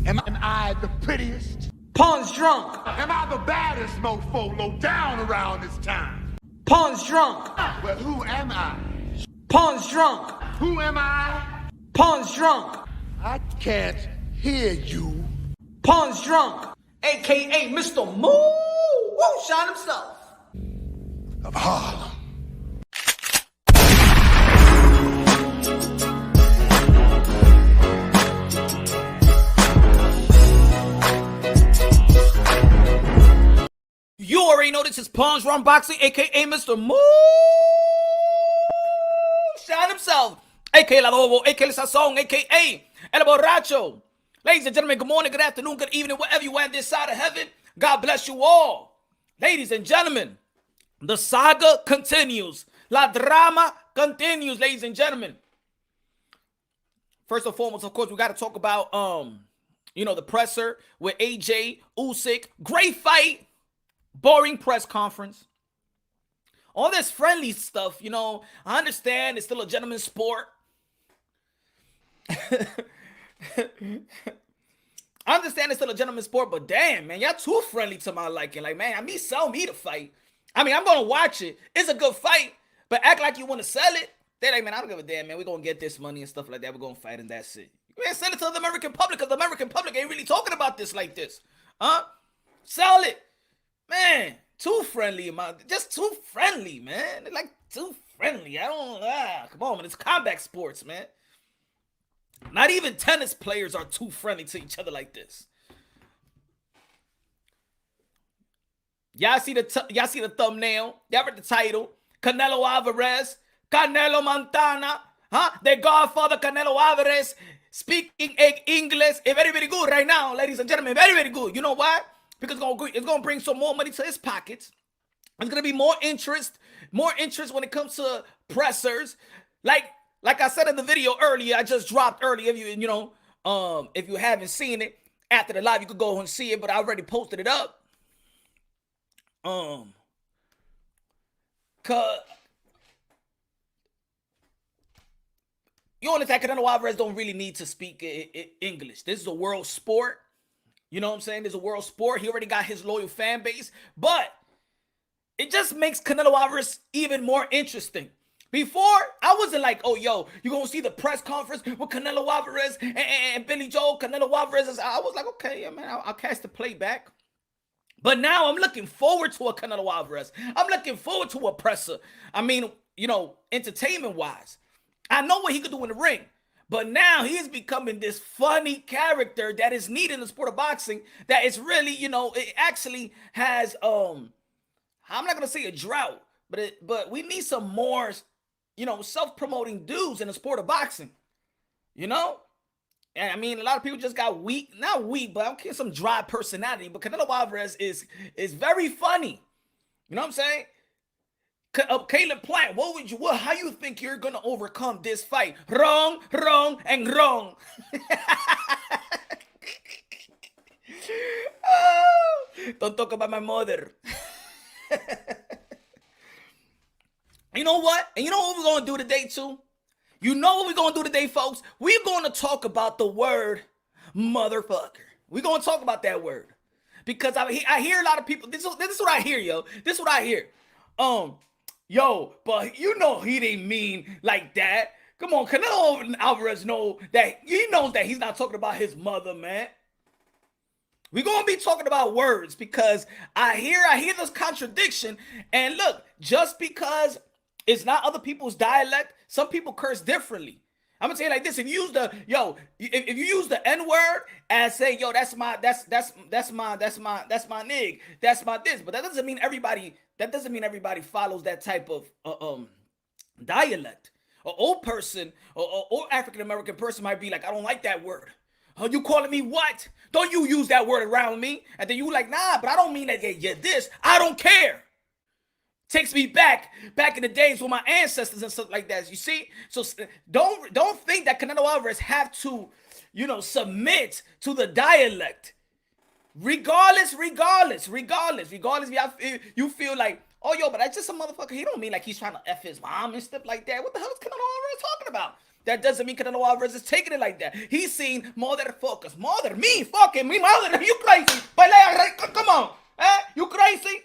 Am I the prettiest? Pawn's drunk. Am I the baddest mofo low down around this town? Pawn's drunk. Well, who am I? Pawn's drunk. Who am I? Pawn's drunk. I can't hear you. Pawn's drunk. AKA Mr. Moo won't shine himself. Of Harlem. You already know this is Pawn's Run Boxing, aka Mr. Moo shine himself, aka La Lobo, aka El Sazón, aka El Borracho. Ladies and gentlemen, good morning, good afternoon, good evening, wherever you are on this side of heaven. God bless you all. Ladies and gentlemen, the saga continues. La drama continues, ladies and gentlemen. First and foremost, of course, we got to talk about, the presser with AJ-Usyk. Great fight. Boring press conference. All this friendly stuff, I understand it's still a gentleman's sport. I understand it's still a gentleman's sport, but damn, man, y'all too friendly to my liking. Like, man, sell me the fight. I'm going to watch it. It's a good fight, but act like you want to sell it. They're like, man, I don't give a damn, man. We're going to get this money and stuff like that. We're going to fight and that's it. Man, send it to the American public because the American public ain't really talking about this like this. Sell it. Man, too friendly, just too friendly, man. They're like too friendly. Come on, man. It's combat sports, man. Not even tennis players are too friendly to each other like this. Y'all see the thumbnail? Y'all read the title? Canelo Alvarez, Canelo Montana, their godfather Canelo Alvarez speaking English. It's very, very good right now, ladies and gentlemen. Very, very good. You know why? Because it's going to bring some more money to his pockets. There's going to be more interest when it comes to pressers. Like I said in the video earlier, I just dropped earlier. If you haven't seen it after the live, you could go and see it, but I already posted it up. You understand? Canelo Alvarez don't really need to speak English. This is a world sport. You know what I'm saying? There's a world sport. He already got his loyal fan base. But it just makes Canelo Alvarez even more interesting. Before, I wasn't like, oh, yo, you're going to see the press conference with Canelo Alvarez and Billy Joel, Canelo Alvarez. I was like, okay, yeah, man, I'll catch the playback. But now I'm looking forward to a Canelo Alvarez. I'm looking forward to a presser. Entertainment-wise. I know what he could do in the ring. But now he is becoming this funny character that is needed in the sport of boxing. That is really, it actually has, I'm not going to say a drought, but we need some more, self-promoting dudes in the sport of boxing, And a lot of people just got not weak, but I don't care, some dry personality. But Canelo Alvarez is very funny. You know what I'm saying? Canelo-Plant, how you think you're gonna overcome this fight? Wrong, and wrong. Don't talk about my mother. You know what? And you know what we're gonna do today too? You know what we're gonna do today, folks? We're gonna talk about the word motherfucker. We're gonna talk about that word. Because I hear a lot of people, this is what I hear, yo. This is what I hear. Yo, but he didn't mean like that. Come on, Canelo Alvarez knows that he's not talking about his mother, man. We're gonna be talking about words because I hear this contradiction. And look, just because it's not other people's dialect, some people curse differently. I'm gonna say it like this: if you use if you use the N-word as say, yo, that's my nig, that's my this, but that doesn't mean everybody. That doesn't mean everybody follows that type of dialect. An old person or African American person might be like, I don't like that word. Oh, you calling me what? Don't you use that word around me? And then you like, nah, but I don't mean that you're this. I don't care. Takes me back in the days with my ancestors and stuff like that. You see? So don't think that Canelo Alvarez have to, submit to the dialect. Regardless, if you feel like, oh, yo, but that's just a motherfucker. He don't mean like he's trying to F his mom and stuff like that. What the hell is Canelo Alvarez talking about? That doesn't mean Canelo Alvarez is taking it like that. He's seen motherfuckers. Mother, me, fucking me, mother. You crazy? Come on. You crazy?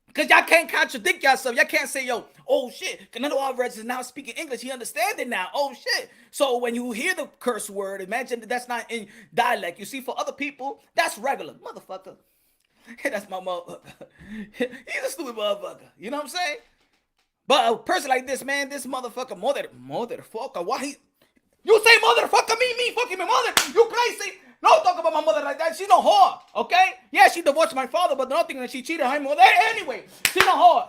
Because y'all can't contradict yourself. Y'all can't say, yo, oh shit, Canelo Alvarez is now speaking English. He understands it now. Oh shit. So when you hear the curse word, imagine that that's not in dialect. You see, for other people, that's regular. Motherfucker. That's my motherfucker. He's a stupid motherfucker. You know what I'm saying? But a person like this, man, this motherfucker, motherfucker, why he... You say motherfucker, me, fucking my mother. You crazy? Don't talk about my mother like that. She no whore, okay? Yeah, she divorced my father, but nothing that she cheated on him. Anyway, she no whore.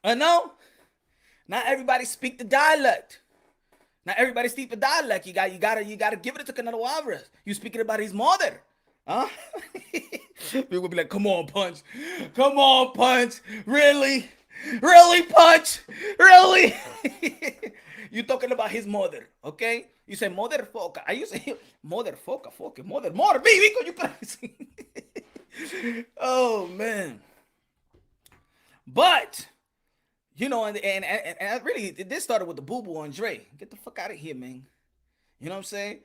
I know. Not everybody speak the dialect. Not everybody speak the dialect. You gotta give it to Canelo Alvarez. You speaking about his mother, huh? People will be like, come on, Punch. Come on, Punch. Really? Really, Punch? Really? You talking about his mother, okay? You say motherfucker. I used to say motherfucker, fucking mother, me, you crazy. Oh man. But you know, and I really, this started with the Boo Boo Andre. Get the fuck out of here, man. You know what I'm saying?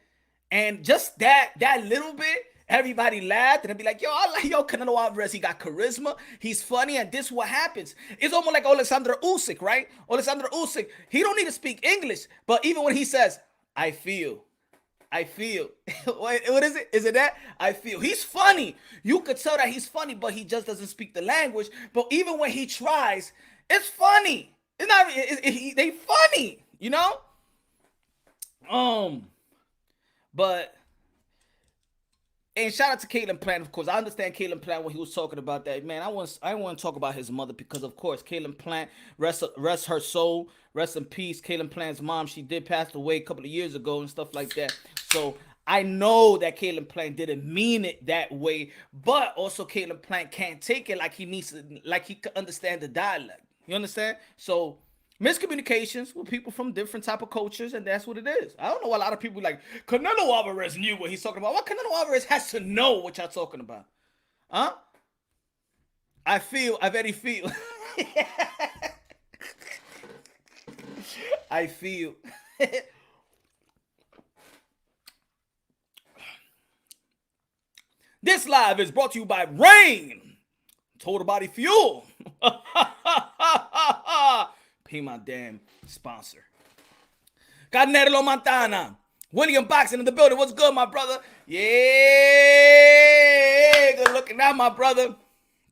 And just that little bit, everybody laughed and they'd be like, I like Canelo Alvarez. He got charisma. He's funny. And this is what happens. It's almost like Alexander Usyk, right? Alexander Usyk, he don't need to speak English. But even when he says, I feel. What is it? Is it that? I feel. He's funny. You could tell that he's funny, but he just doesn't speak the language. But even when he tries, it's funny. It's not. They funny, you know. But and shout out to Canelo-Plant, of course. I understand Canelo-Plant when he was talking about that. Man, I want to talk about his mother because, of course, Canelo-Plant, rest her soul, rest in peace. Canelo-Plant's mom, she did pass away a couple of years ago and stuff like that. So I know that Canelo-Plant didn't mean it that way, but also Canelo-Plant can't take it like he needs to, like he could understand the dialect. You understand? So miscommunications with people from different type of cultures, and that's what it is. I don't know why a lot of people like Canelo Alvarez knew what he's talking about. Why Canelo Alvarez has to know what y'all talking about? Huh? I very feel. I feel. This live is brought to you by Rain Total Body Fuel. Pay my damn sponsor. Canelo Montana. William Boxing in the building. What's good, my brother? Yeah. Good looking out, my brother.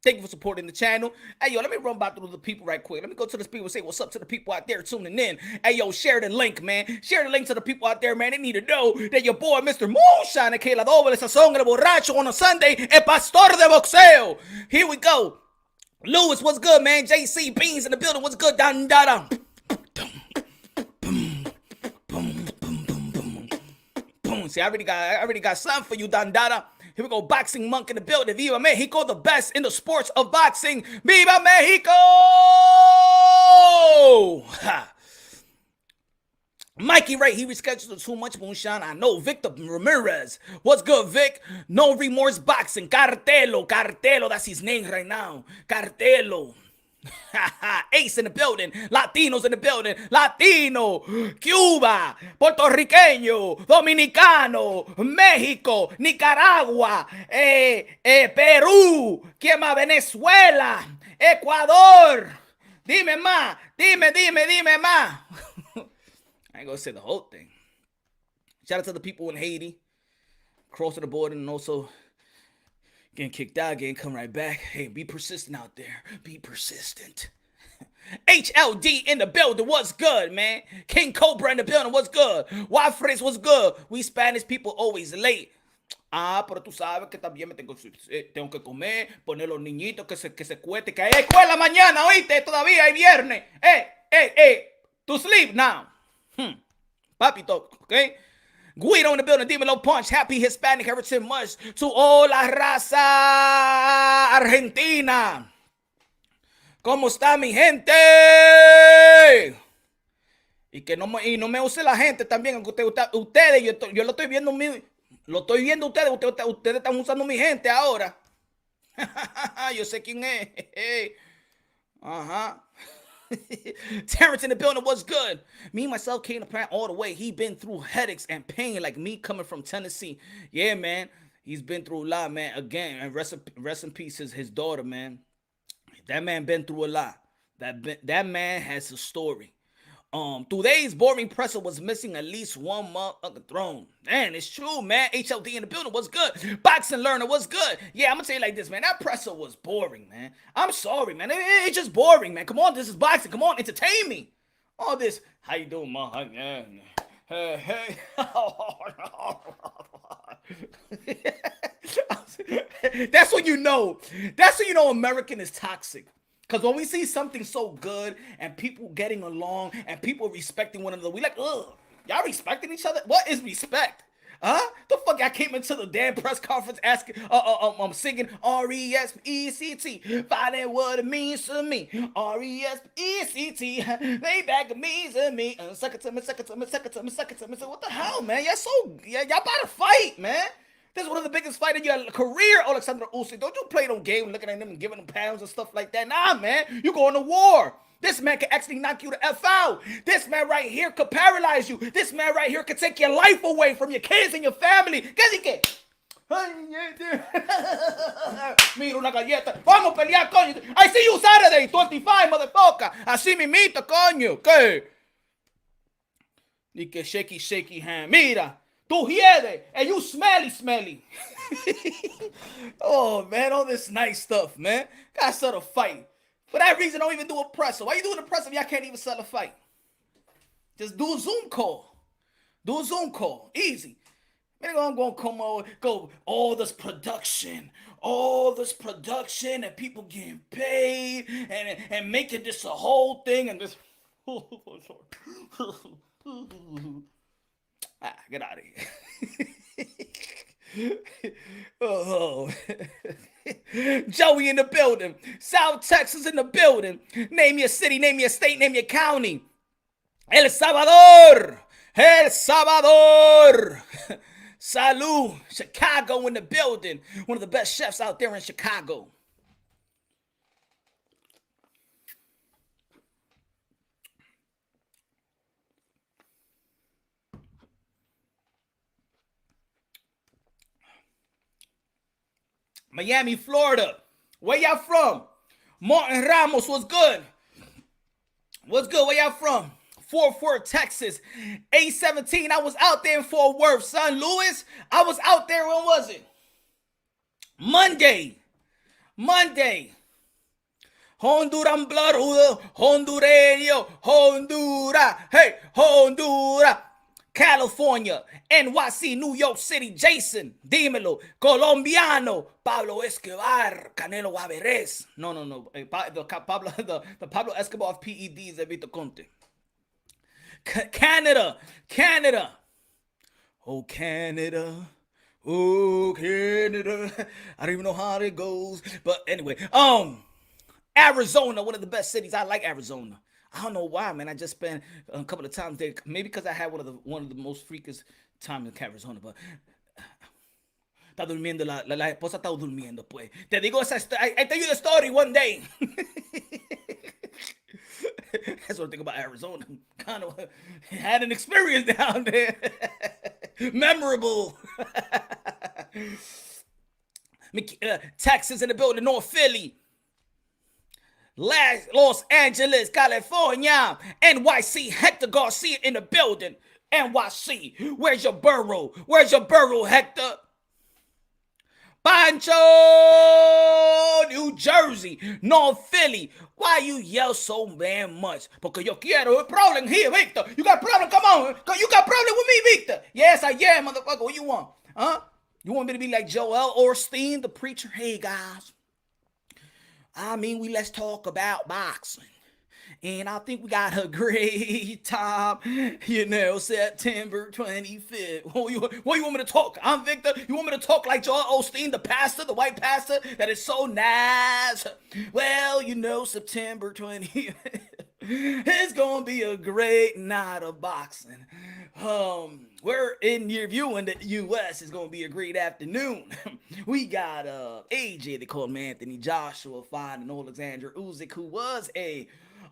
Thank you for supporting the channel. Hey, yo, let me run by through the people right quick. Let me go to the people and say what's up to the people out there tuning in. Hey, yo, share the link, man. Share the link to the people out there, man. They need to know that your boy, Mr. Moonshine, que la doble sazón, el borracho on a Sunday, el pastor de boxeo. Here we go. Lewis, what's good, man? JC Beans in the building. What's good? Down, down, down. See, I already got something for you, Dandada. Here we go, Boxing Monk in the building. Viva Mexico, the best in the sports of boxing. Viva Mexico! Ha. Mikey Ray, he rescheduled too much, Moonshine. I know. Victor Ramirez. What's good, Vic? No Remorse Boxing. Cartelo, that's his name right now. Cartelo. Ace in the building, Latinos in the building, Latino, Cuba, Puerto Riqueño, Dominicano, México, Nicaragua, Perú, ¿quién más? Venezuela, Ecuador. Dime más, dime más. I ain't gonna say the whole thing. Shout out to the people in Haiti, crossing the border, and also getting kicked out, getting come right back. Hey, be persistent out there. Be persistent. HLD in the building. What's good, man? King Cobra in the building. What's good? Wafres, what's good? We Spanish people always late. Pero tú sabes que también me tengo que comer, poner los niñitos que se cuete, que hay escuela mañana, oíste, todavía hay viernes. To sleep now. Papito, okay? Guido in the building, Dímelo Punch, happy Hispanic Heritage Month to all la raza argentina. ¿Cómo está mi gente? Y que no me use la gente también, aunque ustedes, yo lo estoy viendo, ustedes están usando mi gente ahora. Yo sé quién es. Uh-huh. Terrence in the building was good. Me myself came to Plant all the way. He been through headaches and pain like me coming from Tennessee. Yeah, man. He's been through a lot, man. Again, and rest in peace his daughter, man. That man been through a lot. That man has a story. Today's boring presser was missing at least one motherfucking throne. Man, it's true, man. HLD in the building was good. Boxing learner was good. Yeah, I'm gonna say it like this, man. That presser was boring, man. I'm sorry, man. It's just boring, man. Come on, this is boxing. Come on, entertain me. All this, how you doing, man? Hey. That's when you know. That's when you know American is toxic. Because when we see something so good and people getting along and people respecting one another, we like, ugh, y'all respecting each other? What is respect? Huh? The fuck I came into the damn press conference asking, I'm singing R-E-S-P-E-C-T, finding what it means to me. R-E-S-P-E-C-T, they back means to me. Suck it to me. So what the hell, man? Y'all about to fight, man. This is one of the biggest fights in your career, Alexander Usyk. Don't you play no game looking at them and giving them pounds and stuff like that. Nah, man. You going to war. This man can actually knock you the F out. This man right here could paralyze you. This man right here could take your life away from your kids and your family. ¿Qué que? Mira una galleta. Vamos a pelear, coño. I see you Saturday, 25, motherfucker. Así mimita, coño. ¿Qué? Ni que shaky hand. Mira. Tu hiede, and you smelly. Oh, man, all this nice stuff, man. Gotta sell a fight. For that reason, don't even do a presser. Why you doing a presser if y'all can't even sell a fight? Just do a Zoom call. Easy. Man, I'm going to come over, go, all this production, and people getting paid, and making this a whole thing, and this... Get out of here. Oh. Joey in the building. South Texas in the building. Name your city, name your state, name your county. El Salvador. Salud. Chicago in the building. One of the best chefs out there in Chicago. Miami, Florida. Where y'all from? Martin Ramos, what's good? Where y'all from? Fort Worth, Texas. 817, I was out there in Fort Worth. San Luis, I was out there, when was it? Monday. Honduran blood, Hondureño, Honduras. Hey, Honduras. California, NYC, New York City, Jason, dímelo, Colombiano, Pablo Escobar, Canelo Alvarez. No. The Pablo Escobar of PEDs, Evito Conte. Canada. Oh, Canada. I don't even know how it goes. But anyway, Arizona, one of the best cities. I like Arizona. I don't know why, man. I just spent a couple of times there. Maybe because I had one of the most freakiest times in Arizona. But está durmiendo la esposa está durmiendo, pues. Te digo esa story. I tell you the story one day. That's what I think about Arizona. Kind of had an experience down there. Memorable. Texas in the building, North Philly. Los Angeles, California, NYC, Hector Garcia in the building. NYC, where's your borough? Hector? Pancho, New Jersey, North Philly. Why you yell so damn much? Porque yo quiero a problem here, Victor. You got a problem? Come on. You got a problem with me, Victor? Yes, I am, motherfucker. What you want? Huh? You want me to be like Joel Osteen, the preacher? Hey, guys. Let's talk about boxing. And I think we got a great time, September 25th. What you want me to talk? I'm Victor. You want me to talk like Joel Osteen, the pastor, the white pastor that is so nice? Well, September 20th. It's gonna be a great night of boxing. We're in your view in the U.S. It's gonna be a great afternoon. We got AJ, they call him Anthony Joshua, fighting Alexander Usyk, who was a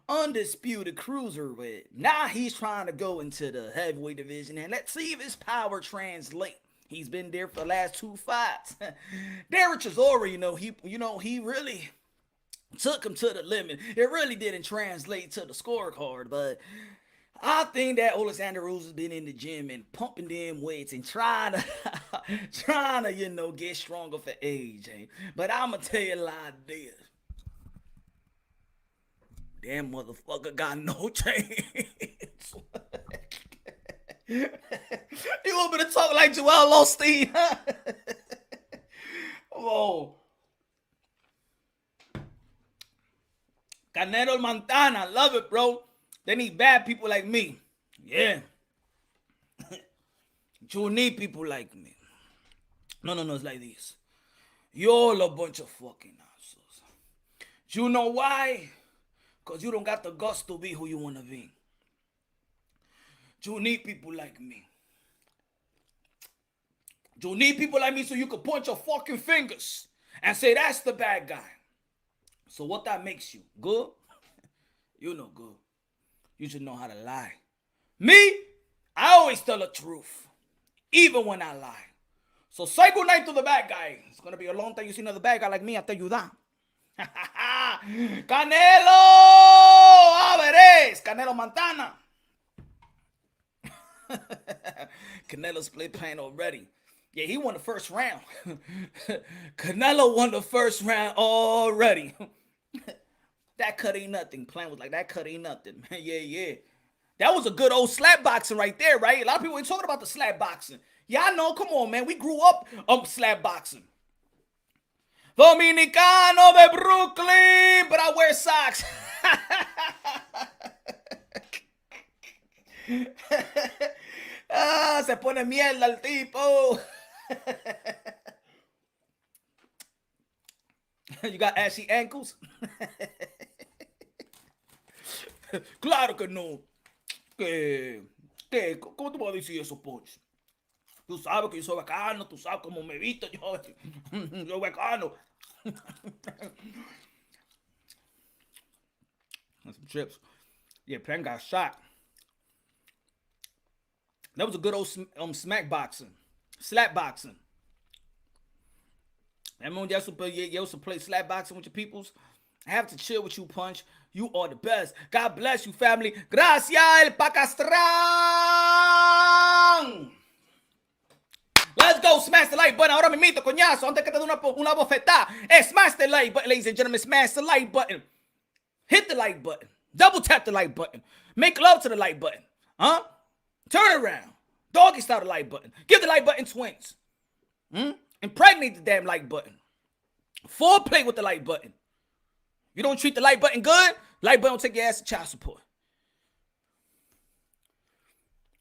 undisputed cruiserweight. Now he's trying to go into the heavyweight division, and let's see if his power translates. He's been there for the last 2 fights. Derek Chisora, he really took him to the limit. It really didn't translate to the scorecard, but I think that Alexander Usyk has been in the gym and pumping them weights and trying to, get stronger for AJ. But I'm gonna tell you like this. Damn motherfucker got no chance. You want me to talk like Joel Osteen? Oh. Canelo Montana, love it, bro. They need bad people like me. Yeah. You need people like me. No, it's like this. You're all a bunch of fucking assholes. You know why? Because you don't got the guts to be who you want to be. You need people like me. You need people like me so you can point your fucking fingers and say that's the bad guy. So what that makes you? Good? You know good. You should know how to lie. Me? I always tell the truth. Even when I lie. So say good night to the bad guy. It's going to be a long time you see another bad guy like me. I'll tell you that. Canelo Alvarez. Canelo Montana. Canelo's playing already. Yeah, he won the first round. Canelo won the first round already. That cut ain't nothing. Playing was like, that cut ain't nothing. Yeah. That was a good old slap boxing right there, right? A lot of people ain't talking about the slap boxing. Yeah, I know. Come on, man. We grew up slap boxing. Dominicano de Brooklyn, but I wear socks. Se pone mierda el tipo. You got ashy ankles? Claro que no. ¿Cómo te puedo decir eso, Ponch? Tú sabes que yo soy bacano, tú sabes cómo me visto yo. Yo bacano. And some chips. Yeah, Penn got shot. That was a good old smack boxing. Slap boxing. Remember when you used to play slap boxing with your peoples? I have to chill with you, Punch. You are the best. God bless you, family. Gracias, el Pacastrán. Let's go. Smash the like button. Ahora mismo, coñazo. Antes que te dé una bofetada. Smash the like button, ladies and gentlemen. Smash the like button. Hit the like button. Double tap the like button. Make love to the like button. Huh? Turn around. Doggy style the like button. Give the like button twins. Impregnate the damn like button. Foreplay with the like button. You don't treat the like button good, like button will take your ass to child support.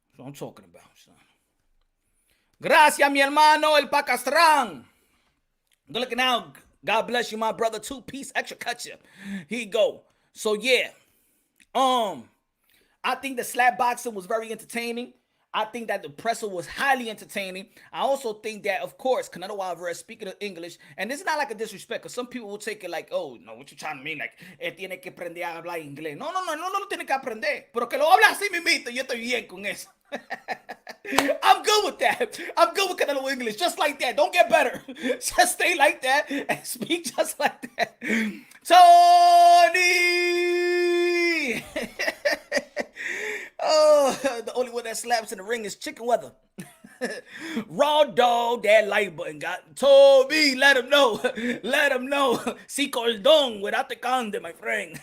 That's what I'm talking about, son. Gracias, mi hermano, el Pacastrán. Good looking out. God bless you, my brother. 2-piece extra cut you. Here you go. So, yeah. I think the slap boxing was very entertaining. I think that the presser was highly entertaining. I also think that, of course, Canelo Alvarez, speaking of English, and this is not like a disrespect, because some people will take it like, oh, no, what you trying to mean? Like, tiene que aprender a hablar inglés. No lo tiene que aprender. Pero que lo habla así mismito, yo estoy bien con eso. I'm good with that. I'm good with Canelo English, just like that. Don't get better. Just stay like that and speak just like that. Tony! Oh, the only one that slaps in the ring is Chicken Weather. Raw dog, that like button got told me. Let him know. Let him know. Si cordon without the conde, my friend.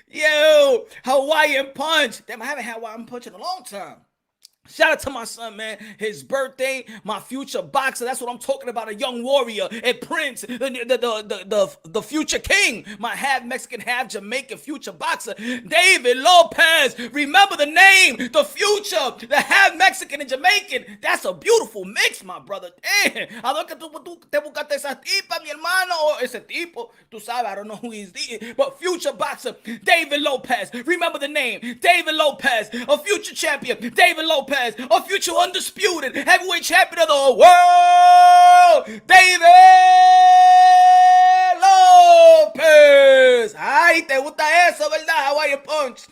Yo, Hawaiian punch. Damn, I haven't had Hawaiian punch in a long time. Shout out to my son, man. His birthday, my future boxer. That's what I'm talking about. A young warrior, a prince, the future king. My half Mexican, half Jamaican future boxer, David Lopez. Remember the name, the future, the half Mexican and Jamaican. That's a beautiful mix, my brother. Damn. A ver que tú te buscaste esa tipa, mi hermano, o ese tipo. Tú sabes, I don't know who he's, but future boxer, David Lopez. Remember the name, David Lopez. A future champion, David Lopez. A future undisputed heavyweight champion of the world, David Lopez. Ay, te gusta eso, ¿verdad? Hawaiian punch.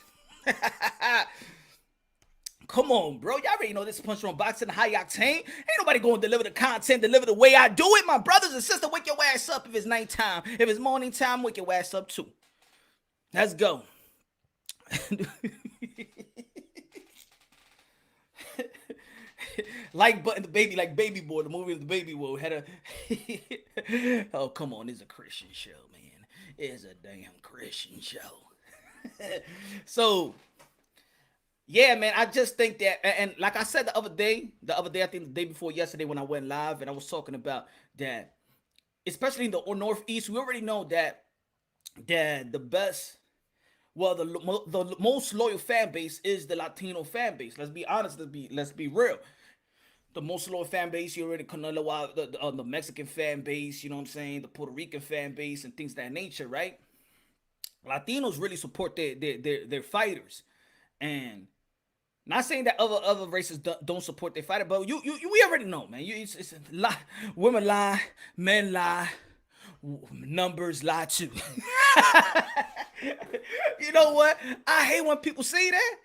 Come on, bro. Y'all already know this is Punch on Boxing, high octane. Ain't nobody going to deliver the content, deliver the way I do it. My brothers and sisters, wake your ass up if it's nighttime. If it's morning time, wake your ass up too. Let's go. Like button the baby, like Baby Boy, the movie of the Baby Boy had a. Oh, come on, it's a Christian show, man. It's a damn Christian show. So, yeah, man, I just think that, and like I said the other day, I think the day before yesterday when I went live, and I was talking about that, especially in the Northeast, we already know that the best. Well, the most loyal fan base is the Latino fan base. Let's be honest. Let's be real. The most loyal fan base, you already Canelo, the Mexican fan base, you know what I'm saying, the Puerto Rican fan base, and things of that nature, right? Latinos really support their fighters, and not saying that other races don't support their fighter, but we already know, man. It's a lie. Women lie, men lie, numbers lie too. You know what? I hate when people say that.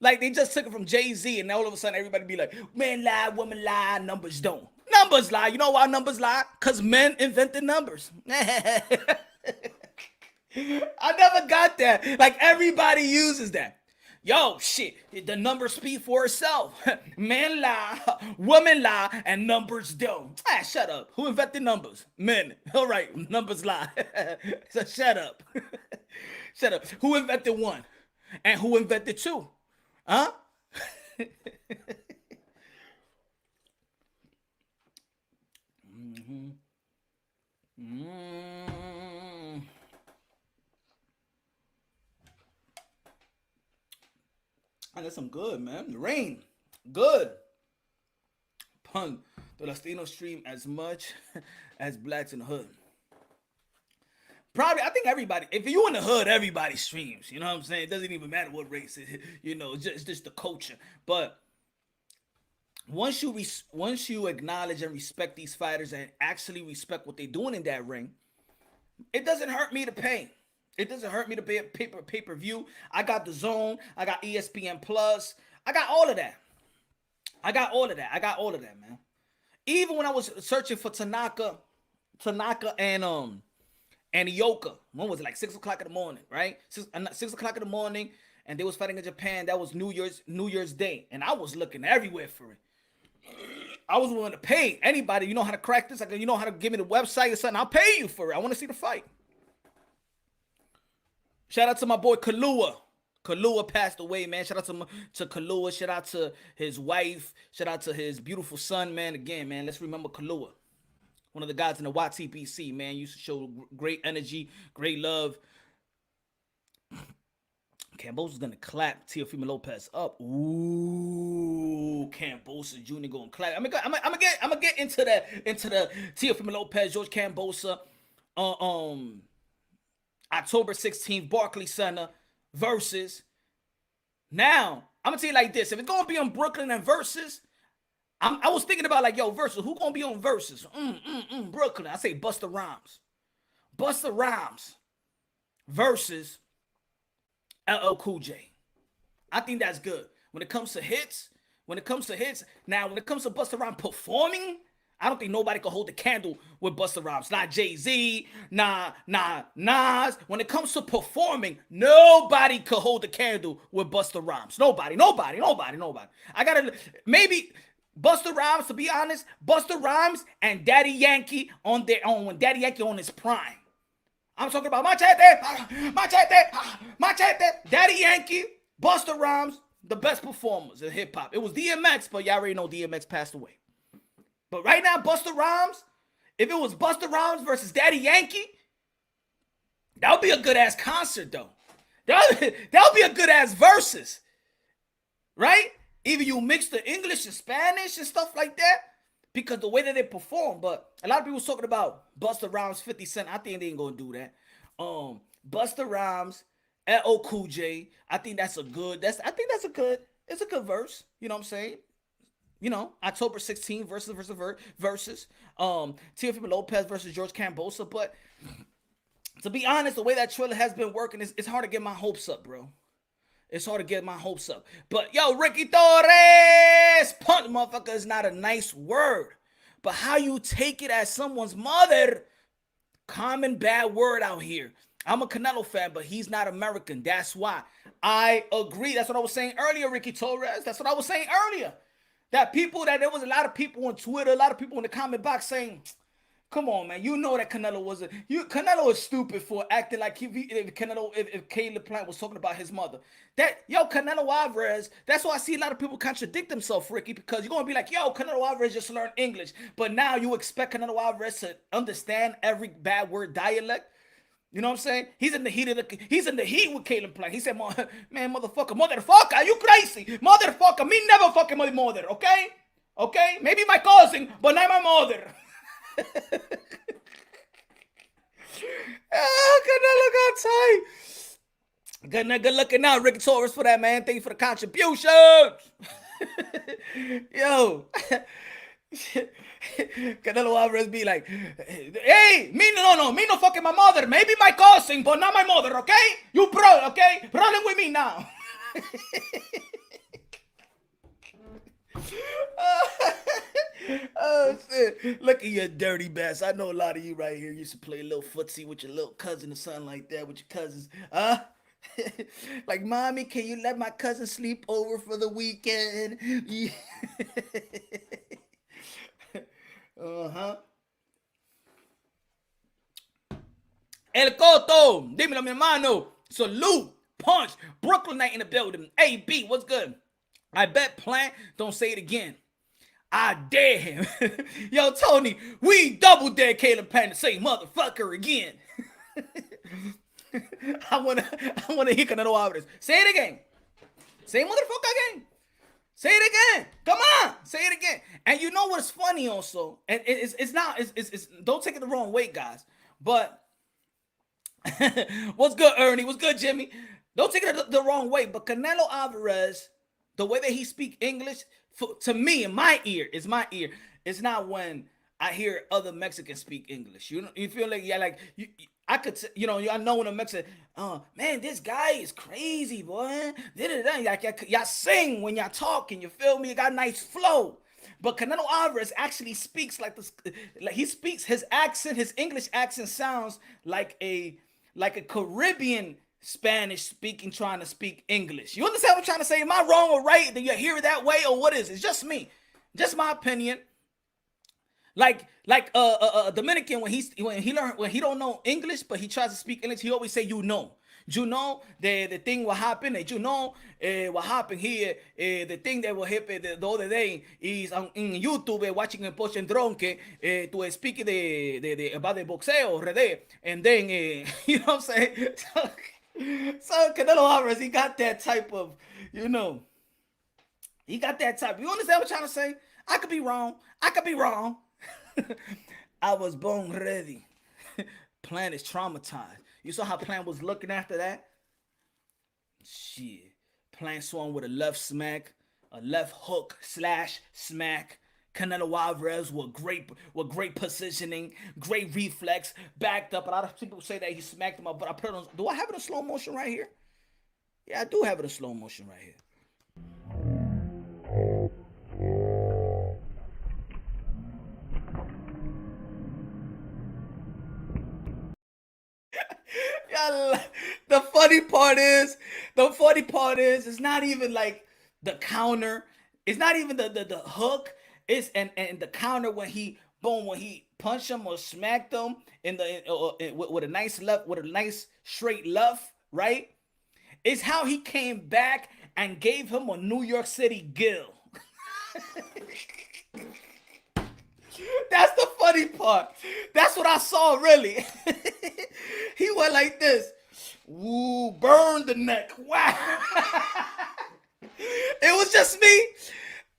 Like they just took it from Jay-Z, and all of a sudden everybody be like, men lie, women lie, numbers don't. Numbers lie. You know why numbers lie? Because men invented numbers. I never got that. Like everybody uses that. Yo, shit, the numbers speak for itself. Men lie, women lie, and numbers don't. Ah, shut up. Who invented numbers? Men. All right, numbers lie. So shut up. Shut up. Who invented one? And who invented two? Huh? Mm-hmm. Mm. I got some good, man. The rain. Good. Pun. The Latino stream as much as blacks in the hood. Probably, I think everybody, if you in the hood, everybody streams. You know what I'm saying? It doesn't even matter what race it is. You know, it's just the culture. But once you acknowledge and respect these fighters and actually respect what they're doing in that ring, it doesn't hurt me to pay. It doesn't hurt me to pay pay-per-view. I got the Zone. I got ESPN Plus. I got all of that. I got all of that, man. Even when I was searching for Tanaka and Ioka, when was it, like 6 o'clock in the morning, right? 6 o'clock in the morning, and they was fighting in Japan. That was New Year's Day, and I was looking everywhere for it. I was willing to pay anybody. You know how to crack this? You know how to give me the website or something? I'll pay you for it. I want to see the fight. Shout out to my boy Kalua. Kalua passed away, man. Shout out to Kalua. Shout out to his wife. Shout out to his beautiful son, man. Again, man, let's remember Kalua. One of the guys in the YTBC, man. Used to show great energy, great love. Kambosos gonna clap Teofimo Lopez up. Ooh, Kambosos Jr. gonna clap. I'm gonna get into the Teofimo Lopez, George Kambosos, October 16th, Barclays Center, Versuz. Now, I'm gonna tell you like this: if it's gonna be on Brooklyn and Versuz, I was thinking about like, yo, Versuz, who gonna be on Versuz? Brooklyn. I say Busta Rhymes. Busta Rhymes versus LL Cool J. I think that's good. When it comes to hits, now when it comes to Busta Rhymes performing, I don't think nobody can hold the candle with Busta Rhymes. Not Jay-Z, nah, Nas. When it comes to performing, nobody could hold the candle with Busta Rhymes. Nobody. I gotta, maybe Busta Rhymes, to be honest, Busta Rhymes and Daddy Yankee on their own, when Daddy Yankee on his prime. I'm talking about Machete, Daddy Yankee, Busta Rhymes, the best performers in hip hop. It was DMX, but y'all already know DMX passed away. But right now, Busta Rhymes, if it was Busta Rhymes versus Daddy Yankee, that would be a good ass concert though. That would be a good ass versus, right? Even you mix the English and Spanish and stuff like that, because the way that they perform. But a lot of people talking about Busta Rhymes, 50 Cent. I think they ain't gonna do that. Busta Rhymes, L.O. Cool J. I think that's a good. It's a good verse. You know what I'm saying? You know, October 16 versus Teofimo Lopez versus George Kambosos. But to be honest, the way that Triller has been working, it's hard to get my hopes up, bro. It's hard to get my hopes up. But yo, Ricky Torres, punch, motherfucker, is not a nice word. But how you take it as someone's mother, common bad word out here. I'm a Canelo fan, but he's not American. That's why. I agree. That's what I was saying earlier, Ricky Torres. That's what I was saying earlier. That there was a lot of people on Twitter, a lot of people in the comment box saying, come on, man. You know that Canelo is stupid for acting like if Canelo-Plant was talking about his mother. Canelo Alvarez, that's why I see a lot of people contradict themselves, Ricky, because you're going to be like, Canelo Alvarez just learned English. But now you expect Canelo Alvarez to understand every bad word dialect. You know what I'm saying? He's in the heat with Canelo-Plant. He said, man, motherfucker, are you crazy? Motherfucker, me never fucking my mother, okay? Okay? Maybe my cousin, but not my mother. Canelo got tight. Good looking out, Ricky Torres, for that, man. Thank you for the contributions. Yo. Canelo Alvarez be like, hey, me no fucking my mother. Maybe my cousin, but not my mother, okay? You bro, okay? Rolling with me now. Oh shit! Look at you, dirty bastard. I know a lot of you right here used to play a little footsie with your little cousin or something like that with your cousins, huh? Like, mommy, can you let my cousin sleep over for the weekend? Yeah. Uh-huh. El Coto, dímelo, mi hermano. Salute, punch, Brooklynite in the building. AB, what's good? I bet Plant don't say it again. I dare him. Yo, Tony, we double dare Canelo-Plant to say motherfucker again. I wanna hear Canelo Alvarez. Say it again. Say motherfucker again. Say it again. Come on. Say it again. And you know what's funny also? And it's not, don't take it the wrong way, guys. But what's good, Ernie? What's good, Jimmy? Don't take it the wrong way. But Canelo Alvarez, the way that he speak English, to me, in my ear, it's not when I hear other Mexicans speak English. You feel like, yeah, like I could, I know when a Mexican, man, this guy is crazy, boy. Like, y'all sing when y'all talking, you feel me? You got a nice flow. But Canelo Alvarez actually speaks like this, like he speaks, his accent, his English accent sounds like a Caribbean Spanish speaking, trying to speak English. You understand what I'm trying to say? Am I wrong or right? Do you hear it that way, or what is it? It's just me. Just my opinion. Like Dominican, when he don't know English, but he tries to speak English, he always say you know. The thing what happened, what happened here, the thing that will happen the other day is on YouTube watching a post and drunk to speak about the boxeo, and then you know what I'm saying? So Canelo Alvarez, he got that type of, he got that type. You understand what I'm trying to say? I could be wrong. I was born ready. Plant is traumatized. You saw how Plant was looking after that? Shit. Plant swung with a left smack, a left hook / smack. Canelo Alvarez with great positioning, great reflex, backed up. A lot of people say that he smacked him up, but I put it on. Do I have it in slow motion right here? Yeah, I do have it in slow motion right here. The funny part is, it's not even like the counter. It's not even the hook. It's and the counter when he punched him or smacked him with a nice left, with a nice straight left, right? It's how he came back and gave him a New York City gill. That's the funny part. That's what I saw, really. He went like this. Woo, burn the neck. Wow. It was just me.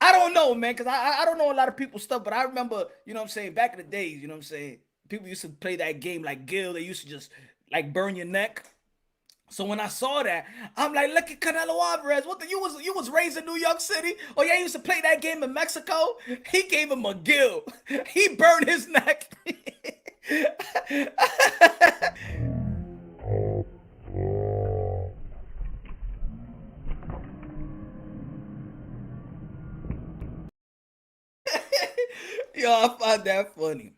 I don't know, man, because I don't know a lot of people's stuff, but I remember, you know what I'm saying, back in the days, you know what I'm saying, people used to play that game like Gil. They used to just, like, burn your neck. So when I saw that, I'm like, look at Canelo Alvarez. What the you was raised in New York City? Oh yeah, he used to play that game in Mexico. He gave him a gill. He burned his neck. Yo, I find that funny.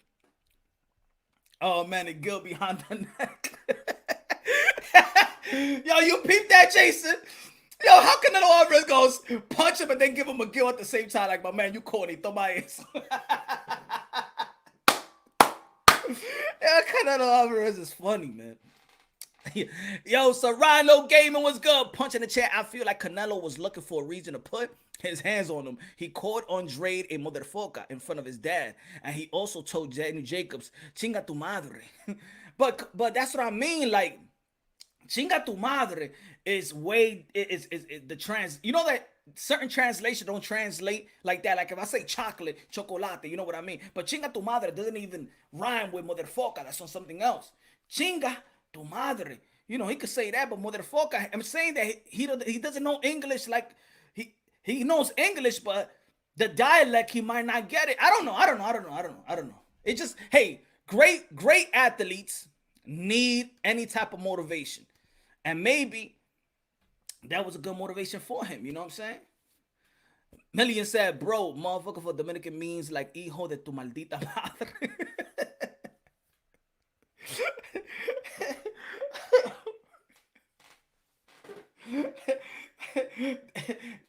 Oh man, the gill behind the neck. Yo, you peep that, Jason? Yo, how can Canelo Alvarez goes punch him and then give him a gill at the same time? Like, my man, you corny, throw my ass. Yeah, Canelo Alvarez is funny, man. Yo, Serrano Gaming was good. Punch in the chat. I feel like Canelo was looking for a reason to put his hands on him. He called Andrade a motherfucker in front of his dad, and he also told Danny Jacobs, "Chinga tu madre." But that's what I mean. Like, "Chinga tu madre" is way is the trans. You know that certain translation don't translate like that. Like if I say chocolate, chocolate, you know what I mean. But "chinga tu madre" doesn't even rhyme with motherfucker. That's on something else. Chinga tu madre. You know, he could say that, but motherfucker, I'm saying that he doesn't know English. Like he knows English, but the dialect he might not get it. I don't know. It just, hey, great athletes need any type of motivation, and maybe that was a good motivation for him. You know what I'm saying? Million said, bro, motherfucker for Dominican means like hijo de tu maldita madre.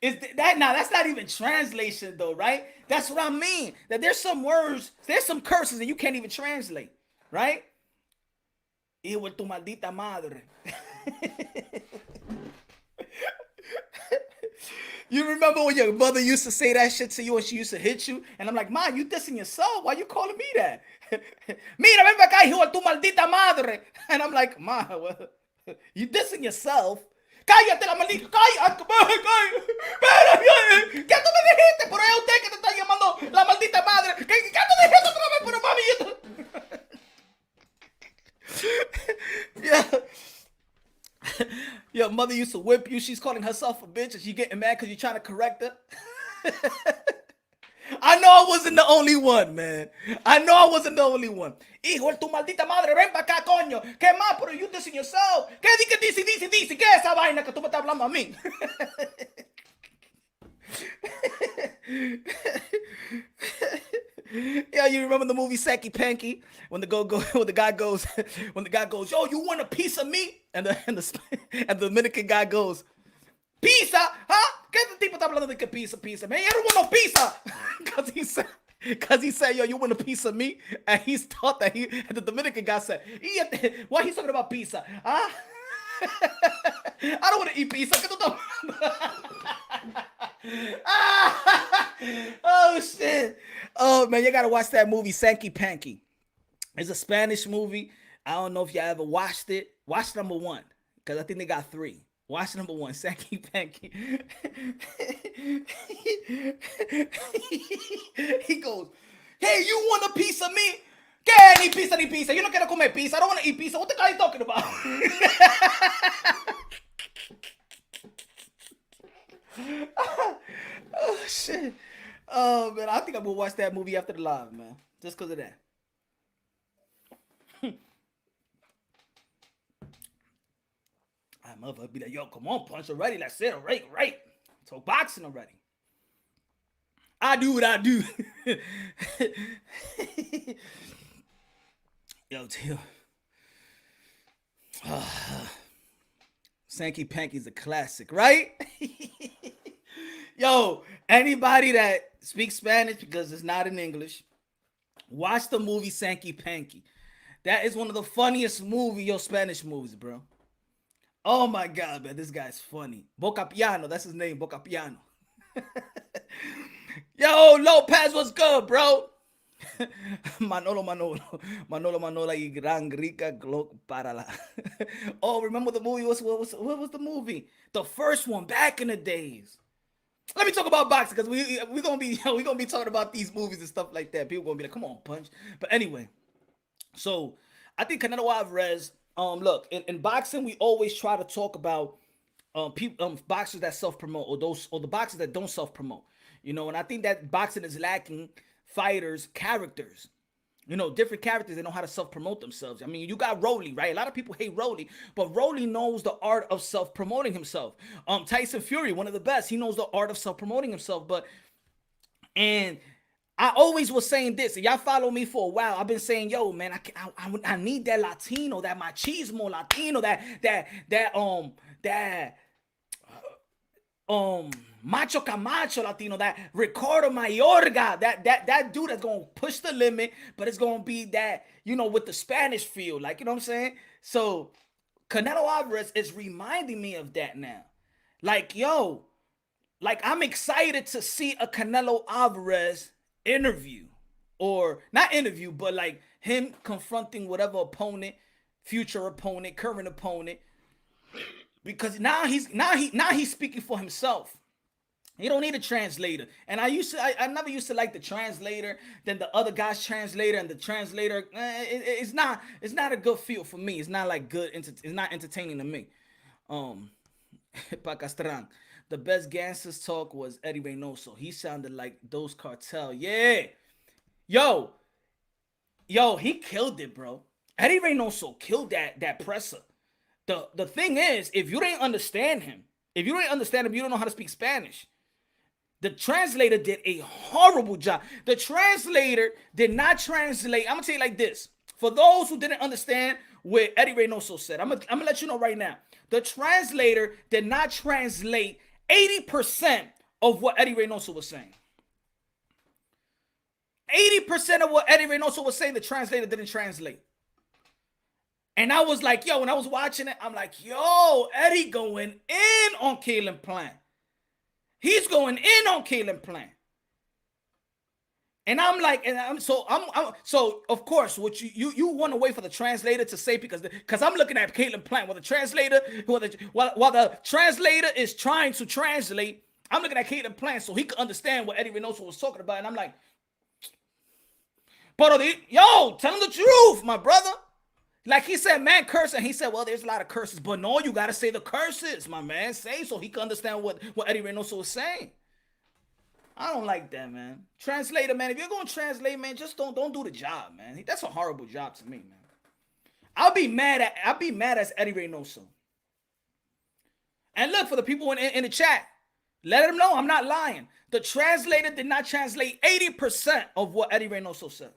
Is that now? That's not even translation though, right? That's what I mean. That there's some words, there's some curses that you can't even translate, right? Hijo de tu maldita madre. You remember when your mother used to say that shit to you and she used to hit you? And I'm like, Ma, you dissing yourself. Why you calling me that? Mira, ven acá, hijo de tu maldita madre. And I'm like, Ma, well, you dissing yourself. Cállate la maldita, cállate. ¿Qué tú me dijiste? Por ahí usted que te está llamando la maldita madre. ¿Qué tú dijiste otra vez? Pero mami, yeah. Your mother used to whip you. She's calling herself a bitch and she getting mad because you're trying to correct her. I know I wasn't the only one, man. I know I wasn't the only one. Hijo de tu maldita madre, ven pa' acá, coño. ¿Qué más? Pero you dissing yourself. ¿Qué dice? ¿Qué es esa vaina que tú me estás hablando a mí? Yeah, you remember the movie Sacky Panky when the guy goes, yo, you want a piece of me? And the Dominican guy goes, pizza, huh? ¿Qué este tipo está hablando de que pizza? Man, I don't want no pizza. Because he said, yo, you want a piece of me? And he thought that and the Dominican guy said, why he's talking about pizza? Huh? I don't want to eat pizza. Oh, shit. Oh, man, you got to watch that movie, Sankey Panky. It's a Spanish movie. I don't know if y'all ever watched it. Watch number 1, because I think they got 3. Watch number 1, Sankey Panky. He goes, hey, you want a piece of me? ¿Qué? Ni pizza. You no quiero comer pizza. I don't want to eat pizza. What the guy are you talking about? Oh, shit. Oh, man. I think I'm going to watch that movie after the live, man. Just because of that. I motherfucker be like, yo, come on, punch already. That's it, right. So boxing already. I do what I do. Yo, Teo. Sankey Panky's a classic, right? Yo, anybody that speaks Spanish, because it's not in English, watch the movie Sankey Panky. That is one of the funniest Spanish movies, bro. Oh my God, man, this guy's funny. Boca Piano, that's his name, Boca Piano. Yo, Lopez, what's good, bro? Manolo y gran rica glock para la. Oh, remember the movie? What was the movie? The first one back in the days. Let me talk about boxing because we gonna be we gonna be talking about these movies and stuff like that. People gonna be like, come on, punch. But anyway, so I think Canelo Alvarez. Look, in boxing, we always try to talk about people, boxers that self promote, or the boxers that don't self promote. You know, and I think that boxing is lacking fighters, characters. You know, different characters, they know how to self-promote themselves. I mean, you got Rolly, right? A lot of people hate Rolly, but Rolly knows the art of self-promoting himself. Tyson Fury, one of the best, he knows the art of self-promoting himself. And I always was saying this, and y'all follow me for a while. I've been saying, yo, man, I need that Latino, that machismo Latino, that Macho Camacho Latino, that Ricardo Mayorga, that dude that's gonna push the limit, but it's gonna be that, you know, with the Spanish feel, like, you know what I'm saying? So Canelo Alvarez is reminding me of that now. Like, yo, like, I'm excited to see a Canelo Alvarez interview, or not interview, but like him confronting whatever opponent, future opponent, current opponent, because now he's speaking for himself. You don't need a translator. And I never used to like the translator, then the other guy's translator, and the translator, it's not a good feel for me. It's not like good, it's not entertaining to me. Pacastran. The best gangsters talk was Eddie Reynoso. He sounded like those cartel. Yeah. Yo, he killed it, bro. Eddie Reynoso killed that presser. The thing is, if you didn't understand him, you don't know how to speak Spanish. The translator did a horrible job. The translator did not translate. I'm going to tell you like this. For those who didn't understand what Eddie Reynoso said, I'm going to let you know right now. The translator did not translate 80% of what Eddie Reynoso was saying. 80% of what Eddie Reynoso was saying, the translator didn't translate. And I was like, yo, when I was watching it, I'm like, yo, Eddie going in on Canelo-Plant. He's going in on Canelo-Plant. And I'm like, so of course, what you want to wait for the translator to say, because I'm looking at Canelo-Plant, while the translator is trying to translate, I'm looking at Canelo-Plant so he could understand what Eddie Reynoso was talking about. And I'm like, but yo, tell him the truth, my brother. Like he said, man, curse. And he said, well, there's a lot of curses. But no, you got to say the curses, my man. Say so he can understand what Eddie Reynoso was saying. I don't like that, man. Translator, man. If you're going to translate, man, just don't do the job, man. That's a horrible job to me, man. I'll be mad as Eddie Reynoso. And look, for the people in the chat, let them know I'm not lying. The translator did not translate 80% of what Eddie Reynoso said.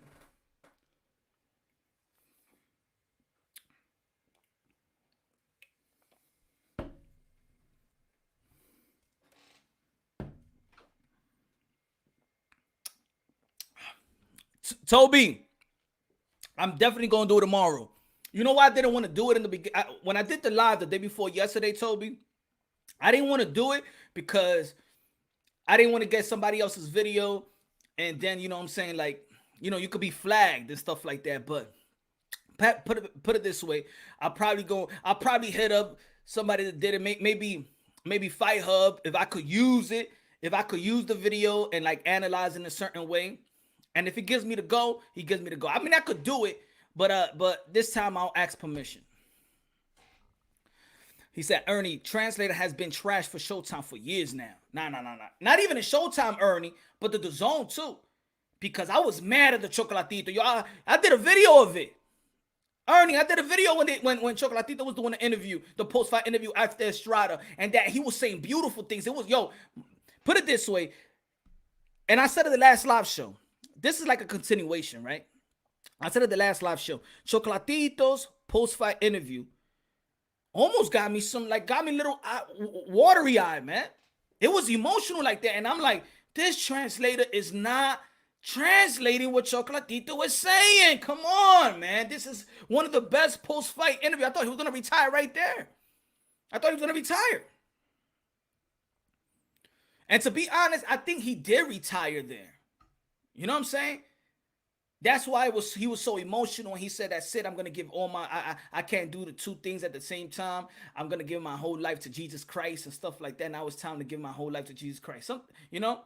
Toby, I'm definitely going to do it tomorrow. You know why I didn't want to do it in the beginning? When I did the live the day before yesterday, Toby, I didn't want to do it because I didn't want to get somebody else's video. And then, you know what I'm saying? Like, you know, you could be flagged and stuff like that. But put it this way. I'll probably hit up somebody that did it. Maybe Fight Hub, if I could use it. If I could use the video and like analyze in a certain way. And if he gives me the go, he gives me the go. I mean, I could do it, but this time I'll ask permission. He said, Ernie, translator has been trashed for Showtime for years now. Nah. Not even in Showtime, Ernie, but the Zone too. Because I was mad at the Chocolatito. Yo, I did a video of it. Ernie, I did a video when Chocolatito was doing the interview, the post-fight interview after Estrada, and that he was saying beautiful things. It was, yo, put it this way. And I said at the last live show, this is like a continuation, right? I said at the last live show, Chocolatito's post-fight interview almost got me a little watery eye, man. It was emotional like that. And I'm like, this translator is not translating what Chocolatito is saying. Come on, man. This is one of the best post-fight interviews. I thought he was going to retire right there. I thought he was gonna retire. And to be honest, I think he did retire there. You know what I'm saying? That's why he was so emotional when he said, "That's it. I'm gonna give all my I can't do the two things at the same time. I'm gonna give my whole life to Jesus Christ and stuff like that. Now it's time to give my whole life to Jesus Christ." You know,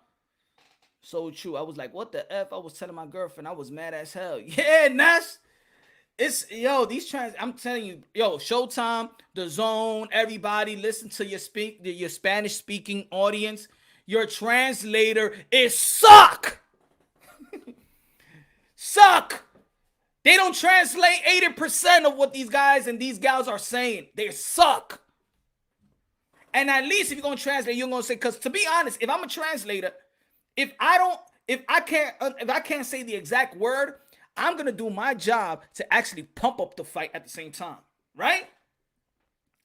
so true. I was like, "What the f?" I was telling my girlfriend I was mad as hell. Yeah, Nash. It's I'm telling you, Showtime, The Zone, everybody listen to your Spanish speaking audience. Your translator is suck. Suck. They don't translate 80% of what these guys and these gals are saying. They suck. And at least if you're gonna translate, you're gonna say, because to be honest, if I'm a translator, if I can't say the exact word, I'm gonna do my job to actually pump up the fight at the same time, right?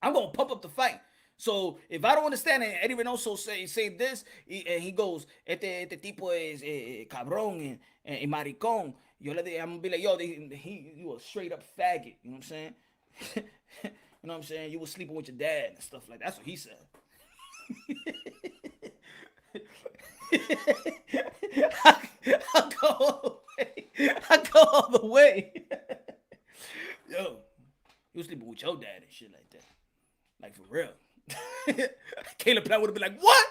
I'm gonna pump up the fight. So if I don't understand it, Eddie Reynoso say this, and he goes, este tipo es cabrón and maricón. I'm gonna be like, you a straight up faggot. You know what I'm saying? You know what I'm saying? You was sleeping with your dad and stuff like that. That's what he said. I go all the way. Yo, you was sleeping with your dad and shit like that. Like for real. Canelo-Plant would have been like, what?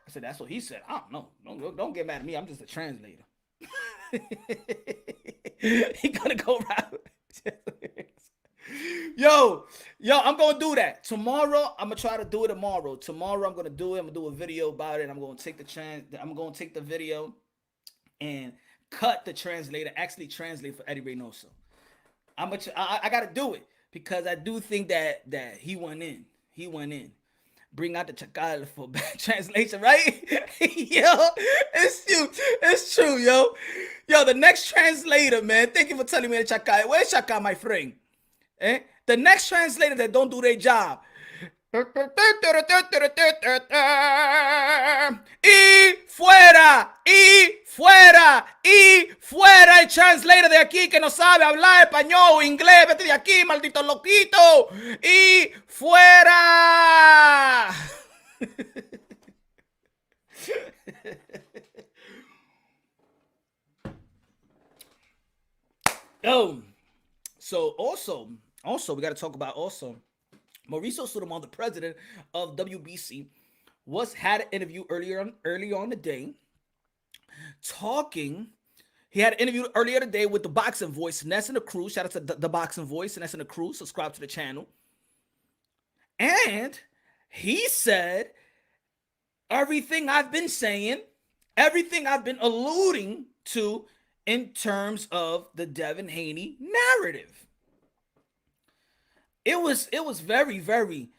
I said, that's what he said. I don't know. Don't get mad at me. I'm just a translator. He gonna go around. Yo, I'm gonna do that. Tomorrow, I'm gonna try to do it tomorrow. Tomorrow, I'm gonna do it. I'm gonna do a video about it. I'm gonna take the video and cut the translator, actually translate for Eddie Reynoso. I gotta do it because I do think that he went in. Bring out the chacal for bad translation, right? Yo, it's true, yo. Yo, the next translator, man. Thank you for telling me the chacal. Where's chacal, my friend? The next translator that don't do their job. Y fuera el translator de aquí que no sabe hablar español o inglés. Vete de aquí, maldito loquito. Y fuera. So also we got to talk about Mauricio Sulaiman, the president of WBC, had an interview early on the day talking. He had an interview earlier today with the Boxing Voice, Ness and the crew. Shout out to the Boxing Voice, Ness and the crew. Subscribe to the channel. And he said everything I've been saying, everything I've been alluding to in terms of the Devin Haney narrative. It was very, very,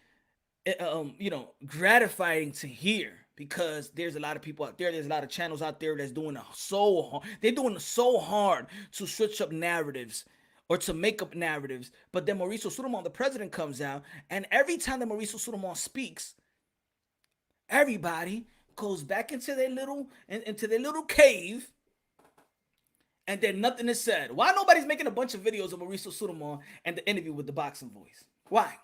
gratifying to hear, because there's a lot of people out there. There's a lot of channels out there that's doing so hard. They're doing so hard to switch up narratives or to make up narratives. But then Mauricio Sulaiman, the president, comes out, and every time that Mauricio Sulaiman speaks, everybody goes back into their little cave. And then nothing is said. Why nobody's making a bunch of videos of Mauricio Sulaiman and the interview with the Boxing Voice? Why?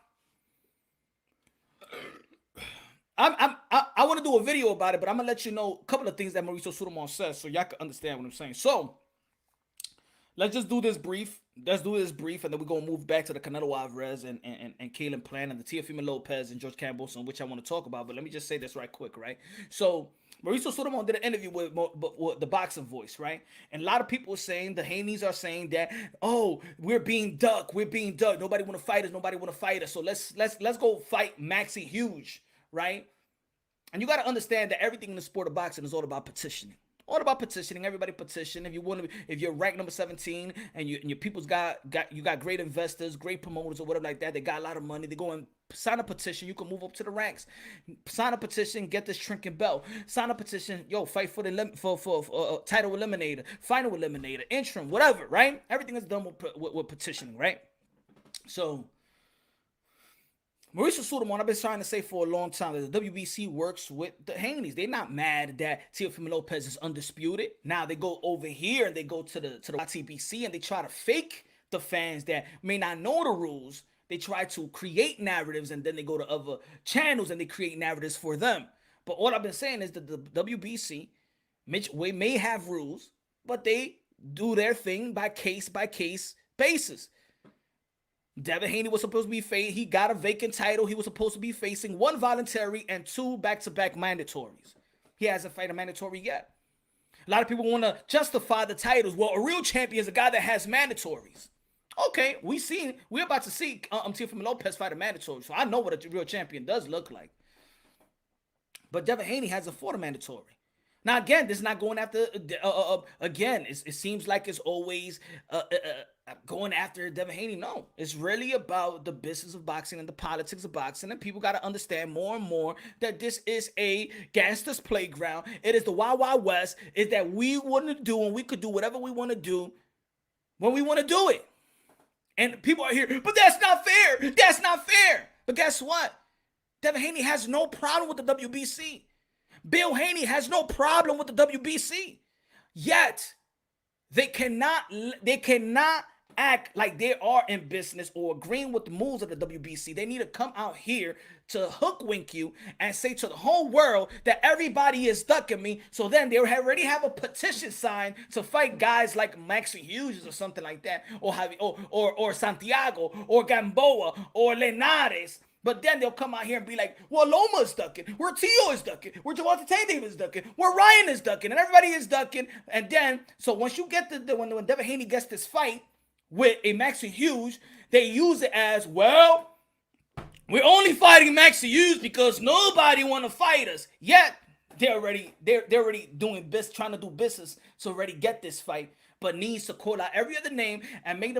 I want to do a video about it, but I'm gonna let you know a couple of things that Mauricio Sulaiman says so y'all can understand what I'm saying. So let's just do this brief. And then we're gonna move back to the Canelo Alvarez and Canelo-Plant and the Teofimo Lopez and George Kambosos, which I want to talk about. But let me just say this right quick, right? So Mauricio Sulaiman did an interview with the Boxing Voice, right? And a lot of people are saying, the Haneys are saying that, oh, we're being ducked. Nobody want to fight us. So let's go fight Maxie Huge, right? And you got to understand that everything in the sport of boxing is all about petitioning. Everybody petition. If you're ranked number 17 and your people's got great investors, great promoters or whatever like that, they got a lot of money, they go and sign a petition. You can move up to the ranks. Sign a petition, get this trinket belt. Sign a petition, fight for title eliminator, final eliminator, interim, whatever, right? Everything is done with petitioning, right? So Mauricio Sulaiman, I've been trying to say for a long time that the WBC works with the Haneys. They're not mad that Teofimo Lopez is undisputed. Now they go over here and they go to the TBC and they try to fake the fans that may not know the rules they try to create narratives, and then they go to other channels and they create narratives for them. But all I've been saying is that the WBC, we may have rules, but they do their thing by case basis. Devin Haney was supposed to be he got a vacant title. He was supposed to be facing 1 voluntary and 2 back-to-back mandatories. He hasn't fought a mandatory yet. A lot of people want to justify the titles. Well, a real champion is a guy that has mandatories. Okay, we're about to see Teofimo Lopez fight a mandatory, so I know what a real champion does look like. But Devin Haney hasn't fought a mandatory. Now, again, this is not going after, again, it seems like it's always going after Devin Haney. No, it's really about the business of boxing and the politics of boxing. And people got to understand more and more that this is a gangster's playground. It is the Wild Wild West. It's that we want to do, and we could do whatever we want to do when we want to do it. And people are here, but that's not fair. That's not fair. But guess what? Devin Haney has no problem with the WBC. Bill Haney has no problem with the WBC. Yet, they cannot act like they are in business or agreeing with the moves of the WBC. They need to come out here to hook-wink you and say to the whole world that everybody is ducking me. So then they already have a petition signed to fight guys like Max Hughes or something like that, or Santiago, or Gamboa, or Linares. But then they'll come out here and be like, well, Loma's ducking, where Tio is ducking, where Javante Davis is ducking, where Ryan is ducking, and everybody is ducking. And then, so once you get when Devin Haney gets this fight with a Max Hughes, they use it as, well, we're only fighting Max Hughes because nobody want to fight us. Yet, they're already doing business, trying to do business to already get this fight, but needs to call out every other name and make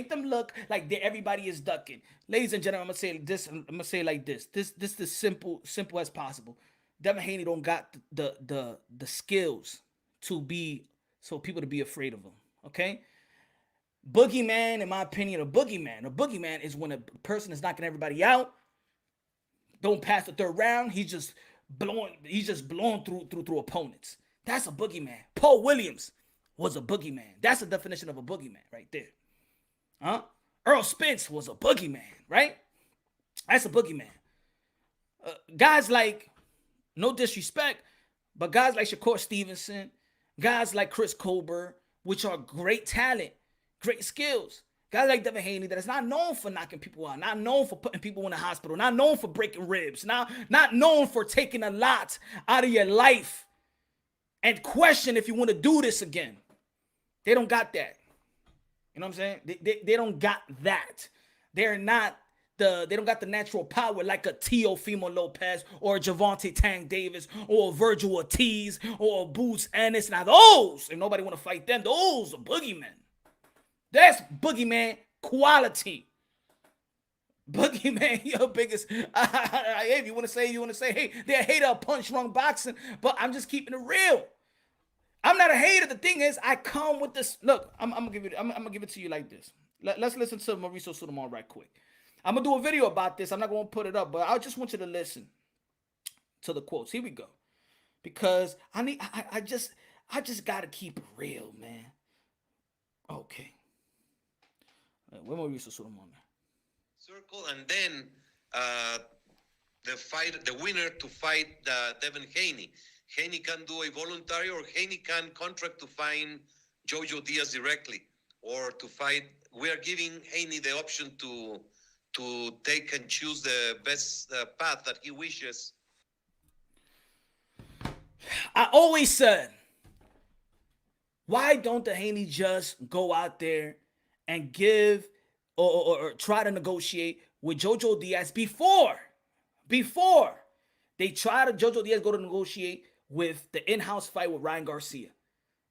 them look like everybody is ducking. Ladies and gentlemen, I'm gonna say it like this. This is simple as possible. Devin Haney don't got the skills to be so people to be afraid of him. Okay? Boogeyman, in my opinion, a boogeyman is when a person is knocking everybody out, don't pass the third round, he's just blowing through opponents. That's a boogeyman. Paul Williams was a boogeyman. That's the definition of a boogeyman right there. Huh? Earl Spence was a boogeyman, right? That's a boogeyman. Guys like, no disrespect, but guys like Shakur Stevenson, guys like Chris Colbert, which are great talent, great skills. Guys like Devin Haney that is not known for knocking people out, not known for putting people in the hospital, not known for breaking ribs, not known for taking a lot out of your life and question if you want to do this again. They don't got that. You know what I'm saying? They don't got that. They don't got the natural power like a Teofimo Lopez or a Javante Tank Davis or a Virgil Ortiz or a Boots Ennis. Now those, if nobody want to fight them, those are boogeymen. That's boogeyman quality. Boogeyman, your biggest. If you want to say, hey, they're a hater of punch drunk boxing, but I'm just keeping it real. I'm not a hater. The thing is, I come with this. Look, I'm gonna give it to you like this. Let's listen to Mauricio Sulaiman right quick. I'm gonna do a video about this. I'm not gonna put it up, but I just want you to listen to the quotes. Here we go, because I just gotta keep it real, man. Okay. Where Mauricio Sulaiman? Circle, and then the winner to fight Devin Haney. Haney can do a voluntary, or Haney can contract to fight Jojo Diaz directly, or to fight. We are giving Haney the option to take and choose the best path that he wishes. I always said, why don't the Haney just go out there and give or try to negotiate with Jojo Diaz before they try to Jojo Diaz go to negotiate with the in-house fight with Ryan Garcia?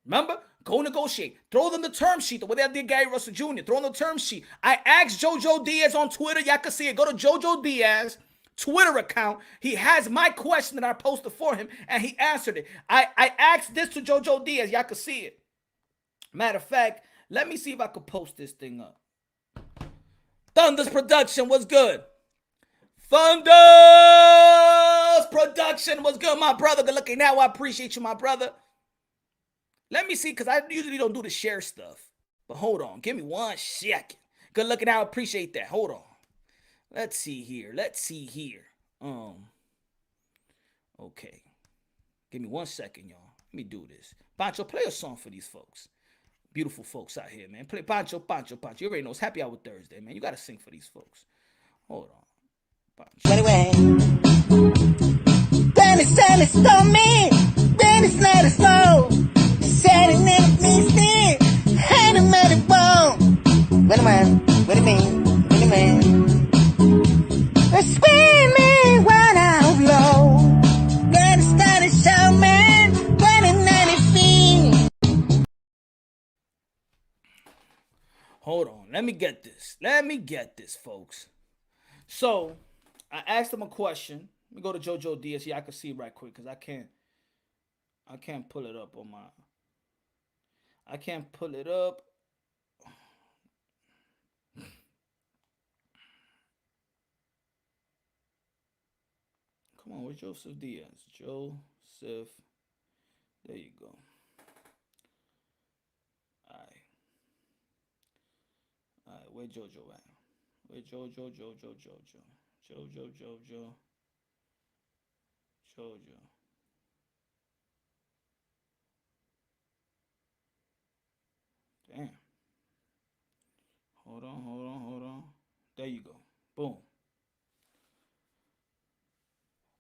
Remember? Go negotiate. Throw them the term sheet the way they did Gary Russell Jr. Throw them the term sheet. I asked Jojo Diaz on Twitter. Y'all can see it. Go to Jojo Diaz Twitter account. He has my question that I posted for him, and he answered it. I asked this to Jojo Diaz. Y'all can see it. Matter of fact, let me see if I could post this thing up. Thunder's production was good. Thunder's production was good, my brother. Good looking now. I appreciate you, my brother. Let me see, because I usually don't do the share stuff. But hold on. Give me 1 second. Good looking out. I appreciate that. Hold on. Let's see here. Okay. Give me 1 second, y'all. Let me do this. Pancho, play a song for these folks. Beautiful folks out here, man. Play Pancho. You already know it's Happy Hour Thursday, man. You gotta sing for these folks. Hold on. Pancho. Anyway, when it's stormy, when it's not as slow, setting it means me, and I'm at it wrong. What do you mean? We're swimming when I'm low. When it's not as show, man, when it's not as feet. Hold on. Let me get this, folks. So, I asked him a question. Let me go to JoJo Diaz. Yeah, I can see it right quick because I can't pull it up on my. I can't pull it up. Come on, where's Joseph Diaz? Joseph. There you go. Alright, where JoJo at? Where JoJo. Damn. Hold on. There you go. Boom.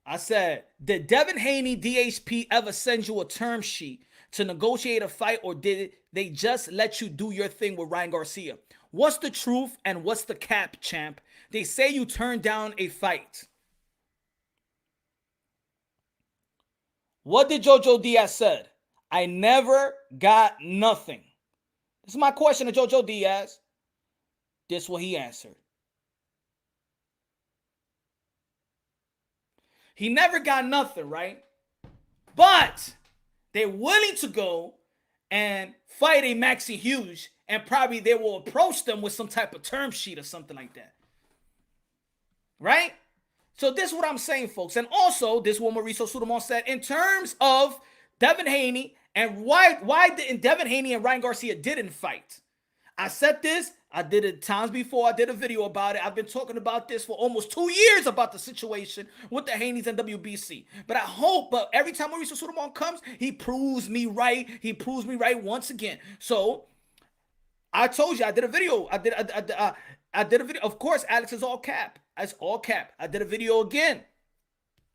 I said, did Devin Haney, DHP, ever send you a term sheet to negotiate a fight, or did they just let you do your thing with Ryan Garcia? What's the truth and what's the cap, champ? They say you turned down a fight. What did JoJo Diaz said? I never got nothing. This is my question to JoJo Diaz. This is what he answered. He never got nothing, right? But they're willing to go and fight a Maxie Hughes, and probably they will approach them with some type of term sheet or something like that. Right? So this is what I'm saying, folks. And also, this is what Mauricio Sulaiman said in terms of Devin Haney and why didn't Devin Haney and Ryan Garcia didn't fight. I said this. I did it times before. I did a video about it. I've been talking about this for almost 2 years about the situation with the Haneys and WBC. But I hope, but every time Mauricio Sulaiman comes, he proves me right. He proves me right once again. So I told you I did a video. I did a video. Of course, Alex is all cap. That's all cap. I did a video again.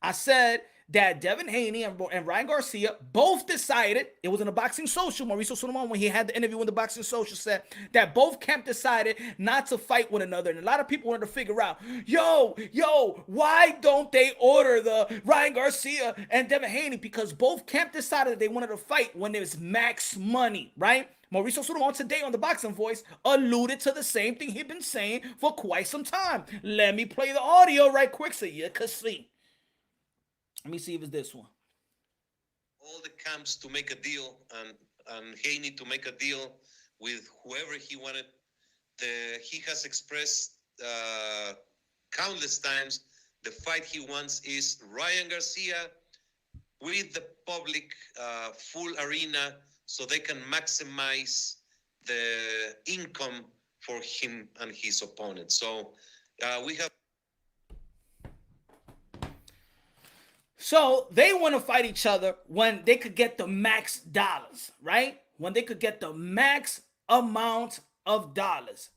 I said that Devin Haney and Ryan Garcia both decided, it was in the Boxing Social, Mauricio Sulaiman, when he had the interview in the Boxing Social, said that both camp decided not to fight one another. And a lot of people wanted to figure out, yo, why don't they order the Ryan Garcia and Devin Haney? Because both camp decided that they wanted to fight when there's max money, right? Mauricio Sulaiman today on the Boxing Voice alluded to the same thing he'd been saying for quite some time. Let me play the audio right quick so you can see. Let me see if it's this one. All the camps to make a deal and Haney to make a deal with whoever he wanted. He has expressed countless times the fight he wants is Ryan Garcia with the public full arena so they can maximize the income for him and his opponent. So we have. So they want to fight each other when they could get the max dollars, right? When they could get the max amount of dollars.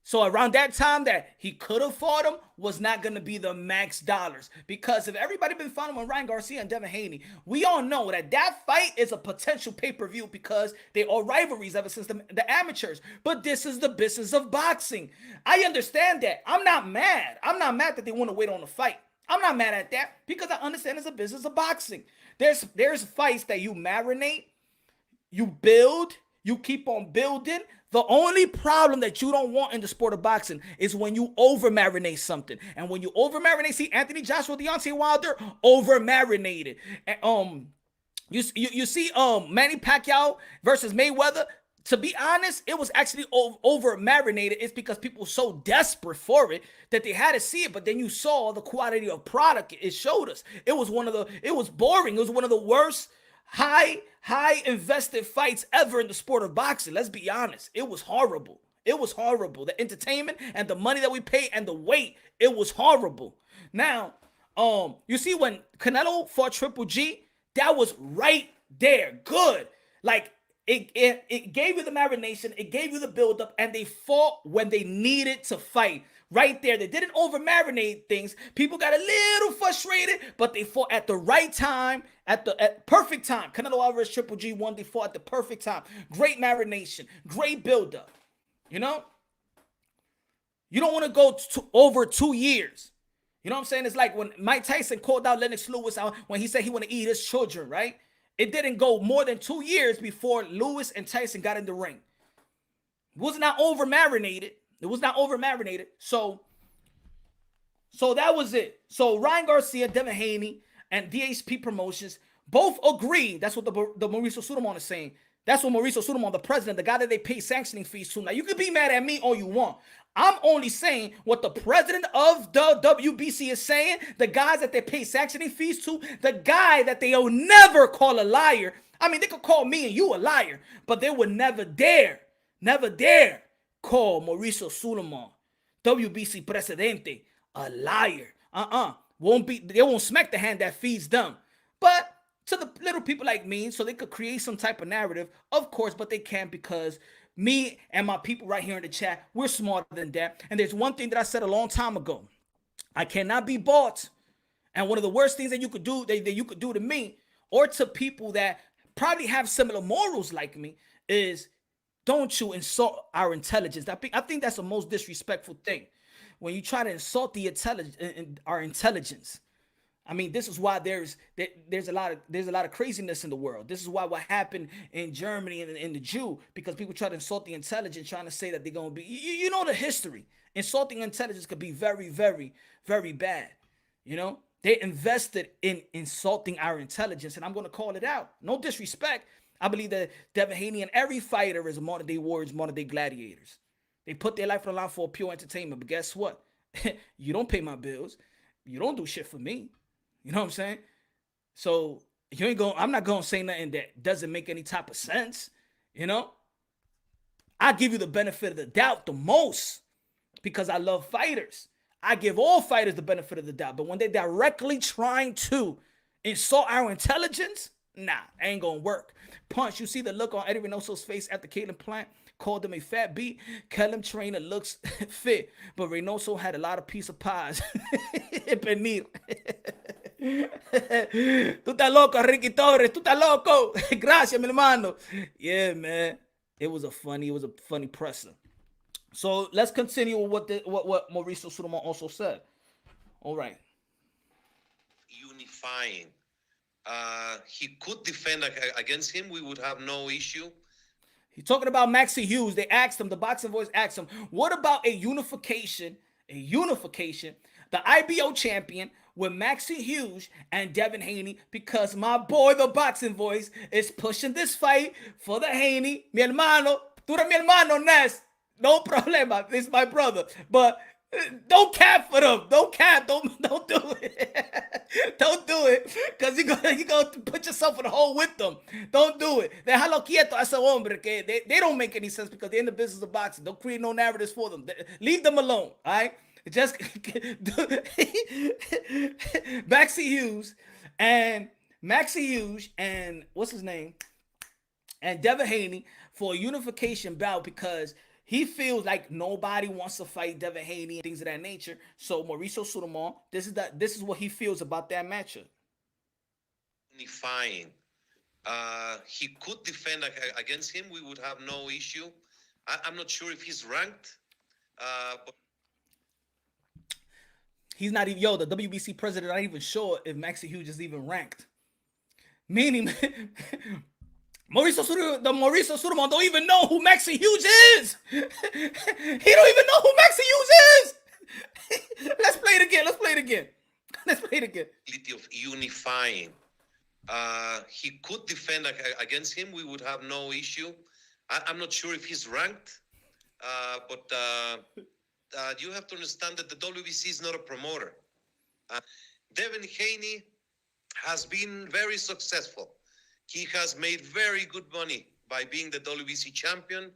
So around that time that he could have fought him was not going to be the max dollars. Because if everybody been following Ryan Garcia and Devin Haney, we all know that that fight is a potential pay-per-view because they are rivalries ever since the amateurs. But this is the business of boxing. I understand that. I'm not mad. I'm not mad that they want to wait on the fight. I'm not mad at that because I understand it's a business of boxing. There's fights that you marinate, you build, you keep on building. The only problem that you don't want in the sport of boxing is when you over-marinate something. And when you over-marinate, see, Anthony Joshua, Deontay Wilder, over-marinated. You see Manny Pacquiao versus Mayweather. To be honest, it was actually over-marinated. It's because people were so desperate for it that they had to see it. But then you saw the quality of product it showed us. It was boring. It was one of the worst high invested fights ever in the sport of boxing. Let's be honest. It was horrible. It was horrible. The entertainment and the money that we paid and the wait, it was horrible. Now, you see when Canelo fought Triple G, that was right there. Good. Like, it gave you the marination, it gave you the buildup, and they fought when they needed to fight. Right there. They didn't over-marinate things. People got a little frustrated, but they fought at the right time, at perfect time. Canelo Alvarez, Triple G won. They fought at the perfect time. Great marination. Great buildup. You know? You don't want to go over 2 years. You know what I'm saying? It's like when Mike Tyson called out Lennox Lewis out when he said he want to eat his children, right? It didn't go more than 2 years before Lewis and Tyson got in the ring. It was not over-marinated. It was not over-marinated. So that was it. So Ryan Garcia, Devin Haney, and DHP Promotions both agree. That's what the Mauricio Sulaiman is saying. That's what Mauricio Sulaiman, the president, the guy that they pay sanctioning fees to. Now, you can be mad at me all you want. I'm only saying what the president of the WBC is saying, the guys that they pay sanctioning fees to, the guy that they'll never call a liar. I mean, they could call me and you a liar, but they would never dare call Mauricio Sulaiman, WBC presidente, a liar. They won't smack the hand that feeds them. But to the little people like me, so they could create some type of narrative, of course, but they can't because me and my people right here in the chat, we're smarter than that. And there's one thing that I said a long time ago. I cannot be bought. And one of the worst things that you could do, that you could do to me or to people that probably have similar morals like me is don't you insult our intelligence. I think that's the most disrespectful thing. When you try to insult our intelligence. I mean, this is why there's a lot of craziness in the world. This is why what happened in Germany and in the Jew, because people try to insult the intelligence, trying to say that they're gonna be. You know the history. Insulting intelligence could be very, very, very bad. You know, they invested in insulting our intelligence, and I'm gonna call it out. No disrespect. I believe that Devin Haney and every fighter is modern day warriors, modern day gladiators. They put their life on the line for pure entertainment. But guess what? You don't pay my bills. You don't do shit for me. You know what I'm saying? So I'm not gonna say nothing that doesn't make any type of sense. You know? I give you the benefit of the doubt the most because I love fighters. I give all fighters the benefit of the doubt. But when they're directly trying to insult our intelligence, nah, ain't gonna work. Punch, you see the look on Eddie Reynoso's face after Canelo-Plant called him a fat beat. Callum Trainer looks fit, but Reynoso had a lot of piece of pies. Penir. Tú estás loco, Ricky Torres. Tú estás loco. Gracias, mi hermano. Yeah, man. It was a funny presser. So let's continue with what Mauricio Sulaiman also said. All right. Unifying. He could defend against him. We would have no issue. He's talking about Maxie Hughes. They asked him, the boxing voice asked him, what about a unification, the IBO champion with Maxie Hughes and Devin Haney, because my boy, the boxing voice, is pushing this fight for the Haney. Mi hermano, tú eres mi hermano, Ness. No problema. This is my brother. But don't cap for them. Don't cap. Don't do it. Don't do it. Because you're going to put yourself in a hole with them. Don't do it. Déjalo quieto a ese hombre. Que they don't make any sense because they're in the business of boxing. Don't create no narratives for them. Leave them alone. All right? Just Maxie Hughes and what's his name? And Devin Haney for a unification bout because he feels like nobody wants to fight Devin Haney and things of that nature. So Mauricio Sulaiman, this is what he feels about that matchup. Unifying. He could defend against him. We would have no issue. I'm not sure if he's ranked. But he's not even, the WBC president not even sure if Maxie Hughes is even ranked. Meaning, Mauricio Sulaiman don't even know who Maxie Hughes is. He don't even know who Maxie Hughes is. Let's play it again. Of unifying. He could defend against him. We would have no issue. I'm not sure if he's ranked, but you have to understand that the WBC is not a promoter. Devin Haney has been very successful. He has made very good money by being the WBC champion.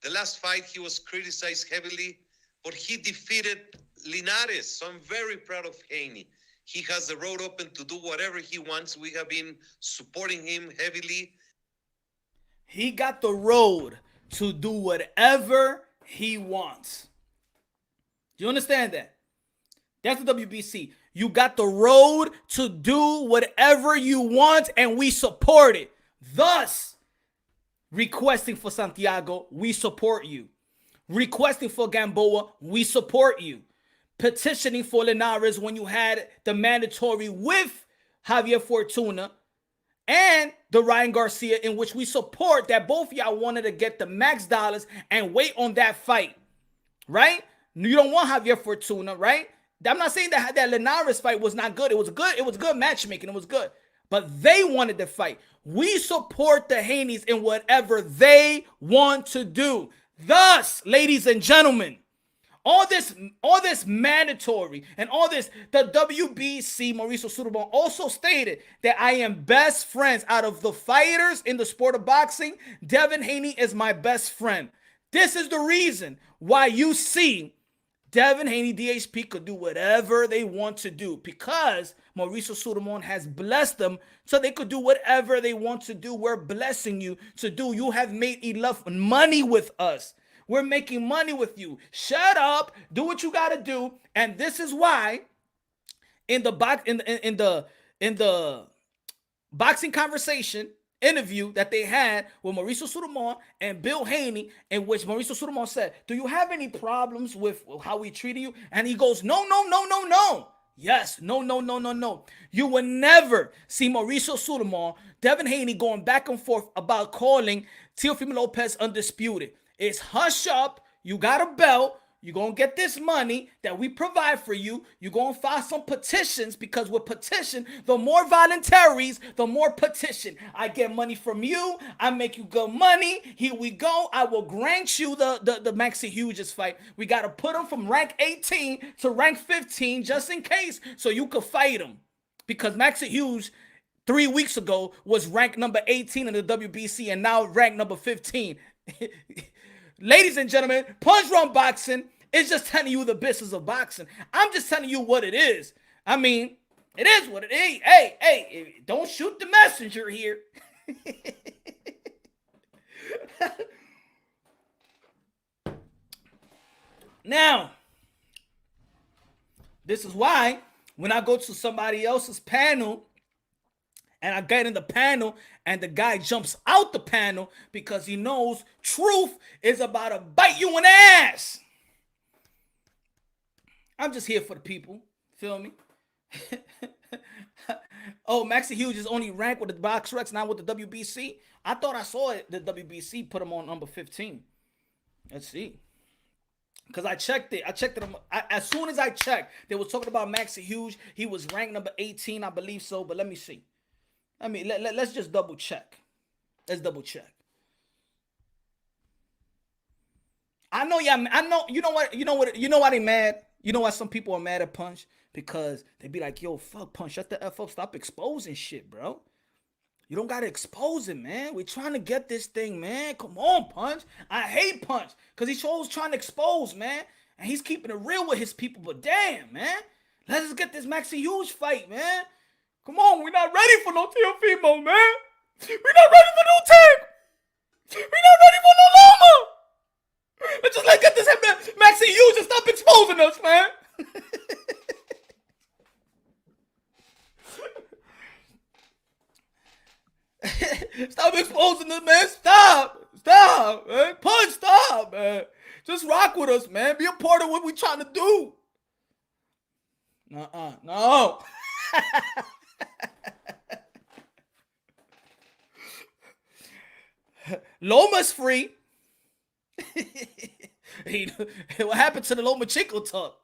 The last fight, he was criticized heavily, but he defeated Linares. So I'm very proud of Haney. He has the road open to do whatever he wants. We have been supporting him heavily. He got the road to do whatever he wants. Do you understand that? That's the WBC. You got the road to do whatever you want, and we support it. Thus, requesting for Santiago, we support you. Requesting for Gamboa, we support you. Petitioning for Linares when you had the mandatory with Javier Fortuna and the Ryan Garcia, in which we support that both y'all wanted to get the max dollars and wait on that fight, right? You don't want Javier Fortuna, right? I'm not saying that Linares fight was not good. It was good. It was good matchmaking. It was good. But they wanted the fight. We support the Haneys in whatever they want to do. Thus, ladies and gentlemen, all this mandatory and all this, the WBC, Mauricio Sulaiman also stated that I am best friends out of the fighters in the sport of boxing. Devin Haney is my best friend. This is the reason why you see Devin Haney, DHP, could do whatever they want to do because Mauricio Sulaiman has blessed them so they could do whatever they want to do. We're blessing you to do. You have made enough money with us. We're making money with you. Shut up. Do what you got to do. And this is why in the boxing conversation interview that they had with Mauricio Sulaiman and Bill Haney, in which Mauricio Sulaiman said, do you have any problems with how we treated you? And he goes, no. Yes, no. You will never see Mauricio Sulaiman, Devin Haney going back and forth about calling Teofimo Lopez undisputed. It's hush up. You got a belt. You're going to get this money that we provide for you. You're going to file some petitions because with petition, the more voluntaries, the more petition. I get money from you. I make you good money. Here we go. I will grant you the Maxi Hughes fight. We got to put him from rank 18 to rank 15 just in case so you could fight him. Because Maxi Hughes 3 weeks ago was ranked number 18 in the WBC and now ranked number 15. Ladies and gentlemen, Punch Drunk Boxing is just telling you the business of boxing. I'm just telling you what it is. I mean, it is what it is. Hey, don't shoot the messenger here. Now, this is why when I go to somebody else's panel and I get in the panel and the guy jumps out the panel because he knows truth is about to bite you in the ass. I'm just here for the people. Feel me? Oh, Maxi Hughes is only ranked with the Box Rex, not with the WBC. I thought I saw it. The WBC put him on number 15. Let's see. Because I checked it. As soon as I checked, they were talking about Maxi Hughes. He was ranked number 18, I believe so. But let me see. Let's just double check. Let's double check. I know, yeah. I know. You know what? You know why they mad? You know why some people are mad at Punch? Because they be like, yo, fuck Punch, shut the F up, stop exposing shit, bro. You don't gotta expose it, man. We're trying to get this thing, man. Come on, Punch. I hate Punch, because he's always trying to expose, man. And he's keeping it real with his people, but damn, man. Let's just get this Maxi Hughes fight, man. Come on, we're not ready for no Teofimo, man. We're not ready for no Tank. We're not ready for no Loma. Let's get this Maxi Hughes and stop exposing us, man. Stop exposing us, man. Stop, man. Punch, stop, man. Just rock with us, man. Be a part of what we're trying to do. No. Loma's free. What happened to the Lomachenko talk?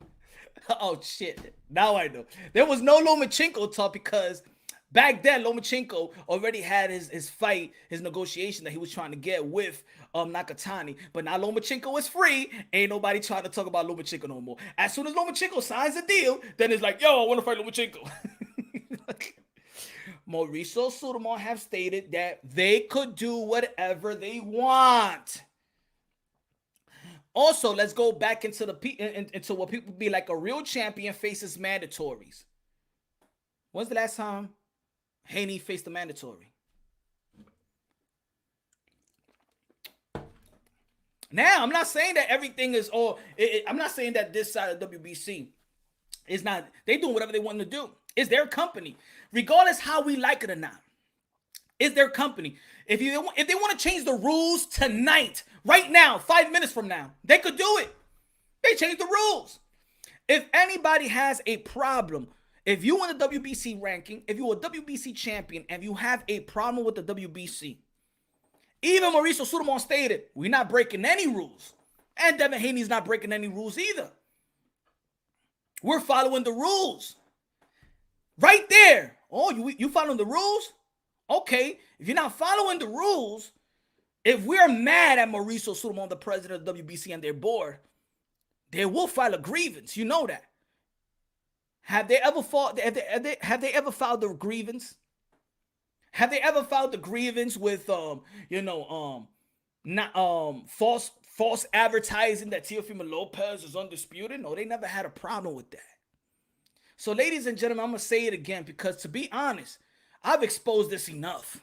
Oh shit! Now I know. There was no Lomachenko talk because back then Lomachenko already had his fight, his negotiation that he was trying to get with Nakatani. But now Lomachenko is free. Ain't nobody trying to talk about Lomachenko no more. As soon as Lomachenko signs a deal, then it's like, yo, I want to fight Lomachenko. Mauricio Sulaiman have stated that they could do whatever they want. Also, let's go back into into what people be like. A real champion faces mandatories. When's the last time Haney faced a mandatory? Now, I'm not saying that everything is all. I'm not saying that this side of WBC is not. They doing whatever they want to do. It's their company, regardless how we like it or not. It's their company. If they want to change the rules tonight, right now, 5 minutes from now, they could do it. They change the rules. If anybody has a problem, if you in the WBC ranking, if you're a WBC champion, and you have a problem with the WBC, even Mauricio Sulaiman stated, we're not breaking any rules. And Devin Haney's not breaking any rules either. We're following the rules. Right there. Oh, you following the rules? Okay, if you're not following the rules, if we're mad at Mauricio Sulaiman, the president of WBC, and their board, they will file a grievance. You know that. Have they ever filed the grievance? Have they ever filed the grievance with false advertising that Teofimo Lopez is undisputed? No, they never had a problem with that. So, ladies and gentlemen, I'm gonna say it again because, to be honest, I've exposed this enough.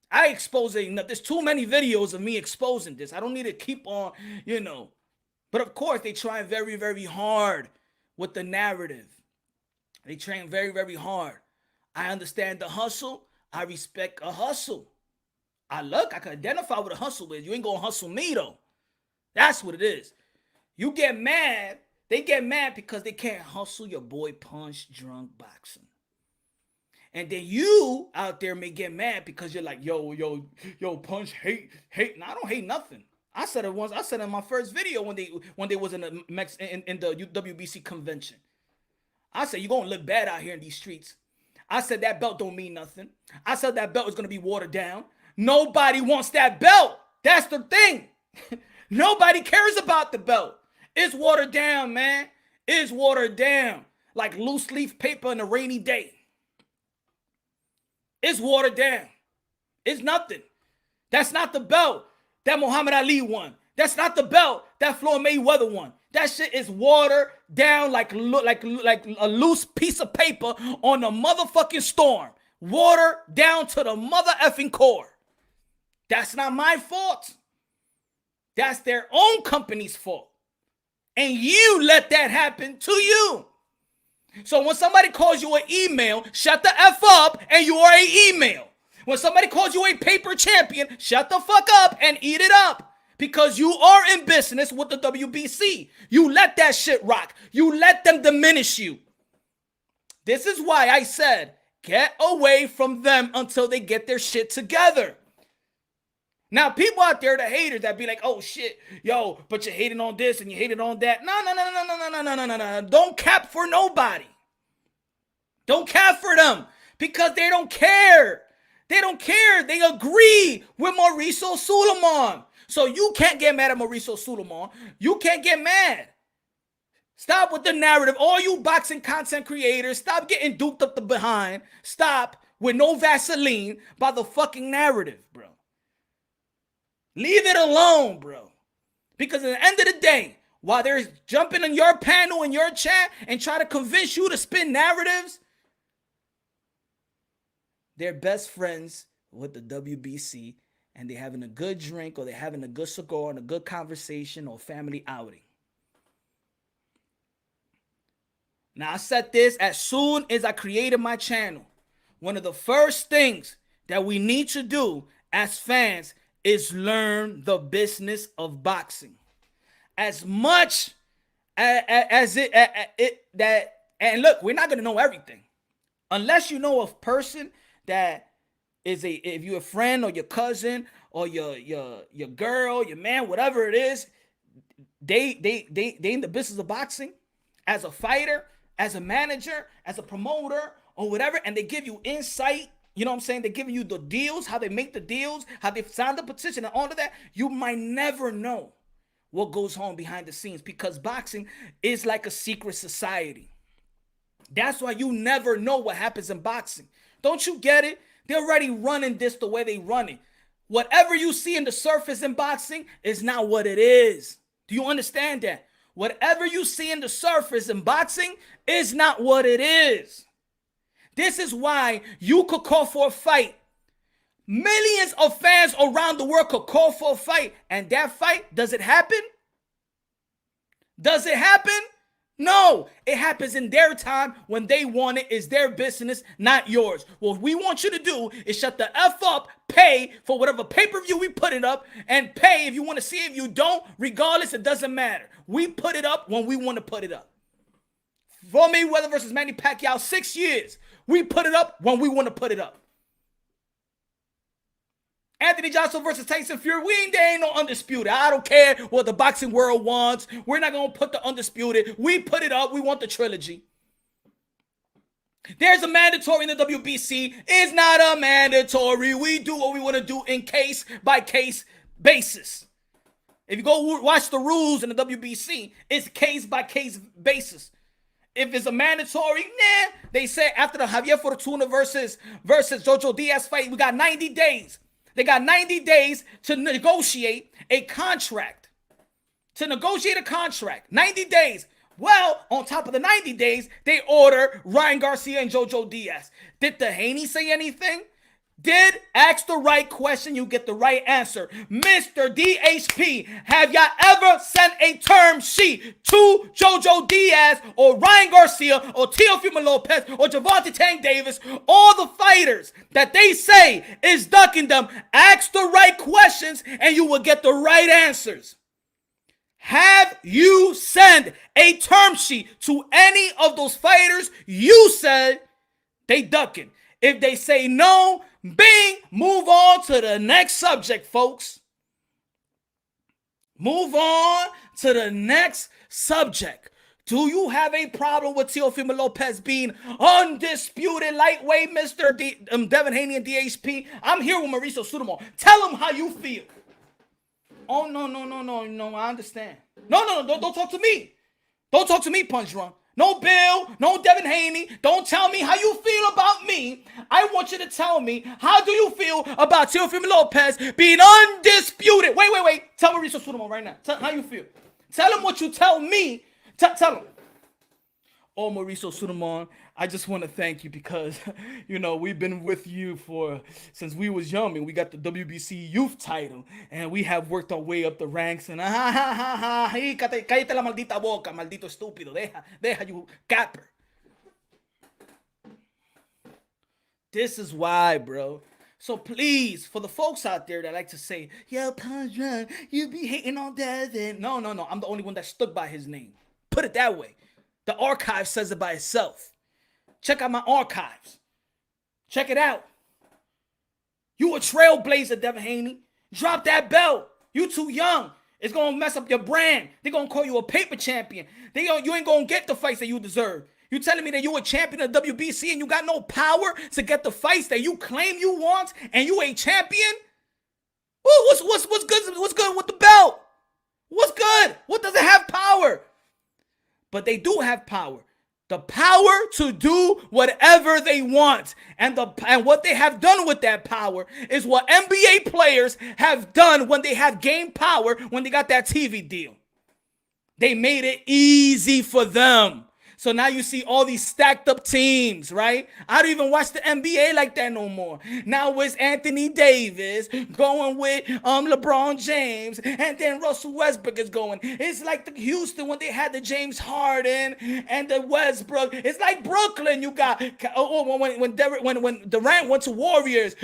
I expose it enough. There's too many videos of me exposing this. I don't need to keep on, But of course, they try very, very hard with the narrative. They train very, very hard. I understand the hustle. I respect a hustle. I can identify what a hustle is. You ain't gonna hustle me, though. That's what it is. You get mad. They get mad because they can't hustle your boy Punch Drunk Boxing. And then you out there may get mad because you're like, yo, Punch hate. No, I don't hate nothing. I said it once. I said it in my first video when they was in the WBC convention. I said, you're going to look bad out here in these streets. I said that belt don't mean nothing. I said that belt is going to be watered down. Nobody wants that belt. That's the thing. Nobody cares about the belt. It's watered down, man. It's watered down. Like loose leaf paper on a rainy day. It's watered down. It's nothing. That's not the belt that Muhammad Ali won. That's not the belt that Floyd Mayweather won. That shit is watered down like a loose piece of paper on a motherfucking storm. Water down to the mother effing core. That's not my fault. That's their own company's fault. And you let that happen to you. So when somebody calls you an email, shut the F up and you are an email. When somebody calls you a paper champion, shut the fuck up and eat it up. Because you are in business with the WBC. You let that shit rock. You let them diminish you. This is why I said, get away from them until they get their shit together. Now, people out there, the haters that be like, oh shit, yo, but you're hating on this and you're hating on that. No. Don't cap for nobody. Don't cap for them because they don't care. They don't care. They agree with Mauricio Sulaiman. So you can't get mad at Mauricio Sulaiman. You can't get mad. Stop with the narrative. All you boxing content creators, stop getting duped up the behind. Stop with no Vaseline by the fucking narrative, bro. Leave it alone, bro. Because at the end of the day, while they're jumping in your panel in your chat and try to convince you to spin narratives, they're best friends with the WBC and they're having a good drink or they're having a good cigar and a good conversation or family outing. Now, I said this as soon as I created my channel. One of the first things that we need to do as fans is learn the business of boxing. As much as and look, we're not going to know everything. Unless you know a person that is if you're a friend or your cousin or your girl, your man, whatever it is, they in the business of boxing as a fighter, as a manager, as a promoter or whatever, and they give you insight. You know what I'm saying? They're giving you the deals, how they make the deals, how they sign the petition and all of that. You might never know what goes on behind the scenes because boxing is like a secret society. That's why you never know what happens in boxing. Don't you get it? They're already running this the way they run it. Whatever you see in the surface in boxing is not what it is. Do you understand that? Whatever you see in the surface in boxing is not what it is. This is why you could call for a fight. Millions of fans around the world could call for a fight. And that fight, does it happen? Does it happen? No, it happens in their time when they want it. It's their business, not yours. What we want you to do is shut the F up, pay for whatever pay-per-view we put it up, and pay if you want to see it. If you don't, regardless, it doesn't matter. We put it up when we want to put it up. For Mayweather versus Manny Pacquiao, 6 years. We put it up when we want to put it up. Anthony Joshua versus Tyson Fury, there ain't no undisputed. I don't care what the boxing world wants. We're not going to put the undisputed. We put it up. We want the trilogy. There's a mandatory in the WBC. It's not a mandatory. We do what we want to do in case by case basis. If you go watch the rules in the WBC, it's case by case basis. If it's a mandatory, they say after the Javier Fortuna versus Jojo Diaz fight, we got 90 days. They got 90 days to negotiate a contract. 90 days. Well, on top of the 90 days, they order Ryan Garcia and Jojo Diaz. Did the Haney say anything? Ask the right question, you get the right answer. Mr. DHP, have y'all ever sent a term sheet to Jojo Diaz or Ryan Garcia or Teofimo Lopez or Gervonta Tank Davis, all the fighters that they say is ducking them? Ask the right questions and you will get the right answers. Have you sent a term sheet to any of those fighters you said they ducking? If they say no, bing, move on to the next subject, folks. Move on to the next subject. Do you have a problem with Teofimo Lopez being undisputed lightweight, Mr. Devin Haney and DHP? I'm here with Mauricio Sulaiman. Tell him how you feel. Oh, no, I understand. No, don't talk to me. Don't talk to me, Punch Drunk. No Bill, no Devin Haney. Don't tell me how you feel about me. I want you to tell me, how do you feel about Teofimo Lopez being undisputed? Wait. Tell Mauricio Sulaiman right now. Tell how you feel. Tell him what you tell me. Tell him. Oh, Mauricio Sulaiman, I just want to thank you because, we've been with you since we was young and we got the WBC youth title and we have worked our way up the ranks and cállate la maldita boca, maldito estúpido, deja you capper. This is why, bro. So please, for the folks out there that like to say, yo, Punch Drunk, you be hating on Devin. No, I'm the only one that stood by his name. Put it that way. The archive says it by itself. Check out my archives. Check it out. You a trailblazer, Devin Haney. Drop that belt. You too young. It's going to mess up your brand. They're going to call you a paper champion. You ain't going to get the fights that you deserve. You telling me that you a champion of WBC and you got no power to get the fights that you claim you want and you ain't champion? What's good? What's good with the belt? What's good? What does it have power? But they do have power. The power to do whatever they want. And what they have done with that power is what NBA players have done when they have gained power when they got that TV deal. They made it easy for them. So now you see all these stacked up teams, right? I don't even watch the NBA like that no more. Now it's Anthony Davis going with LeBron James, and then Russell Westbrook is going. It's like the Houston when they had the James Harden and the Westbrook. It's like Brooklyn. You got when Durant went to Warriors.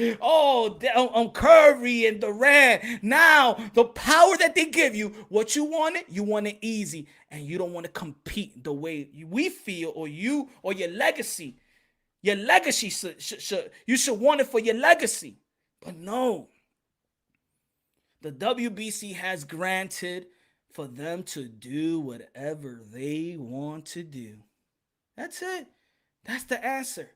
Curry and Durant. Now the power that they give you, what you want it easy. And you don't want to compete the way we feel, or you, or your legacy. Your legacy you should want it for your legacy. But no. The WBC has granted for them to do whatever they want to do. That's it. That's the answer.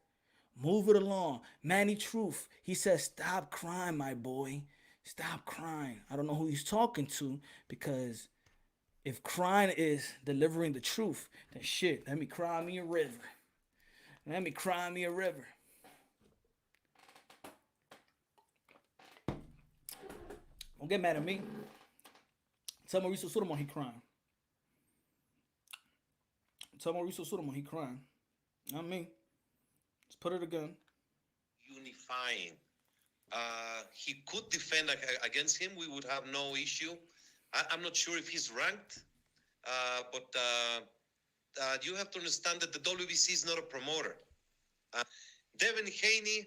Move it along. Manny Truth, he says, stop crying, my boy. Stop crying. I don't know who he's talking to, because if crying is delivering the truth, then shit, let me cry me a river. Let me cry me a river. Don't get mad at me. Tell Mauricio Sulaiman he crying. Tell Mauricio Sulaiman he crying. Not me. Let's put it again. Unifying. He could defend against him. We would have no issue. I'm not sure if he's ranked, but you have to understand that the WBC is not a promoter. Devin Haney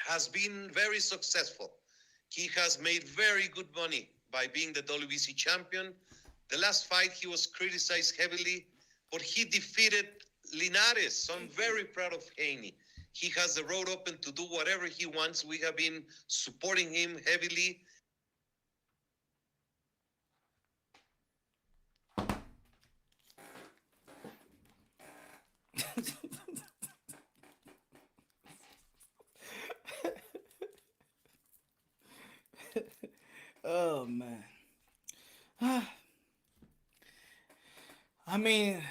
has been very successful. He has made very good money by being the WBC champion. The last fight, he was criticized heavily, but he defeated Linares. So I'm very proud of Haney. He has the road open to do whatever he wants. We have been supporting him heavily. Oh, man. I mean,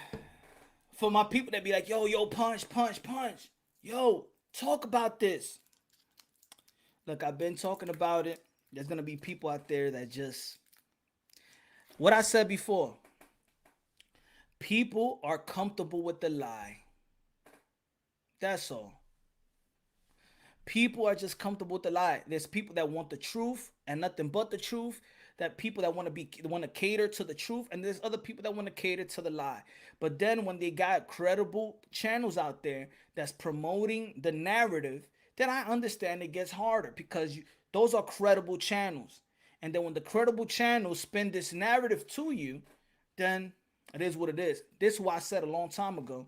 for my people that be like, yo, punch. Yo, talk about this. Look, I've been talking about it. There's going to be people out there that just... What I said before. People are comfortable with the lie. That's all. People are just comfortable with the lie. There's people that want the truth and nothing but the truth. That people that want to cater to the truth, and there's other people that want to cater to the lie. But then when they got credible channels out there that's promoting the narrative, then I understand it gets harder because those are credible channels. And then when the credible channels spin this narrative to you, then it is what it is. This is why I said a long time ago,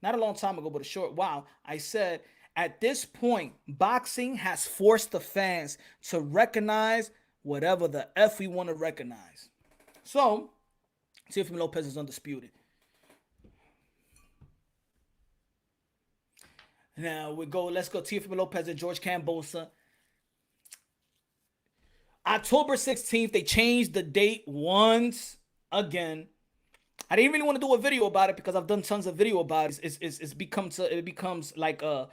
not a long time ago, but a short while, I said at this point, boxing has forced the fans to recognize whatever the F we want to recognize. So, Teofimo Lopez is undisputed. Now let's go Teofimo Lopez and George Kambosos. October 16th, they changed the date once again. I didn't really want to do a video about it because I've done tons of video about it. It becomes like a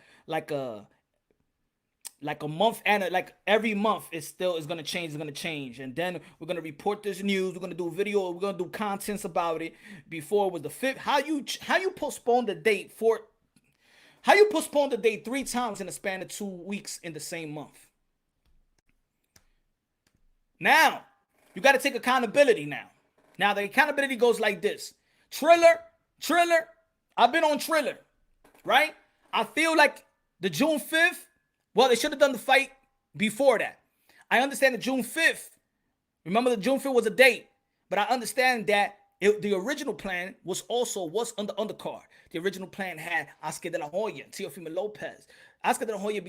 month, and like every month it's gonna change, and then we're gonna report this news. We're gonna do a video. We're gonna do contents about it. Before it was the 5th. How you postpone the date for? How you postpone the date 3 times in the span of 2 weeks in the same month? Now you got to take accountability. Now the accountability goes like this: Triller. I've been on Triller, right? I feel like the June 5th. Well, they should have done the fight before that. I understand the June 5th. Remember, the June 5th was a date. But I understand that the original plan was on the undercard. The original plan had Oscar de la Hoya, Teofimo Lopez. Oscar de la Hoya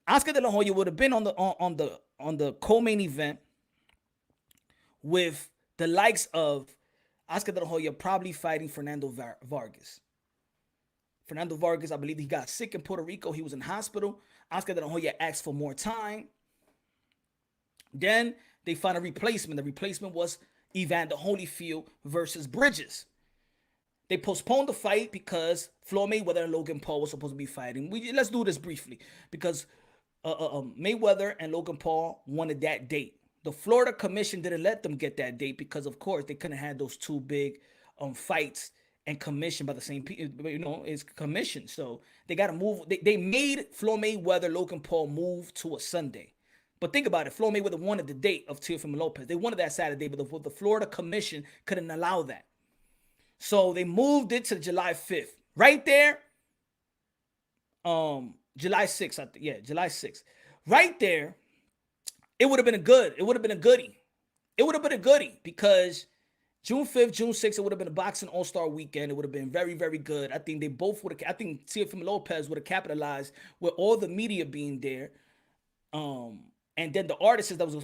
Oscar de la Hoya would have been on the co-main event with the likes of Oscar de la Hoya probably fighting Fernando Vargas. Fernando Vargas, I believe he got sick in Puerto Rico. He was in hospital. Oscar de la Hoya asked for more time. Then they found a replacement. The replacement was Evander Holyfield versus Bridges. They postponed the fight because Floyd Mayweather and Logan Paul were supposed to be fighting. Let's do this briefly because Mayweather and Logan Paul wanted that date. The Florida Commission didn't let them get that date because, of course, they couldn't have those 2 big fights and commissioned by the same people, it's commissioned. So they got to move. They made Floyd Mayweather, Logan Paul move to a Sunday. But think about it. Floyd Mayweather wanted the date of Teofimo Lopez. They wanted that Saturday, but the Florida Commission couldn't allow that. So they moved it to July 5th. Right there, July 6th, I think. Yeah, July 6th. Right there, it would have been a goodie. It would have been a goodie because June 5th, June 6th, it would have been a boxing all-star weekend. It would have been very, very good. I think they both would have. I think Teofimo Lopez would have capitalized with all the media being there. And then the artists that was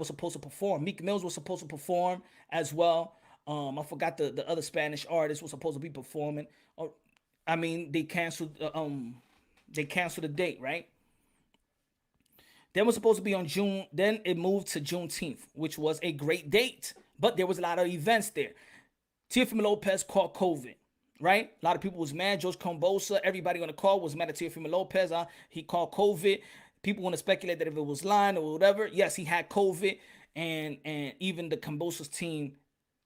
supposed to perform. Meek Mills was supposed to perform as well. I forgot the other Spanish artist was supposed to be performing. They canceled the date, right? Then it was supposed to be on June. Then it moved to Juneteenth, which was a great date. But there was a lot of events there. Teofimo Lopez caught COVID, right? A lot of people was mad. George Kambosos, everybody on the call was mad at Teofimo Lopez. He caught COVID. People want to speculate that if it was lying or whatever. Yes, he had COVID. and even the Kambosos team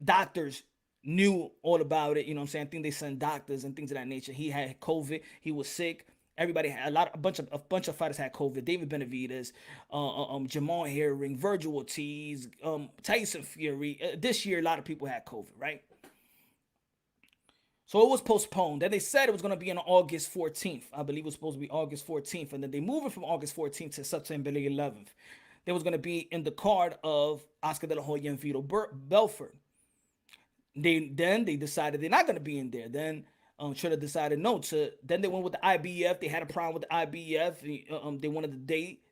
doctors knew all about it. You know what I'm saying? I think they sent doctors and things of that nature. He had COVID. He was sick. Everybody had a bunch of fighters had COVID. David Benavidez, Jamal Herring, Virgil Ortiz, Tyson Fury. This year, a lot of people had COVID, right? So it was postponed. Then they said it was going to be on August 14th. I believe it was supposed to be August 14th. And then they moved it from August 14th to September 11th. They was going to be in the card of Oscar De La Hoya and Vito Belfort. They decided they're not going to be in there. Then Triller decided no to. Then they went with the IBF. They had a problem with the IBF. They wanted the date.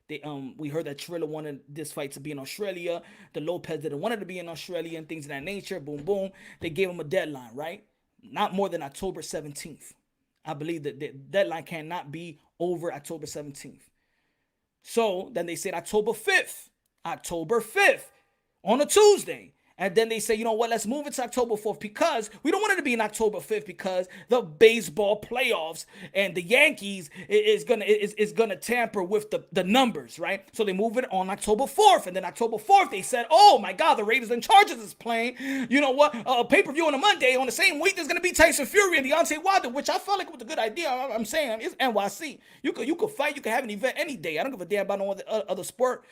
We heard that Triller wanted this fight to be in Australia. The Lopez didn't want it to be in Australia and things of that nature. Boom, boom. They gave him a deadline, right? Not more than October 17th. I believe that the deadline cannot be over October 17th. So then they said October 5th. October 5th on a Tuesday. And then they say, you know what, let's move it to October 4th because we don't want it to be in October 5th because the baseball playoffs and the Yankees is gonna tamper with the numbers, right? So they move it on October 4th. And then October 4th, they said, oh my God, the Raiders and Chargers is playing. You know what? A pay-per-view on a Monday. On the same week, there's gonna be Tyson Fury and Deontay Wilder, which I felt like was a good idea. I'm saying it's NYC. You could fight, you could have an event any day. I don't give a damn about no other sport.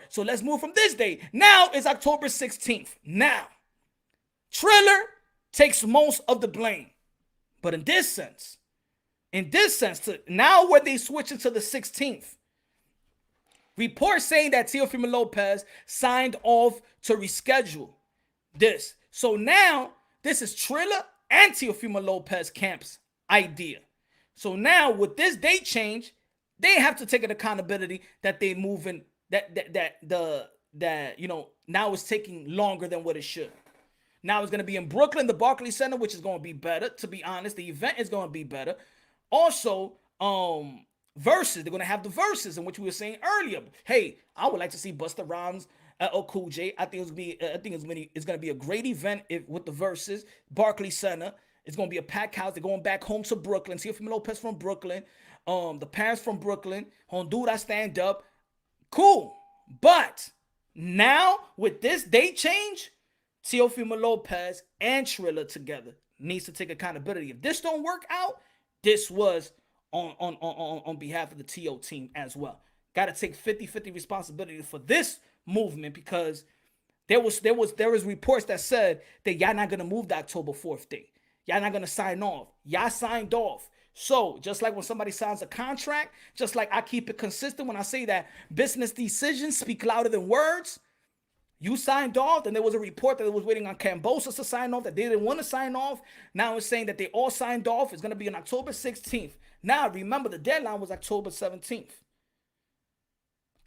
So let's move from this day. Now it's October 16th. Now, Triller takes most of the blame. But in this sense, now where they switch into the 16th, reports saying that Teofimo Lopez signed off to reschedule this. So now this is Triller and Teofimo Lopez camp's idea. So now with this date change, they have to take an accountability that they moving that you know now it's taking longer than what it should. Now it's going to be in Brooklyn, the Barclays Center, which is going to be better. To be honest, the event is going to be better. Also, Versuz, they're going to have the Versuz, in which we were saying earlier. Hey, I would like to see Busta Rhymes or Cool J. I think it's going to be a great event with the Versuz. Barclays Center. It's going to be a packed house. They're going back home to Brooklyn. Teofimo Lopez from Brooklyn. The parents from Brooklyn. Honduras stand up. Cool. But now with this date change, Teofimo Lopez and Triller together needs to take accountability. If this don't work out, this was on behalf of the TO team as well. Got to take 50-50 responsibility for this movement because there was reports that said that y'all not gonna move the October 4th date. Y'all not gonna sign off. Y'all signed off. So just like when somebody signs a contract, just like I keep it consistent when I say that business decisions speak louder than words. You signed off, and there was a report that it was waiting on Kambosos to sign off, that they didn't want to sign off. Now it's saying that they all signed off. It's going to be on October 16th. Now, remember, the deadline was October 17th.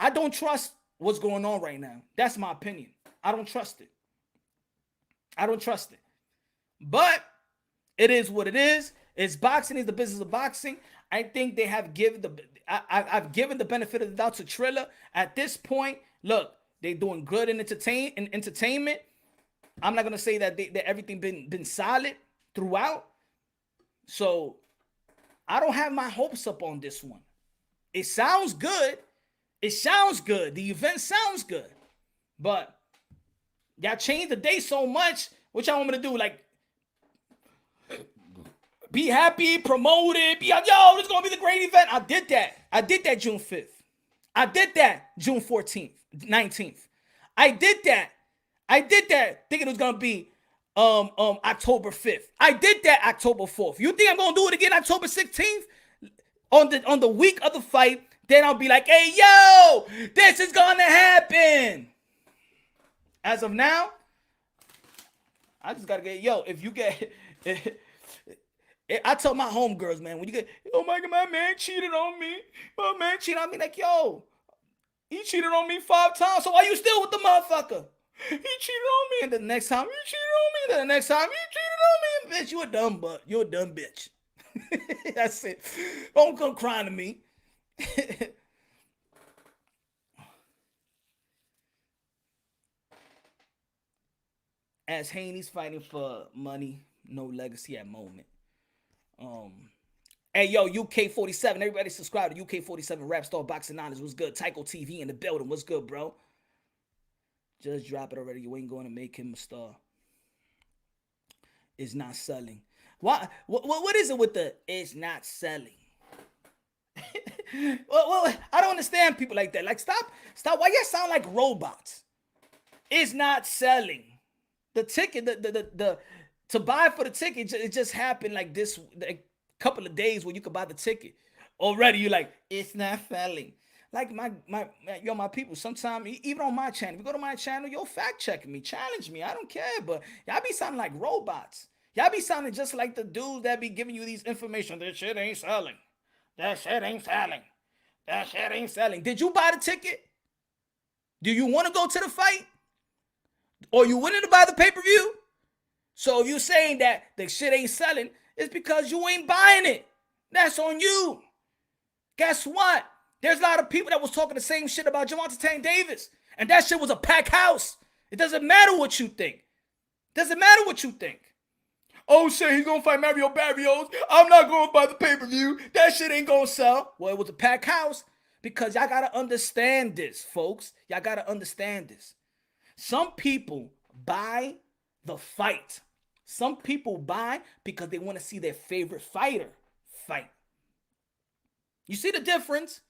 I don't trust what's going on right now. That's my opinion. I don't trust it. But it is what it is. It's boxing. It's the business of boxing. I think they have given I've given the benefit of the doubt to Triller. At this point, look, they're doing good in entertainment. I'm not gonna say that everything been solid throughout. So I don't have my hopes up on this one. It sounds good. The event sounds good. But y'all changed the day so much. What y'all want me to do? Like, be happy, promote it, be like, yo, this is gonna be the great event. I did that June 5th. I did that June 14th, 19th. I did that thinking it was gonna be October 5th. I did that October 4th. You think I'm gonna do it again October 16th? On the week of the fight, then I'll be like, hey, yo, this is gonna happen. As of now, I just gotta get, if you get I tell my homegirls, man, when you get, oh my God, my man cheated on me. Like, yo, he cheated on me 5 times, so why you still with the motherfucker? He cheated on me, and the next time he cheated on me, and the next time he cheated on me, and bitch, you're a dumb bitch. That's it. Don't come crying to me. As Haney's fighting for money, no legacy at moment. Hey, yo, UK47. Everybody subscribe to UK47 Rap Star Boxing Knowledge. What's good? Tycho TV in the building. What's good, bro? Just drop it already. You ain't going to make him a star. It's not selling. Why? What is it with the it's not selling? well, I don't understand people like that. Like, stop. Why you sound like robots? It's not selling. The ticket, the to buy for the ticket, it just happened like this, like couple of days where you could buy the ticket. Already, you're like, it's not selling. Like my people, sometimes, even on my channel, if you go to my channel, you'll fact check me, challenge me. I don't care, but y'all be sounding like robots. Y'all be sounding just like the dudes that be giving you these information. That shit ain't selling. That shit ain't selling. That shit ain't selling. Did you buy the ticket? Do you want to go to the fight? Or you wanted to buy the pay-per-view? So if you're saying that the shit ain't selling, it's because you ain't buying it. That's on you. Guess what? There's a lot of people that was talking the same shit about Gervonta Tank Davis. And that shit was a packed house. It doesn't matter what you think. Doesn't matter what you think. Oh shit, he's gonna fight Mario Barrios. I'm not going to buy the pay-per-view. That shit ain't gonna sell. Well, it was a packed house. Because y'all gotta understand this, folks. Y'all gotta understand this. Some people buy the fight. Some people buy because they want to see their favorite fighter fight. You see the difference?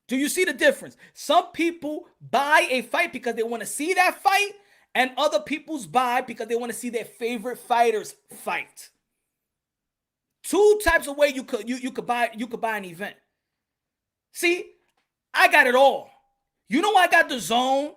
Do you see the difference? Some people buy a fight because they want to see that fight, and other people's buy because they want to see their favorite fighters fight. Two types of way you could buy an event. See, I got it all. You know I got the zone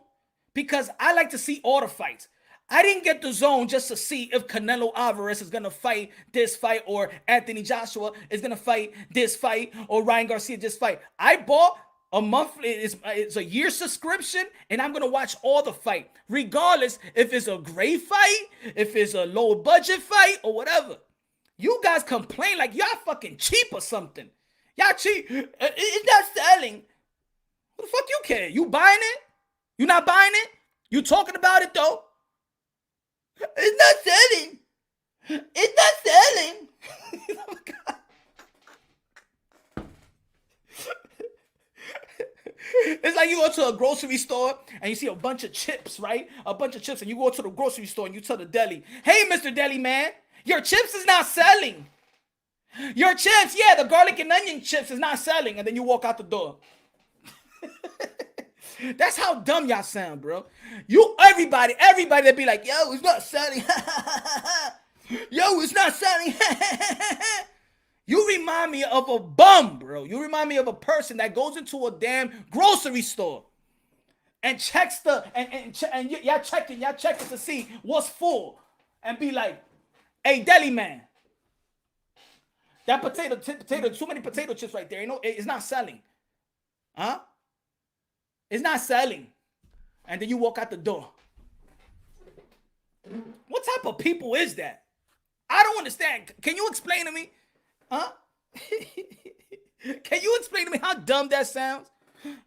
because I like to see all the fights. I didn't get the zone just to see if Canelo Alvarez is going to fight this fight, or Anthony Joshua is going to fight this fight, or Ryan Garcia this fight. I bought a monthly, it's a year subscription, and I'm going to watch all the fight, regardless if it's a great fight, if it's a low budget fight, or whatever. You guys complain like y'all fucking cheap or something. Y'all cheap. It's not selling. What the fuck you care? You buying it? You not buying it? You talking about it though? It's not selling. It's not selling. Oh my God. It's like you go to a grocery store and you see a bunch of chips, right? A bunch of chips, and you go to the grocery store and you tell the deli, hey, Mr. Deli Man, your chips is not selling. Your chips, yeah, the garlic and onion chips is not selling. And then you walk out the door. That's how dumb y'all sound, bro. Everybody that be like, yo, it's not selling. Yo, it's not selling. You remind me of a bum, bro. You remind me of a person that goes into a damn grocery store and checks y'all checking to see what's full, and be like, hey, deli man, that potato, too many potato chips right there. You know, it's not selling. Huh? It's not selling. And then you walk out the door. What type of people is that? I don't understand. Can you explain to me? Huh? Can you explain to me how dumb that sounds?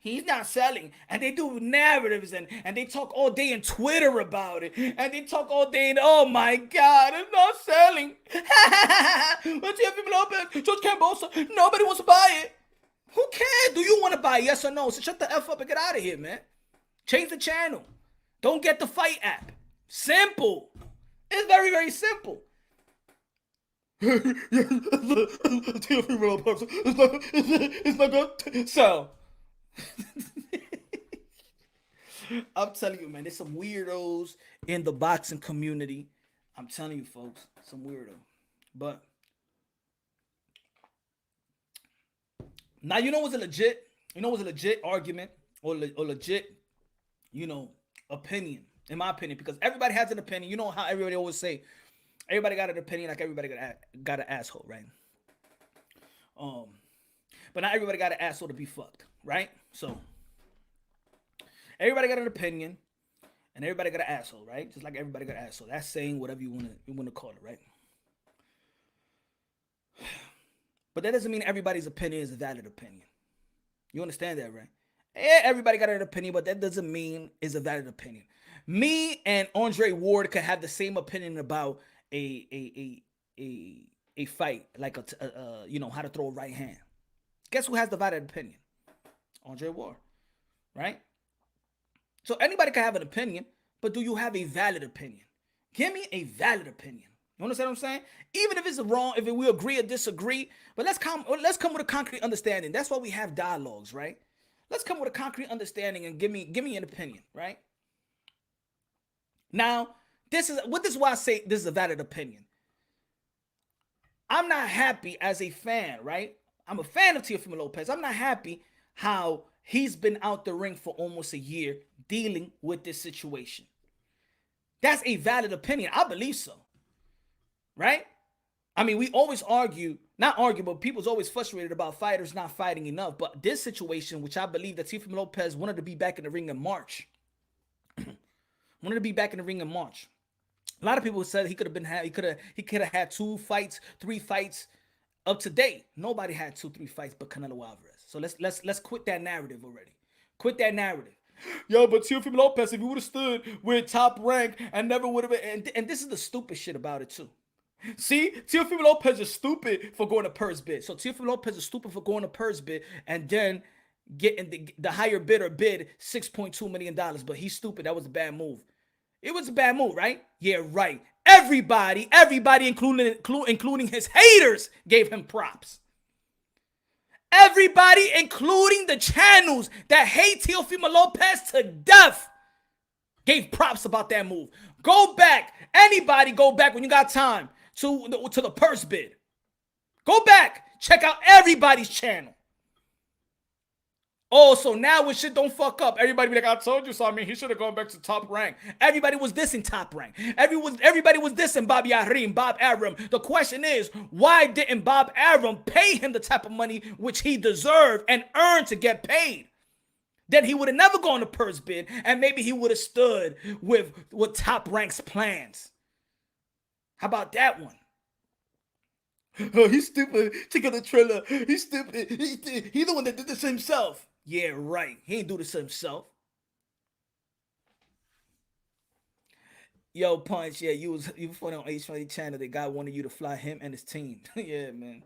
He's not selling. And they do narratives and they talk all day in Twitter about it. And they talk all day and, oh my God, it's not selling. Teofimo Lopez, George Kambosos, nobody wants to buy it. Who cares? Do you want to buy it? Yes or no? So shut the F up and get out of here, man. Change the channel. Don't get the fight app. Simple. It's very, very simple. It's not going to sell. I'm telling you, man, there's some weirdos in the boxing community. I'm telling you, folks, some weirdo. But now you know what's a legit argument or legit, opinion, in my opinion, because everybody has an opinion. You know how everybody always say, everybody got an opinion, like everybody got an asshole, right? But not everybody got an asshole to be fucked, right? So everybody got an opinion, and everybody got an asshole, right? Just like everybody got an asshole. That's saying whatever you want to call it, right? But that doesn't mean everybody's opinion is a valid opinion. You understand that, right? Yeah, everybody got an opinion, but that doesn't mean it's a valid opinion. Me and Andre Ward could have the same opinion about a fight, like how to throw a right hand. Guess who has the valid opinion? Andre Ward, right? So anybody can have an opinion, but do you have a valid opinion? Give me a valid opinion. You understand what I'm saying? Even if it's wrong, if we agree or disagree, but let's come with a concrete understanding. That's why we have dialogues, right? Let's come with a concrete understanding and give me an opinion, right? Now, this is why I say this is a valid opinion. I'm not happy as a fan, right? I'm a fan of Teofimo Lopez. I'm not happy how he's been out the ring for almost a year dealing with this situation. That's a valid opinion. I believe so. Right? I mean, we always not argue, but people's always frustrated about fighters not fighting enough. But this situation, which I believe that Teofimo Lopez wanted to be back in the ring in March. A lot of people said he could have had 2 fights, 3 fights up to date. Nobody had 2-3 fights but Canelo Alvarez. So let's quit that narrative already. Quit that narrative. Yo, but Teofimo Lopez, if he would have stood with Top Rank and never would have been, and this is the stupid shit about it too. See, Teofimo Lopez is stupid for going to purse bid. So Teofimo Lopez is stupid for going to purse bid and then getting the higher bidder bid $6.2 million. But he's stupid. That was a bad move. It was a bad move, right? Yeah, right. Everybody, including his haters, gave him props. Everybody, including the channels that hate Teofimo Lopez to death, gave props about that move. Go back. Anybody go back when you got time to the purse bid. Go back. Check out everybody's channel. Oh, so now when shit don't fuck up, everybody be like, I told you so. I mean, he should have gone back to Top Rank. Everybody was dissing Top Rank. Everybody was dissing Bob Arum. The question is, why didn't Bob Arum pay him the type of money which he deserved and earned to get paid? Then he would have never gone to purse bid, and maybe he would have stood with Top Rank's plans. How about that one? Oh, he's stupid. Check out the Triller. He's stupid. He's the one that did this himself. Yeah, right. He ain't do this himself. Yo, Punch, yeah, you funny on H20 channel. The guy wanted you to fly him and his team. Yeah, man.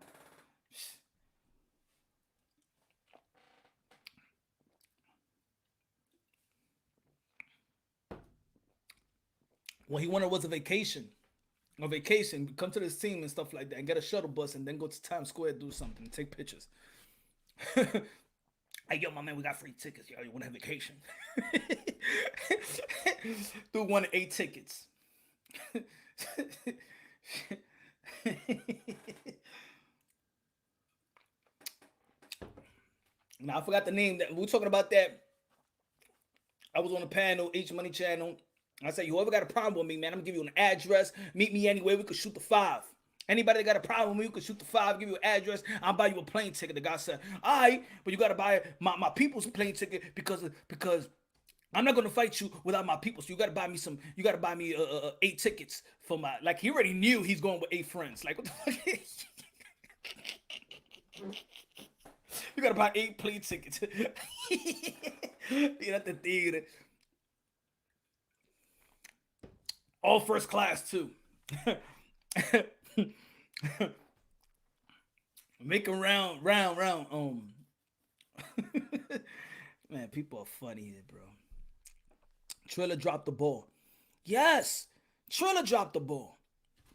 What he wanted was a vacation. Come to this team and stuff like that, and get a shuttle bus, and then go to Times Square, do something, take pictures. Hey, yo, my man, we got free tickets. Yo, you want a vacation? Dude wanted 8 tickets. Now, I forgot the name. That we were talking about that. I was on the panel, H Money channel. I said, whoever got a problem with me, man, I'm going to give you an address. Meet me anywhere. We could shoot the 5. Anybody that got a problem with me, we could shoot the 5, give you an address. I'll buy you a plane ticket. The guy said, all right, but you got to buy my people's plane ticket because I'm not going to fight you without my people. So you got to buy me 8 tickets for my, like, he already knew he's going with 8 friends. Like, what the fuck? You got to buy 8 plane tickets. You're at the theater. All first class, too. Make them round. Man, people are funny here, bro. Triller dropped the ball. Yes, Triller dropped the ball.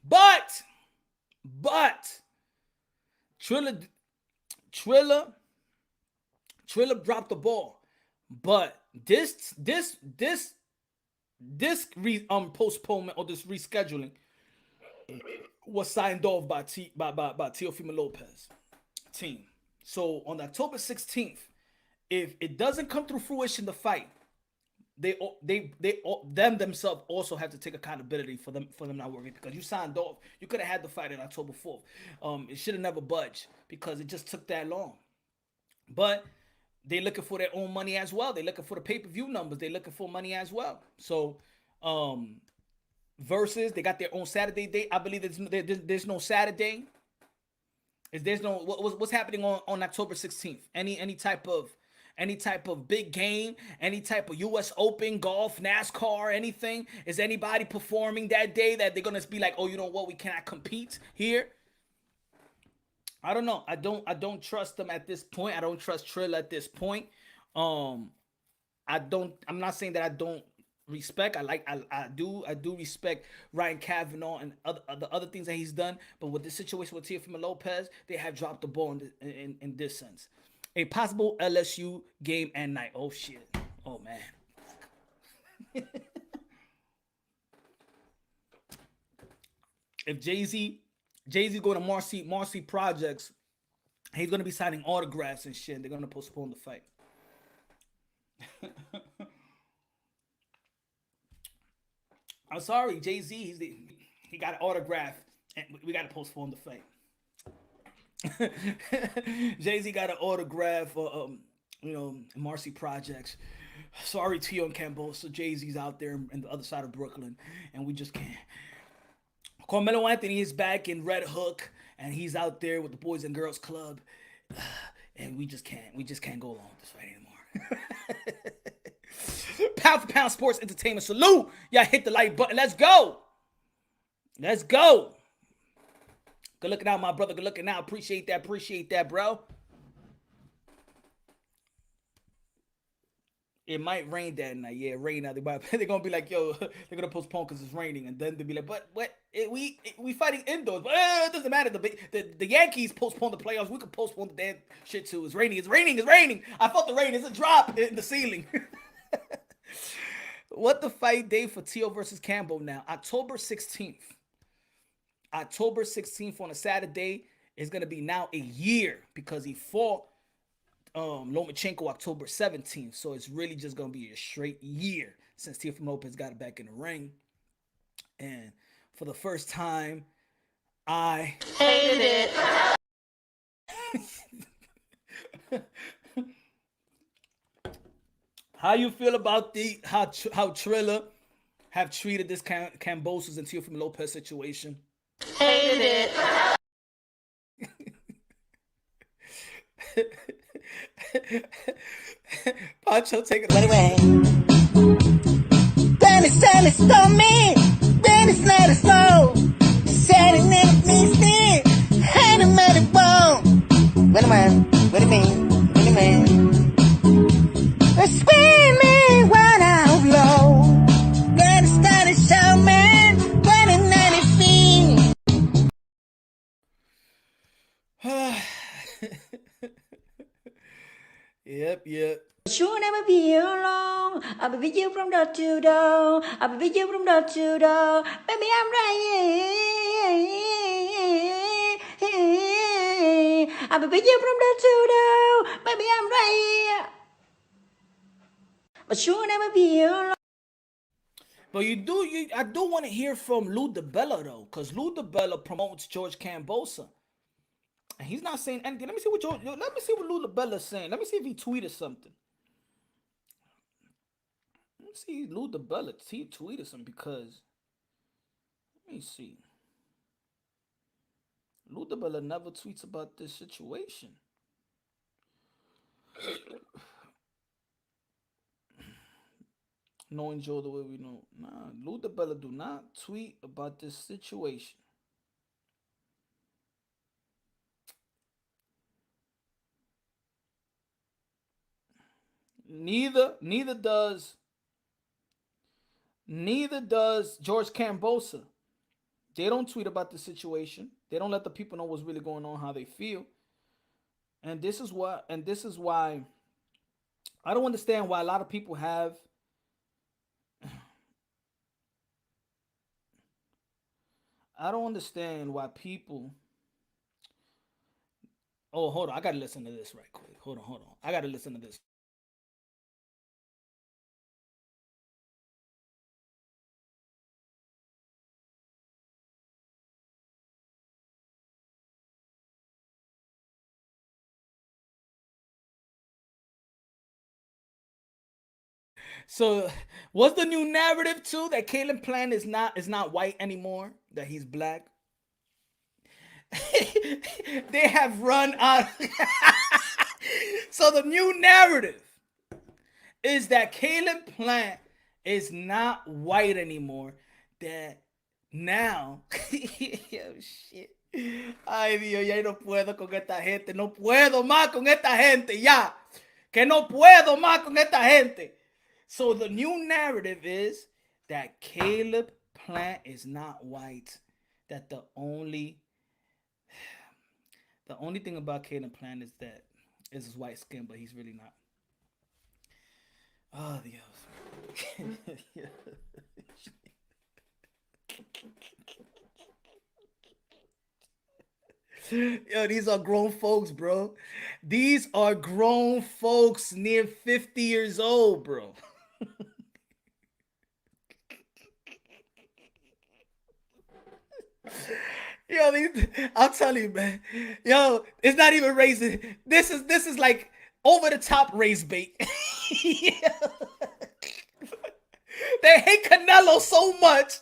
But Triller dropped the ball. But this postponement or this rescheduling was signed off by Teofimo Lopez team. So on October 16th, if it doesn't come through fruition, the fight, they themselves also have to take accountability for them not working, because you signed off. You could have had the fight on October 4th. It should have never budged because it just took that long. But they looking for their own money as well. They looking for the pay-per-view numbers. They looking for money as well. So, Versuz, they got their own Saturday date. I believe there's no Saturday. There's no what's happening on October 16th? Any type of big game, any type of U.S. Open, golf, NASCAR, anything? Is anybody performing that day that they're gonna be like, oh, you know what, we cannot compete here? I don't know. I don't trust them at this point. I don't trust Triller at this point. I'm not saying that I don't respect. I do respect Ryan Kavanaugh and other things that he's done. But with this situation with Teofimo Lopez, they have dropped the ball in this sense. A possible LSU game and night. Oh shit. Oh man. If Jay-Z going to Marcy Projects, he's going to be signing autographs and shit. They're going to postpone the fight. I'm sorry, Jay-Z. He got an autograph, and we got to postpone the fight. Jay-Z got an autograph for Marcy Projects. Sorry, Tio and Kambosos. So Jay-Z's out there in the other side of Brooklyn, and we just can't. Carmelo Anthony is back in Red Hook, and he's out there with the Boys and Girls Club, and we just can't go along with this fight anymore. Pound for pound sports entertainment. Salute. Y'all hit the like button. Let's go. Let's go. Good looking out, my brother. Good looking out. Appreciate that, bro. It might rain that night. Yeah, rain out. They're gonna be like, yo, they're gonna postpone because it's raining, and then they'll be like, but what? We fighting indoors, but it doesn't matter. The Yankees postponed the playoffs. We could postpone the damn shit too. It's raining. I felt the rain. It's a drop in the ceiling. What the fight day for Tio versus Cambo now? October 16th. October 16th on a Saturday is gonna be now a year because he fought Lomachenko October 17th. So it's really just gonna be a straight year since Teofimo Lopez got back in the ring. And for the first time, I hated it. How you feel about how Triller have treated this Kambosos and Teofimo Lopez situation? Hated it. Pancho, take it away. Then it's stormy. Then it's not a slow. Setting it needs me. Hand him at the bone. What do you mean? Screaming right out low. Then it started showing. When it not a fiend. Yep. You'll never be alone. I'll be with you from door to door. I'll be with you from door to door. Baby, I'm right here. I'll be with you from door to door. Baby, I'm right here. But you'll never be alone. But I do want to hear from Lou DiBella though, because Lou DiBella promotes George Kambosos. And he's not saying anything. Let me see what Lou DiBella is saying. Let me see if he tweeted something. Let me see Lou DiBella tweeted something because let me see. Lou DiBella never tweets about this situation. Knowing Joe the way we know. Nah, Lou DiBella do not tweet about this situation. Neither does George Kambosos. They don't tweet about the situation. They don't let the people know what's really going on, how they feel. And this is why I don't understand why a lot of people have I don't understand why people. Oh, hold on. I gotta listen to this right quick. Hold on. I gotta listen to this. So, what's the new narrative too? That Canelo-Plant is not white anymore. That he's black. They have run out. So the new narrative is that Canelo-Plant is not white anymore. That now, oh shit. Ay Dios, ya no puedo con esta gente. No puedo más con esta gente ya. Que no puedo más con esta gente. So the new narrative is that Caleb-Plant is not white. That the only thing about Caleb-Plant is that is his white skin, but he's really not. Oh, Dios. Yo, these are grown folks, bro. These are grown folks near 50 years old, bro. Yo, I'll tell you, man. Yo, it's not even racist. This is like over the top race bait. Yeah. They hate Canelo so much.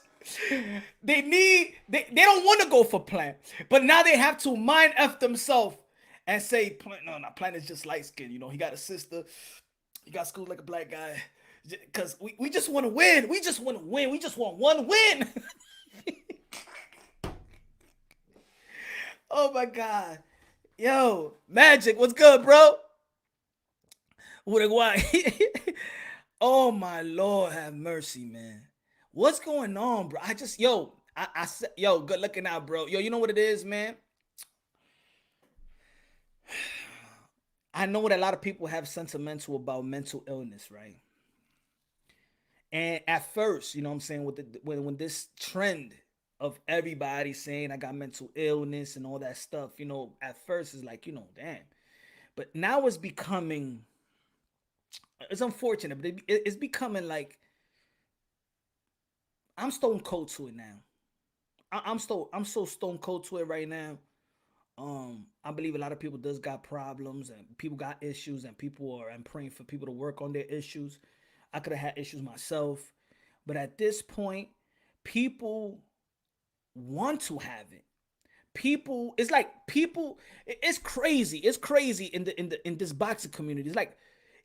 They don't want to go for Plant, but now they have to mind f themselves and say Plant. No, Plant is just light skin. You know, he got a sister. He got schooled like a black guy. Because we just want to win. We just want to win. We just want one win. Oh my God. Yo, Magic, what's good, bro? Uruguay. Oh my Lord, have mercy, man. What's going on, bro? I said, yo, good looking out, bro. Yo, you know what it is, man? I know that a lot of people have sentimental about mental illness, right? And at first, you know what I'm saying, when this trend of everybody saying I got mental illness and all that stuff, you know, at first it's like, you know, damn. But now it's unfortunate, but it's becoming like, I'm stone cold to it now. I'm so stone cold to it right now. I believe a lot of people does got problems and people got issues and I'm praying for people to work on their issues. I could have had issues myself, but at this point, people want to have it. It's crazy. It's crazy in this boxing community. It's like,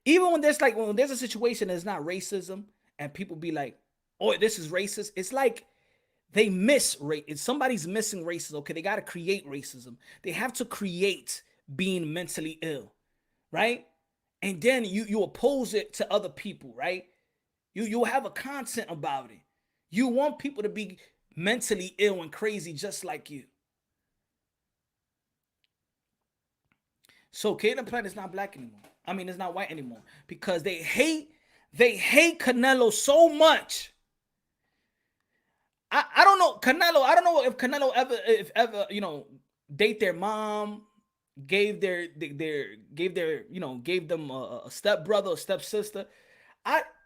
even when there's a situation that's not racism and people be like, oh, this is racist. It's like they miss race. If somebody's missing racism, okay, they got to create racism. They have to create being mentally ill, right? And then you oppose it to other people, right? You have a content about it. You want people to be mentally ill and crazy just like you. So Caleb-Plant is not black anymore. I mean, it's not white anymore because they hate Canelo so much. I don't know Canelo. I don't know if Canelo ever you know, date their mom, gave them a stepbrother or stepsister.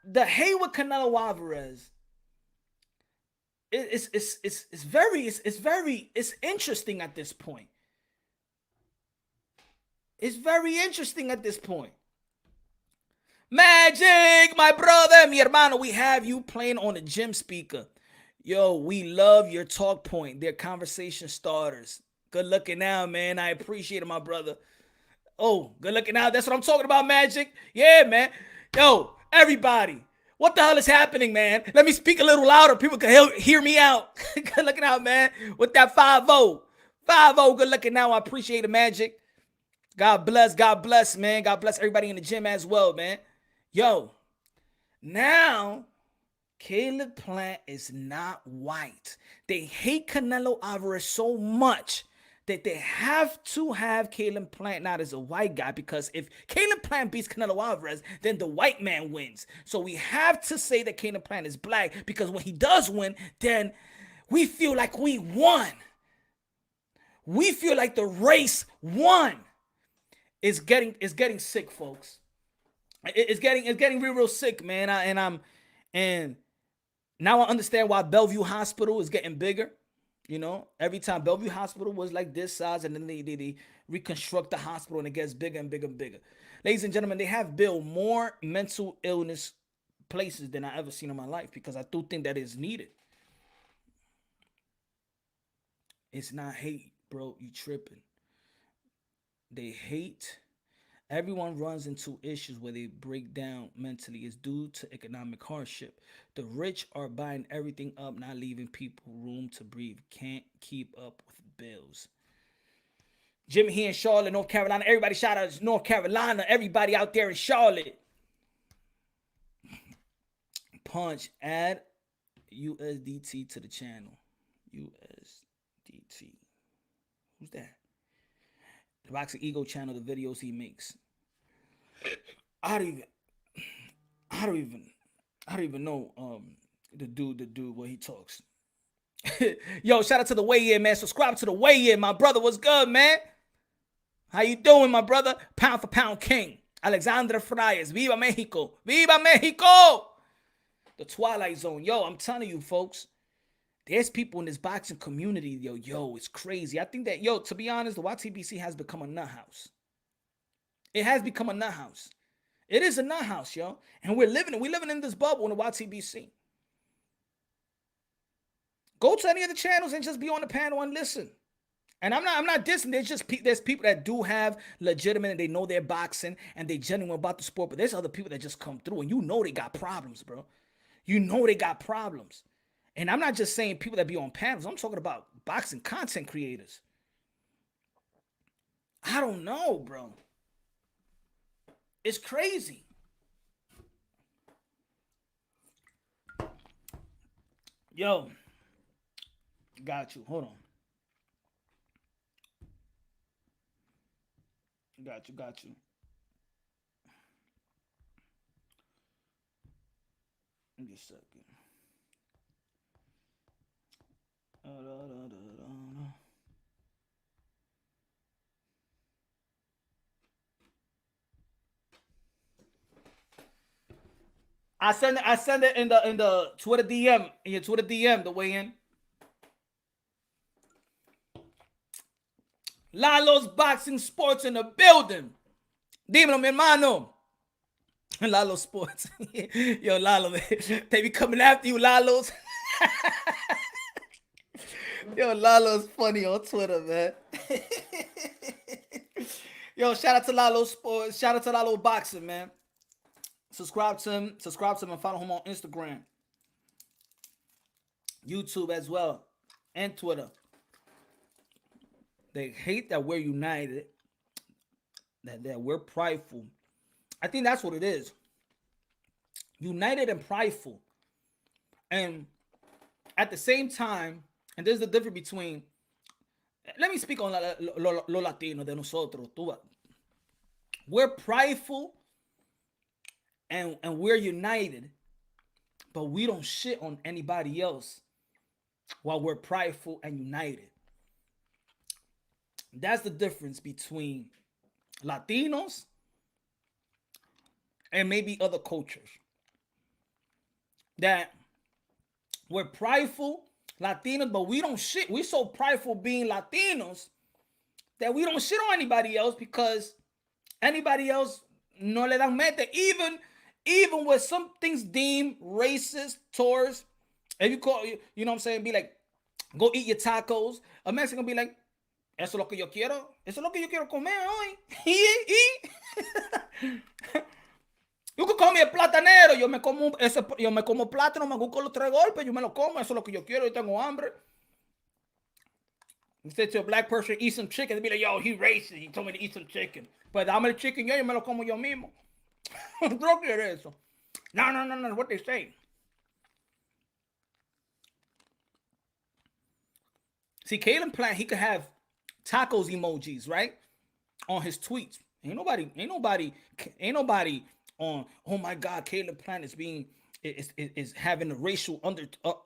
The hate with Canelo Alvarez. It's very interesting at this point. It's very interesting at this point. Magic, my brother, mi hermano, we have you playing on a gym speaker. Yo, we love your talk point. They're conversation starters. Good looking out, man. I appreciate it, my brother. Oh, good looking out. That's what I'm talking about, Magic. Yeah, man. Yo, everybody. What the hell is happening, man? Let me speak a little louder. People can hear me out. Good looking out, man. With that 5-0. 5-0, good looking out. I appreciate it, Magic. God bless, man. God bless everybody in the gym as well, man. Yo, now Caleb-Plant is not white. They hate Canelo Alvarez so much that they have to have Caleb-Plant not as a white guy, because if Caleb-Plant beats Canelo Alvarez, then the white man wins. So we have to say that Caleb-Plant is black, because when he does win, then we feel like we won. We feel like the race won. It's getting sick, folks. It's getting real sick, man. And now I understand why Bellevue Hospital is getting bigger. You know, every time Bellevue Hospital was like this size, and then they reconstruct the hospital and it gets bigger and bigger and bigger. Ladies and gentlemen, they have built more mental illness places than I ever seen in my life, because I do think that is needed. It's not hate, bro. You tripping. They hate. Everyone runs into issues where they break down mentally. It's due to economic hardship. The rich are buying everything up, not leaving people room to breathe. Can't keep up with bills. Jimmy here in Charlotte, North Carolina. Everybody shout out to North Carolina. Everybody out there in Charlotte. punch. Add USDT to the channel. USDT. Who's that? The Boxing Ego channel, the videos he makes. I don't even know the dude where he talks. Yo, shout out to the Weigh In, man. Subscribe to the Weigh In, my brother. What's good, man? How you doing, my brother? Pound for pound king. Alexandra Frias. Viva Mexico. Viva Mexico. The Twilight Zone. Yo, I'm telling you, folks. There's people in this boxing community, yo, it's crazy. I think that, to be honest, the YTBC has become a nut house. It has become a nut house. It is a nut house, yo. And we're living in this bubble in the YTBC. Go to any of the channels and just be on the panel and listen. And I'm not dissing. There's people that do have legitimate and they know they're boxing and they genuine about the sport. But there's other people that just come through and you know they got problems, bro. You know they got problems. And I'm not just saying people that be on panels. I'm talking about boxing content creators. I don't know, bro. It's crazy. Yo. Got you. Hold on. Got you. Give me a second. I send it in the Twitter DM, in your Twitter DM, the Weigh In. Lalo's Boxing Sports in the building. Dímelo, mi hermano. Lalo Sports. Yo, Lalo, they be coming after you, Lalo's. Yo, Lalo's funny on Twitter, man. Yo, shout out to Lalo Sports. Shout out to Lalo Boxing, man. Subscribe to him and follow him on Instagram, YouTube as well, and Twitter. They hate that we're united, that we're prideful. I think that's what it is. United and prideful. And at the same time, and there's the difference between, let me speak on lo Latino de nosotros. We're prideful and we're united, but we don't shit on anybody else while we're prideful and united. That's the difference between Latinos and maybe other cultures. That we're prideful Latinos, but we don't shit. We're so prideful being Latinos that we don't shit on anybody else because anybody else no le dan mete. Even with some things deemed racist towards, if you call, you know what I'm saying, be like, go eat your tacos. A Mexican be like, eso es lo que yo quiero. Eso es lo que yo quiero comer hoy. You can call me a platanero. Yo me como plátano, me busco los 3 golpes, yo me lo como. Eso es lo que yo quiero. Yo tengo hambre. Instead to a black person, eat some chicken, they be like, yo, he racist. He told me to eat some chicken. But dame el chicken, yo me lo como yo mismo. No quiero eso. No. What they say. See, Canelo-Plant, he could have tacos emojis, right? On his tweets. Ain't nobody on, oh my God, Canelo-Plant is having a racial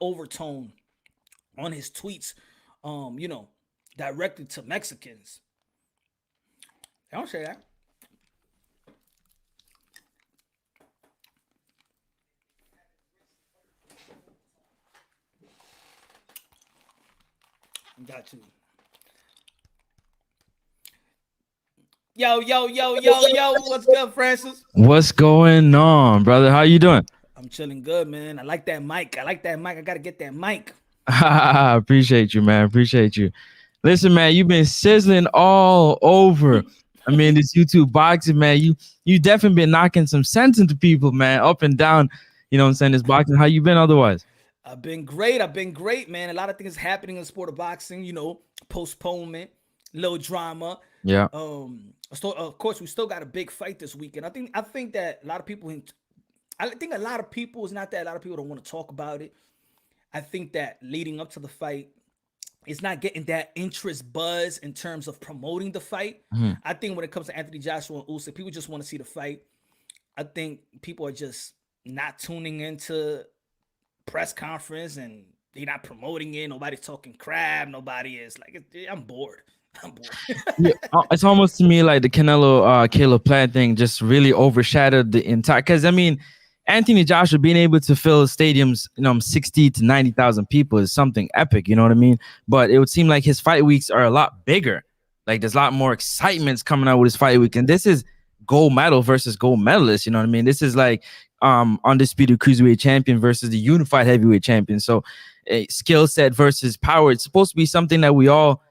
overtone on his tweets, directed to Mexicans. They don't say that. Got you. Yo, what's good, Francis? What's going on, brother? How you doing? I'm chilling good, man. I like that mic. I gotta get that mic. Appreciate you, man. Appreciate you. Listen, man, you've been sizzling all over. I mean, this YouTube boxing, man. You definitely been knocking some sense into people, man, up and down. You know what I'm saying? This boxing. How you been otherwise? I've been great, man. A lot of things happening in the sport of boxing, postponement, little drama. Yeah. So of course, we still got a big fight this weekend. I think that a lot of people, I think a lot of people, it's not that a lot of people don't want to talk about it. I think that leading up to the fight, it's not getting that interest buzz in terms of promoting the fight. Mhm. I think when it comes to Anthony Joshua and Usyk, people just want to see the fight. I think people are just not tuning into press conference and they're not promoting it. Nobody's talking crap. Nobody is like, I'm bored. I'm bored. Yeah, it's almost to me like the Canelo Caleb-Plant thing just really overshadowed the entire. Because I mean, Anthony Joshua being able to fill stadiums, 60 to 90,000 people is something epic. You know what I mean? But it would seem like his fight weeks are a lot bigger. Like there's a lot more excitements coming out with his fight week, and this is gold medal versus gold medalist. You know what I mean? This is like undisputed cruiserweight champion versus the unified heavyweight champion. So a skill set versus power. It's supposed to be something that we all,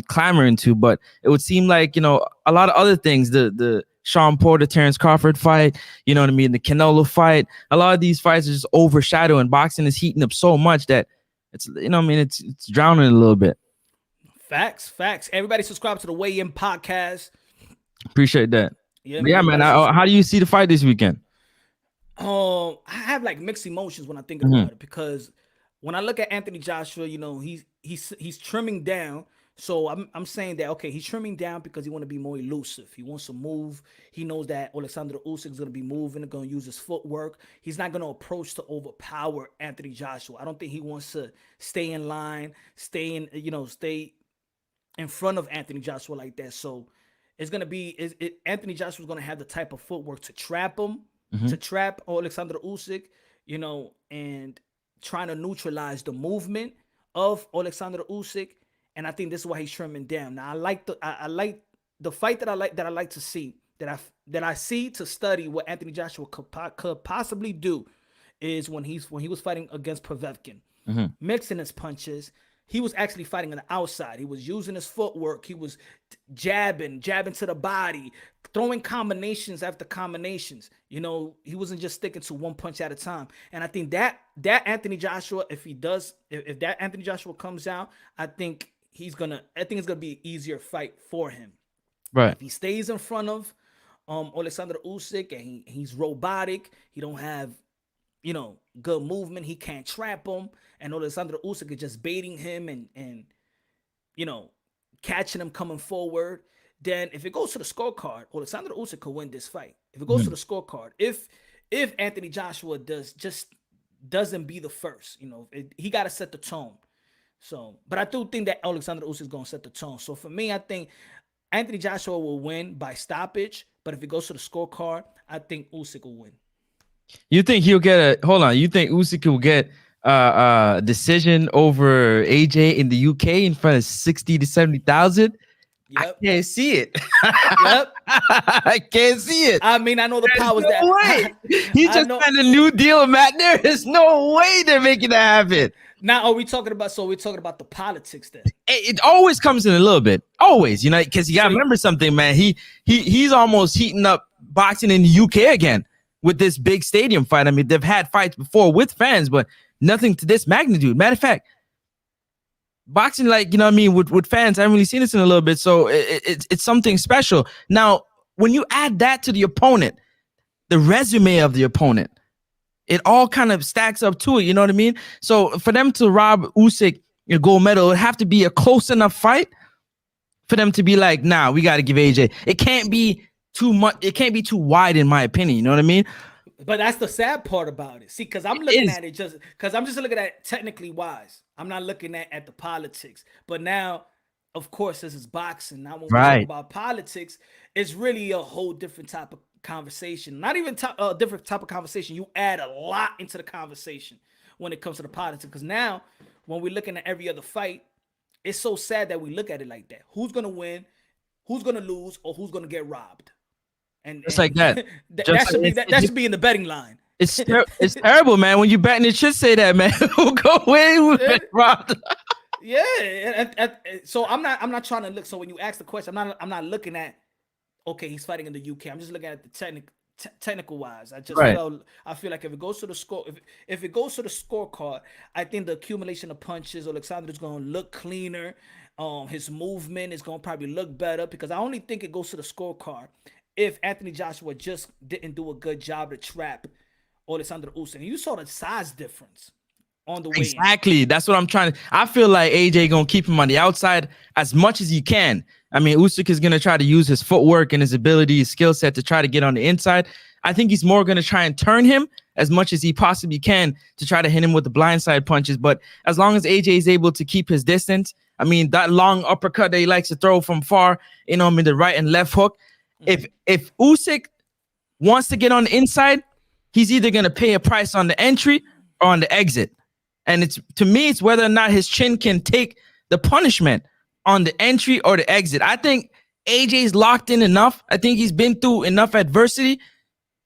clamoring to, but it would seem like, a lot of other things, the Sean Porter, Terrence Crawford fight, you know what I mean? The Canelo fight, a lot of these fights are just overshadowing. Boxing is heating up so much that it's, it's drowning a little bit. Facts. Everybody subscribe to the Weigh In podcast. Appreciate that. Yeah, man. How do you see the fight this weekend? I have like mixed emotions when I think about it, because when I look at Anthony Joshua, he's trimming down. So I'm saying that, okay, he's trimming down because he want to be more elusive. He wants to move. He knows that Alexander Usyk is going to be moving and going to use his footwork. He's not going to approach to overpower Anthony Joshua. I don't think he wants to stay in line, stay in front of Anthony Joshua like that. So it's going to be, Anthony Joshua is going to have the type of footwork to trap him, to trap Alexander Usyk, and trying to neutralize the movement of Alexander Usyk. And I think this is why he's trimming down. Now I like the fight that I like to see, that I see to study what Anthony Joshua could possibly do, is when he was fighting against Povetkin, mixing his punches. He was actually fighting on the outside. He was using his footwork. He was jabbing to the body, throwing combinations after combinations. He wasn't just sticking to one punch at a time. And I think that Anthony Joshua, if that Anthony Joshua comes out, I think it's gonna be an easier fight for him. Right. If he stays in front of Alexander Usyk and he's robotic, he don't have good movement, he can't trap him, and Alexander Usyk is just baiting him and catching him coming forward, then if it goes to the scorecard, Alexander Usyk could win this fight. If it goes to the scorecard, if Anthony Joshua doesn't be the first, he got to set the tone. So, but I do think that Alexander Usyk is going to set the tone. So for me, I think Anthony Joshua will win by stoppage, but if it goes to the scorecard, I think Usyk will win. You think he'll get you think Usyk will get a decision over AJ in the UK in front of 60 to 70,000? Yep. I can't see it. Yep. I can't see it. I mean, I know the powers no that. Way. He just signed a new deal, Matt. There is no way they're making that happen. Now, we're talking about the politics then. It always comes in a little bit. Always, because you got to remember something, man. He's almost heating up boxing in the UK again with this big stadium fight. I mean, they've had fights before with fans, but nothing to this magnitude. Matter of fact, boxing, with fans, I haven't really seen this in a little bit. So it's something special. Now, when you add that to the opponent, the resume of the opponent, it all kind of stacks up to it. You know what I mean? So for them to rob Usyk a gold medal, it would have to be a close enough fight for them to be like, nah, we got to give AJ. It can't be too much. It can't be too wide, in my opinion. You know what I mean? But that's the sad part about it. See, because I'm looking at it because I'm just looking at it technically wise. I'm not looking at the politics. But now, of course, this is boxing. Now, when we talk about politics, it's really a whole different type of conversation. Not even a different type of conversation. You add a lot into the conversation when it comes to the politics. Because now, when we're looking at every other fight, it's so sad that we look at it like that. Who's going to win? Who's going to lose? Or who's going to get robbed? And it's like that. that should be in the betting line. It's terrible, man. When you betting, it should say that, man. Who go win? Who get robbed? Yeah. So I'm not trying to look. So when you ask the question, I'm not looking at, okay, he's fighting in the UK. I'm just looking at the technical wise. I feel like if it goes to the score, if it goes to the scorecard, I think the accumulation of punches, Alexander's going to look cleaner. His movement is going to probably look better, because I only think it goes to the scorecard if Anthony Joshua just didn't do a good job to trap Alexander Usyk. And you saw the size difference on the way. Exactly. That's what I'm trying to. I feel like AJ gonna keep him on the outside as much as he can. I mean, Usyk is gonna try to use his footwork and his ability, his skill set to try to get on the inside. I think he's more gonna try and turn him as much as he possibly can to try to hit him with the blindside punches. But as long as AJ is able to keep his distance, I mean, that long uppercut that he likes to throw from far, you know, I mean, the right and left hook. If Usyk wants to get on the inside, he's either gonna pay a price on the entry or on the exit. And it's, to me, it's whether or not his chin can take the punishment on the entry or the exit. I think AJ's locked in enough. I think he's been through enough adversity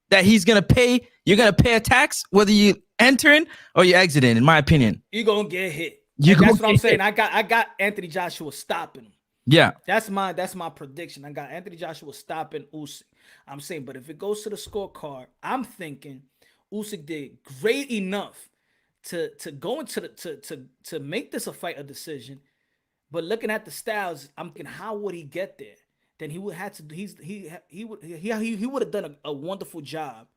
that he's gonna pay. You're gonna pay a tax whether you entering or you exiting. In my opinion, you're gonna get hit. That's what I'm saying. I got Anthony Joshua stopping him. Yeah, that's my prediction. I got Anthony Joshua stopping Usyk. I'm saying, but if it goes to the scorecard, I'm thinking Usyk did great enough to go into to make this a fight a decision. But looking at the styles, I'm thinking, how would he get there? Then he would have to. He would have done a wonderful job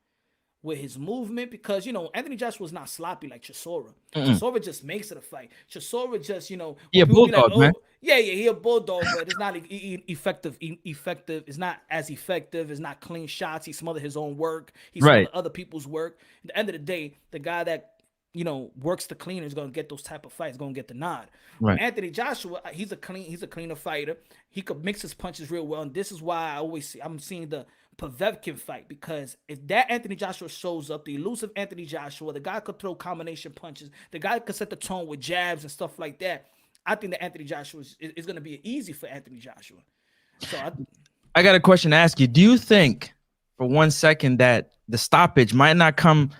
with his movement, because, you know, Anthony Joshua was not sloppy like Chisora. Chisora just makes it a fight. Chisora just, you know, bulldog, like, man. Yeah, he a bulldog, but it's not effective. It's not as effective. It's not clean shots. He smothered his own work. He smothered other people's work. At the end of the day, the guy that, you know, works the cleaner is going to get those type of fights, going to get the nod. Right. Anthony Joshua, he's a cleaner fighter. He could mix his punches real well, and this is why I'm seeing the Povetkin fight, because if that Anthony Joshua shows up, the elusive Anthony Joshua, the guy could throw combination punches, the guy could set the tone with jabs and stuff like that, I think that Anthony Joshua is going to be easy for Anthony Joshua. So I got a question to ask you. Do you think for 1 second that the stoppage might not come,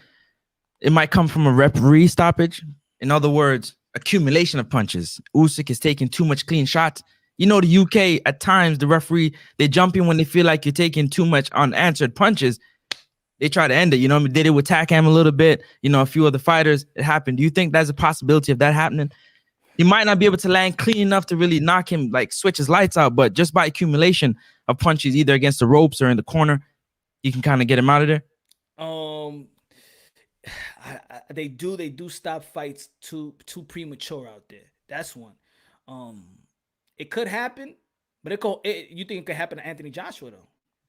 it might come from a referee stoppage? In other words, accumulation of punches. Usyk is taking too much clean shots. You know, the UK, at times, the referee, they jump in when they feel like you're taking too much unanswered punches. They try to end it. You know, I mean, did it with Takam a little bit. You know, a few other fighters, it happened. Do you think there's a possibility of that happening? He might not be able to land clean enough to really knock him, like switch his lights out, but just by accumulation of punches, either against the ropes or in the corner, you can kind of get him out of there. They do stop fights too premature out there. That's one. It could happen, but you think it could happen to Anthony Joshua though?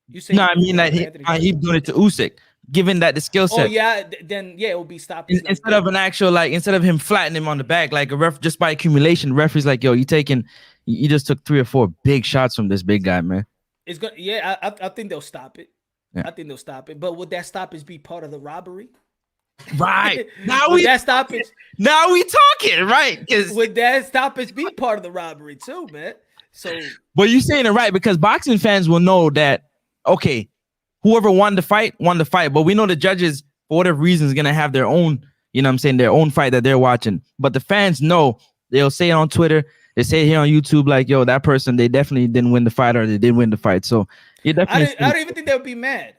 You say? No, I mean that he's doing it to Usyk, given that the skill set. Oh yeah, then yeah, it will be stopped. Instead of an actual, like, instead of him flattening him on the back, like a ref, just by accumulation, the referee's like, yo, you just took 3 or 4 big shots from this big guy, man. It's good. Yeah, I think they'll stop it. Yeah. I think they'll stop it. But would that stoppage be part of the robbery? Right. Now we talking, right? Would that stoppage be part of the robbery too, man? So, but you're saying it right, because boxing fans will know that, okay, whoever won the fight. But we know the judges, for whatever reason, is gonna have their own, you know what I'm saying, their own fight that they're watching. But the fans know, they'll say it on Twitter, they say it here on YouTube, like, yo, that person, they definitely didn't win the fight, or they did win the fight. So you definitely I don't even think they would be mad.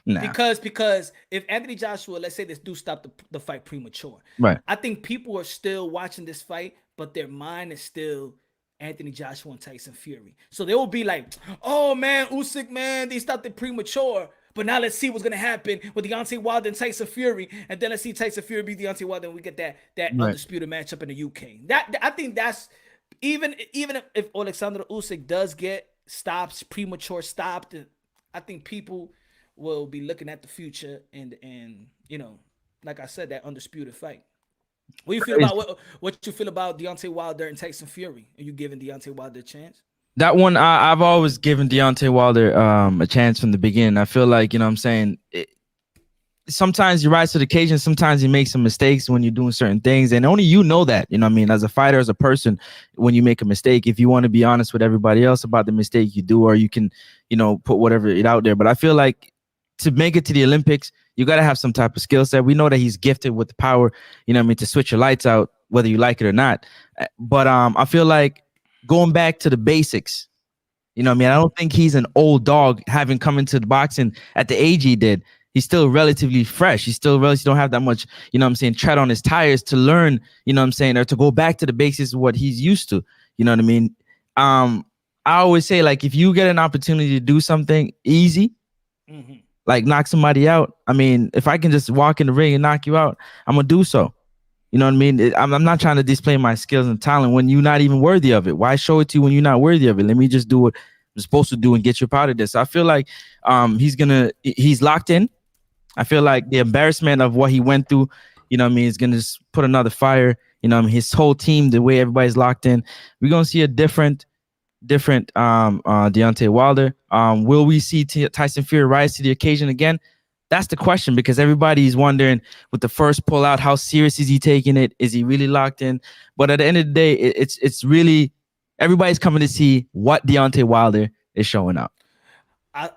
Nah. Because if Anthony Joshua, let's say this dude stopped the fight premature, right? I think people are still watching this fight, but their mind is still Anthony Joshua and Tyson Fury. So they will be like, oh man, Usyk, man, they stopped it premature. But now let's see what's gonna happen with Deontay Wilder and Tyson Fury, and then let's see Tyson Fury beat Deontay Wilder, and we get that undisputed matchup in the UK. That I think that's even if Alexander Usyk does get premature stopped, I think people will be looking at the future and you know, like I said, that undisputed fight. What do you feel about what you feel about Deontay Wilder and Tyson Fury? Are you giving Deontay Wilder a chance? That one, I've always given Deontay Wilder a chance from the beginning. I feel like, you know what I'm saying, sometimes you rise to the occasion, sometimes you make some mistakes when you're doing certain things, and only you know that, you know what I mean, as a fighter, as a person, when you make a mistake, if you want to be honest with everybody else about the mistake you do, or you can, you know, put whatever it out there. But I feel like to make it to the Olympics, you got to have some type of skill set. We know that he's gifted with the power, you know what I mean, to switch your lights out, whether you like it or not. But I feel like going back to the basics, you know what I mean, I don't think he's an old dog having come into the boxing at the age he did. He's still relatively fresh. He still relatively don't have that much, you know what I'm saying, tread on his tires to learn, you know what I'm saying, or to go back to the basics of what he's used to. You know what I mean? I always say, like, if you get an opportunity to do something easy, like knock somebody out, I mean, if I can just walk in the ring and knock you out, I'm gonna do so. You know what I mean? I'm not trying to display my skills and talent when you're not even worthy of it. Why show it to you when you're not worthy of it? Let me just do what I'm supposed to do and get you out of this. So I feel like he's locked in. I feel like the embarrassment of what he went through, you know what I mean, is going to put another fire. You know what I mean? His whole team, the way everybody's locked in, we're going to see a different Deontay Wilder. Will we see Tyson Fury rise to the occasion again? That's the question, because everybody's wondering with the first pullout, how serious is he taking it? Is he really locked in? But at the end of the day, it's really everybody's coming to see what Deontay Wilder is showing up.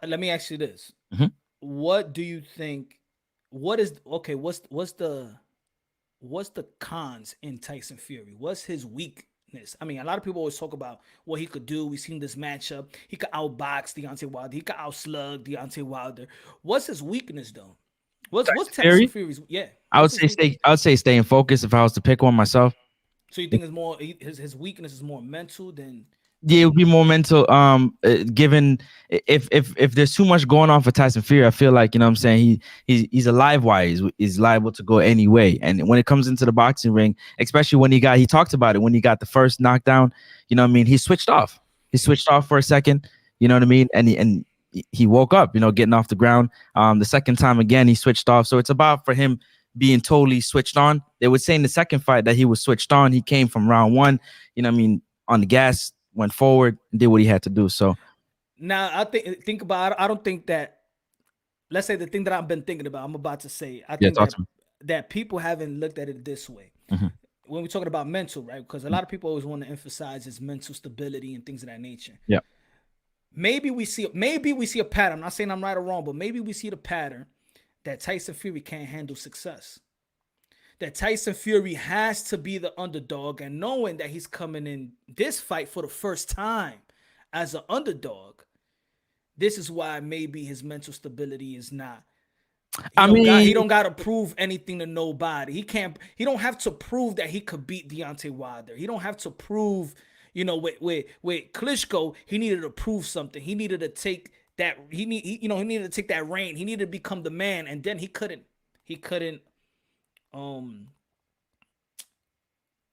Let me ask you this. Mm-hmm. What do you think? What's the cons in Tyson Fury? What's his weakness? I mean, a lot of people always talk about what he could do. We've seen this matchup. He could outbox Deontay Wilder. He could outslug Deontay Wilder. What's his weakness though? What's Tyson Fury's? Yeah, I would say staying focused if I was to pick one myself. So you think it's more his weakness is more mental than? Yeah, it would be more mental. Given if there's too much going on for Tyson Fury, I feel like, you know what I'm saying, he's a live wire. He's liable to go any way. And when it comes into the boxing ring, especially when he talked about it when he got the first knockdown, you know what I mean, he switched off. He switched off for a second, you know what I mean, and he woke up, you know, getting off the ground. The second time again, he switched off. So it's about for him being totally switched on. They would say in the second fight that he was switched on. He came from round one, you know what I mean, on the gas, went forward, and did what he had to do. So now I think about it. I don't think that, let's say the thing that I've been thinking about, I'm about to say, I think that people haven't looked at it this way. Mm-hmm. When we're talking about mental, right? Because a lot of people always want to emphasize his mental stability and things of that nature. Yeah. Maybe we see a pattern. I'm not saying I'm right or wrong, but maybe we see the pattern that Tyson Fury can't handle success. That Tyson Fury has to be the underdog, and knowing that he's coming in this fight for the first time as an underdog, this is why maybe his mental stability is not. He don't got to prove anything to nobody. He don't have to prove that he could beat Deontay Wilder. He don't have to prove, you know, with Klitschko, he needed to prove something. He needed to take that. He needed to take that reign. He needed to become the man, and then he couldn't.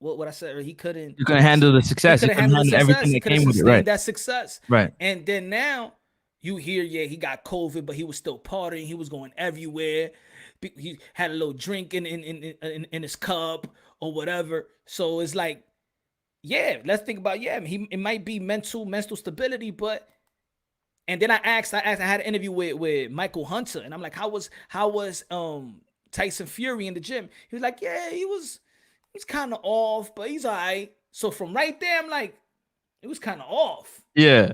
What I said, he couldn't. You couldn't handle the success. He couldn't handle everything that came with it, right? That success, right? And then now you hear, he got COVID, but he was still partying. He was going everywhere. He had a little drink in his cup or whatever. So it's like, let's think about it might be mental stability, but. And then I had an interview with Michael Hunter, and I'm like, how was Tyson Fury in the gym? He was like, he's kind of off, but he's all right. So from right there, I'm like, it was kind of off. Yeah.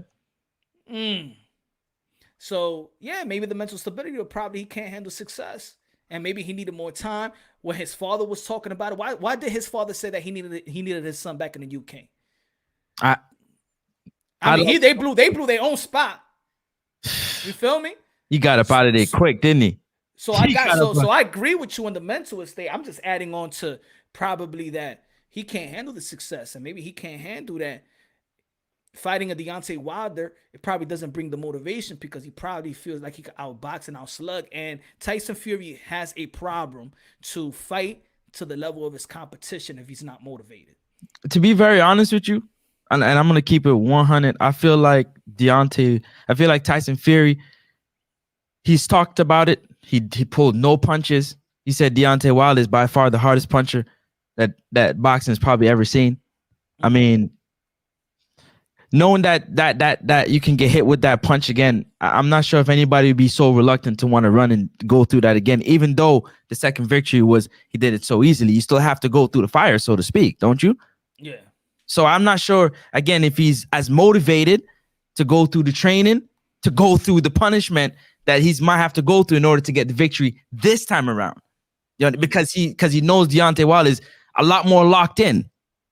So maybe the mental stability, or probably he can't handle success, and maybe he needed more time. When his father was talking about it, why did his father say that he needed his son back in the UK? They blew their own spot. You feel me? He got up out of there quick, didn't he? So I agree with you on the mental state. I'm just adding on to probably that he can't handle the success, and maybe he can't handle that fighting a Deontay Wilder. It probably doesn't bring the motivation because he probably feels like he could outbox and outslug. And Tyson Fury has a problem to fight to the level of his competition if he's not motivated. To be very honest with you, and I'm gonna keep it 100. I feel like Tyson Fury, he's talked about it. He pulled no punches. He said Deontay Wilder is by far the hardest puncher that boxing has probably ever seen. I mean, knowing that you can get hit with that punch again, I'm not sure if anybody would be so reluctant to want to run and go through that again. Even though the second victory was he did it so easily, you still have to go through the fire, so to speak, don't you? Yeah. So I'm not sure again if he's as motivated to go through the training, to go through the punishment that he might have to go through in order to get the victory this time around. You know, because he knows Deontay Wilder is a lot more locked in.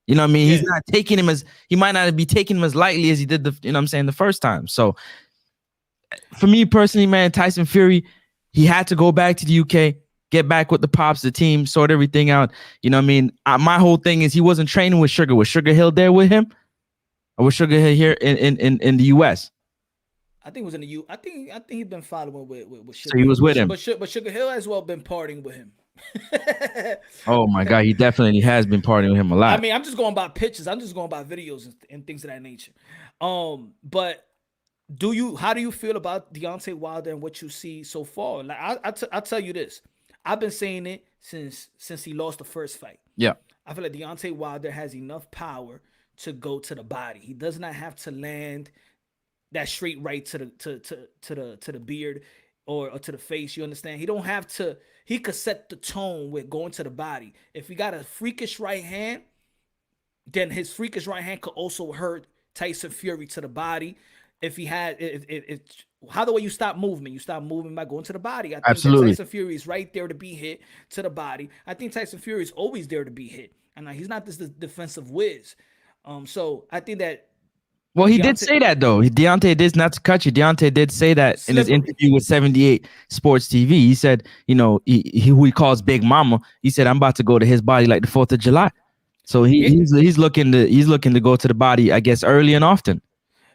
You know what I mean? Yeah. He might not be taking him as lightly as he did the first time. So for me personally, man, Tyson Fury, he had to go back to the UK, get back with the pops, the team, sort everything out. You know what I mean? My whole thing is he wasn't training with Sugar. Was Sugar Hill there with him? Or was Sugar Hill here in the US? I think it was in the U. I think he's been following with Sugar. So he was with him. But Sugar Hill as well been partying with him. Oh my God, he definitely has been partying with him a lot. I mean, I'm just going by pictures. I'm just going by videos and things of that nature. But how do you feel about Deontay Wilder and what you see so far? Like I'll tell you this. I've been saying it since he lost the first fight. Yeah. I feel like Deontay Wilder has enough power to go to the body. He does not have to land that straight right to the beard or to the face. You understand? He don't have to. He could set the tone with going to the body. If he got a freakish right hand, then his freakish right hand could also hurt Tyson Fury to the body. If he had, how the way you stop movement? You stop moving by going to the body. I think Absolutely. Tyson Fury is right there to be hit to the body. I think Tyson Fury is always there to be hit. And he's not this defensive whiz. So I think that. Well, he did say that though. Deontay did, not to cut you. Deontay did say that in his interview with 78 Sports TV. He said, you know, who he calls Big Mama. He said, I'm about to go to his body like the 4th of July. So he's looking to go to the body, I guess, early and often.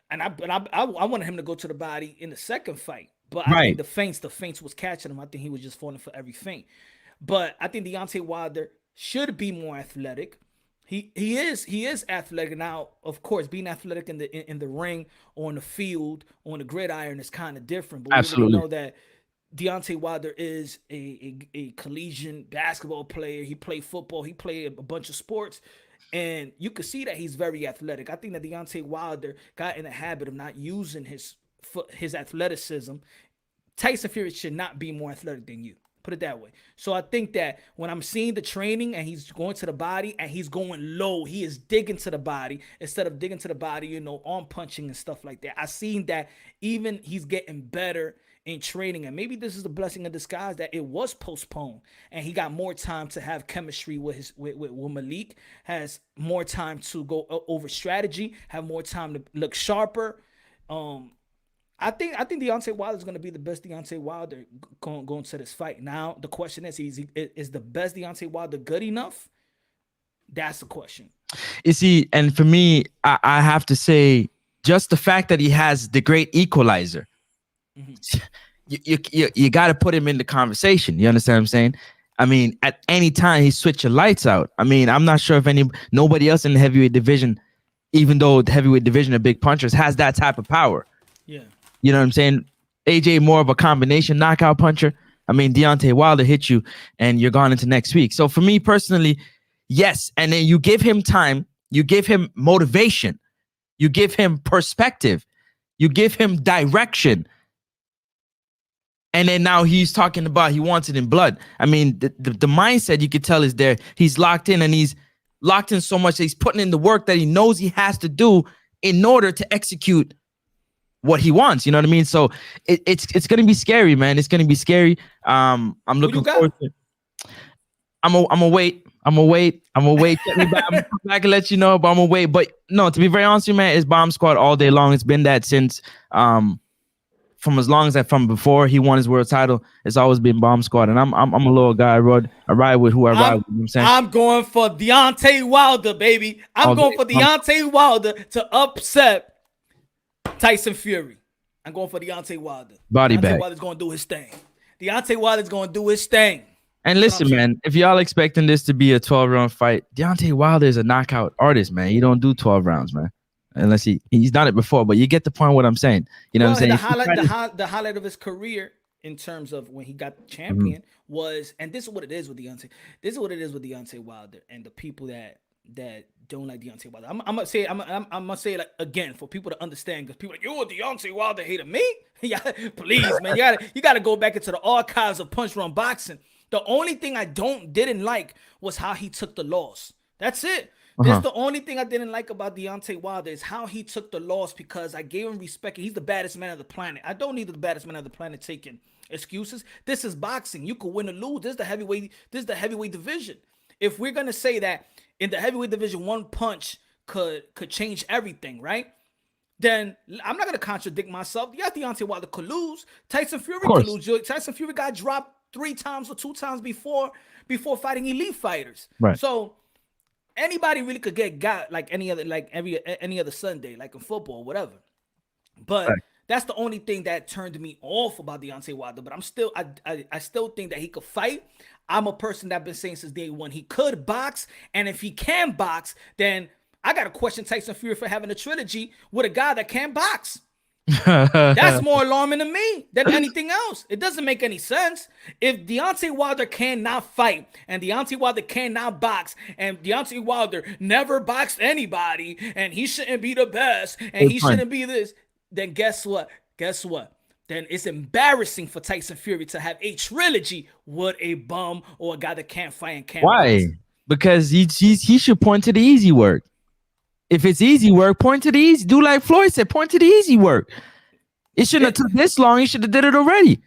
And I wanted him to go to the body in the second fight, but I think the feints was catching him. I think he was just falling for every feint. But I think Deontay Wilder should be more athletic. He is athletic now. Of course, being athletic in the ring, on the field, on the gridiron is kind of different. But we really know that Deontay Wilder is a collegiate basketball player. He played football. He played a bunch of sports. And you can see that he's very athletic. I think that Deontay Wilder got in the habit of not using his athleticism. Tyson Fury should not be more athletic than you. Put it that way. So I think that when I'm seeing the training and he's going to the body and he's going low, he is digging to the body instead of digging to the body, you know, arm punching and stuff like that. I seen that even he's getting better in training, and maybe this is a blessing in disguise that it was postponed and he got more time to have chemistry with Malik, has more time to go over strategy, have more time to look sharper. I think Deontay Wilder is going to be the best Deontay Wilder going to this fight. Now the question is the best Deontay Wilder good enough? That's the question. You see, and for me, I have to say, just the fact that he has the great equalizer. Mm-hmm. You got to put him in the conversation. You understand what I'm saying? I mean, at any time he switch your lights out. I mean, I'm not sure if nobody else in the heavyweight division, even though the heavyweight division of big punchers, has that type of power. Yeah. You know what I'm saying? AJ more of a combination knockout puncher. I mean, Deontay Wilder hit you and you're gone into next week. So for me personally, yes. And then you give him time, you give him motivation, you give him perspective, you give him direction. And then now he's talking about he wants it in blood. I mean, the mindset you could tell is there. He's locked in, and he's locked in so much that he's putting in the work that he knows he has to do in order to execute what he wants. You know what I mean? So it's going to be scary, man. It's going to be scary. I'm looking forward to it. I'm gonna wait. Get me back. I'm gonna come back and let you know, but I'm gonna wait. But no, to be very honest with you, man, it's Bomb Squad all day long. It's been that since from as long as from before he won his world title. It's always been Bomb Squad, and I'm a little guy. I ride with who I ride with. You know what I'm saying? I'm going for Deontay Wilder, baby. I'm going for Deontay Wilder to upset Tyson Fury. I'm going for Deontay Wilder. Deontay Wilder's going to do his thing. Deontay Wilder's going to do his thing. And listen, man, if y'all expecting this to be a 12-round fight, Deontay Wilder is a knockout artist, man. You don't do 12 rounds, man. Unless he's done it before, but you get the point what I'm saying. You know what I'm saying? The highlight of his career in terms of when he got champion was, and this is what it is with Deontay. This is what it is with Deontay Wilder and the people that don't like Deontay Wilder. I'm gonna say it like, again for people to understand, because people are like, you're a Deontay Wilder hater. Me? Yeah, please, man. You gotta go back into the archives of Punch Run Boxing. The only thing I didn't like was how he took the loss. That's it. That's the only thing I didn't like about Deontay Wilder is how he took the loss, because I gave him respect. He's the baddest man on the planet. I don't need the baddest man on the planet taking excuses. This is boxing. You could win or lose. This is the heavyweight division. If we're gonna say that in the heavyweight division, one punch could change everything, right? Then I'm not gonna contradict myself. Yeah, Deontay Wilder could lose. Tyson Fury could lose. Tyson Fury got dropped 3 times or 2 times before fighting elite fighters. Right. So anybody really could get got like any other Sunday, like in football or whatever. But That's the only thing that turned me off about Deontay Wilder. But I still think that he could fight. I'm a person that I've been saying since day one he could box, and if he can box, then I gotta question Tyson Fury for having a trilogy with a guy that can't box. That's more alarming to me than anything else. It doesn't make any sense. If Deontay Wilder cannot fight, and Deontay Wilder cannot box, and Deontay Wilder never boxed anybody, and he shouldn't be the best, and he shouldn't be this, then guess what? Then it's embarrassing for Tyson Fury to have a trilogy with a bum or a guy that can't fight and can't Why? box. Because he should point to the easy work. If it's easy work, point to the easy. Do like Floyd said, point to the easy work. It shouldn't have took this long. He should have did it already.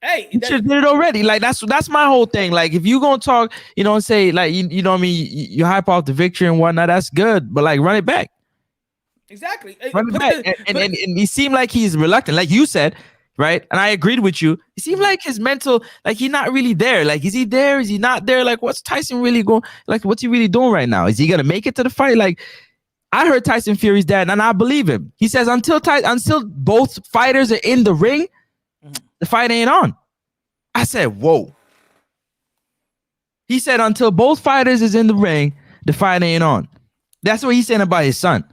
Hey, he should have did it already. Like that's my whole thing. Like if you gonna talk, and say like you know what I mean, you hype off the victory and whatnot. That's good, but like run it back. Exactly. Run it back. And he seemed like he's reluctant, like you said, right? And I agreed with you. It seemed like his mental, like he's not really there. Like, is he there? Is he not there? Like, what's Tyson really going? Like, what's he really doing right now? Is he gonna make it to the fight? Like, I heard Tyson Fury's dad, and I believe him. He says until both fighters are in the ring, the fight ain't on. I said, whoa. He said until both fighters is in the ring, the fight ain't on. That's what he's saying about his son.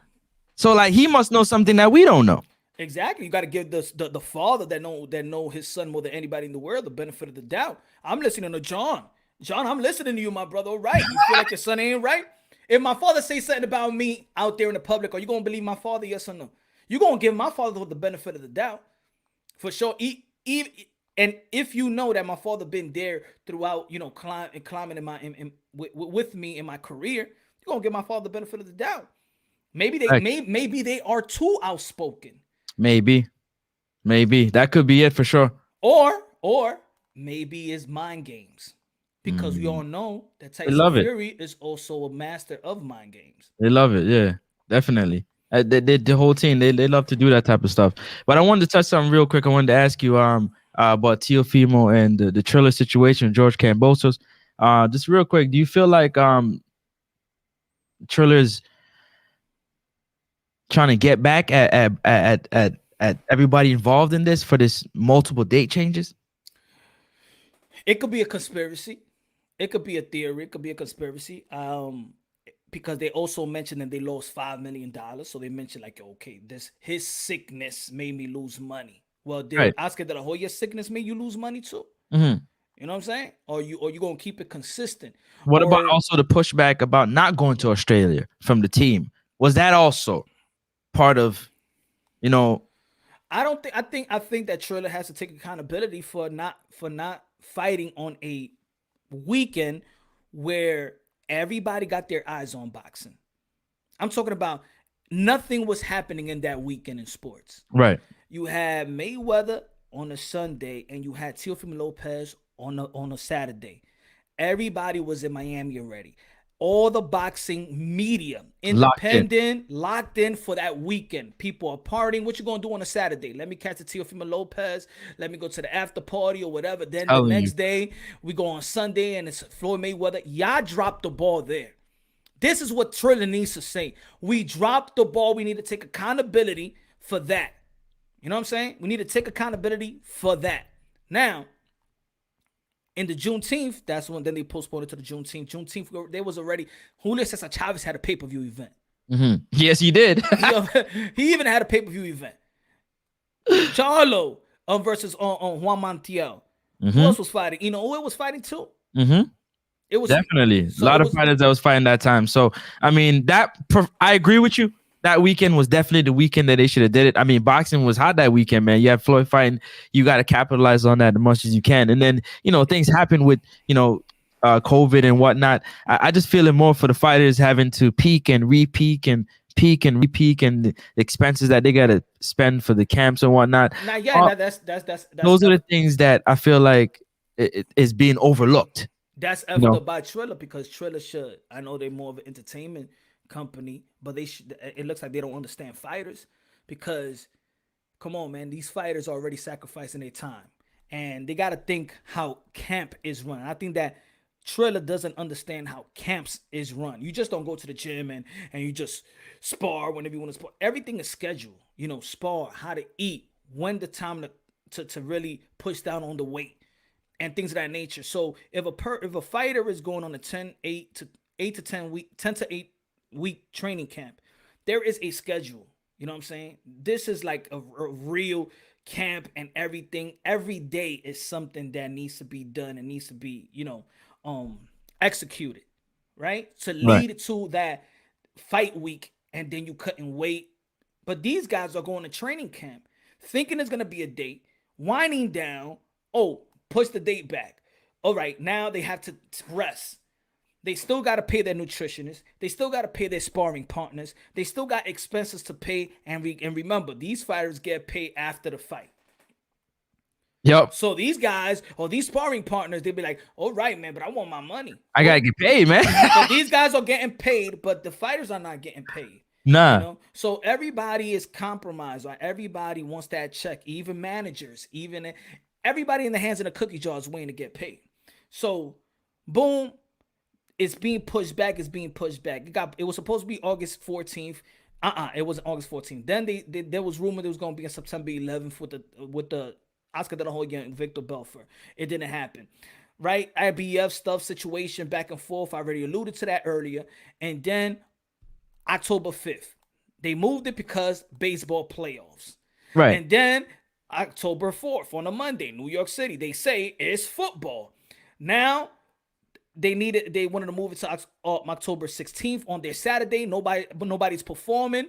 So like he must know something that we don't know. Exactly. You got to give the father that know his son more than anybody in the world the benefit of the doubt. I'm listening to John. John, I'm listening to you, my brother. All right. You feel like your son ain't right? If my father say something about me out there in the public, are you gonna believe my father? Yes or no? You gonna give my father the benefit of the doubt for sure. And if you know that my father been there throughout, climbing with me in my career, you're gonna give my father the benefit of the doubt. Maybe they are too outspoken. Maybe that could be it for sure. Or maybe it's mind games, because we all know that Tyson Fury is also a master of mind games. They love it, yeah, definitely. The whole team, they love to do that type of stuff. But I wanted to touch something real quick. I wanted to ask you about Teofimo and the Triller situation, George Kambosos. Just real quick, do you feel like Triller's trying to get back at everybody involved in this for this multiple date changes? It could be a conspiracy. It could be a theory. It could be a conspiracy. Because they also mentioned that they lost $5 million. So they mentioned like, okay, his sickness made me lose money. Well, did Oscar De La Hoya's sickness made you lose money too? Mm-hmm. You know what I'm saying? Or you gonna keep it consistent? What about also the pushback about not going to Australia from the team? Was that also part of, I think that Triller has to take accountability for not fighting on a weekend where everybody got their eyes on boxing. I'm talking about nothing was happening in that weekend in sports. Right. You had Mayweather on a Sunday and you had Teofimo Lopez on a Saturday. Everybody was in Miami already. All the boxing media, independent, locked in for that weekend. People are partying. What you gonna do on a Saturday? Let me catch the Teofimo Lopez. Let me go to the after party or whatever. Then the next day, we go on Sunday and it's Floyd Mayweather. Y'all dropped the ball there. This is what Triller needs to say. We dropped the ball. We need to take accountability for that. You know what I'm saying? We need to take accountability for that. Now, in the Juneteenth, that's when then they postponed it to the Juneteenth. Juneteenth, there was already Julio Cesar Chavez had a pay-per-view event. Mm-hmm. Yes, he did. he even had a pay-per-view event. Charlo versus on Juan Montiel. Mm-hmm. Who else was fighting? It was fighting too. Mm-hmm. It was definitely a lot of fighters that was fighting that time. So I mean, I agree with you. That weekend was definitely the weekend that they should have did it. I mean, boxing was hot that weekend, man. You have Floyd fighting. You got to capitalize on that as much as you can. And then, things happen with, COVID and whatnot. I just feel it more for the fighters having to peak and re-peak and peak and re-peak and the expenses that they got to spend for the camps and whatnot. That's those are the things that I feel like it is being overlooked. That's evident by Triller, because Triller should. I know they're more of an entertainment company, but it looks like they don't understand fighters, because come on, man, these fighters are already sacrificing their time and they got to think how camp is run. I think that Triller doesn't understand how camps is run. You just don't go to the gym and you just spar whenever you want to spar. Everything is scheduled. spar, how to eat, when the time to really push down on the weight and things of that nature. So if a fighter is going on a 10 to 8 week training camp, there is a schedule. You know what I'm saying? This is like a real camp, and everything. Every day is something that needs to be done and needs to be, executed, right? To lead to that fight week, and then you couldn't wait. But these guys are going to training camp thinking it's going to be a date, winding down. Oh, push the date back. All right, now they have to rest. They still got to pay their nutritionists. They still got to pay their sparring partners. They still got expenses to pay. And remember, these fighters get paid after the fight. Yep. So these guys or these sparring partners, they'll be like, all right, man, but I want my money. I got to get paid, man. But these guys are getting paid, but the fighters are not getting paid. Nah. So everybody is compromised. Right? Everybody wants that check. Even managers, even everybody in the hands of the cookie jar is waiting to get paid. So, boom. It's being pushed back. It was supposed to be August 14th. It wasn't August 14th. Then there was rumor it was going to be on September 11th with the Oscar De La Hoya and Victor Belfort. It didn't happen. Right? IBF stuff, situation back and forth. I already alluded to that earlier. And then October 5th. They moved it because baseball playoffs. Right. And then October 4th on a Monday, New York City. They say it's football. Now, they wanted to move it to October 16th on their Saturday. Nobody's performing.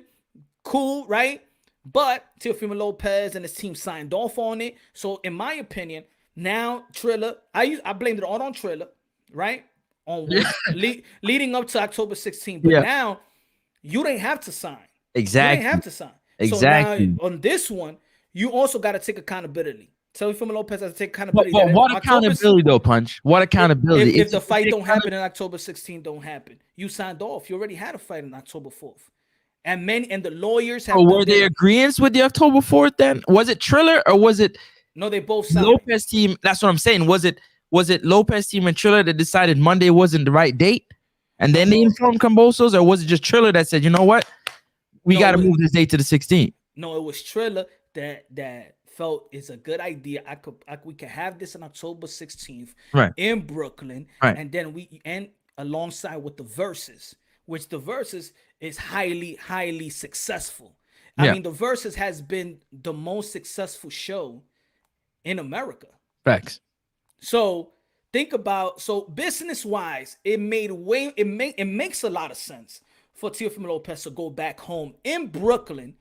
Cool, right? But Teofimo Lopez and his team signed off on it. So in my opinion, now Triller, I blamed it all on Triller, right? Leading up to October 16th. But now you didn't have to sign. Exactly. You didn't have to sign. Exactly. So now on this one, you also got to take accountability. Teofimo Lopez has to take accountability. But what accountability though, Punch? What accountability? If the fight don't happen in October 16th, don't happen. You signed off. You already had a fight on October 4th. And the lawyers have. Were they agreeance with the October 4th then? Was it Triller or was it? No, they both signed. Lopez team. That's what I'm saying. Was it Lopez team and Triller that decided Monday wasn't the right date, and then they informed Kambosos, or was it just Triller that said, you know what, we got to move this date to the 16th? No, it was Triller that felt it's a good idea. We could have this on October 16th in Brooklyn, and then we end alongside with the Versuz, which the Versuz is highly successful. I mean, the Versuz has been the most successful show in America. Facts. So think about business wise, it makes a lot of sense for Teofimo Lopez to go back home in Brooklyn,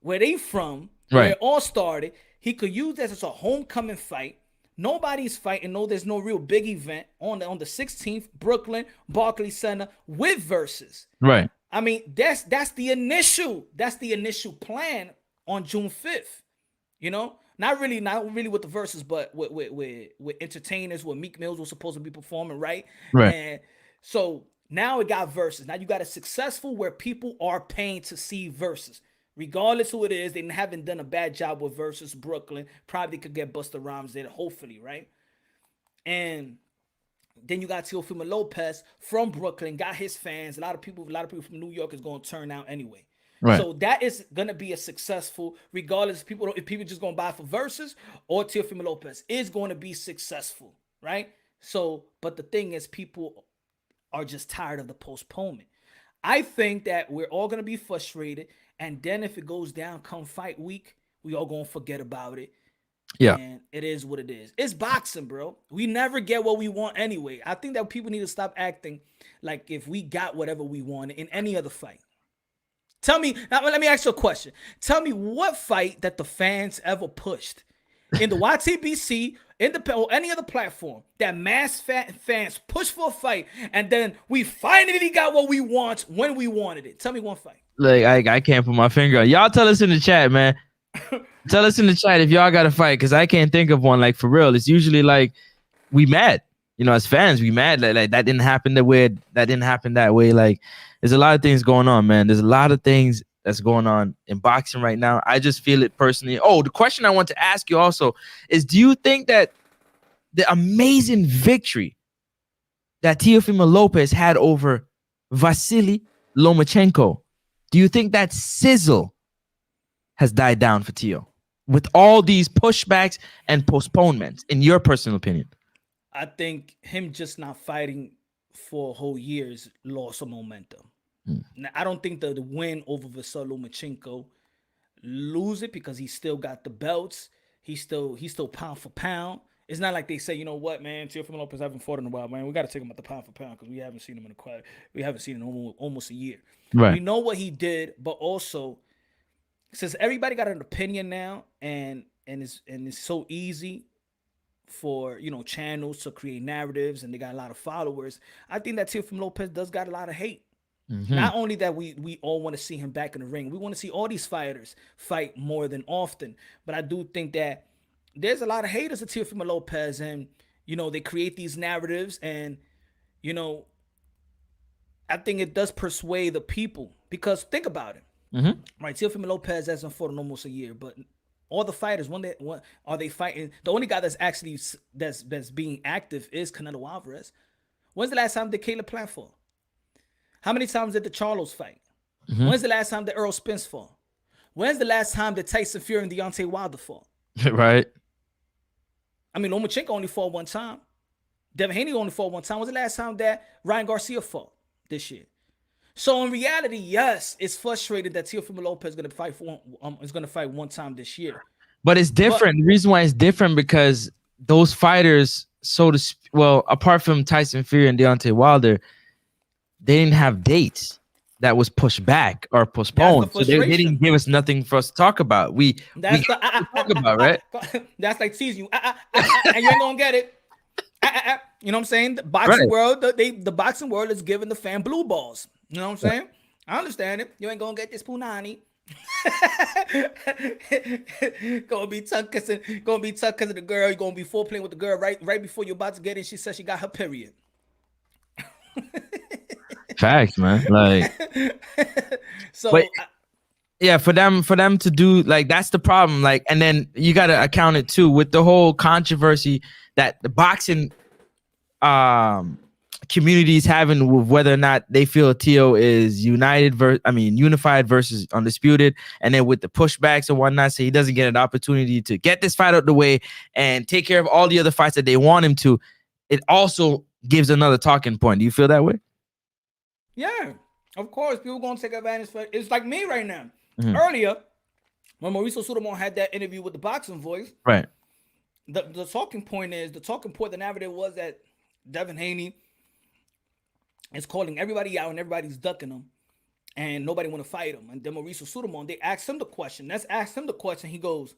where they from, where it all started. He could use this as a homecoming fight. Nobody's fighting. No, there's no real big event on the 16th, Brooklyn, Barclays Center with Versuz. Right. I mean, that's the initial plan on June 5th. Not really with the Versuz, but with entertainers, where Meek Mills was supposed to be performing, right? Right. And so now it got Versuz. Now you got a successful where people are paying to see Versuz. Regardless who it is, they haven't done a bad job with Versuz Brooklyn. Probably could get Busta Rhymes there, hopefully, right? And then you got Teofimo Lopez from Brooklyn, got his fans. A lot of people from New York is going to turn out anyway. Right. So that is going to be a successful, regardless if people just going to buy for Versuz or Teofimo Lopez, is going to be successful, right? So, but the thing is, people are just tired of the postponement. I think that we're all going to be frustrated. And then if it goes down come fight week, we all going to forget about it. Yeah. And it is what it is. It's boxing, bro. We never get what we want anyway. I think that people need to stop acting like if we got whatever we wanted in any other fight. Tell me, now let me ask you a question. Tell me what fight that the fans ever pushed in the YTBC, or any other platform, that mass fans pushed for a fight, and then we finally got what we want when we wanted it. Tell me one fight. Like I can't put my finger on. Y'all tell us in the chat, man. Tell us in the chat if y'all got a fight, because I can't think of one. Like, for real, it's usually like we mad. As fans, we mad. Like that didn't happen that way. That didn't happen that way. Like, there's a lot of things going on, man. There's a lot of things that's going on in boxing right now. I just feel it personally. Oh, the question I want to ask you also is, do you think that the amazing victory that Teofimo Lopez had over Vasily Lomachenko, do you think that sizzle has died down for Teo with all these pushbacks and postponements, in your personal opinion? I think him just not fighting for a whole year's loss of momentum. Now, I don't think the win over Vasyl Lomachenko lose it because he still got the belts. He's still pound for pound. It's not like they say, you know what, man, Teofimo Lopez haven't fought in a while, man. We got to take him at the pound for pound because we haven't seen him in we haven't seen him in almost a year. Right. We know what he did, but also since everybody got an opinion now, and it's so easy for, you know, channels to create narratives and they got a lot of followers, I think that Teofimo Lopez does got a lot of hate. Not only that we all want to see him back in the ring, we want to see all these fighters fight more than often, but I do think that there's a lot of haters of Teofimo Lopez, and, you know, they create these narratives, and, you know, I think it does persuade the people, because think about it. Right, Teofimo Lopez hasn't fought in almost a year, but all the fighters, when are they fighting? The only guy that's actually that's being active is Canelo Alvarez. When's the last time did Canelo-Plant fought? How many times did the Charlos fight? When's the last time the Earl Spence fought? When's the last time that Tyson Fury and Deontay Wilder fought? Right. I mean, Lomachenko only fought one time. Devin Haney only fought one time. When's the last time that Ryan Garcia fought this year? So in reality, yes, it's frustrating that Teofimo Lopez is going to fight one time this year. But it's different. The reason why it's different because those fighters, apart from Tyson Fury and Deontay Wilder, they didn't have dates that was pushed back or postponed. So they didn't give us nothing for us to talk about. That's right? That's like teasing you. And you ain't gonna get it. You know what I'm saying? The boxing world, the boxing world is giving the fan blue balls. You know what I'm saying? I understand it. You ain't gonna get this punani. Gonna be tough because of the girl. You're gonna be full playing with the girl right before you're about to get in. She said she got her period. Facts, man. Like, so but, yeah, for them to do, like, that's the problem. Like, and then you got to account it too with the whole controversy that the boxing community is having with whether or not they feel Teo is unified versus undisputed, and then with the pushbacks and whatnot, so he doesn't get an opportunity to get this fight out the way and take care of all the other fights that they want him to. It also gives another talking point. Do you feel that way? Yeah, of course. People gonna take advantage of it. It's like me right now. Earlier, when Mauricio Sulaiman had that interview with the Boxing Voice, right? The talking point, the narrative was that Devin Haney is calling everybody out and everybody's ducking him, and nobody want to fight him. And then Mauricio Sulaiman, they asked him the question. Let's ask him the question. He goes,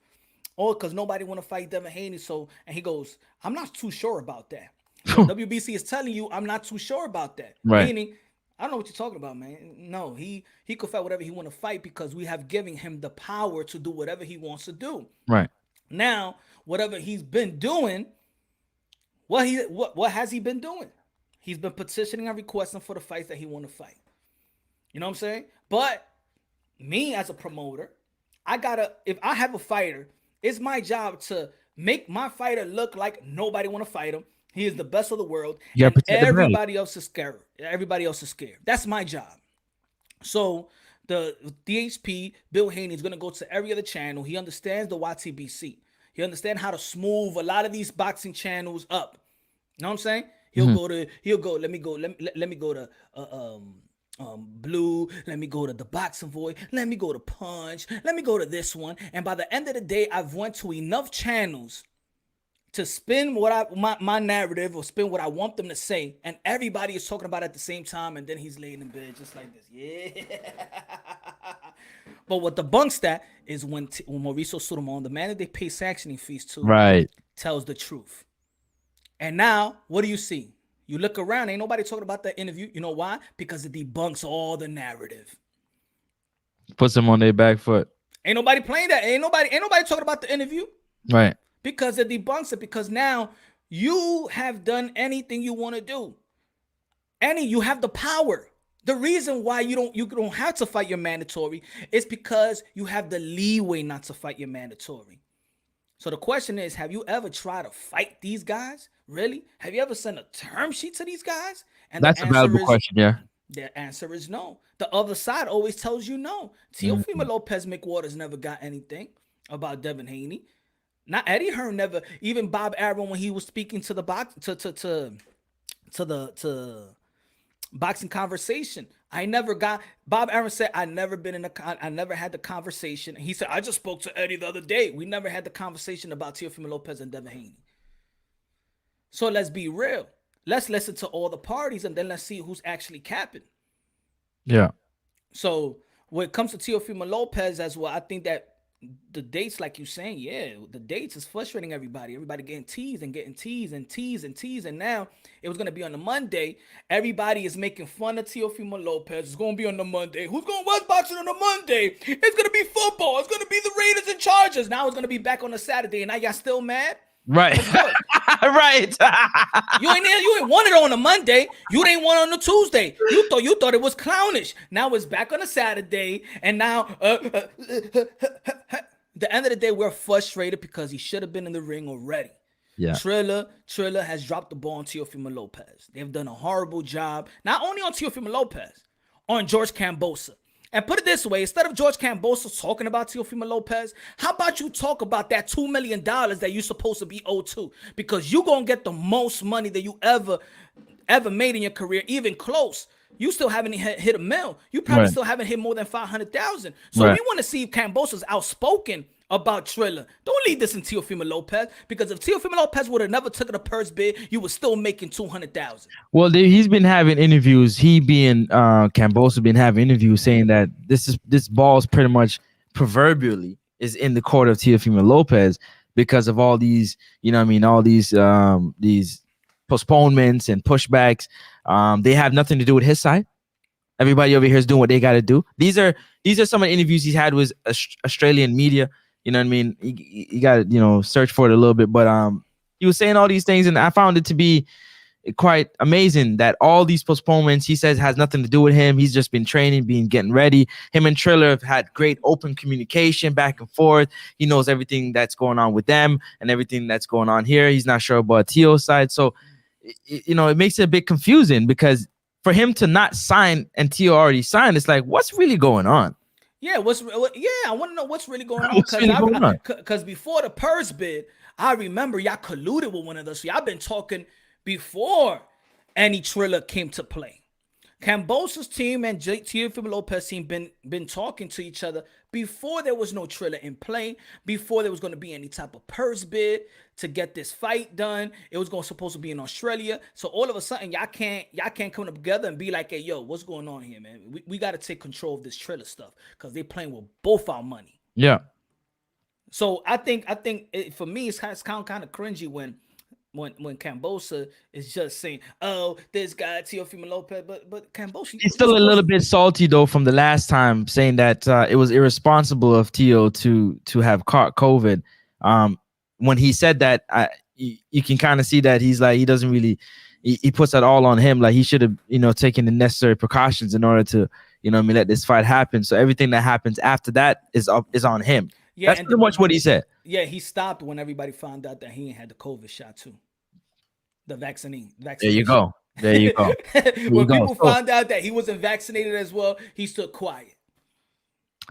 "Oh, because nobody want to fight Devin Haney." And he goes, "I'm not too sure about that." WBC is telling you, "I'm not too sure about that." Right. Meaning, I don't know what you're talking about, man. No, he could fight whatever he want to fight because we have given him the power to do whatever he wants to do. Right. Now, whatever he's been doing, what has he been doing? He's been petitioning and requesting for the fights that he want to fight. You know what I'm saying? But me as a promoter, if I have a fighter, it's my job to make my fighter look like nobody want to fight him. He is the best of the world. Yeah, and everybody else is scared. Everybody else is scared. That's my job. So the DHP, Bill Haney, is going to go to every other channel. He understands the YTBC. He understands how to smooth a lot of these boxing channels up. You know what I'm saying? Let me go to Blue, let me go to the Boxing Voice, let me go to Punch, let me go to this one. And by the end of the day, I've went to enough channels to spin my narrative or spin what I want them to say, and everybody is talking about it at the same time, and then he's laying in bed just like this. Yeah. But what debunks that is when Mauricio Sulaiman, the man that they pay sanctioning fees to, right, tells the truth. And now, what do you see? You look around, ain't nobody talking about that interview. You know why? Because it debunks all the narrative. Puts them on their back foot. Ain't nobody playing that. Ain't nobody talking about the interview. Right. Because it debunks it. Because now you have done anything you want to do. You have the power. The reason why you don't have to fight your mandatory is because you have the leeway not to fight your mandatory. So the question is, have you ever tried to fight these guys? Really? Have you ever sent a term sheet to these guys? And that's a valuable question, yeah. The answer is no. The other side always tells you no. Teofimo Lopez McWaters never got anything about Devin Haney. Not Eddie Hearn never. Even Bob Arum when he was speaking to the box to boxing conversation. I never got. Bob Arum said I never had the conversation. He said I just spoke to Eddie the other day. We never had the conversation about Teofimo Lopez and Devin Haney. So let's be real. Let's listen to all the parties and then let's see who's actually capping. Yeah. So when it comes to Teofimo Lopez as well, I think that the dates, like you saying, the dates is frustrating everybody. Everybody getting teased and getting teased and teased and teased. And now it was going to be on a Monday. Everybody is making fun of Teofimo Lopez. It's going to be on the Monday. Who's going to watch boxing on a Monday? It's going to be football. It's going to be the Raiders and Chargers. Now it's going to be back on a Saturday. And now y'all still mad? Right. Right. You ain't want it on a Monday. You ain't want it on a Tuesday. You thought it was clownish. Now it's back on a Saturday, and now the end of the day, we're frustrated because he should have been in the ring already. Yeah. Triller has dropped the ball on Teofimo Lopez. They've done a horrible job, not only on Teofimo Lopez, on George Kambosos. And put it this way, instead of George Kambosos talking about Teofimo Lopez, how about you talk about that $2 million that you're supposed to be owed to? Because you're going to get the most money that you ever made in your career, even close. You still haven't hit a mil. You probably still haven't hit more than 500,000. So we want to see if Kambosos is outspoken about Triller. Don't leave this in Teofimo Lopez, because if Teofimo Lopez would have never taken a purse bid, you were still making 200,000. Well, he's been having interviews. He being Kambosos been having interviews saying that this ball's pretty much proverbially is in the court of Teofimo Lopez because of all these, all these postponements and pushbacks. They have nothing to do with his side. Everybody over here is doing what they got to do. These are some of the interviews he's had with Australian media. You know what I mean? You got to, search for it a little bit. But he was saying all these things, and I found it to be quite amazing that all these postponements, he says, has nothing to do with him. He's just been training, getting ready. Him and Triller have had great open communication back and forth. He knows everything that's going on with them and everything that's going on here. He's not sure about Teo's side. So, it makes it a bit confusing, because for him to not sign and Teo already signed, it's like, what's really going on? Yeah, I want to know what's really going on. Because before the purse bid, I remember y'all colluded with one of those. So y'all been talking before any Triller came to play. Kambosos' team and Teofimo Lopez team been talking to each other before there was no Triller in play, before there was going to be any type of purse bid to get this fight done. It was supposed to be in Australia. So all of a sudden, y'all can't come together and be like, hey, yo, what's going on here, man? We got to take control of this Triller stuff, because they playing with both our money. Yeah. So I think for me, it's kind of cringy when Kambosos is just saying, oh, this guy Teofimo Lopez, but Kambosos, he's still a little bit salty though from the last time, saying that it was irresponsible of Teo to have caught COVID. When he said that, you can kind of see that he's like, he doesn't really, he puts that all on him. Like he should have taken the necessary precautions in order to let this fight happen. So everything that happens after that is on him. Yeah, that's pretty much what he said. Yeah, he stopped when everybody found out that he ain't had the COVID shot too. The vaccine. There you go. When people found out that he wasn't vaccinated as well, he stood quiet.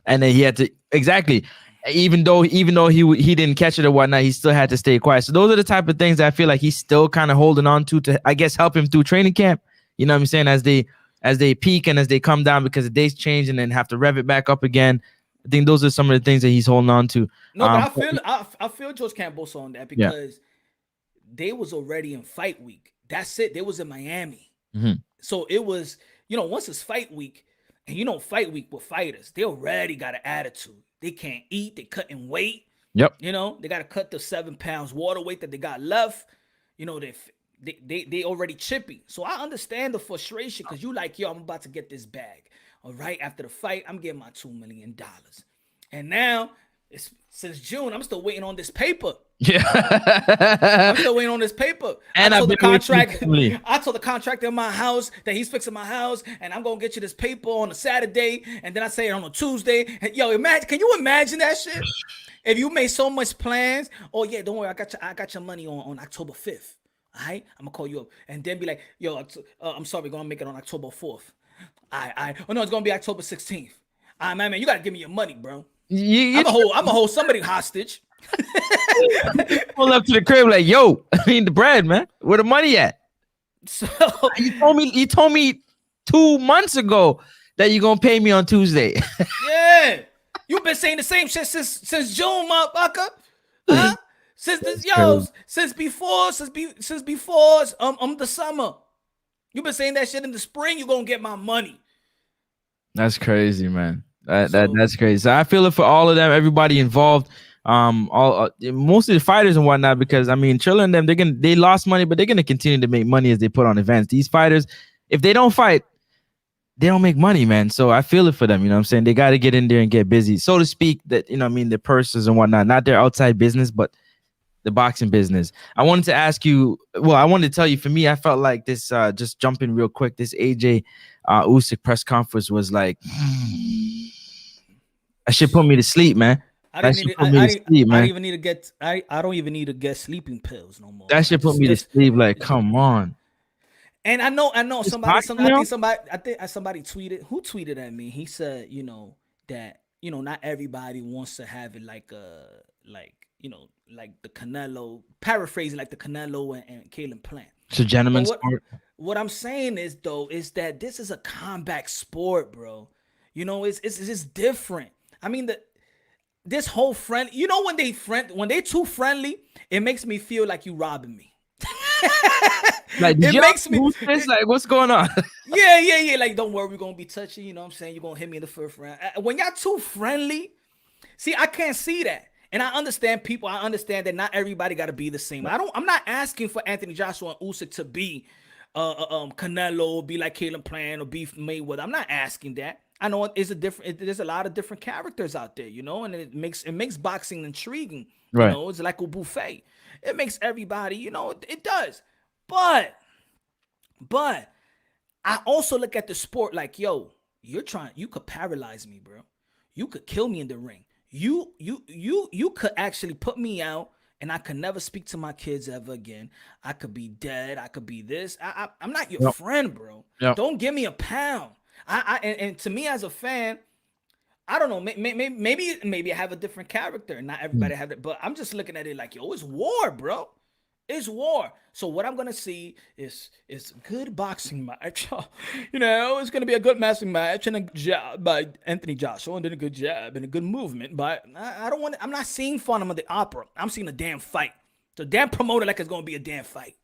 And then he had to, exactly. Even though he didn't catch it or whatnot, he still had to stay quiet. So those are the type of things that I feel like he's still kind of holding on to, I guess, help him through training camp. You know what I'm saying? As they peak and as they come down, because the dates change and then have to rev it back up again. I think those are some of the things that he's holding on to. No, but I feel George Kambosos on that, because they was already in fight week. That's it. They was in Miami. Mm-hmm. So it was, once it's fight week, and fight week with fighters, they already got an attitude. They can't eat. They cutting weight. Yep. They got to cut the 7 pounds water weight that they got left. They already chippy. So I understand the frustration, because you like, yo, I'm about to get this bag. All right, after the fight, I'm getting my $2 million. And now, since June, I'm still waiting on this paper. Yeah. I'm still waiting on this paper. And I told the contractor in my house that he's fixing my house, and I'm going to get you this paper on a Saturday, and then I say it on a Tuesday. Yo, can you imagine that shit? If you made so much plans, oh yeah, don't worry, I got your money on October 5th. All right, I'm gonna call you up and then be like, yo, I'm sorry, we're gonna make it on October 4th. Oh no, it's gonna be October 16th. Man, you gotta give me your money, bro. You I'm gonna hold somebody hostage. pull up to the crib like, yo, I need the bread, man. Where the money at? So You told me 2 months ago that you're gonna pay me on Tuesday. yeah, you've been saying the same shit since June, motherfucker. Huh? Since before the summer. You've been saying that shit in the spring. You're gonna get my money. That's crazy, man. That's crazy. So I feel it for all of them, everybody involved. Most of the fighters and whatnot, because I mean, Triller and them, they lost money, but they're gonna continue to make money as they put on events. These fighters, if they don't fight, they don't make money, man. So I feel it for them. You know what I'm saying? They got to get in there and get busy, so to speak. That, you know what I mean, the purses and whatnot, not their outside business, but the boxing business. I wanted to ask you. Well, I wanted to tell you. For me, I felt like this. Just jumping real quick. This AJ-Usyk press conference was like, that shit put me to sleep, man. I don't even need to get sleeping pills no more. That shit put me to sleep. Like, come on. And I know somebody tweeted. Who tweeted at me? He said, that not everybody wants to have it like the Canelo, paraphrasing like the Canelo and Canelo-Plant. It's a gentleman's sport. What I'm saying is that this is a combat sport, bro. It's different. I mean, this whole friend, when they too friendly, it makes me feel like you robbing me. Like, it makes me like, what's going on? Yeah. Like, don't worry, we're gonna be touching. You know what I'm saying? You're gonna hit me in the first round. When y'all too friendly, see, I can't see that. And I understand people. I understand that not everybody got to be the same. I'm not asking for Anthony Joshua and Usyk to be Canelo, be like Canelo-Plant, or be Mayweather. I'm not asking that. I know there's a lot of different characters out there, and it makes boxing intriguing. Right. It's like a buffet. It makes everybody, it does. But I also look at the sport like, yo, you could paralyze me, bro. You could kill me in the ring. You could actually put me out, and I could never speak to my kids ever again. I could be dead. I could be this. I'm not your friend, bro. Yep. Don't give me a pound. And to me as a fan, I don't know. Maybe I have a different character, and not everybody have it. But I'm just looking at it like, yo, it's war, bro. It's war. So what I'm gonna see is good boxing match. It's gonna be a good boxing match and a jab by Anthony Joshua, and then a good jab and a good movement. But I'm not seeing Phantom of the Opera. I'm seeing a damn fight. So damn promoter like it's gonna be a damn fight.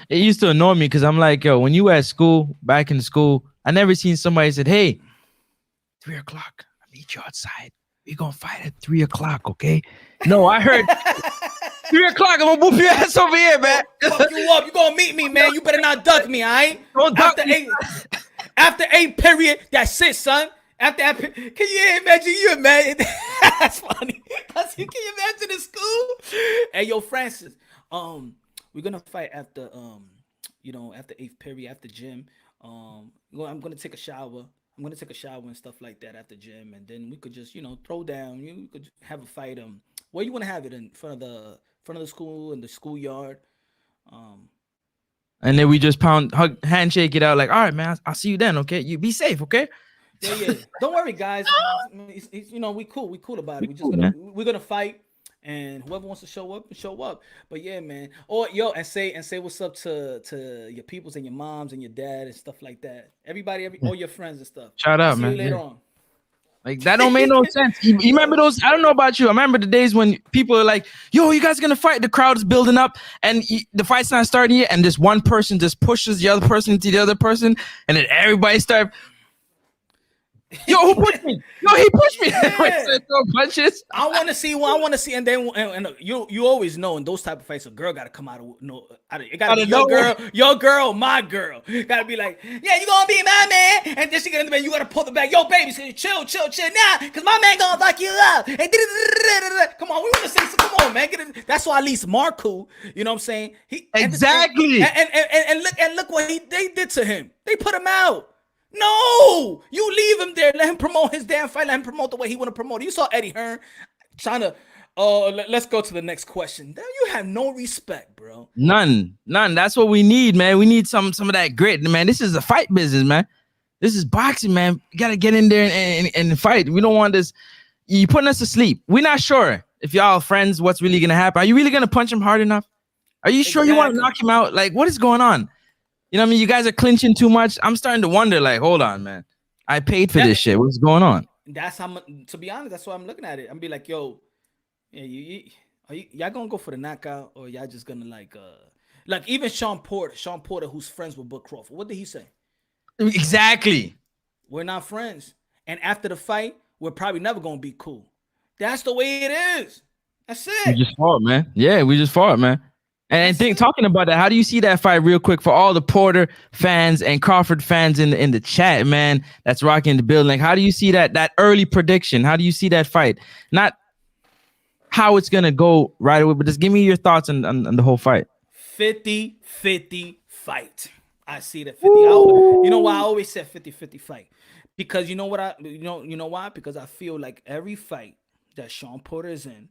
It used to annoy me because I'm like, yo, when you were at school, back in school, I never seen somebody said, hey, 3 o'clock, I'll meet you outside. We're gonna fight at 3 o'clock, okay? No, I heard 3 o'clock, I'm gonna whoop your ass over here, man. Fuck you up. You gonna meet me, man. You better not duck me, all right? Don't duck me. After 8 period, that's it, son. After that, can you imagine? That's funny. Can you imagine in school? Hey, yo, Francis, we're gonna fight after after 8th period, after gym. I'm gonna take a shower. I'm gonna take a shower and stuff like that after gym, and then we could just throw down. You could have a fight. Where you want to have it, in front of the school, in the schoolyard. And then we just hug, handshake it out like, all right, man, I'll see you then, okay? You be safe, okay? Yeah. Don't worry, guys. We cool about it. We're gonna fight, and whoever wants to show up. But yeah, man. Or and say what's up to your peoples and your moms and your dad and stuff like that. Everybody, all your friends and stuff. Shout out, man. See you later on. Like, that don't make no sense. You remember those? I don't know about you. I remember the days when people are like, yo, you guys gonna fight? The crowd is building up and the fight's not starting yet. And this one person just pushes the other person to the other person. And then everybody start, yo, who pushed me? Yo, he pushed me. Yeah. Punches. I want to see. And then you always know in those type of fights, a girl got to come out of it got to be your girl, my girl. Got to be like, yeah, you gonna be my man. And then she get in the bed, you got to pull the back. Yo, baby, chill now, because my man gonna fuck you up. And come on, we want to say, come on, man. That's why at least Marco, you know what I'm saying? Exactly. And look what they did to him. They put him out. No, you leave him there. Let him promote his damn fight. Let him promote the way he want to promote it. You saw Eddie Hearn trying to. Let's go to the next question. You have no respect, bro. None. That's what we need, man. We need some of that grit, man. This is a fight business, man. This is boxing, man. You gotta get in there and fight. We don't want this. You putting us to sleep. We're not sure if y'all friends what's really gonna happen. Are you really gonna punch him hard enough? Are you sure you want to knock him out? Like, what is going on? You know what I mean? You guys are clinching too much. I'm starting to wonder, like, hold on, man. I paid for this shit. What's going on? That's how, to be honest, that's why I'm looking at it. I'm be like, yo, yeah, y'all gonna go for the knockout, or y'all just gonna like even Sean Porter, who's friends with Bud Crawford. What did he say? Exactly. We're not friends, and after the fight, we're probably never gonna be cool. That's the way it is. That's it. We just fought, man. Yeah, we just fought, man. And talking about that, how do you see that fight real quick for all the Porter fans and Crawford fans in the chat, man, that's rocking the building? How do you see that early prediction? How do you see that fight? Not how it's going to go right away, but just give me your thoughts on the whole fight. 50-50 fight. I see that 50. You know why I always said 50-50 fight? Because you know what you know why? Because I feel like every fight that Sean Porter is in,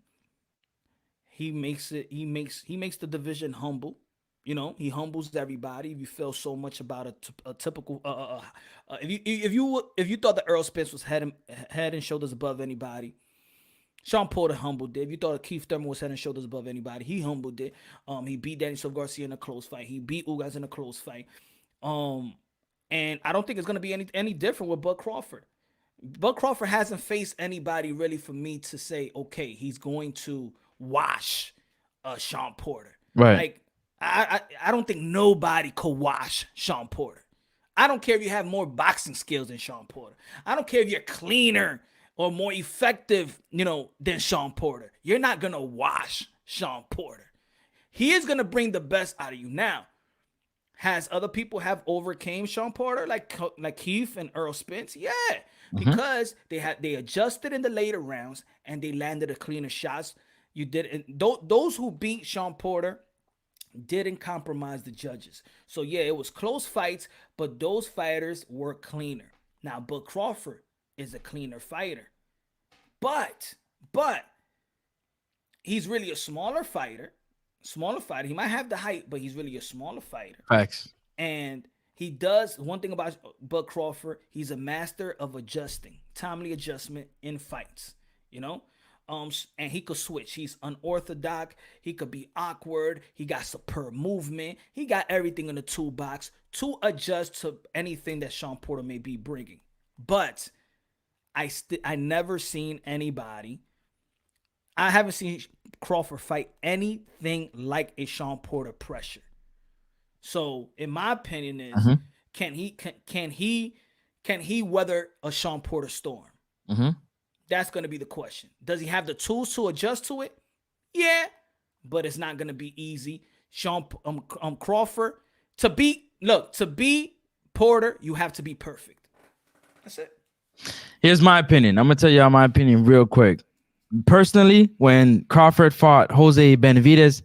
he makes the division humble. You know, he humbles everybody. If you feel so much about a typical if you thought that Earl Spence was head and shoulders above anybody, Sean Porter humbled it. If you thought Keith Thurman was head and shoulders above anybody, he humbled it. He beat Danny Silva Garcia in a close fight. He beat Ugas in a close fight. And I don't think it's gonna be any different with Bud Crawford. Bud Crawford hasn't faced anybody really for me to say, okay, he's going to wash Sean Porter. Right. Like I don't think nobody could wash Sean Porter. I don't care if you have more boxing skills than Sean Porter. I don't care if you're cleaner or more effective, than Sean Porter. You're not gonna wash Sean Porter. He is gonna bring the best out of you. Now, has other people have overcame Sean Porter like Keith and Earl Spence? Yeah, because they adjusted in the later rounds and they landed a cleaner shots. You did those who beat Sean Porter didn't compromise the judges. So yeah, it was close fights, but those fighters were cleaner. Now, Bud Crawford is a cleaner fighter, but he's really a smaller fighter. He might have the height, but he's really a smaller fighter. Facts. And he does one thing about Bud Crawford. He's a master of adjusting, timely adjustment in fights. And he could switch. He's unorthodox. He could be awkward. He got superb movement. He got everything in the toolbox to adjust to anything that Sean Porter may be bringing. But I never seen anybody. I haven't seen Crawford fight anything like a Sean Porter pressure. So, in my opinion, is can he weather a Sean Porter storm? That's going to be the question. Does he have the tools to adjust to it? Yeah, but it's not going to be easy. Crawford, to beat Porter, you have to be perfect. That's it. Here's my opinion. I'm going to tell y'all my opinion real quick. Personally, when Crawford fought Jose Benavidez,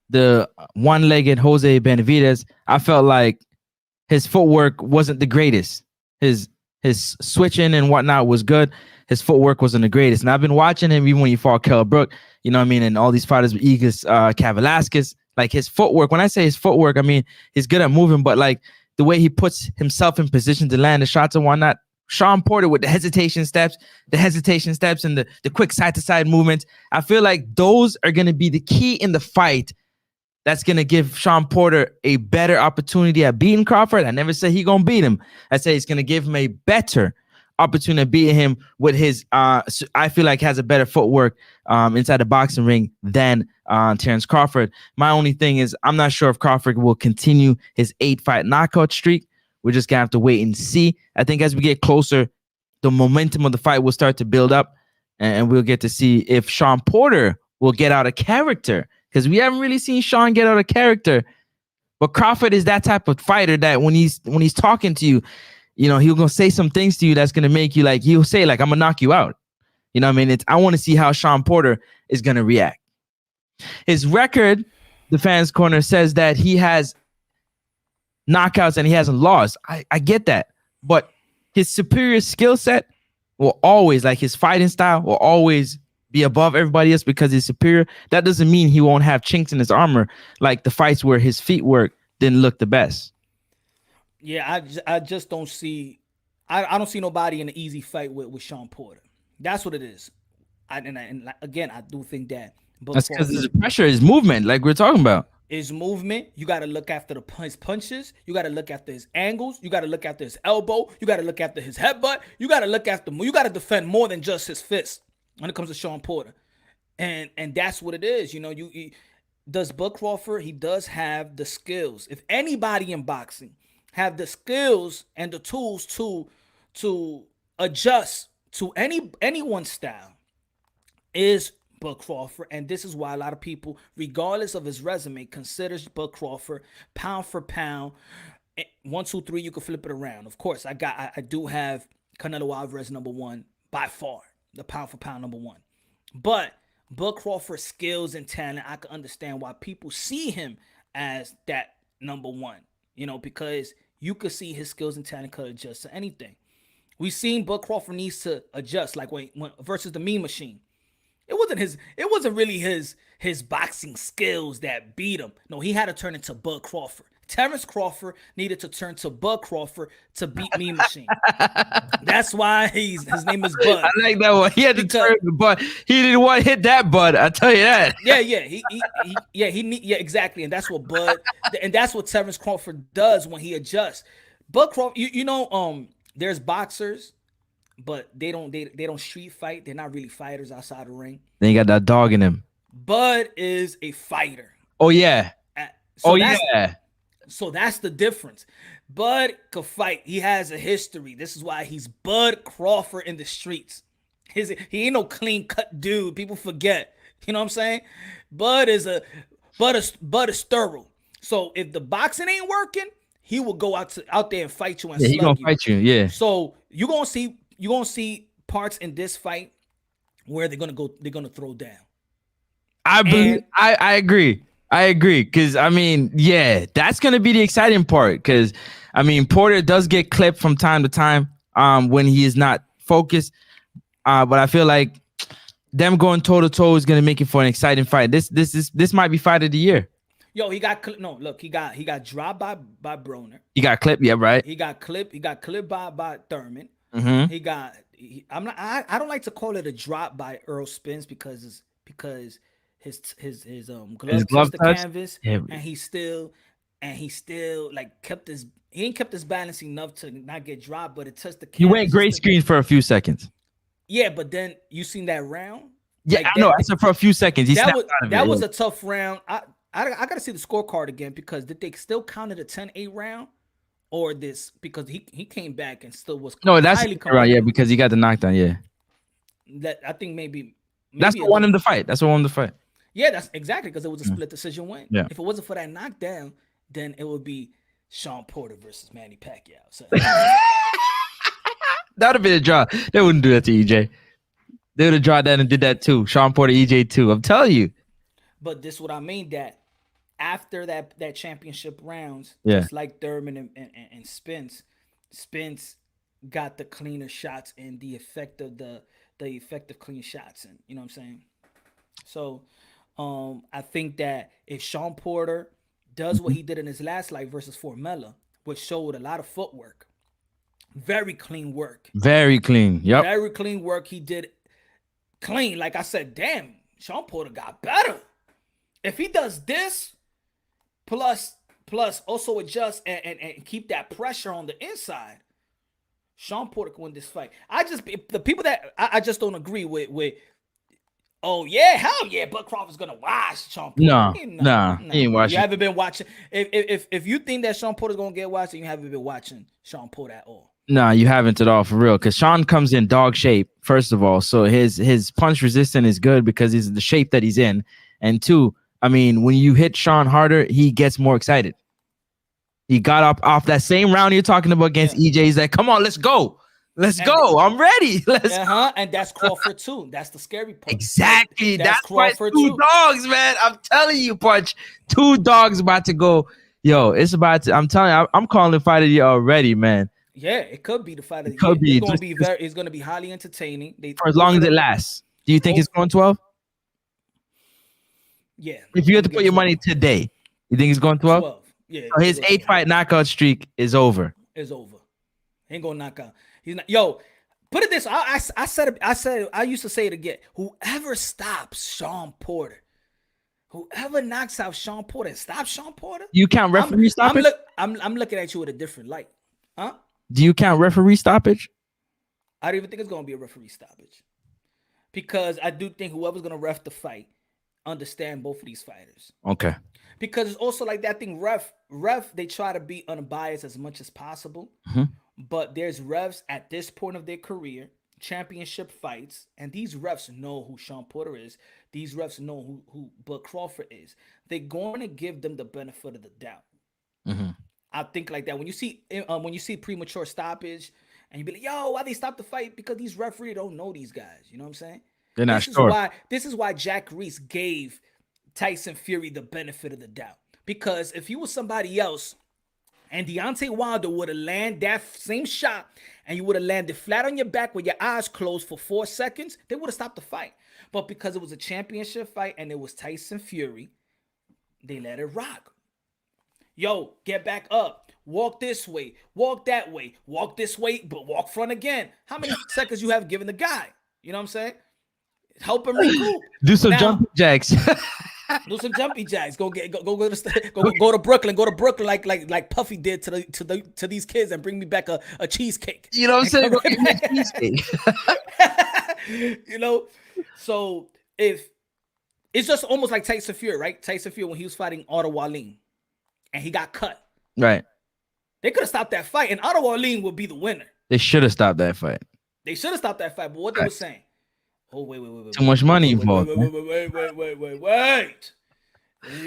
the one-legged Jose Benavidez, I felt like his footwork wasn't the greatest. His switching and whatnot was good. His footwork wasn't the greatest. And I've been watching him even when he fought Kell Brook, you know what I mean? And all these fighters with Igas, Kavalaskas, like his footwork. When I say his footwork, I mean, he's good at moving, but like the way he puts himself in position to land the shots and whatnot. Sean Porter with the hesitation steps and the quick side-to-side movements. I feel like those are going to be the key in the fight that's going to give Sean Porter a better opportunity at beating Crawford. I never said he's going to beat him. I said he's going to give him a better opportunity to beat him with his, I feel like has a better footwork inside the boxing ring than Terrence Crawford. My only thing is I'm not sure if Crawford will continue his 8-fight knockout streak. We're just going to have to wait and see. I think as we get closer, the momentum of the fight will start to build up, and we'll get to see if Sean Porter will get out of character, because we haven't really seen Sean get out of character. But Crawford is that type of fighter that when he's talking to you, he'll gonna say some things to you that's gonna make you like, he'll say like, I'm gonna knock you out. You know what I mean? I want to see how Sean Porter is gonna react. His record, the fans corner says that he has knockouts and he hasn't lost. I get that, but his superior skill set will always, like his fighting style will always be above everybody else because he's superior. That doesn't mean he won't have chinks in his armor, like the fights where his feet work didn't look the best. Yeah, I just don't see I don't see nobody in an easy fight with Sean Porter. That's what it is. Again, I do think that. But That's because the pressure is movement, like we're talking about. His movement, you got to look after his punches. You got to look after his angles. You got to look after his elbow. You got to look after his headbutt. You got to look after. You got to defend more than just his fist when it comes to Sean Porter, and that's what it is. You know, does Bud Crawford? He does have the skills. If anybody in boxing have the skills and the tools to adjust to anyone's style, is Bud Crawford. And this is why a lot of people, regardless of his resume, considers Bud Crawford pound for pound. 1, 2, 3, you can flip it around. Of course, I do have Canelo Alvarez number 1 by far, the pound for pound number 1. But Bud Crawford's skills and talent, I can understand why people see him as that number 1. You know, because you could see his skills and talent could adjust to anything. We've seen Bud Crawford needs to adjust, like when versus the Mean Machine. It wasn't really his boxing skills that beat him. No, he had to turn into Bud Crawford. Terrence Crawford needed to turn to Bud Crawford to beat Mean Machine. That's why his name is Bud. I like that one. He had to turn the Bud. He didn't want to hit that Bud. I tell you that. Yeah, exactly. And that's what Bud, and that's what Terrence Crawford does when he adjusts. Bud Crawford, you know, there's boxers, but they don't street fight. They're not really fighters outside the ring. Then you got that dog in him. Bud is a fighter. Oh yeah. So that's the difference. Bud could fight. He has a history. This is why he's Bud Crawford in the streets. He ain't no clean cut dude. People forget. You know what I'm saying? Bud is thorough. So if the boxing ain't working, he will go out there and fight you and slug you. He gonna fight you. Yeah. So you're gonna see parts in this fight where they're gonna throw down. I agree. Because, I mean, yeah, that's going to be the exciting part. Because, I mean, Porter does get clipped from time to time when he is not focused. But I feel like them going toe-to-toe is going to make it for an exciting fight. This might be fight of the year. Yo, he got dropped by Broner. He got clipped, yeah, right? He got clipped by Thurman. Mm-hmm. I don't like to call it a drop by Earl Spence because his glove touched the canvas, and he still like he ain't kept his balance enough to not get dropped, but it touched the canvas. He went gray screen for a few seconds. Yeah, but then you seen that round? Yeah, like I know. I said for a few seconds. That was a tough round. I gotta see the scorecard again, because did they still count it a 10-8 round? Or this, because he came back and still was that's right, yeah, because he got the knockdown, yeah. That I think maybe that's what won him the fight. That's what won him the fight. Yeah, that's exactly, because it was a split decision win. Yeah. If it wasn't for that knockdown, then it would be Sean Porter versus Manny Pacquiao. So that would have been a draw. They wouldn't do that to EJ. They would have drawn that and did that too. Sean Porter, EJ too. I'm telling you. But this is what I mean, that after that championship rounds, yeah, it's like Thurman and Spence got the cleaner shots and the effective clean shots, and you know what I'm saying. So I think that if Sean Porter does what he did in his last fight versus Formella, which showed a lot of footwork, very clean work, very clean, yep, very clean work. He did clean. Like I said, damn, Sean Porter got better. If he does this, plus also adjust and keep that pressure on the inside, Sean Porter can win this fight. The people that I just don't agree with. Oh yeah, hell yeah, Bud Crawford's gonna watch Sean Porter. No, he ain't watching. You haven't been watching. If you think that Sean Porter's gonna get watched, then you haven't been watching Sean Porter at all. No, you haven't at all, for real. Because Sean comes in dog shape, first of all, so his punch resistance is good because he's the shape that he's in, and two, I mean, when you hit Sean harder, he gets more excited. He got up off that same round you're talking about against EJ. He's like, come on, let's go. Let's go. I'm ready. Let's go. And that's Crawford too. That's the scary part. Exactly. That's Crawford two dogs, man. I'm telling you, Punch. 2 dogs about to go. Yo, it's about to. I'm telling you, I'm calling the fight of the year already, man. Yeah, it could be the fight of the year. Could be. It's going to be highly entertaining. For as long as it lasts. Do you think it's going 12? Yeah. If you had to put your money today, you think it's going 12? 12. Yeah. So his 8-fight knockout streak is over. It's over. He ain't gonna knock out. He's not. Yo, put it this. I said it. I used to say it again. Whoever stops Sean Porter, whoever knocks out Sean Porter, stop Sean Porter. You count referee stoppage? I'm looking at you with a different light, huh? Do you count referee stoppage? I don't even think it's gonna be a referee stoppage, because I do think whoever's gonna ref the fight understand both of these fighters. Okay. Because it's also like that thing. Ref. They try to be unbiased as much as possible. But there's refs at this point of their career, championship fights, and these refs know who Sean Porter is. These refs know who Bud Crawford is. They're going to give them the benefit of the doubt. I think like that. When you see premature stoppage, and you be like, "Yo, why they stop the fight?" Because these referees don't know these guys. You know what I'm saying? They're not sure. This is why Jack Reese gave Tyson Fury the benefit of the doubt. Because if you was somebody else, and Deontay Wilder would have landed that same shot, and you would have landed flat on your back with your eyes closed for 4 seconds, they would have stopped the fight. But because it was a championship fight and it was Tyson Fury, they let it rock. Yo, get back up. Walk this way. Walk that way. Walk this way, but walk front again. How many seconds you have given the guy? You know what I'm saying? Help him regroup. Do some jumping jacks. Do some jumpy jacks. Go to Brooklyn. Go to Brooklyn like Puffy did to these kids and bring me back a cheesecake. You know what I'm saying? Cheesecake. You know, so if it's just almost like Tyson Fury, right? Tyson Fury when he was fighting Otto Wallin and he got cut. Right. They could have stopped that fight and Otto Wallin would be the winner. They should have stopped that fight. They should have stopped that fight, but what they were saying? Oh, wait. Too much money involved. Wait.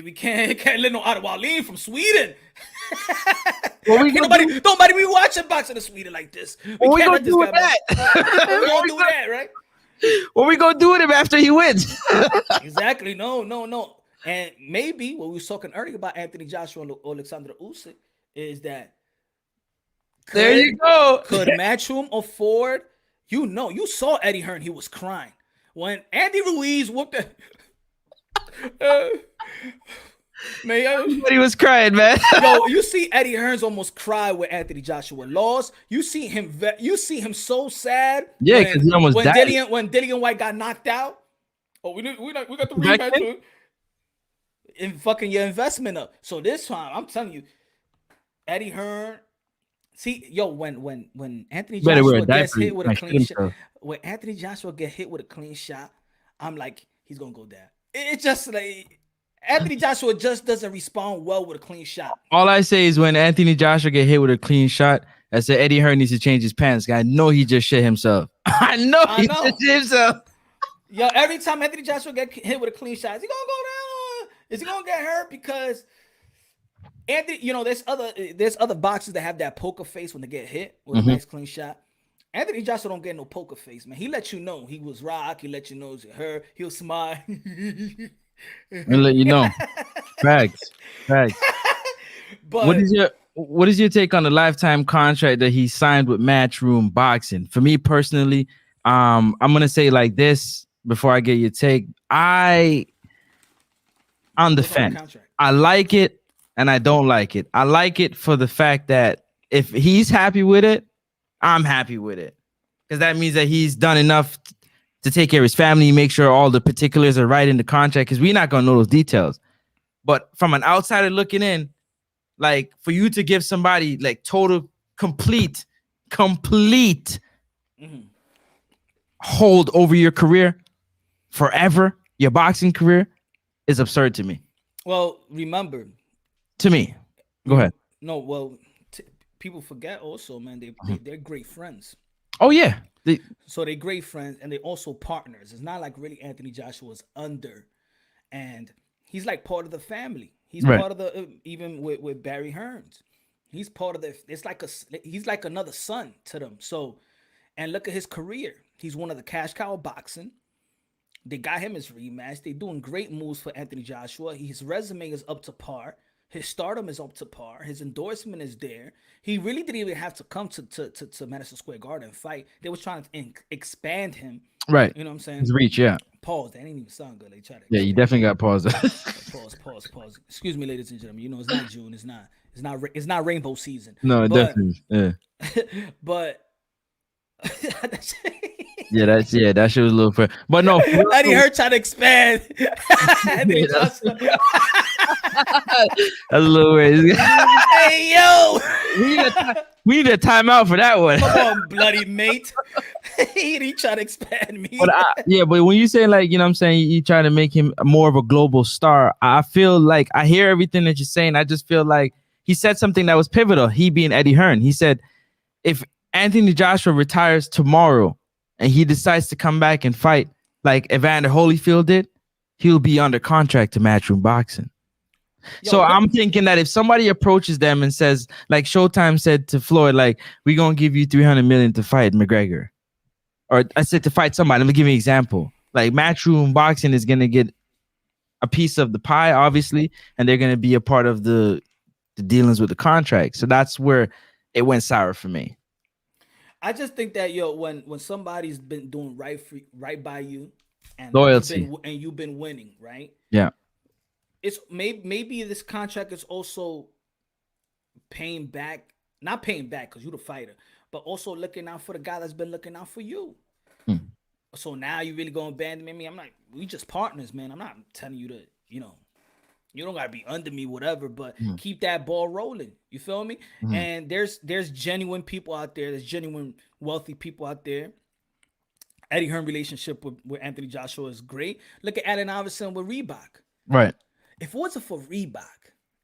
We can't let no Ottawa lean from Sweden. Well, nobody be watching boxing in Sweden like this. We can't let this guy we gonna do that, right? What we gonna do with him after he wins? Exactly. No. And maybe what we was talking earlier about Anthony Joshua and Alexander Usyk is that there you go. Could Matchroom afford? You saw Eddie Hearn. He was crying when Andy Ruiz whooped it. He was crying, man. Yo, you see Eddie Hearn's almost cry when Anthony Joshua lost. You see him so sad. Yeah, because he almost died. When Dillian White got knocked out. Oh, we got the rematch. In fucking your investment up. So this time, I'm telling you, Eddie Hearn. See, yo, when Anthony Joshua gets hit with a clean shot, when Anthony Joshua get hit with a clean shot, I'm like, he's gonna go down. It's just like Anthony Joshua just doesn't respond well with a clean shot. All I say is when Anthony Joshua get hit with a clean shot, I said Eddie Hearn needs to change his pants. I know he just shit himself. I know he just shit himself. Yo, every time Anthony Joshua get hit with a clean shot, is he gonna go down? Is he gonna get hurt? Because Anthony, there's other boxers that have that poker face when they get hit with a nice clean shot. Anthony Joshua don't get no poker face, man. He let you know he was rock. He let you know it hurt. He'll smile. And let you know. Facts. But what is your take on the lifetime contract that he signed with Matchroom Boxing? For me personally, I'm gonna say like this before I get your take. On the fence. I like it. And I don't like it. I like it for the fact that if he's happy with it, I'm happy with it. Because that means that he's done enough to take care of his family, make sure all the particulars are right in the contract, because we're not going to know those details. But from an outsider looking in, like for you to give somebody like total, complete hold over your career forever, your boxing career, is absurd to me. Well, remember, to me, go ahead. No, well, people forget also, man. They're great friends. Oh yeah, so they're great friends, and they're also partners. It's not like really Anthony Joshua's under, and he's like part of the family. He's part of the even with Barry Hearns. He's part of the. He's like another son to them. So, and look at his career. He's one of the cash cow of boxing. They got him his rematch. They're doing great moves for Anthony Joshua. His resume is up to par. His stardom is up to par. His endorsement is there. He really didn't even have to come to Madison Square Garden and fight. They was trying to expand him. Right. You know what I'm saying? His reach, yeah. Pause. That ain't even sound good. They try to. Yeah, you definitely got pause. Pause. Excuse me, ladies and gentlemen. You know it's not June. It's not rainbow season. No, but, definitely. Yeah. but Yeah, that shit was a little fair. But no, Eddie Hearn trying to expand. Anthony Joshua. That's a little weird. Hey yo, we need a timeout for that one. come on, bloody mate. he trying to expand me. But but when you say like, you know what I'm saying, you try to make him more of a global star, I feel like I hear everything that you're saying. I just feel like he said something that was pivotal. He being Eddie Hearn. He said, if Anthony Joshua retires tomorrow and he decides to come back and fight like Evander Holyfield did, he'll be under contract to Matchroom Boxing. So I'm thinking that if somebody approaches them and says, like Showtime said to Floyd, like, we're going to give you $300 million to fight McGregor. Or I said to fight somebody. Let me give you an example. Like Matchroom Boxing is going to get a piece of the pie, obviously, and they're going to be a part of the dealings with the contract. So that's where it went sour for me. I just think that when somebody's been doing right by you and loyalty you've been winning, right? Yeah. It's maybe this contract is also not paying back because you're the fighter, but also looking out for the guy that's been looking out for you. So now you really gonna abandon me? I'm like, we just partners, man. I'm not telling you to, you don't gotta be under me, whatever, but keep that ball rolling. You feel me? And there's genuine people out there. There's genuine wealthy people out there. Eddie Hearn relationship with Anthony Joshua is great. Look at Allen Iverson with Reebok. Right. If it wasn't for Reebok,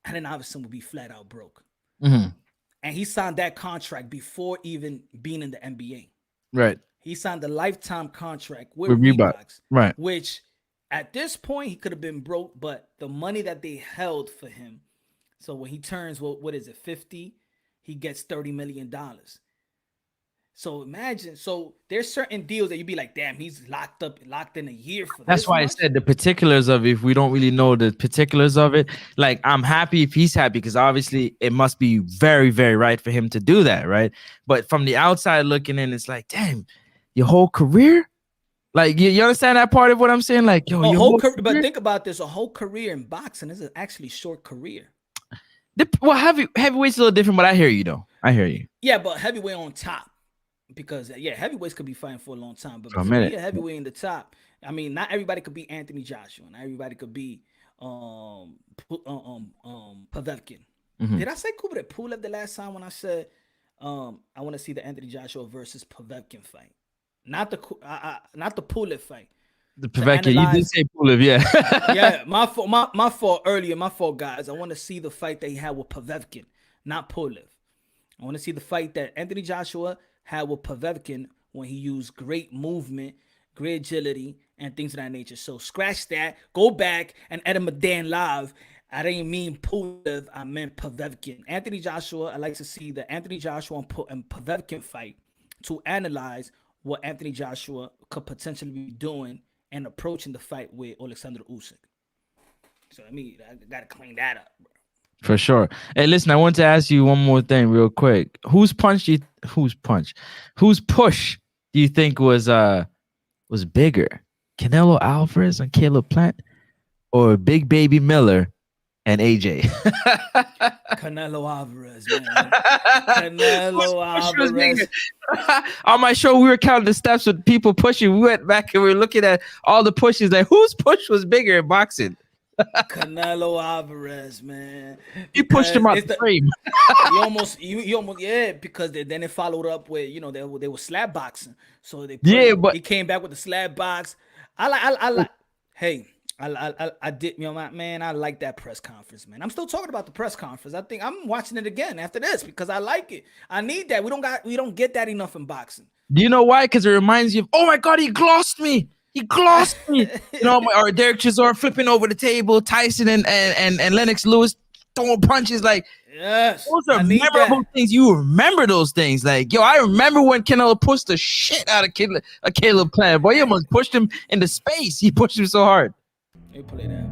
Allen Iverson would be flat out broke. And he signed that contract before even being in the NBA. Right. He signed a lifetime contract with Reebok. Right. Which at this point he could have been broke, but the money that they held for him. So when he turns, what is it, 50, he gets $30 million. So imagine, there's certain deals that you'd be like, damn, he's locked in a year for this. That's why I said the particulars of it, if we don't really know the particulars of it, like I'm happy if he's happy because obviously it must be very, very right for him to do that, right? But from the outside looking in, it's like, damn, your whole career? Like, you understand that part of what I'm saying? Like, yo, your whole career? But think about this, a whole career in boxing is actually short career. Well, heavyweight's a little different, but I hear you though. I hear you. Yeah, but heavyweight on top. Because heavyweights could be fighting for a long time, but for a heavyweight in the top. I mean, not everybody could be Anthony Joshua. Not everybody could be Povetkin. Did I say Kubrat Pulev the last time when I said I want to see the Anthony Joshua versus Povetkin fight, not the Pulev fight. The Povetkin, you did say Pulev, yeah. Yeah, my fault earlier. My fault, guys. I want to see the fight that he had with Povetkin, not Pulev. I want to see the fight that Anthony Joshua had with Povetkin when he used great movement, great agility, and things of that nature. So scratch that, go back and edit my damn live. I didn't mean Pulev, I meant Povetkin. Anthony Joshua, I like to see the Anthony Joshua and Povetkin fight to analyze what Anthony Joshua could potentially be doing and approaching the fight with Alexander Usyk. So I gotta clean that up, bro. For sure. Hey, listen, I want to ask you one more thing real quick. Whose push do you think was bigger? Canelo Alvarez and Caleb-Plant or Big Baby Miller and AJ? Canelo Alvarez, man. Canelo Alvarez. On my show, we were counting the steps with people pushing. We went back and we were looking at all the pushes. Like, whose push was bigger in boxing? Canelo Alvarez, man. You pushed him out the frame. you almost, because then it followed up with, they were slap boxing. So but he came back with the slap box. I did, man, I like that press conference, man. I'm still talking about the press conference. I think I'm watching it again after this because I like it. I need that. We don't get that enough in boxing. Do you know why? Because it reminds you of, oh my God, he glossed me. He glossed me. Or Derek Chisora flipping over the table, Tyson and Lennox Lewis throwing punches. Like, yes, those are memorable things. You remember those things. Like, yo, I remember when Canelo pushed the shit out of Caleb-Plant. Boy, he almost pushed him into space. He pushed him so hard. Let me play that.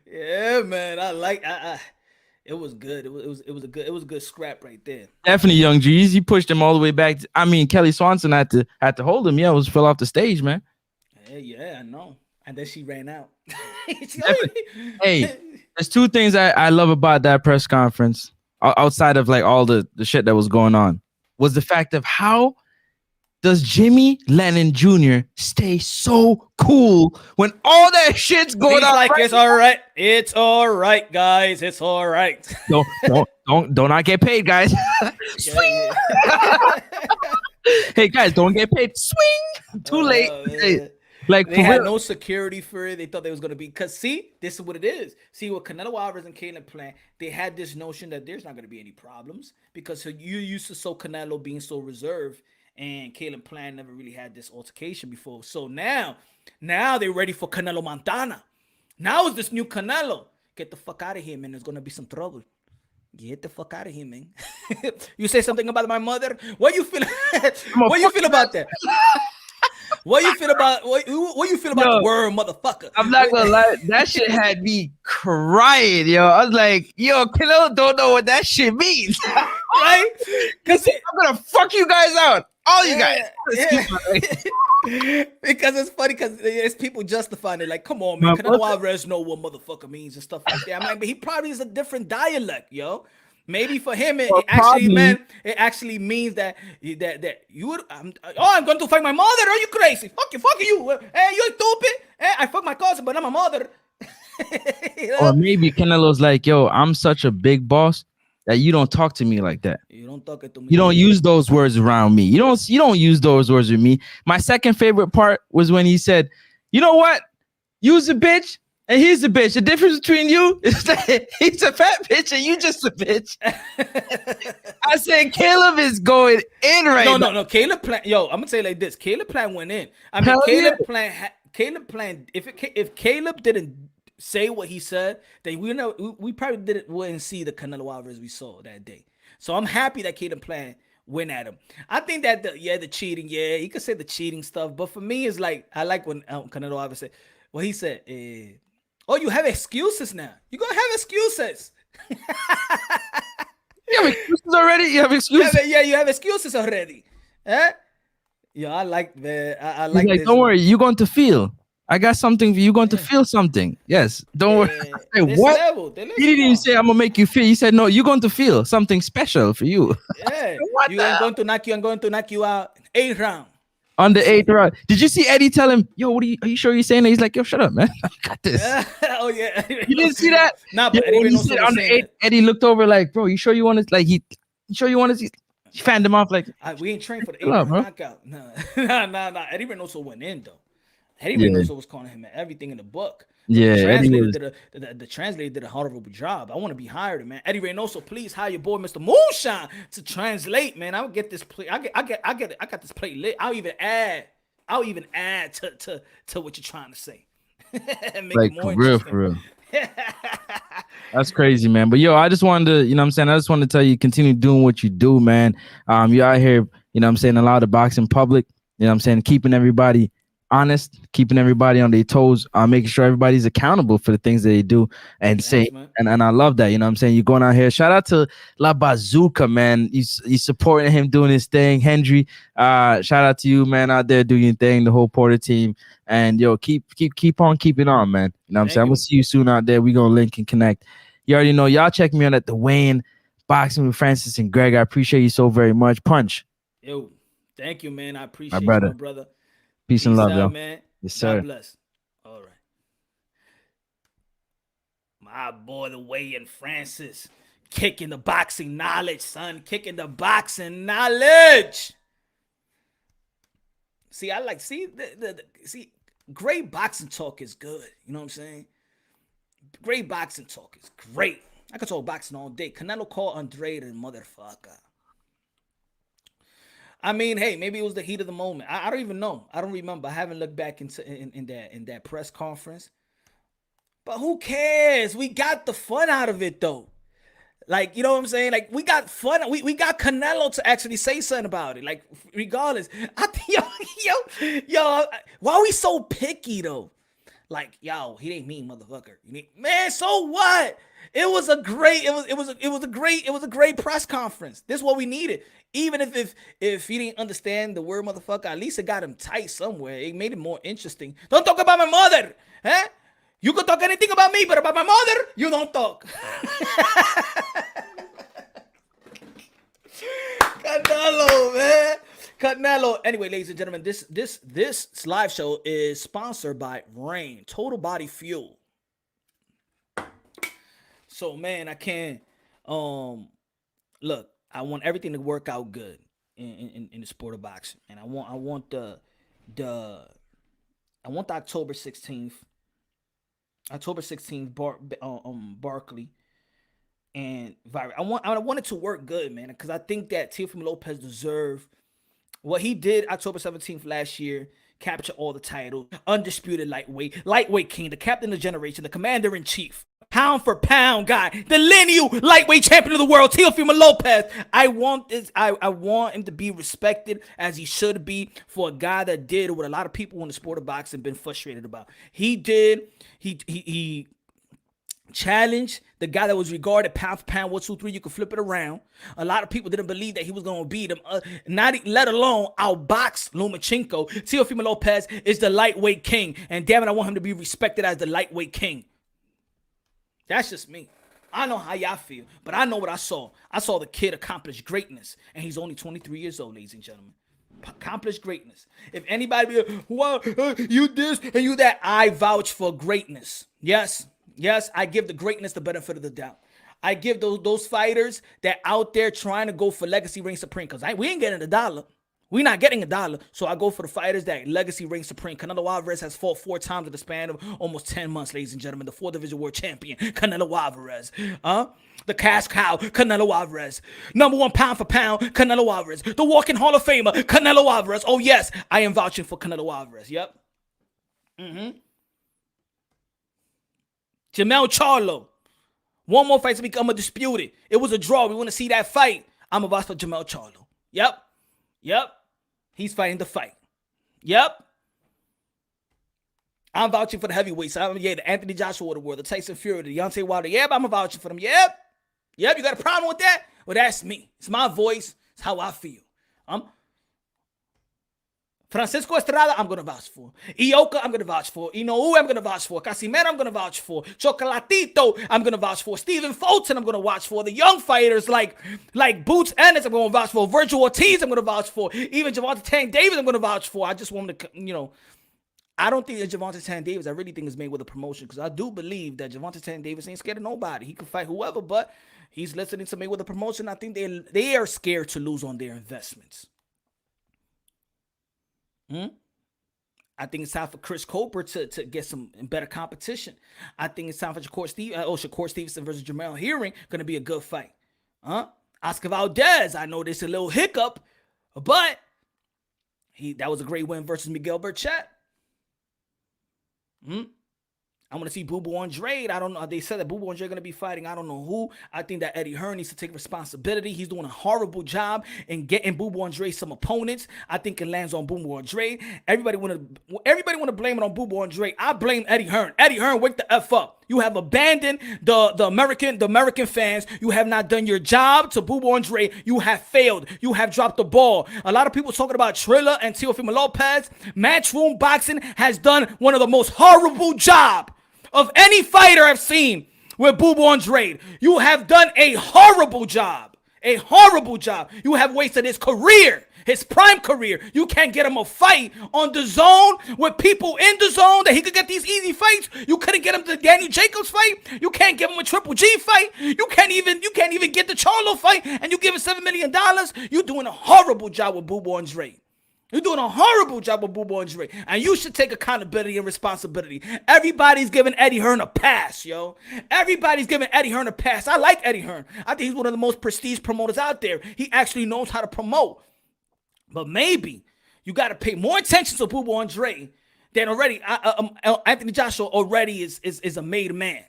Yeah, man. It was good. It was a good scrap right there. Definitely Young G's. He pushed him all the way back. I mean, Kelly Swanson had to hold him. Yeah, it was fell off the stage, man. Yeah, I know. And then she ran out. Hey, there's two things I love about that press conference outside of like all the shit that was going on was the fact of how does Jimmy Lennon Jr. stay so cool when all that shit's going on? Like, it's all right. It's all right, guys. It's all right. Don't not get paid, guys. Swing. Hey guys, don't get paid. Swing. Too late. Hey, like they had no security for it. They thought they was gonna be because see, this is what it is. See, with Canelo Alvarez and Canelo-Plant, they had this notion that there's not gonna be any problems because you used to so Canelo being so reserved. And Canelo-Plant never really had this altercation before. So now they're ready for Canelo Montana. Now is this new Canelo. Get the fuck out of here, man. There's going to be some trouble. Get the fuck out of here, man. You say something about my mother? What you feel? What you feel about that? What you feel about the word motherfucker? I'm not gonna lie, that shit had me crying, yo. I was like, yo, Canelo don't know what that shit means. Right? Because I'm gonna fuck you guys out. All you guys. Because it's funny because there's people justifying it. Like, come on, man. Canelo Alvarez know what motherfucker means and stuff like that. I'm like, but he probably is a different dialect, yo. Maybe for him, it actually means that you would. I'm going to fight my mother. Are you crazy? Fuck you. Hey, you stupid. Hey, I fuck my cousin, but I'm a mother. You know? Or maybe Canelo's like, yo, I'm such a big boss that you don't talk to me like that. You don't talk it to me. You don't use those words around me. You don't use those words with me. My second favorite part was when he said, you know what? You's a bitch. And he's a bitch. The difference between you is that he's a fat bitch and you just a bitch. I said Caleb is going in right now. No. Caleb-Plant. Yo, I'm gonna say it like this. Caleb-Plant went in. I mean, Caleb-Plant. If Caleb didn't say what he said, then we probably wouldn't see the Canelo Alvarez we saw that day. So I'm happy that Caleb-Plant went at him. I think that the cheating. Yeah, he could say the cheating stuff, but for me, it's like I like when Canelo Alvarez said. Well, he said. Oh, you have excuses now. You're going to have excuses. You have excuses already? You have excuses? Yeah, you have excuses already. Eh? Yeah, I like that. I like this. Don't worry. You're going to feel. I got something for you. You're going to feel something. Yes. Don't worry. Hey, what? He didn't even say, I'm going to make you feel. He said, no, you're going to feel something special for you. Yeah. I'm going to knock you out 8 rounds. On the 8th round. Did you see Eddie tell him, yo, are you sure you're saying that? He's like, yo, shut up, man. I got this. Oh, yeah. You didn't see that? Nah, but Eddie, on the 8th, Eddie looked over like, bro, you sure you want to, like, he fanned him off like, we ain't trained for the 8th knockout. Nah. Eddie Reynoso went in, though. Eddie Reynoso was calling him everything in the book. Yeah, the translator did a horrible job. I want to be hired, man. Eddie Reynoso, please hire your boy, Mr. Moonshine, to translate, man. I'll get this play. I got this play lit. I'll even add to what you're trying to say. Make like, it more for real. That's crazy, man. But yo, I just wanted to, you know what I'm saying? I just wanted to tell you, continue doing what you do, man. You're out here, you know what I'm saying, a lot of boxing public, you know what I'm saying, keeping everybody honest, keeping everybody on their toes, making sure everybody's accountable for the things that they do and say. And I love that, you know what I'm saying? You're going out here. Shout out to La Bazooka, man. He's supporting him doing his thing. Henry, shout out to you, man, out there doing your thing, the whole Porter team. And yo, keep on keeping on, man. You know what I'm saying? I'm gonna see you soon out there. We gonna link and connect. You already know. Y'all check me out at the Wayne Boxing with Francis and Greg. I appreciate you so very much. Punch. Yo, thank you, man. I appreciate you, my brother. Peace and love, yo. Man. Yes, sir. God bless. All right. My boy, the Wayne Francis, kicking the boxing knowledge, son. Kicking the boxing knowledge. See, see, great boxing talk is good. You know what I'm saying? Great boxing talk is great. I could talk boxing all day. Canelo called Andrade a motherfucker. I mean, hey, maybe it was the heat of the moment. I don't even know. I don't remember. I haven't looked back in that press conference. But who cares? We got the fun out of it, though. Like, you know what I'm saying? Like, we got fun. We got Canelo to actually say something about it. Like, regardless. I think, yo, why are we so picky, though? like, yo, he ain't mean, motherfucker. Man, so what? It was a great press conference. This is what we needed. Even if he didn't understand the word motherfucker, at least it got him tight somewhere. It made it more interesting. Don't talk about my mother, huh? You can talk anything about me, but about my mother, you don't talk. Canelo, man. Canelo. Anyway, ladies and gentlemen, this live show is sponsored by Rain Total Body Fuel. So, man, I can't. Look, I want everything to work out good in the sport of boxing, and I want the October 16th. October 16th, Barkley and I want it to work good, man, because I think that Teofimo Lopez deserved what he did October 17th last year, capture all the titles, undisputed lightweight king, the captain of the generation, the commander-in-chief, pound for pound guy, the lineal lightweight champion of the world, Teofimo Lopez. I want him to be respected as he should be for a guy that did what a lot of people in the sport of boxing been frustrated about. He challenged the guy that was regarded pound for pound 1, 2, 3. You could flip it around. A lot of people didn't believe that he was going to beat him. Let alone outbox Lomachenko. Teofimo Lopez is the lightweight king, and damn it, I want him to be respected as the lightweight king. That's just me. I know how y'all feel, but I know what I saw. I saw the kid accomplish greatness, and he's only 23 years old, ladies and gentlemen. Accomplish greatness. If anybody be, well, you this and you that, I vouch for greatness. Yes, I give the greatness the benefit of the doubt. I give those fighters that out there trying to go for legacy reign supreme, because we ain't getting $1. We're not getting $1. So I go for the fighters that legacy reign supreme. Canelo Alvarez has fought 4 times in the span of almost 10 months, ladies and gentlemen. The 4-division world champion, Canelo Alvarez. The cash cow, Canelo Alvarez. Number 1 pound for pound, Canelo Alvarez. The walking Hall of Famer, Canelo Alvarez. Oh, yes, I am vouching for Canelo Alvarez. Yep. Jamel Charlo. 1 more fight to become undisputed. It was a draw. We want to see that fight. I'm a vouch for Jamel Charlo. Yep. He's fighting the fight. Yep. I'm vouching for the heavyweights. The Anthony Joshua of the world, the Tyson Fury, the Deontay Wilder. Yep, I'm vouching for them. Yep. You got a problem with that? Well, that's me. It's my voice. It's how I feel. Francisco Estrada, I'm going to vouch for. Ioka, I'm going to vouch for. Inoue, I'm going to vouch for. Casimero, I'm going to vouch for. Chocolatito, I'm going to vouch for. Stephen Fulton, I'm going to vouch for. The young fighters like Boots Ennis, I'm going to vouch for. Virgil Ortiz, I'm going to vouch for. Even Gervonta Tank Davis, I'm going to vouch for. I just want him to, I don't think that Gervonta Tank Davis, I really think is made with a promotion, because I do believe that Gervonta Tank Davis ain't scared of nobody. He can fight whoever, but he's listening to me with a promotion. I think they are scared to lose on their investments. I think it's time for Chris Colbert to get some better competition. I think it's time for Shakur Stevenson versus Jamel Herring. Going to be a good fight. Oscar Valdez, I know there's a little hiccup, but that was a great win versus Miguel Berchelt. I want to see Boo Boo Andrade. I don't know. They said that Boo Boo Andrade going to be fighting. I don't know who. I think that Eddie Hearn needs to take responsibility. He's doing a horrible job in getting Boo Boo Andrade some opponents. I think it lands on Boo Boo Andrade. Everybody want to blame it on Boo Boo Andrade. I blame Eddie Hearn. Eddie Hearn, wake the F up. You have abandoned the American fans. You have not done your job to Boo Boo Andrade. You have failed. You have dropped the ball. A lot of people talking about Triller and Teofimo Lopez. Matchroom Boxing has done one of the most horrible job of any fighter I've seen with Boo Boo Andrade. You have done a horrible job. A horrible job. You have wasted his career, his prime career. You can't get him a fight on the zone with people in the zone that he could get these easy fights. You couldn't get him the Daniel Jacobs fight. You can't give him a Triple G fight. You can't even get the Charlo fight, and you give him $7 million. You're doing a horrible job with Boo Boo Andrade. You're doing a horrible job with Boo Boo Andrade, and you should take accountability and responsibility. Everybody's giving Eddie Hearn a pass, yo. Everybody's giving Eddie Hearn a pass. I like Eddie Hearn. I think he's one of the most prestige promoters out there. He actually knows how to promote. But maybe you got to pay more attention to Boo Boo Andrade than already. Anthony Joshua already is a made man.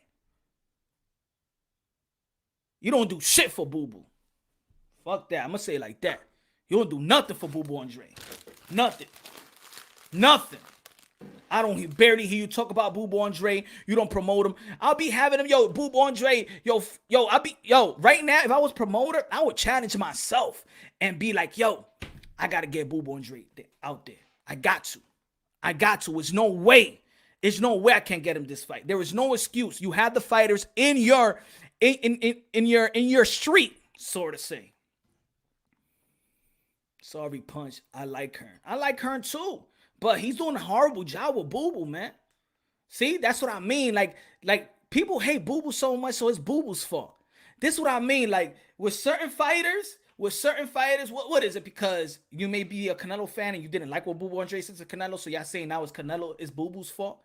You don't do shit for Boo Boo. Fuck that. I'm going to say it like that. You don't do nothing for Boo Boo Andrade. Nothing. I don't barely hear you talk about Boo Andre. You don't promote him. I'll be having him, yo, Boo Andre, right now, if I was promoter, I would challenge myself and be like, yo, I got to get Boo Andre out there. I got to. There's no way. There's no way I can't get him this fight. There is no excuse. You have the fighters in your street, so to say. Sorry, Punch. I like Hearn. I like Hearn too. But he's doing a horrible job with Boo Boo, man. See, that's what I mean. Like people hate Boo Boo so much, so it's Boo Boo's fault. This is what I mean. Like with certain fighters, what is it? Because you may be a Canelo fan and you didn't like what Boo Boo Andre said to Canelo, so y'all saying now it's Canelo, it's Boo Boo's fault.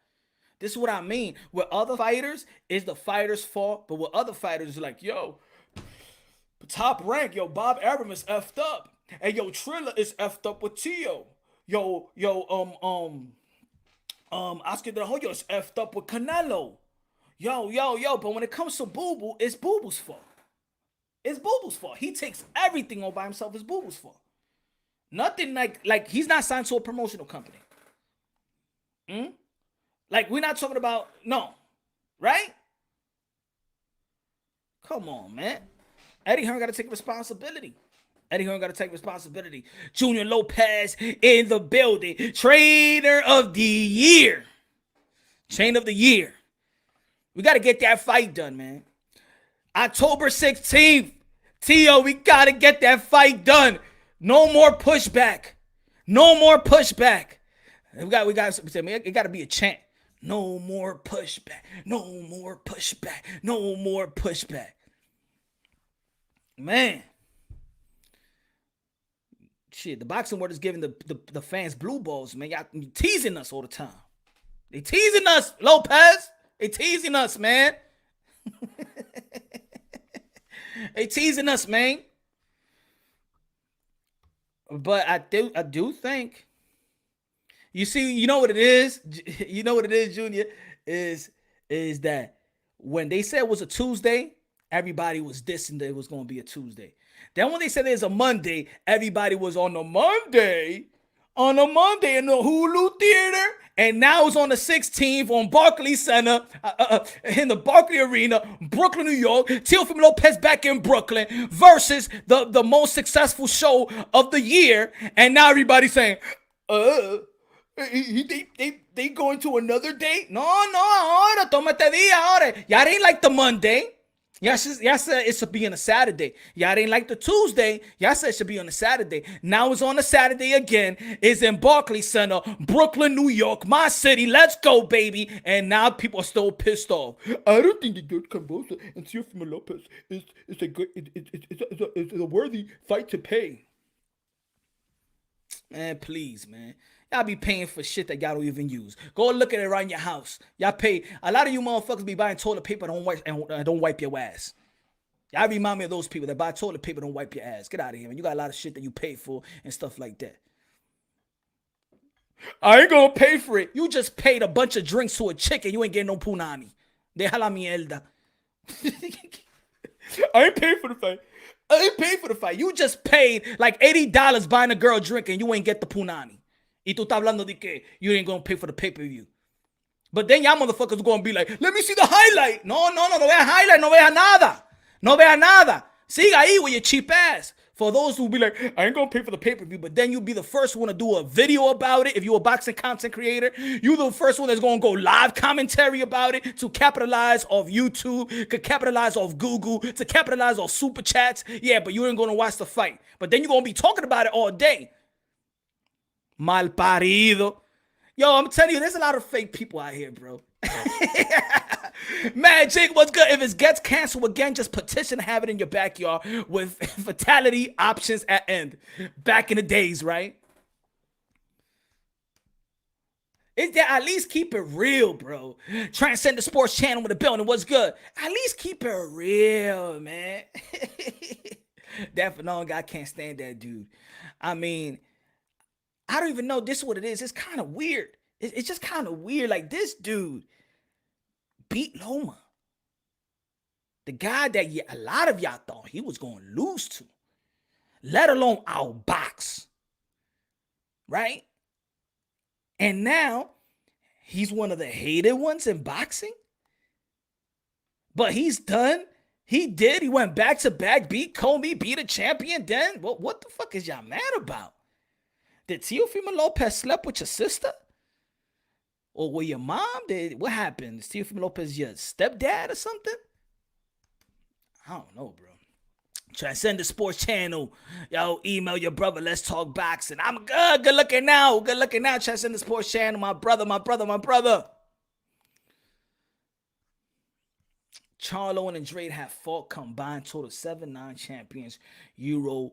This is what I mean. With other fighters, it's the fighter's fault. But with other fighters, it's like, yo, top rank, yo, Bob Arum is effed up. And yo, Triller is effed up with Tio. Oscar De La Hoya is effed up with Canelo. Yo. But when it comes to Boo Boo, it's Boo Boo's fault. It's Boo Boo's fault. He takes everything all by himself. It's Boo Boo's fault. Nothing like he's not signed to a promotional company. Like, we're not talking about, no. Right? Come on, man. Eddie Hearn got to take responsibility. Junior Lopez in the building. Trainer of the year. We got to get that fight done, man. October 16th. Tio, we got to get that fight done. No more pushback. It got to be a chant. No more pushback. Man. Shit, the boxing world is giving the fans blue balls, man. Y'all teasing us all the time. They teasing us, Lopez. They teasing us, man. They teasing us, man. But I do think, you see, you know what it is? Junior? Is that when they said it was a Tuesday, everybody was dissing that it was going to be a Tuesday. Then when they said there's a Monday, everybody was on the Monday in the Hulu Theater. And now it's on the 16th on Barclays Center, in the Barclays Arena, Brooklyn, New York. Teofimo Lopez back in Brooklyn versus the most successful show of the year. And now everybody's saying, they going to another date? No, ahora, tómate día, ahora. Y'all ain't like the Monday. Y'all said it should be on a Saturday. Y'all didn't like the Tuesday. Y'all said it should be on a Saturday. Now it's on a Saturday again. It's in Barclays Center, Brooklyn, New York, my city. Let's go, baby. And now people are still pissed off. I don't think the good Kambosos and Teofimo Lopez is a worthy fight to pay. Man, please, man. Y'all be paying for shit that y'all don't even use. Go look at it around your house. Y'all pay. A lot of you motherfuckers be buying toilet paper and don't wipe your ass. Y'all remind me of those people that buy toilet paper, don't wipe your ass. Get out of here, man. You got a lot of shit that you pay for and stuff like that. I ain't gonna pay for it. You just paid a bunch of drinks to a chicken. You ain't getting no punani. Deja la mierda. I ain't paying for the fight. You just paid like $80 buying a girl drink and you ain't get the punani. Y tú estás hablando de que you ain't gonna pay for the pay-per-view. But then y'all motherfuckers gonna be like, let me see the highlight. No vea highlight, no vea nada. Siga ahí with your cheap ass. For those who be like, I ain't gonna pay for the pay-per-view, but then you'll be the first one to do a video about it. If you're a boxing content creator, you're the first one that's gonna go live commentary about it to capitalize off YouTube, to capitalize off Google, to capitalize off super chats. Yeah, but you ain't gonna watch the fight. But then you're gonna be talking about it all day. Malparido. Yo, I'm telling you, there's a lot of fake people out here, bro. Magic, what's good? If it gets canceled again, just petition to have it in your backyard with fatality options at end. Back in the days, right? At least keep it real, bro. Transcend the Sports Channel with a building. What's good? At least keep it real, man. That phenomenal guy can't stand that dude. I mean, I don't even know. This is what it is. It's kind of weird. It's just kind of weird. Like, this dude beat Loma. The guy that a lot of y'all thought he was going to lose to. Let alone outbox. Right? And now, he's one of the hated ones in boxing. But he's done. He did. He went back to back, beat Comey, beat a champion. Then what the fuck is y'all mad about? Did Teofimo Lopez slept with your sister? Or with your mom? What happened? Is Teofimo Lopez your stepdad or something? I don't know, bro. Transcend the Sports Channel. Yo, email your brother. Let's talk boxing. I'm good. Good looking now. Good looking now. Transcend the Sports Channel. My brother. Charlo and Andrade have fought combined total 7-9 champions, Euro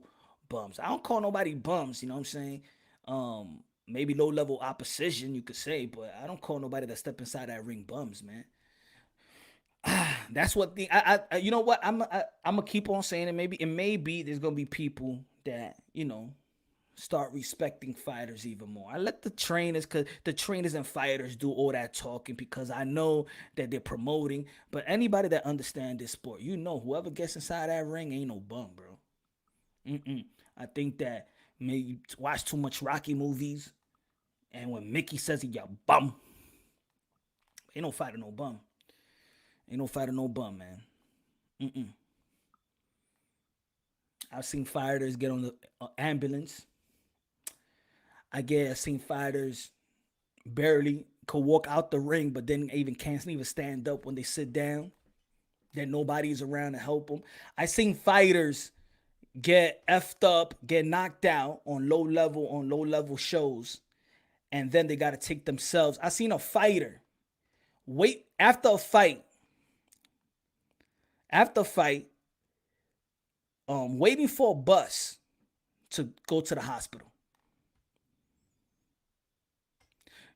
bums. I don't call nobody bums, you know what I'm saying? Maybe low-level opposition, you could say, but I don't call nobody that step inside that ring bums, man. That's what the you know what? I'm gonna keep on saying it. Maybe there's gonna be people that, you know, start respecting fighters even more. I let the trainers, because the trainers and fighters do all that talking, because I know that they're promoting. But anybody that understands this sport, you know, whoever gets inside that ring ain't no bum, bro. I think that maybe you watch too much Rocky movies, and when Mickey says he a bum, ain't no fighter no bum. Ain't no fighter no bum, man. I've seen fighters get on the ambulance. I've seen fighters barely could walk out the ring, but then can't even stand up when they sit down. That nobody's around to help them. I've seen fighters get effed up, get knocked out on low level shows, and then they got to take themselves. I seen a fighter wait after a fight, waiting for a bus to go to the hospital.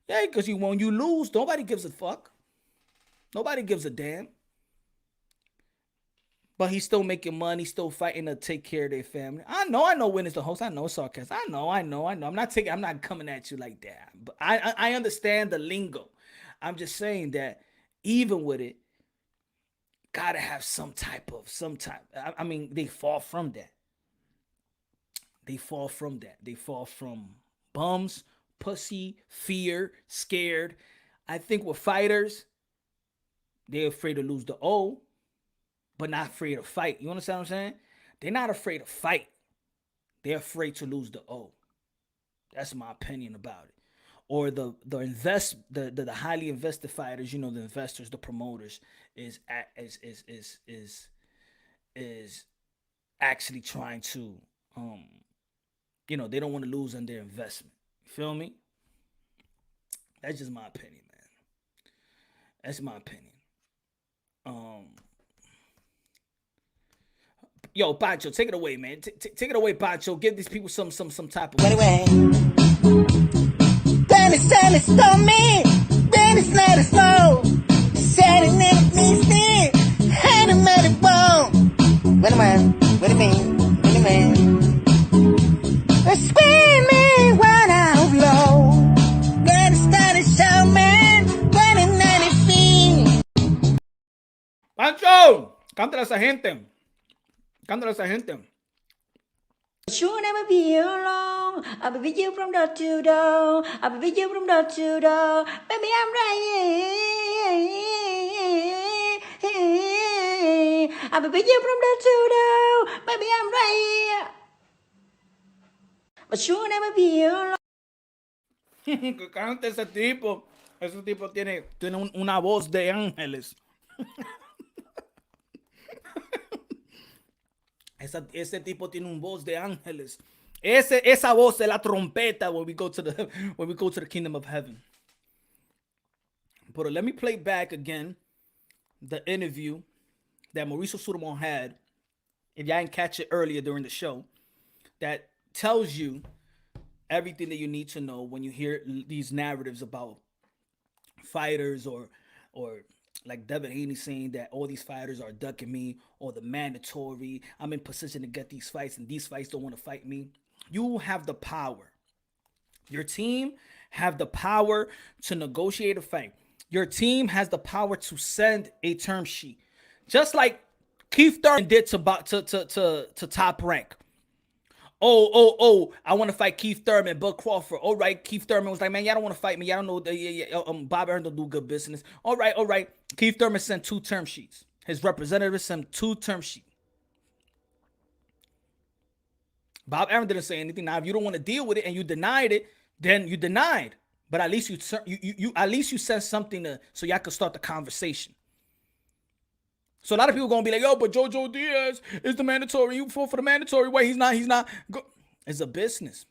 Yeah, because when you lose, nobody gives a fuck. Nobody gives a damn. But he's still making money, still fighting to take care of their family. I know when it's the host. I know sarcasm. I know. I'm not coming at you like that. But I understand the lingo. I'm just saying that even with it, gotta have some type. I mean, they fall from that. They fall from bums, pussy, fear, scared. I think with fighters, they're afraid to lose the O, but not afraid to fight. You understand what I'm saying? They're not afraid to fight. They're afraid to lose the O. That's my opinion about it. Or the highly invested fighters, you know, the investors, the promoters, is actually trying to, you know, they don't want to lose on their investment. You feel me? That's just my opinion, man. That's my opinion. Yo, Pancho, take it away, man. Take it away, Pancho. Give these people some type of. Anyway. Then it's on me. Then it's not a soul. Said it never please me. Had a made it bone. Wait a minute. What do you mean? Spin me when I'm low. Then it started show man. When it 90 feet. Pancho, cántale a esa gente. You'll never be alone. I'll be with you from door to door. I'll be with you from door to door. Baby, I'm right here. I'll be with you from door to door. Baby, I'm right here. But you'll never be alone. Que cante ese tipo. Ese tipo tiene una voz de ángeles. Ese tipo tiene un voz de ángeles. Esa voz de la trompeta when we go to the kingdom of heaven. But let me play back again the interview that Mauricio Sulaiman had. If y'all didn't catch it earlier during the show, that tells you everything that you need to know when you hear these narratives about fighters or like Devin Haney saying that all these fighters are ducking me, or the mandatory, I'm in position to get these fights and these fights don't want to fight me. You have the power. Your team have the power to negotiate a fight. Your team has the power to send a term sheet, just like Keith Thurman did to Top Rank. I want to fight Keith Thurman, Bud Crawford. All right, Keith Thurman was like, man, y'all don't want to fight me. Y'all don't know. Bob Arum don't do good business. All right. Keith Thurman sent 2 term sheets. His representative sent 2 term sheets. Bob Arum didn't say anything. Now, if you don't want to deal with it and you denied it, then you denied. But at least you said something so y'all could start the conversation. So a lot of people gonna be like, yo, but Jojo Diaz is the mandatory. You fought for the mandatory way. He's not. It's a business.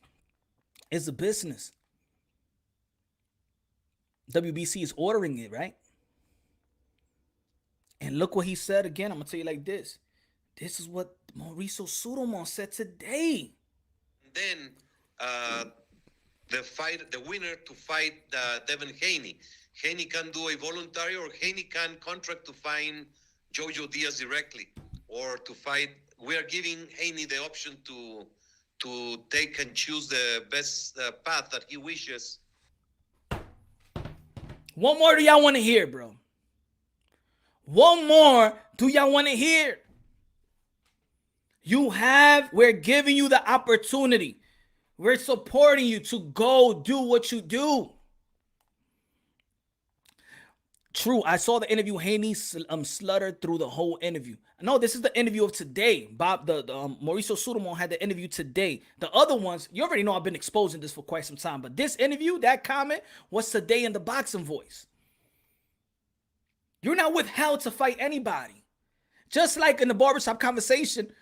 It's a business. WBC is ordering it, right? And look what he said again. I'm gonna tell you like this. This is what Mauricio Sulaiman said today. Then the winner to fight Devin Haney. Haney can do a voluntary, or Haney can contract to fight Jojo Diaz directly, or to fight. We are giving Haney the option to take and choose the best path that he wishes. One more do y'all want to hear, bro? One more do y'all want to hear? We're giving you the opportunity. We're supporting you to go do what you do. True, I saw the interview. Haney sluttered through the whole interview. No, this is the interview of today. Bob, Mauricio Sulaiman had the interview today. The other ones, you already know I've been exposing this for quite some time. But this interview, that comment, was today in the Boxing Voice. You're not withheld to fight anybody. Just like in the barbershop conversation,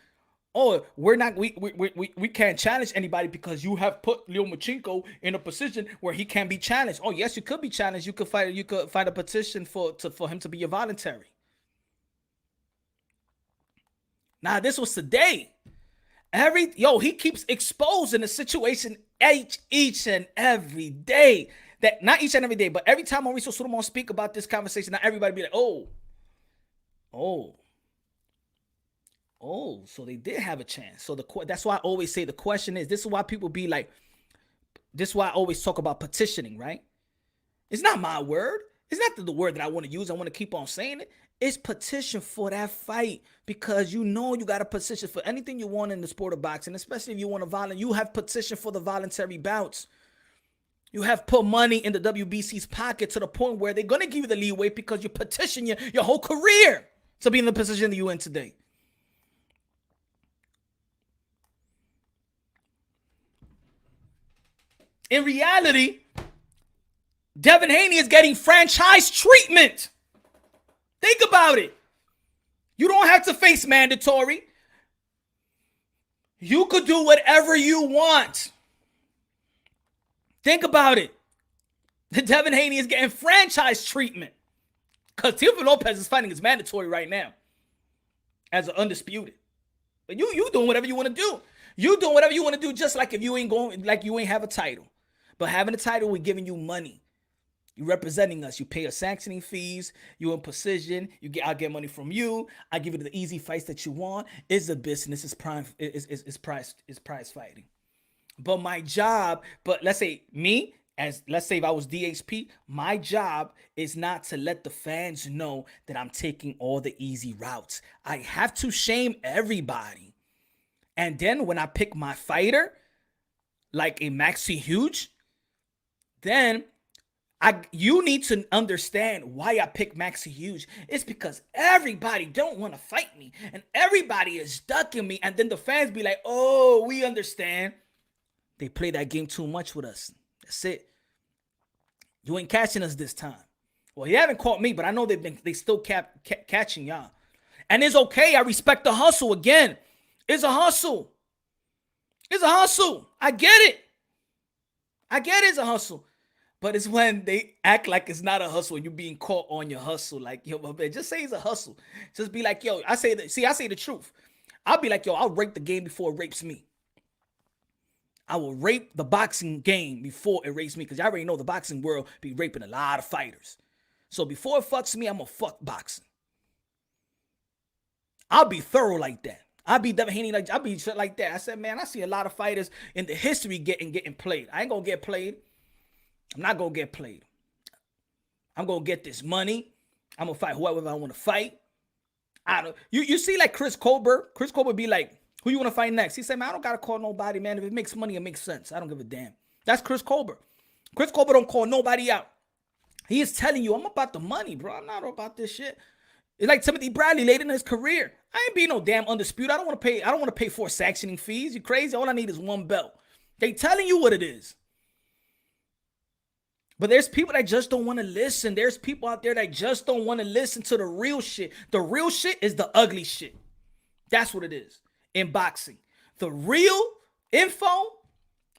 we can't challenge anybody because you have put Leo Machinko in a position where he can't be challenged. Oh, yes, you could be challenged. You could find a petition for him to be a voluntary. Now, this was today. He keeps exposing the situation each and every day. That not each and every day, but every time Mauricio Sulaiman speak about this conversation, now everybody be like, so they did have a chance. So that's why I always say the question is, this is why people be like, this is why I always talk about petitioning, right? It's not my word. It's not the word that I want to use. I want to keep on saying it. It's petition for that fight, because you got a petition for anything you want in the sport of boxing, especially if you want to you have petition for the voluntary bouts. You have put money in the WBC's pocket to the point where they're going to give you the leeway because you petition your whole career to be in the position that you're in today. In reality, Devin Haney is getting franchise treatment. Think about it. You don't have to face mandatory. You could do whatever you want. Think about it. The Devin Haney is getting franchise treatment because Teofimo Lopez is fighting his mandatory right now as an undisputed. But you doing whatever you want to do. You doing whatever you want to do, just like if you ain't have a title. But having a title, we're giving you money. You representing us. You pay us sanctioning fees. You in position. I'll get money from you. I give you the easy fights that you want. It's a business. It's prize fighting. But my job, let's say if I was DHP, my job is not to let the fans know that I'm taking all the easy routes. I have to shame everybody. And then when I pick my fighter, like a Maxi Huge, then you need to understand why I pick Maxi Huge. It's because everybody don't want to fight me. And everybody is ducking me. And then the fans be like, oh, we understand. They play that game too much with us. That's it. You ain't catching us this time. Well, you haven't caught me, but I know they still catching y'all. And it's okay. I respect the hustle. Again, it's a hustle. It's a hustle. I get it. It's a hustle. But it's when they act like it's not a hustle and you're being caught on your hustle. Like, yo, my man, just say it's a hustle. Just be like, yo, I say the truth. I'll be like, yo, I'll rape the game before it rapes me. I will rape the boxing game before it rapes me, because I already know the boxing world be raping a lot of fighters. So before it fucks me, I'm going to fuck boxing. I'll be thorough like that. I'll be Devin Haney I'll be shit like that. I said, man, I see a lot of fighters in the history getting played. I ain't going to get played. I'm not going to get played. I'm going to get this money. I'm going to fight whoever I want to fight. You see like Chris Colbert. Chris Colbert be like, Who you want to fight next? He said, man, I don't got to call nobody, man. If it makes money, it makes sense. I don't give a damn. That's Chris Colbert. Chris Colbert don't call nobody out. He is telling you, I'm about the money, bro. I'm not about this shit. It's like Timothy Bradley late in his career. I ain't being no damn undisputed. I don't want to pay 4 sanctioning fees. You crazy? All I need is 1 belt. They telling you what it is. But there's people that just don't want to listen. There's people out there that just don't want to listen to the real shit. The real shit is the ugly shit. That's what it is in boxing. The real info,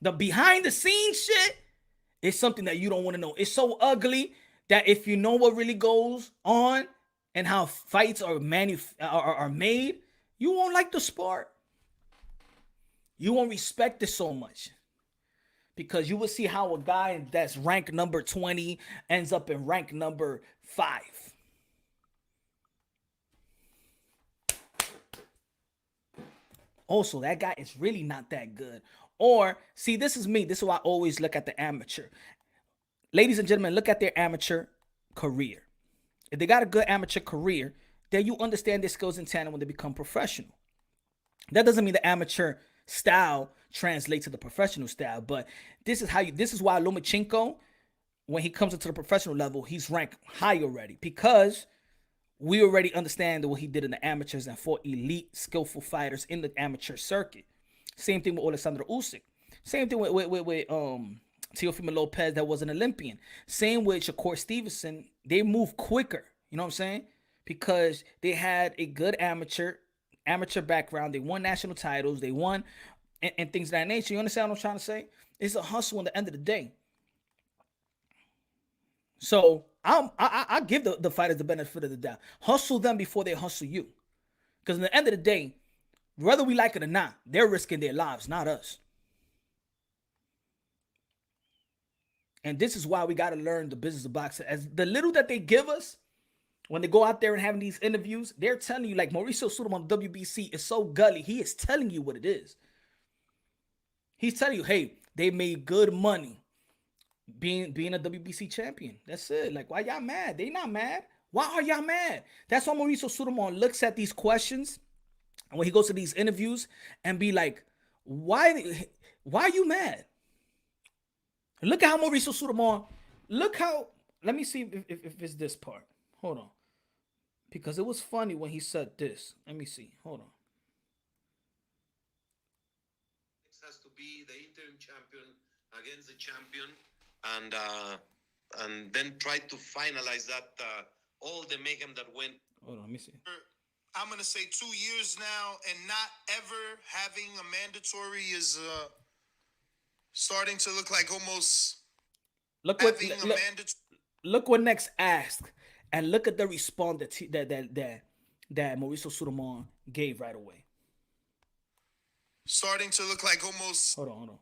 the behind the scenes shit, is something that you don't want to know. It's so ugly that if you know what really goes on and how fights are made, you won't like the sport. You won't respect it so much. Because you will see how a guy that's ranked number 20 ends up in rank number 5. Also, that guy is really not that good. Or, see, this is me. This is why I always look at the amateur. Ladies and gentlemen, look at their amateur career. If they got a good amateur career, then you understand their skills in tandem when they become professional. That doesn't mean the amateur style translates to the professional style, but this is why Lomachenko, when he comes into the professional level, he's ranked high already, because we already understand what he did in the amateurs and fought elite, skillful fighters in the amateur circuit. Same thing with Alexander Usyk. Same thing with Teofimo Lopez, that was an Olympian. Same with Shakur Stevenson. They move quicker, you know what I'm saying? Because they had a good amateur background. They won national titles. They won and things of that nature. You understand what I'm trying to say? It's a hustle at the end of the day. So I give the fighters the benefit of the doubt. Hustle them before they hustle you. Because at the end of the day, whether we like it or not, they're risking their lives, not us. And this is why we got to learn the business of boxing. As the little that they give us, when they go out there and having these interviews, they're telling you, like Mauricio Sulaiman on WBC is so gully. He is telling you what it is. He's telling you, hey, they made good money being a WBC champion. That's it. Like, why y'all mad? They not mad. Why are y'all mad? That's why Mauricio Sulaiman looks at these questions and when he goes to these interviews and be like, why are you mad? Look at how Mauricio Sulaiman, let me see if it's this part. Hold on. Because it was funny when he said this. Let me see. Hold on. It has to be the interim champion against the champion, and then try to finalize that all the mayhem that went. Hold on, let me see. I'm gonna say 2 years now, and not ever having a mandatory is starting to look like almost Look what next asked, and look at the response that Mauricio Sulaiman gave right away. Starting to look like almost Hold on.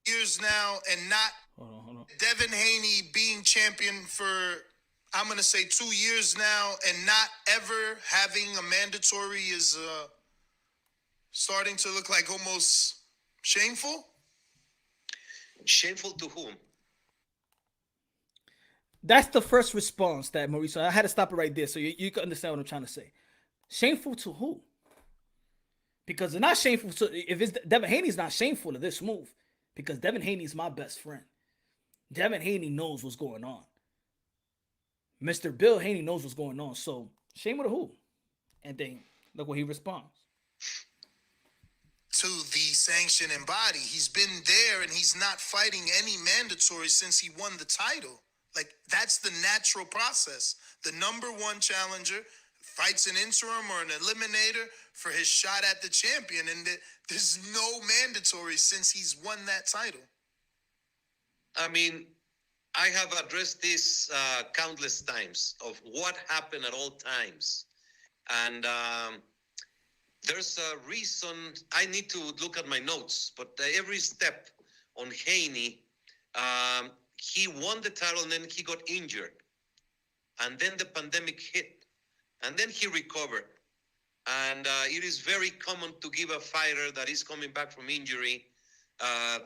years now, and not Hold on. Devin Haney being champion for, I'm gonna say 2 years now, and not ever having a mandatory is starting to look like almost shameful. Shameful to whom? That's the first response that Mauricio. I had to stop it right there so you can understand what I'm trying to say. Shameful to who? Because it's not shameful. So if it's Devin Haney's not shameful of this move, because Devin Haney is my best friend. Devin Haney knows what's going on. Mr. Bill Haney knows what's going on. So shame of the who? And then look what he responds. To the sanctioning body, he's been there and he's not fighting any mandatory since he won the title. Like, that's the natural process. The number one challenger fights an interim or an eliminator for his shot at the champion, and there's no mandatory since he's won that title. I mean, I have addressed this countless times of what happened at all times. And there's a reason. I need to look at my notes, but every step on Haney, he won the title and then he got injured. And then the pandemic hit. And then he recovered. And it is very common to give a fighter that is coming back from injury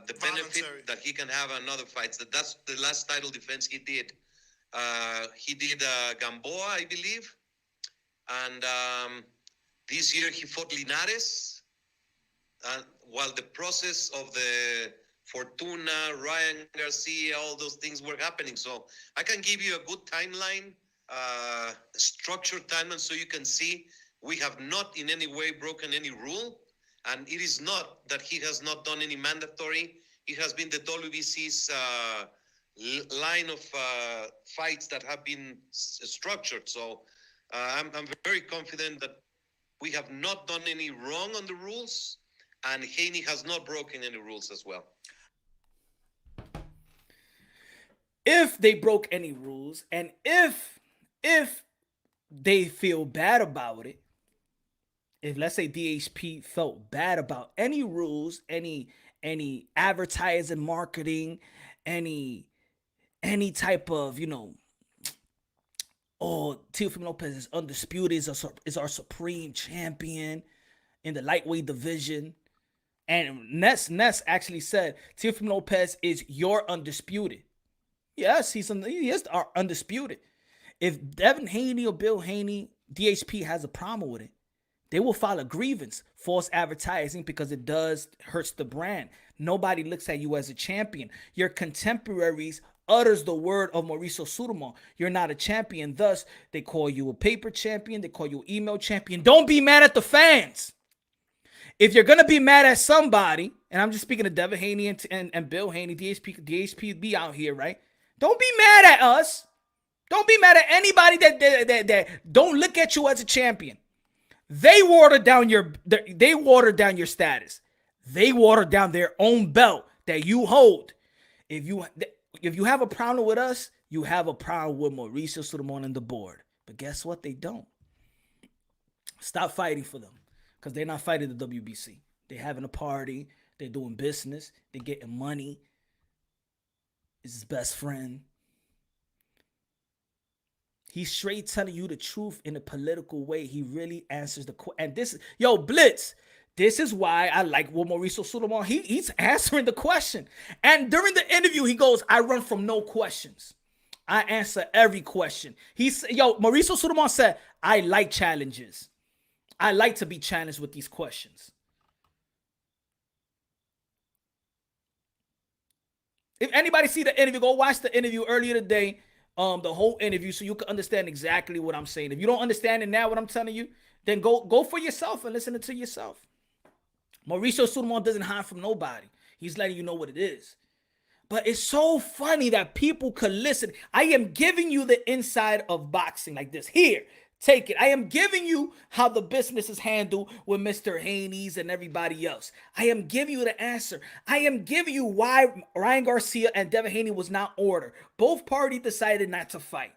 the benefit that he can have another fight. That's the last title defense he did. He did Gamboa, I believe. And this year he fought Linares. while the process of the Fortuna, Ryan Garcia, all those things were happening. So I can give you a good timeline, structured timeline, so you can see we have not in any way broken any rule. And it is not that he has not done any mandatory. It has been the WBC's line of fights that have been structured. So I'm very confident that we have not done any wrong on the rules, and Haney has not broken any rules as well. If they broke any rules, and if they feel bad about it, if let's say DHP felt bad about any rules, any advertising, marketing, any type of, oh, Teofimo Lopez is undisputed, is our supreme champion in the lightweight division. And Ness actually said Teofimo Lopez is your undisputed. Yes, he is our undisputed. If Devin Haney or Bill Haney, DHP has a problem with it, they will file a grievance, false advertising, because it hurts the brand. Nobody looks at you as a champion. Your contemporaries utters the word of Mauricio Sulaiman. You're not a champion. Thus, they call you a paper champion. They call you an email champion. Don't be mad at the fans. If you're going to be mad at somebody, and I'm just speaking of Devin Haney and Bill Haney, DHP be out here, right? Don't be mad at us. Don't be mad at anybody that don't look at you as a champion. They watered down your status. They watered down their own belt that you hold. If you have a problem with us, you have a problem with Mauricio Sulaiman and the board. But guess what? They don't. Stop fighting for them, because they're not fighting the WBC. They're having a party. They're doing business. They're getting money. It's his best friend. He's straight telling you the truth in a political way. He really answers the question. And this, Blitz, this is why I like what Mauricio Sulaiman, he's answering the question. And during the interview, he goes, I run from no questions. I answer every question. Mauricio Sulaiman said, I like challenges. I like to be challenged with these questions. If anybody see the interview, go watch the interview earlier today, the whole interview, so you can understand exactly what I'm saying. If you don't understand it now, what I'm telling you, then go for yourself and listen to yourself. Mauricio Sulaiman doesn't hide from nobody. He's letting you know what it is. But it's so funny that people could listen. I am giving you the inside of boxing like this. Here, take it. I am giving you how the business is handled with Mr. Haney's and everybody else. I am giving you the answer. I am giving you why Ryan Garcia and Devin Haney was not ordered. Both parties decided not to fight.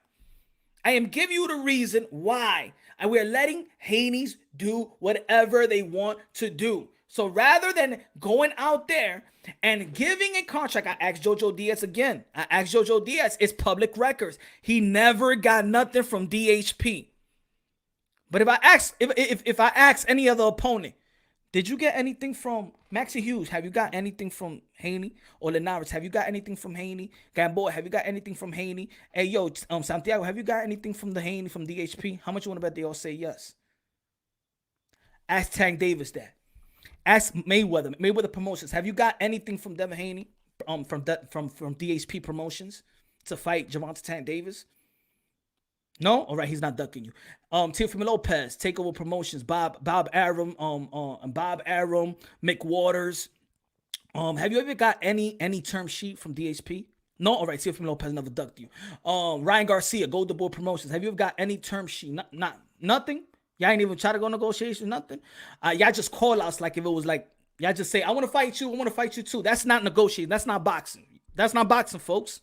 I am giving you the reason why. And we're letting Haney's do whatever they want to do. So rather than going out there and giving a contract, I asked Jojo Diaz again. It's public records. He never got nothing from DHP. But if I ask any other opponent, did you get anything from Maxie Hughes? Have you got anything from Haney? Or Linares, have you got anything from Haney? Gamboa, have you got anything from Haney? Hey, Santiago, have you got anything from the Haney, from DHP? How much you want to bet they all say yes? Ask Tank Davis that. Ask Mayweather Promotions. Have you got anything from Devin Haney, from DHP Promotions to fight Gervonta Tank Davis? No? All right, he's not ducking you. Teofimo Lopez, Takeover Promotions, Bob Arum, Mick Waters. Have you ever got any term sheet from DHP? No? All right, Teofimo Lopez never ducked you. Ryan Garcia, Golden Boy Promotions. Have you ever got any term sheet? Nothing? Y'all ain't even try to go negotiations, nothing? Y'all just call outs like if it was like, y'all just say, I want to fight you too. That's not negotiating. That's not boxing. That's not boxing, folks.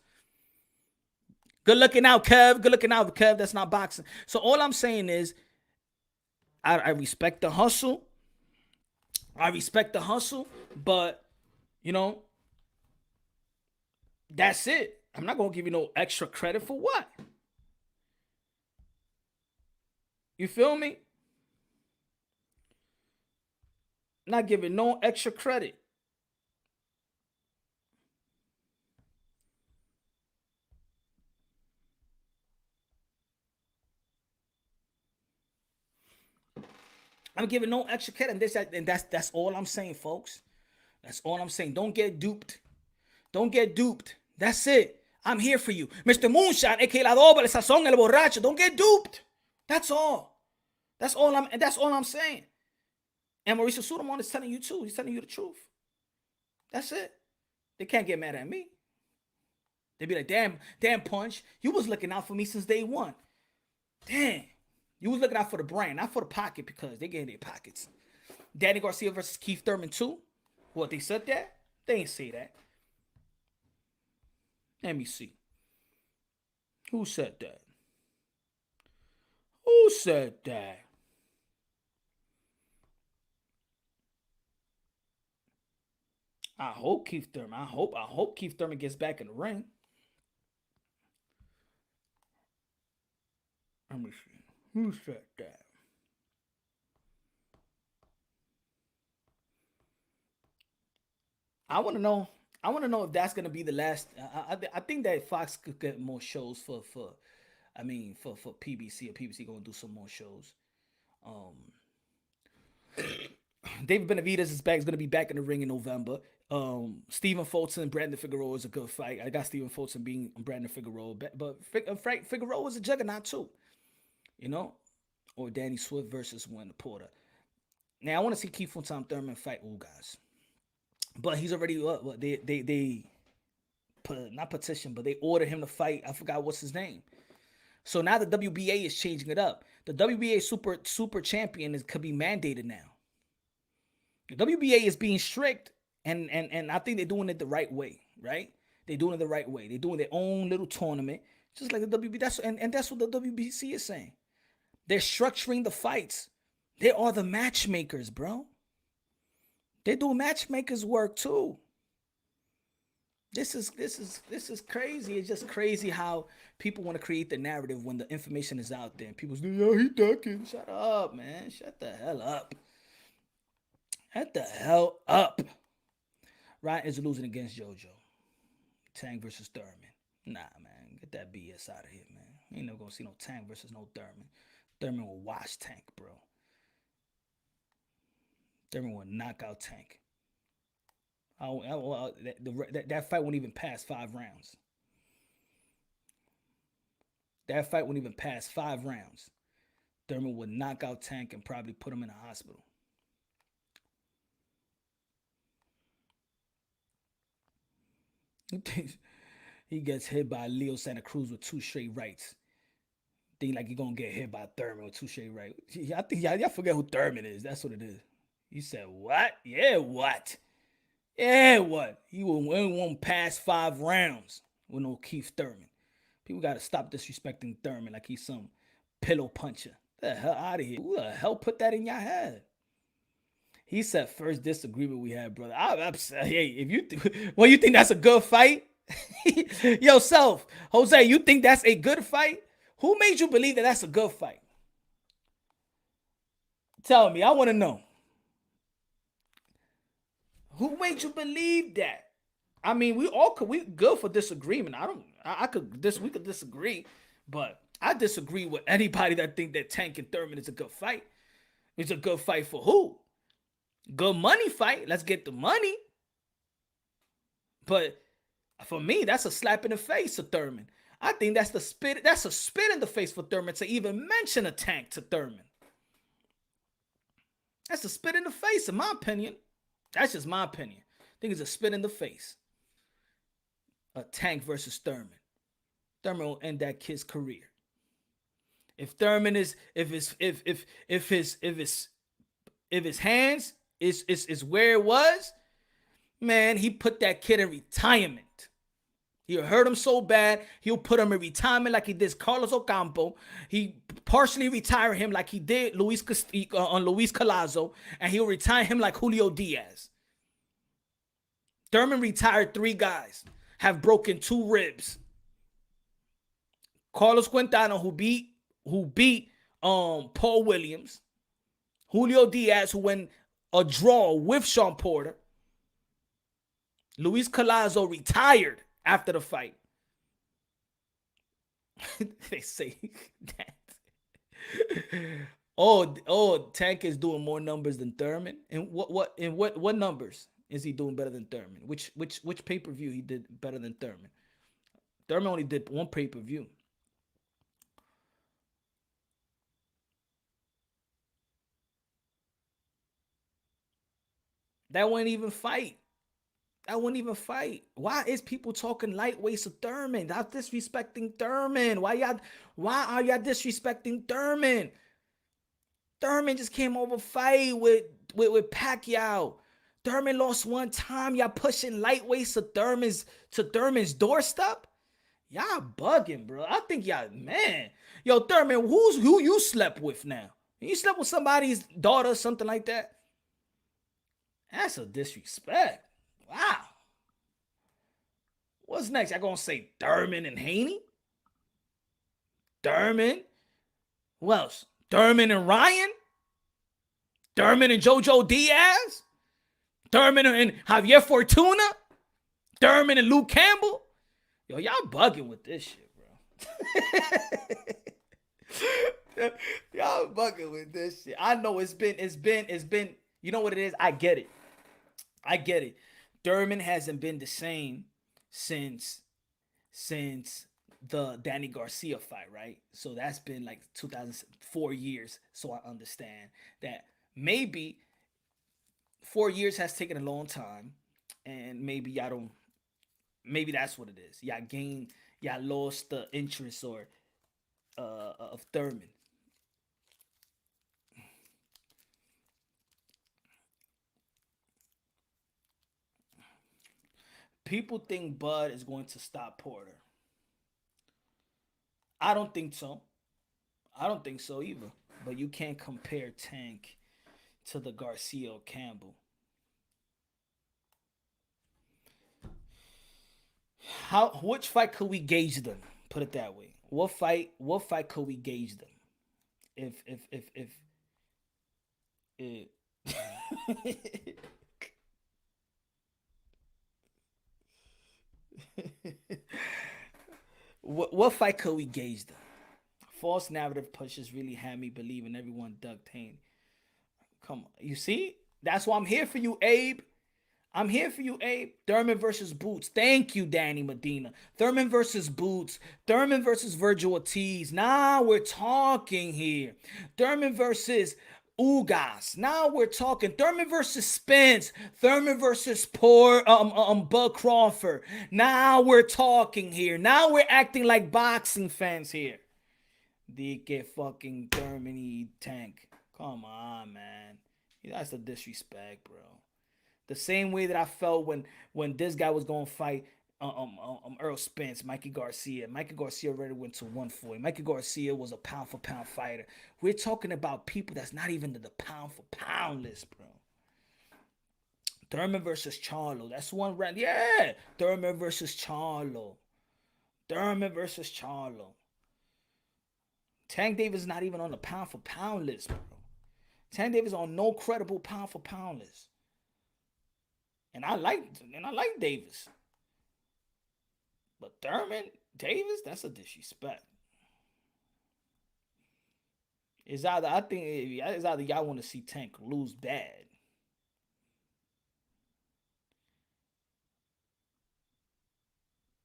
Good looking out, Kev. That's not boxing. So all I'm saying is, I respect the hustle. But, that's it. I'm not going to give you no extra credit for what? You feel me? Not giving no extra credit. I'm giving no extra credit, and that's all I'm saying, folks. That's all I'm saying. Don't get duped. Don't get duped. That's it. I'm here for you. Mr. Moonshine, aka La Doble, el Sazón, el Borracho. Don't get duped. That's all. That's all I'm saying. And Mauricio Sulaiman is telling you too. He's telling you the truth. That's it. They can't get mad at me. They be like, damn, Punch. You was looking out for me since day one. Damn. You was looking out for the brain, not for the pocket, because they get in their pockets. Danny Garcia versus Keith Thurman too. What, they said that? They ain't say that. Let me see. Who said that? Who said that? I hope Keith Thurman. I hope Keith Thurman gets back in the ring. Let me see. Who said that? I want to know if that's gonna be the last. I think that Fox could get more shows for PBC, or PBC gonna do some more shows. David Benavidez is back. Is gonna be back in the ring in November. Stephen Fulton and Brandon Figueroa is a good fight. I got Stephen Fulton being Brandon Figueroa, but Figueroa is a juggernaut too. You know, or Danny Swift versus Wayne Porter. Now I want to see Keith Thurman fight Ugas. But he's already they not petition, but they ordered him to fight. I forgot what's his name. So now the WBA is changing it up. The WBA super champion could be mandated now. The WBA is being strict, and I think they're doing it the right way, right? They're doing it the right way. They're doing their own little tournament, just like the WBA. That's what the WBC is saying. They're structuring the fights. They are the matchmakers, bro. They do matchmakers work too. This is crazy. It's just crazy how people want to create the narrative when the information is out there. And people say, yo, he ducking. Shut up, man. Shut the hell up. Shut the hell up. Ryan is losing against JoJo. Tank versus Thurman. Nah, man. Get that BS out of here, man. You ain't never gonna see no Tank versus no Thurman. Thurman will wash Tank, bro. Thurman will knock out Tank. That fight won't even pass 5 rounds. That fight won't even pass 5 rounds. Thurman would knock out Tank and probably put him in a hospital. He gets hit by Leo Santa Cruz with 2 straight rights. Think like you're going to get hit by Thurman with 2 straight rights. I think y'all forget who Thurman is. That's what it is. You said, what? Yeah, what? Yeah, what? He won't pass 5 rounds with no Keith Thurman. People got to stop disrespecting Thurman like he's some pillow puncher. Get the hell out of here. Who the hell put that in your head? He said, first disagreement we had, brother. I'm upset. Hey, if you you think that's a good fight? Yourself, Jose, you think that's a good fight? Who made you believe that that's a good fight? Tell me. I want to know. Who made you believe that? I mean, we good for disagreement. We could disagree, but I disagree with anybody that think that Tank and Thurman is a good fight. It's a good fight for who? Good money fight. Let's get the money. But for me, that's a slap in the face to Thurman. I think that's a spit in the face for Thurman to even mention a Tank to Thurman. That's a spit in the face, in my opinion. That's just my opinion. I think it's a spit in the face. A Tank versus Thurman. Thurman will end that kid's career. If Thurman is, if his hands is where it was, man, he put that kid in retirement. He'll hurt him so bad, he'll put him in retirement like he did Carlos Ocampo. He partially retire him like he did Luis Collazo, and he'll retire him like Julio Diaz. Thurman retired 3 guys, have broken 2 ribs. Carlos Quintana, who beat Paul Williams. Julio Diaz, who went a draw with Sean Porter. Luis Collazo retired after the fight. They say that. Tank is doing more numbers than Thurman. And what numbers is he doing better than Thurman? Which pay-per-view he did better than Thurman? Thurman only did one pay-per-view. That wouldn't even fight. Why is people talking lightweights of Thurman? That's disrespecting Thurman. Why are y'all disrespecting Thurman? Thurman just came over fight with Pacquiao. Thurman lost one time. Y'all pushing lightweights to Thurman's doorstep? Y'all bugging, bro. I think y'all, man. Yo, Thurman, who you slept with now? You slept with somebody's daughter or something like that? That's a disrespect. Wow. What's next? Y'all gonna say Thurman and Haney? Thurman? Who else? Thurman and Ryan? Thurman and JoJo Diaz? Thurman and Javier Fortuna? Thurman and Luke Campbell? Yo, y'all bugging with this shit, bro. Y'all bugging with this shit. I know it's been, you know what it is? I get it. Thurman hasn't been the same since the Danny Garcia fight, right? So that's been like 2004 years. So I understand that maybe 4 years has taken a long time, and maybe y'all don't. Maybe that's what it is. Y'all lost the interest or of Thurman. People think Bud is going to stop Porter. I don't think so. I don't think so either. But you can't compare Tank to the Garcia Campbell. Which fight could we gauge them? Put it that way. What fight could we gauge them? If what fight could we gauge them? False narrative pushes really had me believing everyone ducked Haney. Come on. You see? That's why I'm here for you, Abe. I'm here for you, Abe. Thurman versus Boots. Thank you, Danny Medina. Thurman versus Boots. Thurman versus Virgil Ortiz. Now we're talking here. Thurman versus Ugas. Now we're talking. Thurman versus Spence. Thurman versus Bud Crawford. Now we're talking here. Now we're acting like boxing fans here. DK fucking Thurman Tank. Come on, man. That's a disrespect, bro. The same way that I felt when this guy was going to fight Earl Spence, Mikey Garcia. Mikey Garcia already went to 140. Mikey Garcia was a pound-for-pound fighter. We're talking about people that's not even in the pound-for-pound list, bro. Thurman versus Charlo. That's one round. Yeah. Thurman versus Charlo. Tank Davis is not even on the pound-for-pound list, bro. Tank Davis on no credible pound-for-pound list. And I like Davis. But Thurman, Davis, that's a disrespect. I think it's either y'all want to see Tank lose bad.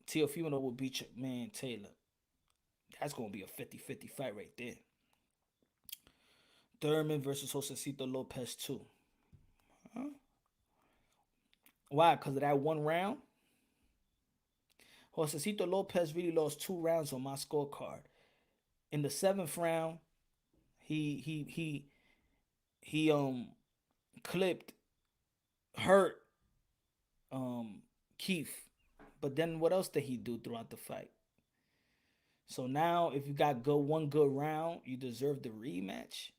Teofimo will beat your man Taylor. That's going to be a 50-50 fight right there. Thurman versus Josecito Lopez 2. Huh? Why? Because of that one round? Josecito Lopez really lost 2 rounds on my scorecard. In the 7th round, he clipped, hurt Keith. But then what else did he do throughout the fight? So now, if you got one good round, you deserve the rematch.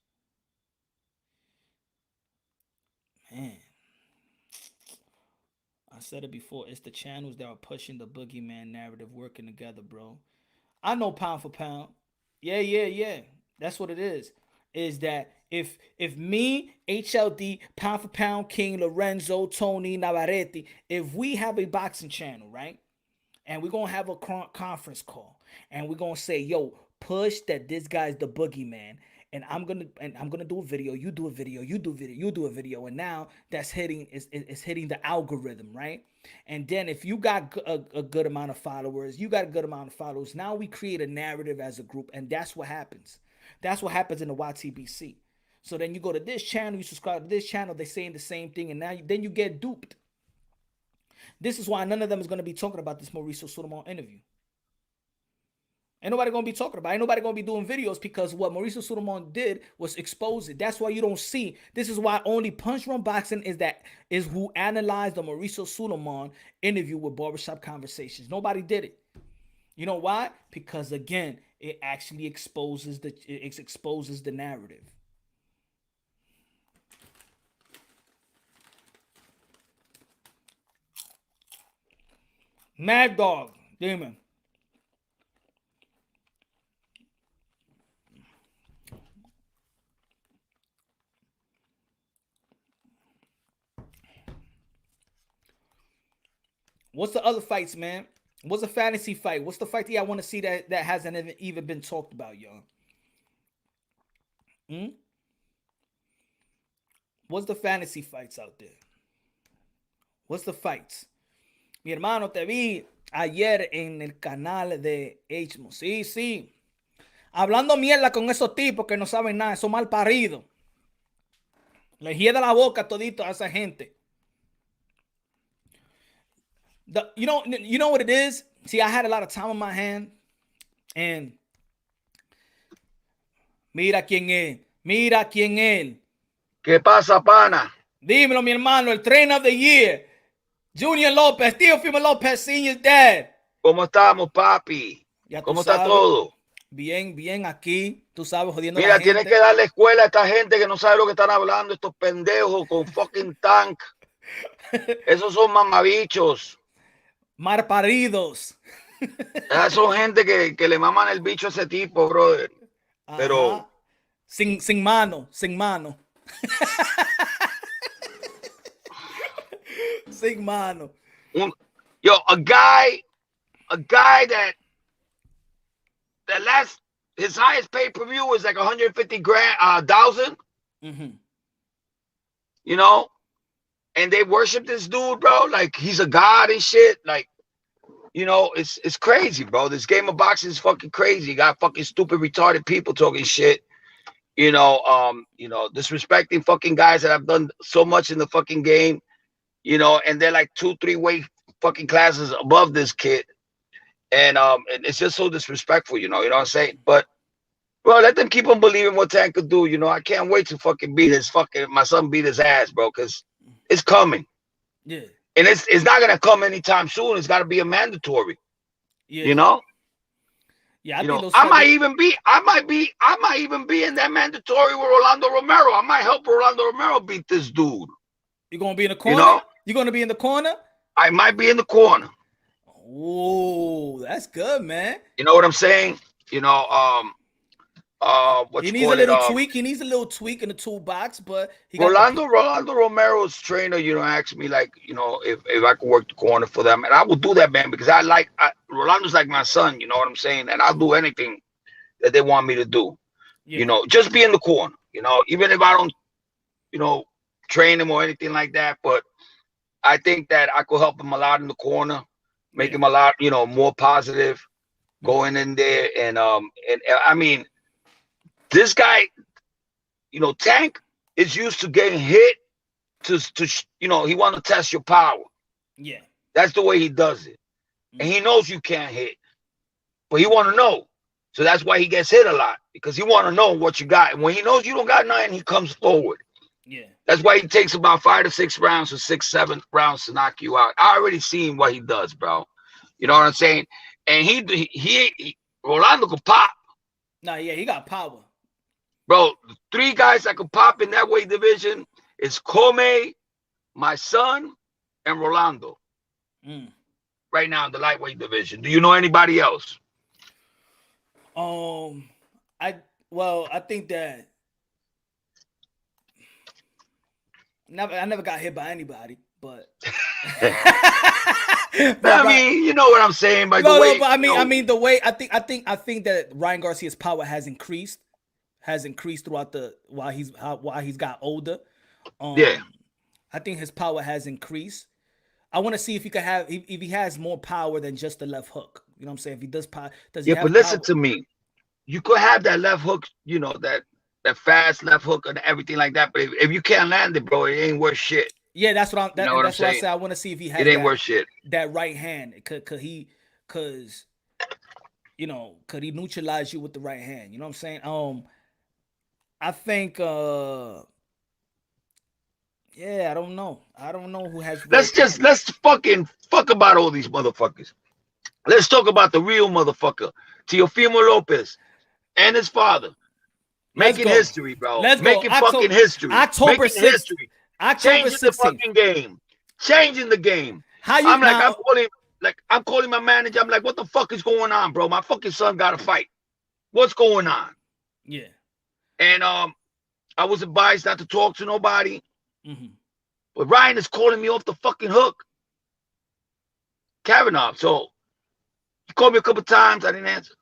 Man. I said it before. It's the channels that are pushing the boogeyman narrative working together, bro. I know pound for pound. Yeah. That's what it is. Is that if me, HLD, pound for pound king, Lorenzo, Tony, Navarrete, if we have a boxing channel, right? And we're going to have a conference call. And we're going to say, yo, push that this guy's the boogeyman. and I'm gonna do a video, you do a video, you do a video, you do a video, and now that's hitting the algorithm, right? And then if you got a good amount of followers, now we create a narrative as a group, and that's what happens. That's what happens in the YTBC. So then you go to this channel, you subscribe to this channel, they're saying the same thing, and then you get duped. This is why none of them is going to be talking about this Mauricio Sulaiman interview. Ain't nobody going to be talking about it. Ain't nobody going to be doing videos, because what Mauricio Sulaiman did was expose it. That's why you don't see. This is why only Punch Run Boxing is who analyzed the Mauricio Sulaiman interview with Barbershop Conversations. Nobody did it. You know why? Because again, it actually exposes the narrative. Mad Dog, Demon. What's the other fights, man? What's a fantasy fight? What's the fight that I want to see that hasn't even been talked about, y'all? What's the fantasy fights out there? What's the fights? Mi hermano, te vi ayer en el canal de H-Mo. Sí, sí. Hablando mierda con esos tipos que no saben nada, esos mal paridos. Le hiede la boca todito a esa gente. You know what it is? See, I had a lot of time on my hand, and mira quién es. ¿Qué pasa, pana? Dímelo, mi hermano, el trainer of the year, Junior Lopez, Teofimo Lopez, Senior's dad. ¿Cómo estamos, papi? ¿Cómo está todo? Bien, bien aquí, tú sabes, jodiendo. Mira, tienes que darle escuela a esta gente que no sabe lo que están hablando, estos pendejos con fucking tank. Esos son mamabichos. Marparidos. Esas son gente que le maman el bicho a ese tipo, brother. Ajá. Pero sin mano. Sin mano. A guy that his highest pay-per-view was like 150,000. You know, and they worship this dude, bro. Like he's a god and shit. Like, you know, it's crazy, bro. This game of boxing is fucking crazy. You got fucking stupid, retarded people talking shit. You know, disrespecting fucking guys that have done so much in the fucking game. You know, and they're like 2-3 weight fucking classes above this kid. And it's just so disrespectful, you know what I'm saying? But bro, let them keep on believing what Tank could do. You know, I can't wait to fucking my son beat his ass, bro, because it's coming. Yeah. And it's not gonna come anytime soon. It's gotta be a mandatory. Yeah. You know? Yeah, I might even be in that mandatory with Rolando Romero. I might help Rolando Romero beat this dude. You're gonna be in the corner? You know? You're gonna be in the corner? I might be in the corner. Oh, that's good, man. You know what I'm saying? You know, he needs a little tweak. He needs a little tweak in the toolbox, but Rolando Romero's trainer, you know, asked me like, you know, if I could work the corner for them, and I would do that, man, because Rolando's like my son, you know what I'm saying, and I'll do anything that they want me to do. Yeah. You know, just be in the corner, you know, even if I don't, you know, train him or anything like that, but I think that I could help him a lot in the corner, make him a lot, you know, more positive, going in there, and I mean, this guy, you know, Tank is used to getting hit to you know, he want to test your power. Yeah. That's the way he does it. And he knows you can't hit, but he want to know. So that's why he gets hit a lot, because he want to know what you got. And when he knows you don't got nothing, he comes forward. Yeah. That's why he takes about 5 to 6 rounds or 6-7 rounds to knock you out. I already seen what he does, bro. You know what I'm saying? And he Rolando could pop. Nah, yeah, he got power. Bro, 3 guys that could pop in that weight division is Come, my son, and Rolando. Right now in the lightweight division. Do you know anybody else? I think that I never got hit by anybody, but I mean, you know what I'm saying. By the way, but I mean the way I think that Ryan Garcia's power has increased. has increased throughout while he's got older. Yeah. I think his power has increased. I want to see if he could have if he has more power than just the left hook. You know what I'm saying? If he does power, does he have but listen power? to me. You could have that left hook, you know, that fast left hook and everything like that. But if you can't land it, bro, it ain't worth shit. Yeah, that's what I'm. You know what that's I'm why I saying? say I want to see if he has. It ain't worth shit. That right hand, cause you know, could he neutralize you with the right hand? You know what I'm saying? I think. Yeah, I don't know. I don't know who has. Let's fucking fuck about all these motherfuckers. Let's talk about the real motherfucker, Teofimo Lopez, and his father. Making history, bro. Making fucking history. October 6th. Changing the fucking game. Changing the game. I'm calling my manager. I'm like, what the fuck is going on, bro? My fucking son got to fight. What's going on? Yeah. And I was advised not to talk to nobody. But Ryan is calling me off the fucking hook. Kavanaugh. So he called me a couple times. I didn't answer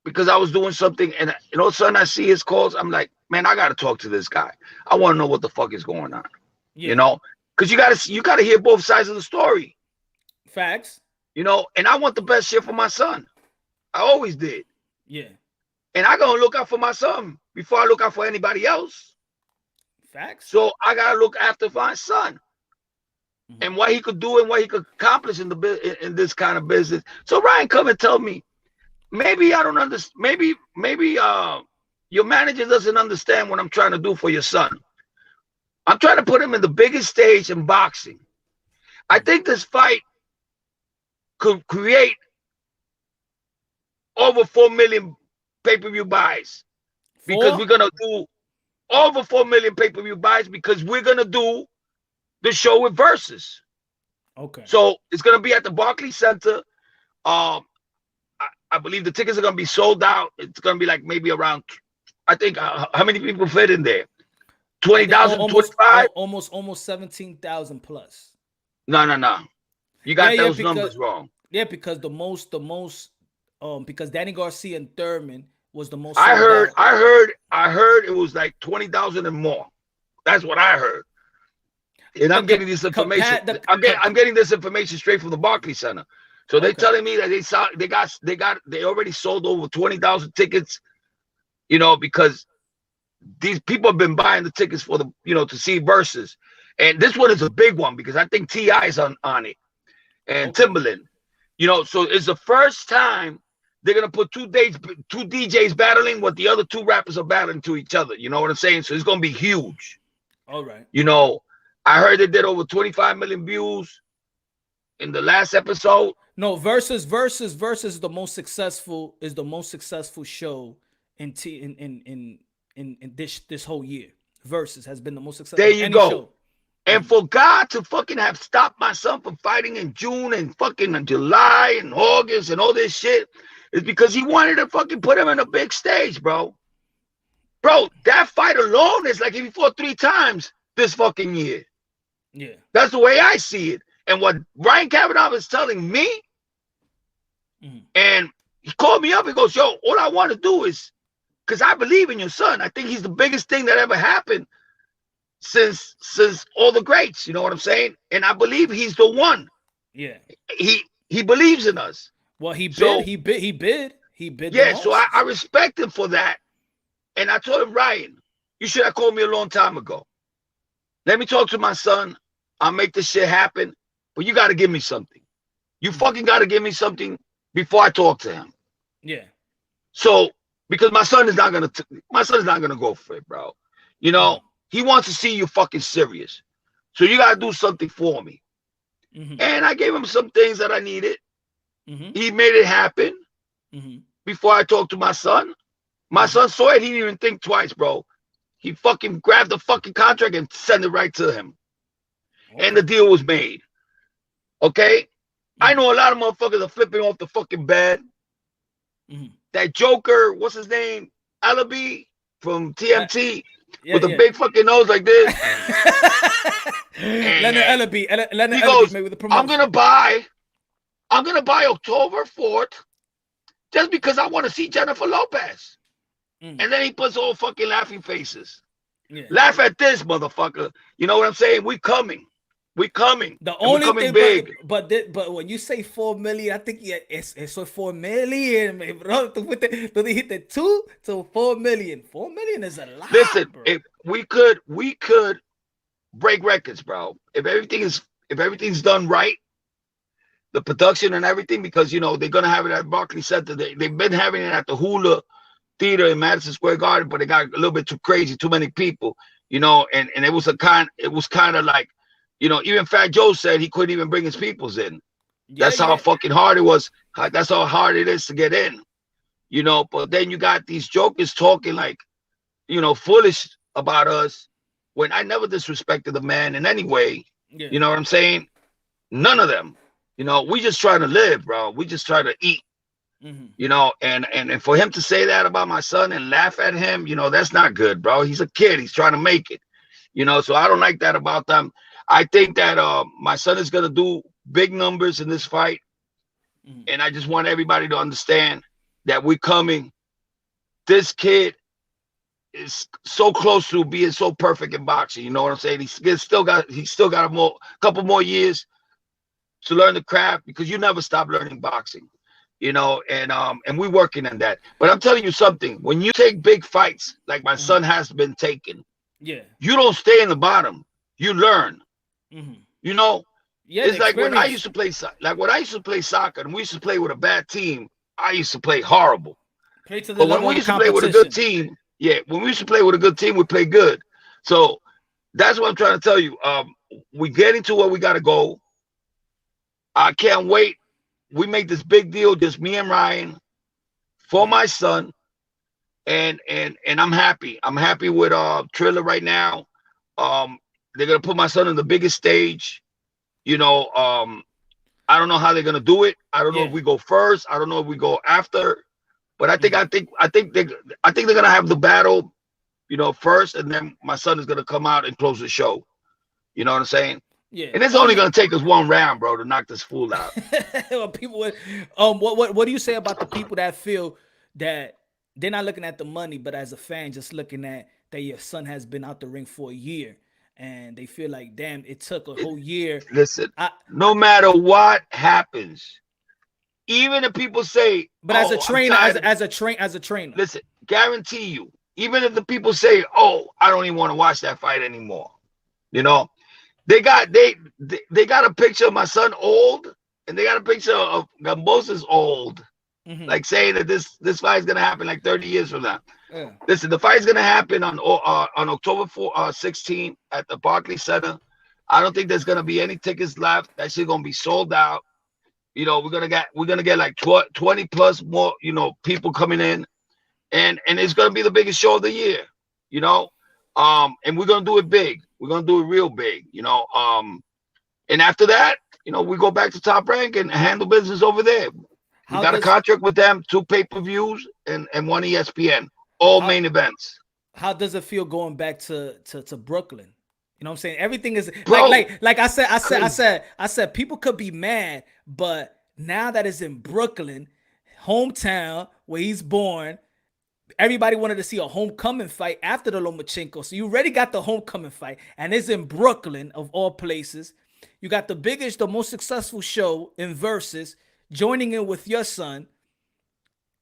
because I was doing something, and all of a sudden I see his calls. I'm like, man, I gotta talk to this guy. I want to know what the fuck is going on. Yeah. You know, because you gotta hear both sides of the story. Facts. You know, and I want the best shit for my son. I always did. Yeah. And I gonna look out for my son before I look out for anybody else. Facts. So I gotta look after my son. And what he could do and what he could accomplish in this kind of business. So Ryan come and tell me, maybe I don't understand. Maybe your manager doesn't understand what I'm trying to do for your son. I'm trying to put him in the biggest stage in boxing. I think this fight could create over 4 million pay-per-view buys. Because we're gonna do over 4 million pay-per-view buys because we're gonna do the show with Versuz. Okay. So it's gonna be at the Barclays Center. I believe the tickets are gonna be sold out. It's gonna be like maybe around, I think, how many people fit in there? 20,000, 25? Almost 17,000 plus. No. You got those numbers wrong. Yeah, because the most, because Danny Garcia and Thurman was the most. I heard it was like 20,000 and more. That's what I heard. And I'm getting this information. I'm getting this information straight from the Barclays Center. So they're telling me that they already sold over 20,000 tickets. You know, because these people have been buying the tickets for to see Versuz. And this one is a big one because I think T.I. is on it. And Timbaland. You know, so it's the first time they're gonna put two DJs battling what the other two rappers are battling to each other. You know what I'm saying? So it's gonna be huge. All right. You know, I heard they did over 25 million views in the last episode. No, Versuz is the most successful show in this whole year. Versuz has been the most successful. There you go. Show. And for God to fucking have stopped my son from fighting in June and fucking in July and August and all this shit is because he wanted to fucking put him in a big stage, bro. Bro, that fight alone is like if he fought 3 times this fucking year. Yeah. That's the way I see it. And what Ryan Kavanaugh is telling me, and he called me up and goes, yo, all I want to do is, because I believe in your son. I think he's the biggest thing that ever happened since all the greats. You know what I'm saying? And I believe he's the one. Yeah. He believes in us. Well, he bid. Yeah, so I respect him for that. And I told him, Ryan, you should have called me a long time ago. Let me talk to my son. I'll make this shit happen. But you got to give me something. You fucking got to give me something before I talk to him. Yeah. So, because my son is not gonna go for it, bro. You know, he wants to see you fucking serious. So you gotta do something for me. And I gave him some things that I needed. He made it happen. Before I talked to my son. My son saw it, he didn't even think twice, bro. He fucking grabbed the fucking contract and sent it right to him. And the deal was made. Okay? I know a lot of motherfuckers are flipping off the fucking bed. That Joker, what's his name? Alabi from TMT with a big fucking nose like this. Leonard Alabi. He goes, I'm gonna buy October 4th just because I want to see Jennifer Lopez. Mm. And then he puts all fucking laughing faces. Yeah. Laugh at this, motherfucker. You know what I'm saying? We coming. We coming. The And only we're coming thing, big. but when you say 4 million, I think eso es 4 million, bro. Tú dijiste 2 to 4 million. 4 million is a lot. Listen, bro. if we could break records, bro. If everything's done right, the production and everything, because you know they're gonna have it at Barclays Center. They've been having it at the Hula Theater in Madison Square Garden, but it got a little bit too crazy, too many people, you know, and it was kind of like, you know, even Fat Joe said he couldn't even bring his peoples in. That's how fucking hard it was. That's how hard it is to get in, you know. But then you got these jokers talking like, you know, foolish about us when I never disrespected the man in any way. Yeah. You know what I'm saying? None of them. You know, we just try to live, bro. We just try to eat. You know, and for him to say that about my son and laugh at him, you know, that's not good, bro. He's a kid. He's trying to make it. You know, so I don't like that about them. I think that my son is gonna do big numbers in this fight, and I just want everybody to understand that we're coming. This kid is so close to being so perfect in boxing. You know what I'm saying? He's still got a couple more years to learn the craft, because you never stop learning boxing. You know, and we're working on that. But I'm telling you something: when you take big fights like my son has been taking, yeah, you don't stay in the bottom. You learn. You know, it's like when I used to play soccer, and we used to play with a bad team. I used to play horrible. But when we used to play with a good team, when we used to play with a good team, we play good. So that's what I'm trying to tell you. We're getting to where we got to go. I can't wait. We made this big deal, just me and Ryan, for my son, and I'm happy. I'm happy with Triller right now. They're gonna put my son on the biggest stage. You know, I don't know how they're gonna do it. I don't know if we go first. I don't know if we go after. But I think they're gonna have the battle, you know, first, and then my son is gonna come out and close the show. You know what I'm saying? Yeah. And it's only gonna take us one round, bro, to knock this fool out. Well, people would, what do you say about the people that feel that they're not looking at the money, but as a fan, just looking at that your son has been out the ring for a year, and they feel like, damn, it took a whole year. Listen, no matter what happens, even if people say, but as a trainer, as a trainer, listen, guarantee you, even if the people say, oh, I don't even want to watch that fight anymore, you know. They got a picture of my son old, and they got a picture of Kambosos old, like saying that this fight is gonna happen like 30 years from now. Yeah. Listen, the fight is gonna happen on October 16 at the Barclays Center. I don't think there's gonna be any tickets left. That shit's gonna be sold out. You know, we're gonna get like 20 plus more, you know, people coming in, and it's gonna be the biggest show of the year. You know. And we're gonna do it big. We're gonna do it real big, you know. And after that, you know, we go back to Top Rank and handle business over there. We got a contract with them, 2 pay-per-views and 1 ESPN, all main events. How does it feel going back to Brooklyn? You know what I'm saying? Everything is like I said, people could be mad, but now that it's in Brooklyn, hometown where he's born. Everybody wanted to see a homecoming fight after the Lomachenko. So you already got the homecoming fight, and it's in Brooklyn, of all places. You got the biggest, the most successful show in Versuz, joining in with your son.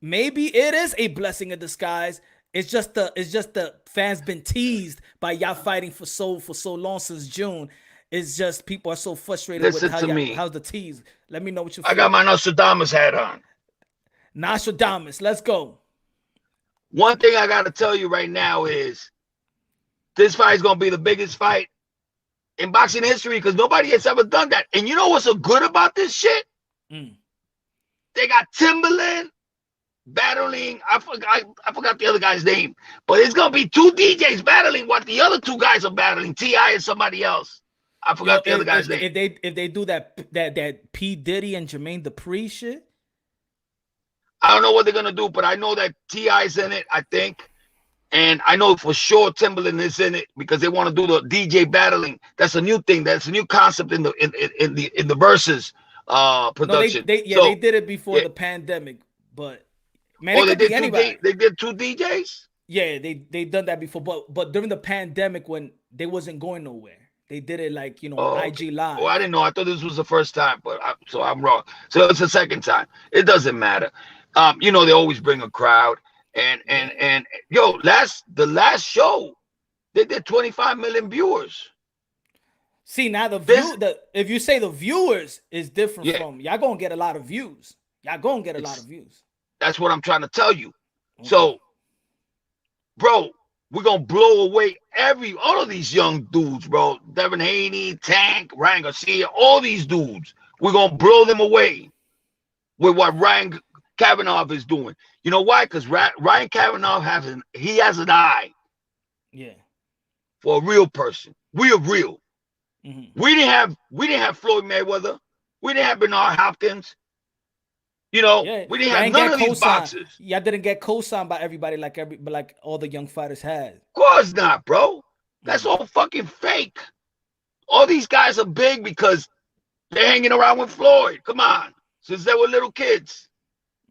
Maybe it is a blessing in disguise. It's just the fans been teased by y'all fighting for so long since June. It's just people are so frustrated with how's the tease. Let me know what you feel. I got my Nostradamus hat on. Nostradamus, let's go. One thing I got to tell you right now is this fight is going to be the biggest fight in boxing history, because nobody has ever done that. And you know what's so good about this shit? They got Timberland battling. I forgot the other guy's name, but it's going to be 2 DJs battling what the other 2 guys are battling, T.I. and somebody else. I forgot the other guy's name. If they do that P. Diddy and Jermaine Dupri shit, I don't know what they're gonna do, but I know that T.I.'s in it, I think, and I know for sure Timberland is in it, because they want to do the DJ battling. That's a new thing. That's a new concept in the Versuz production. No, they did it before the pandemic, but man, they did 2 DJs. Yeah, they done that before, but during the pandemic when they wasn't going nowhere, they did it like Okay. IG Live. Oh, I didn't know. I thought this was the first time, but so I'm wrong. So it's the second time. It doesn't matter. They always bring a crowd, and yo, the last show they did 25 million viewers. See, now This, if you say the viewers is different yeah, from y'all gonna get a lot of views. Y'all gonna get a lot of views. that's what I'm trying to tell you. Okay. So, bro, we're gonna blow away all of these young dudes, bro. Devin Haney, Tank, Ryan Garcia, all these dudes. We're gonna blow them away with what Ryan Kavanaugh is doing. You know why? Because Ryan Kavanaugh has an eye for a real person. We are real. Mm-hmm. We didn't have Floyd Mayweather. We didn't have Bernard Hopkins. We didn't have none of these boxers. Y'all didn't get co-signed by everybody like all the young fighters had. Of course not, bro. That's all fucking fake. All these guys are big because they're hanging around with Floyd. Come on. Since they were little kids.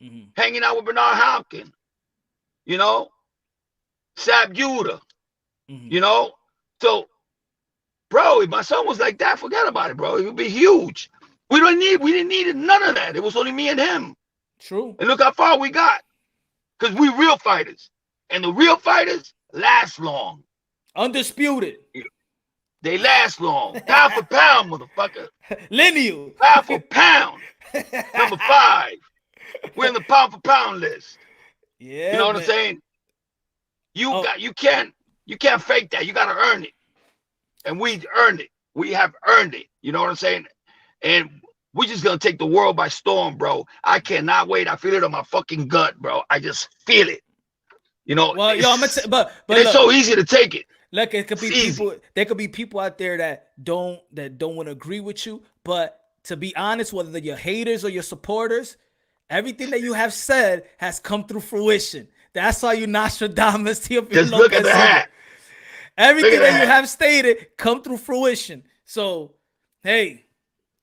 Mm-hmm. Hanging out with Bernard Hopkins. Sab Judah. Mm-hmm. So, bro, if my son was like that, forget about it, bro. It would be huge. We didn't need none of that. It was only me and him. True. And look how far we got. Because we real fighters. And the real fighters last long. Undisputed. They last long. Pound for pound, motherfucker. Lineal. Pound for pound. Number 5. We're in the pound for pound list. Yeah. You know what I'm saying? You can't fake that. You gotta earn it. And we earned it. We have earned it. You know what I'm saying? And we're just gonna take the world by storm, bro. I cannot wait. I feel it on my fucking gut, bro. I just feel it. Well, I'm gonna but it's so easy to take it. Look, it could be It's people. easy. There could be people out there that don't want to agree with you. But to be honest, whether they're your haters or your supporters, everything that you have said has come through fruition. That's why you Nostradamus. Just look at the hat. Everything that you have stated come through fruition. So, hey,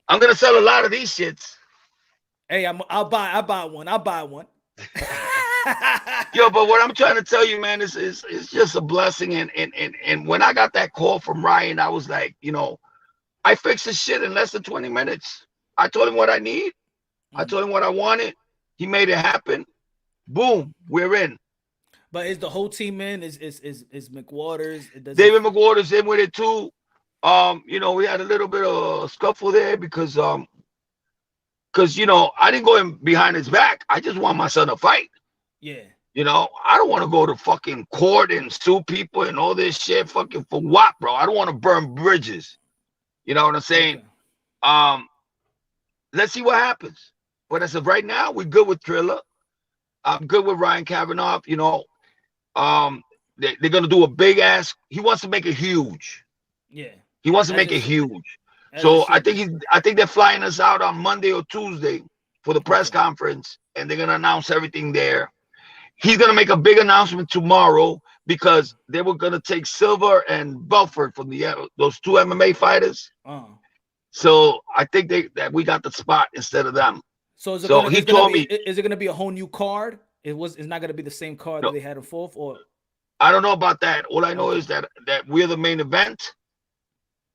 I'm gonna sell a lot of these shits. Hey, I'll buy one. Yo, but what I'm trying to tell you, man, is just a blessing. And when I got that call from Ryan, I was like, I fixed the shit in less than 20 minutes. I told him what I need. I told him what I wanted. He made it happen. Boom, we're in. But is the whole team in? Is McWaters? David McWaters in with it too. We had a little bit of a scuffle there because I didn't go in behind his back. I just want my son to fight. Yeah. I don't want to go to fucking court and sue people and all this shit fucking for what, bro? I don't want to burn bridges. You know what I'm saying? Okay. Let's see what happens. But as of right now, we're good with Triller. I'm good with Ryan Kavanaugh. They're gonna do a big ass. He wants to make it huge. Yeah. He wants to make it huge. So I think they're flying us out on Monday or Tuesday for the press conference, and they're gonna announce everything there. He's gonna make a big announcement tomorrow because they were gonna take Silver and Belfort from those two MMA fighters. So I think that we got the spot instead of them. So is it gonna be a whole new card? It's not gonna be the same card that they had in fourth, or I don't know about that. All I know is that we're the main event.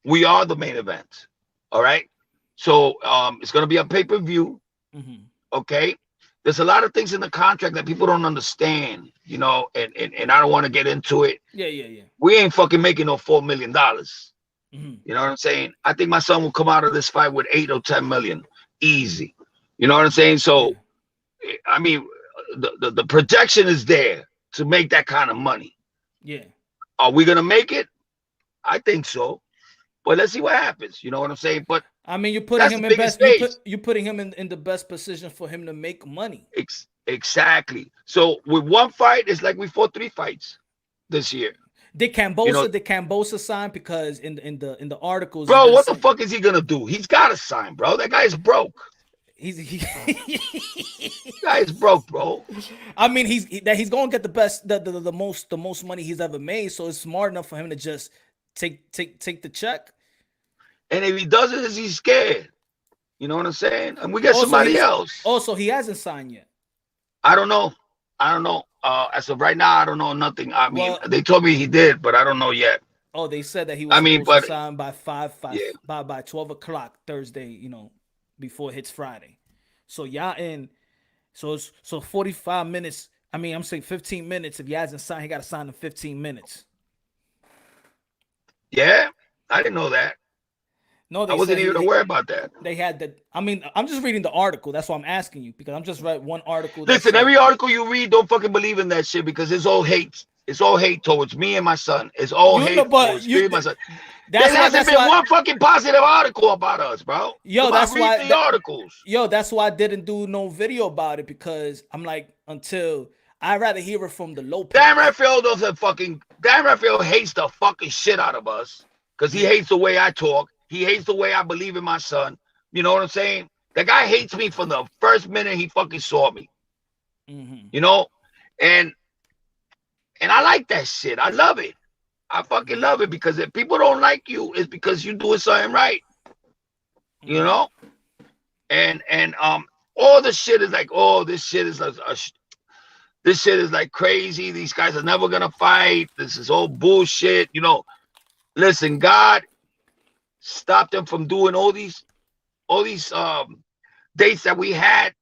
We are the main event. All right. So it's gonna be a pay-per-view. Mm-hmm. Okay. There's a lot of things in the contract that people don't understand, and I don't want to get into it. Yeah. We ain't fucking making no $4 million. Mm-hmm. You know what I'm saying? I think my son will come out of this fight with 8 or 10 million. Easy. You know what I'm saying? So, I mean, the projection is there to make that kind of money. Yeah. Are we gonna make it? I think so. But let's see what happens. You know what I'm saying? But I mean, you're putting him in best. You're putting him in the best position for him to make money. Exactly. So with one fight, it's like we fought 3 fights this year. Did Kambosos sign? Because in the articles, bro, what the fuck is he gonna do? He's got to sign, bro. That guy's broke. Guy is broke, bro. I mean, he's gonna get the most money he's ever made. So it's smart enough for him to just take the check. And if he doesn't, he's scared. You know what I'm saying? And we get somebody else. Also, he hasn't signed yet. I don't know. I don't know. As of right now, I don't know nothing. I mean, Well- they told me he did, but I don't know yet. Oh, they said that he was I mean, supposed to but- sign by Yeah. by 12 o'clock Thursday, you know, before it hits Friday. So y'all in, so 45 minutes. I mean, I'm saying 15 minutes. If he hasn't signed, he got to sign in 15 minutes. Yeah, I didn't know that. No, they I wasn't said even aware about that. They had the. I mean, I'm just reading the article. That's why I'm asking you, because I'm just read one article. Listen, every article you read, don't fucking believe in that shit, because it's all hate. It's all hate towards me and my son. It's all hate towards me and my son. There hasn't been one fucking positive article about us, bro. Yo, that's why the articles. Yo, that's why I didn't do no video about it, because I'm like, until I'd rather hear it from the Lopez. Dan Raphael hates the fucking shit out of us, because he hates the way I talk. He hates the way I believe in my son. You know what I'm saying? The guy hates me from the first minute he fucking saw me. You know, and I like that shit. I love it. I fucking love it, because if people don't like you, it's because you're doing something right. You know, and all the shit is like, oh, this shit is this shit is like crazy. These guys are never gonna fight. This is all bullshit. You know, listen, God stopped them from doing all these dates that we had.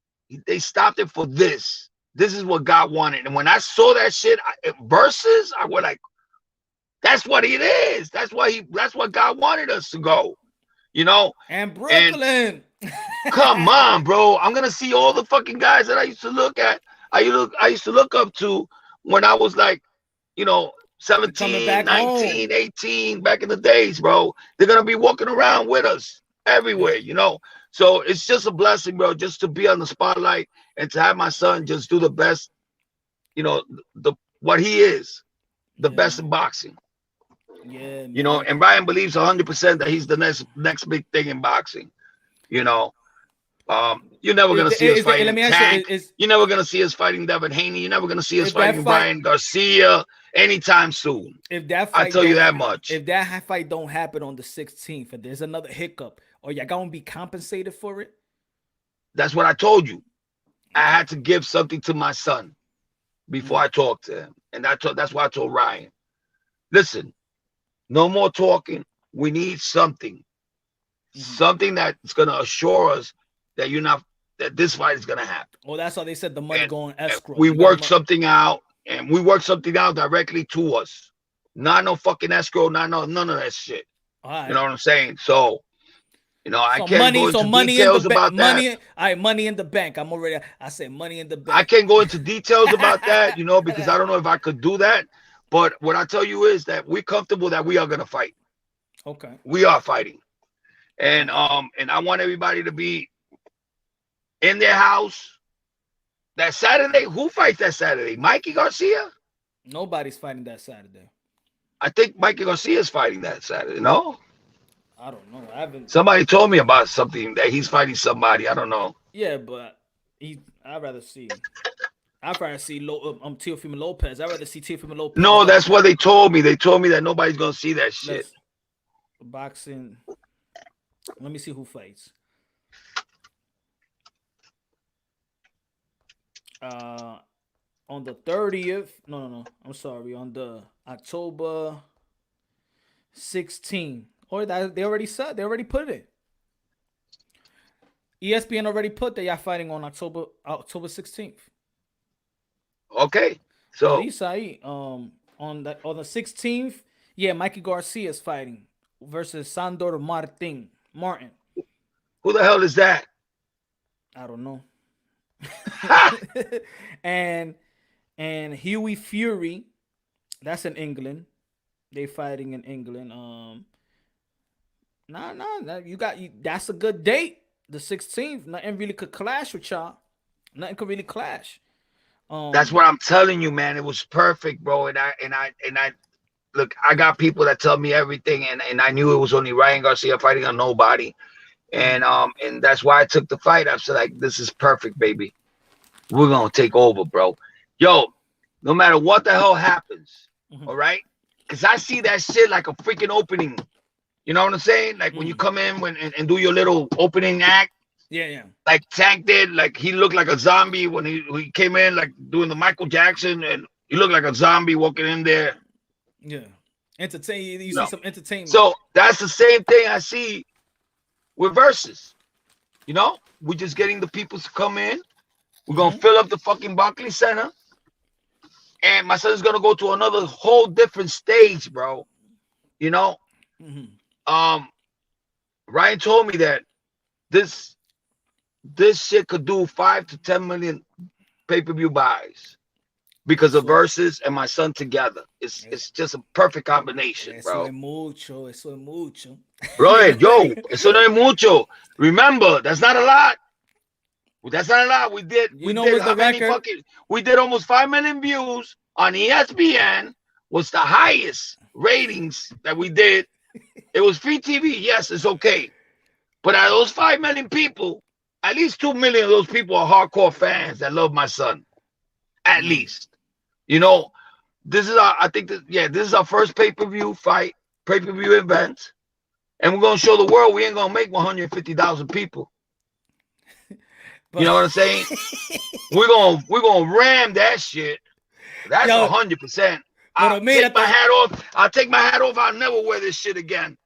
They stopped it for this. This is what God wanted. And when I saw that shit, Versus, I was like, that's what it is. That's what God wanted us to go. You know? And Brooklyn. Come on, bro. I'm gonna see all the fucking guys that I used to look at. I used to look up to when I was like, you know, 17, 19, home. 18, back in the days, bro. They're gonna be walking around with us everywhere, you know. So it's just a blessing, bro, just to be on the spotlight and to have my son just do the best, you know, what he is, the best in boxing. Yeah, man. You know, and Brian believes 100% that he's the next big thing in boxing. You know, you're never gonna see us fighting Tank. You're never gonna see us fighting Devin Haney. You're never gonna see us fighting Brian Garcia anytime soon. If that fight, I tell you that much. If that fight don't happen on the 16th, and there's another hiccup, or y'all gonna be compensated for it? That's what I told you. I had to give something to my son before I talked to him, and that's why I told Ryan, listen, no more talking. We need something. Something that's gonna assure us that that this fight is gonna happen. Well, that's how they said the money going escrow. We worked something out, and we worked something out directly to us. Not no fucking escrow, none of that shit. Right. You know what I'm saying? So, you know, I can't go into details about that. Money in the bank. I said money in the bank. I can't go into details about that, you know, because I don't know if I could do that. But what I tell you is that we're comfortable that we are gonna fight. Okay. We are fighting. And I want everybody to be in their house that Saturday. Who fights that Saturday? Mikey Garcia? Nobody's fighting that Saturday. I think Mikey Garcia is fighting that Saturday. No? I don't know. I haven't. Somebody told me about something that he's fighting somebody. I don't know. Yeah, but I'd rather see Teofimo Lopez. I'd rather see Teofimo Lopez. No, that's what they told me. They told me that nobody's gonna see that shit. Boxing. Let me see who fights. On the 30th. No. I'm sorry. On the October 16th. Or they already said. They already put it. ESPN already put that y'all fighting on October 16th. Okay. So on the 16th, yeah, Mikey Garcia is fighting versus Sandor Martin. Who the hell is that? I don't know. and Huey Fury, that's in England. They fighting in England. That's a good date. The 16th. Nothing really could clash with y'all. Nothing could really clash. That's what I'm telling you, man. It was perfect, bro. And I look, I got people that tell me everything, and I knew it was only Ryan Garcia fighting on nobody. And that's why I took the fight. I was like, this is perfect, baby. We're gonna take over, bro. Yo, no matter what the hell happens, all right? Because I see that shit like a freaking opening. You know what I'm saying? Like when you come in and do your little opening act, Yeah. Like Tank did. Like he looked like a zombie when he came in, like doing the Michael Jackson, and he looked like a zombie walking in there. Yeah. Entertain. You see some entertainment. So that's the same thing I see with Versuz. You know, we're just getting the people to come in. We're gonna fill up the fucking Barclays Center, and my son's gonna go to another whole different stage, bro. You know, Ryan told me that this shit could do 5 to 10 million pay-per-view buys because of Versuz and my son together. It's just a perfect combination, bro. Eso es mucho. Bro, yo, eso no es mucho. Remember, that's not a lot. That's not a lot. We did almost 5 million views on ESPN. Was the highest ratings that we did. It was free TV. Yes, it's okay. But out of those 5 million people, at least 2 million of those people are hardcore fans that love my son. At least. You know, this is this is our first pay-per-view event. And we're gonna show the world we ain't gonna make 150,000 people. You know what I'm saying? we're gonna ram that shit. That's 100%. I'll take my hat off. I'll never wear this shit again.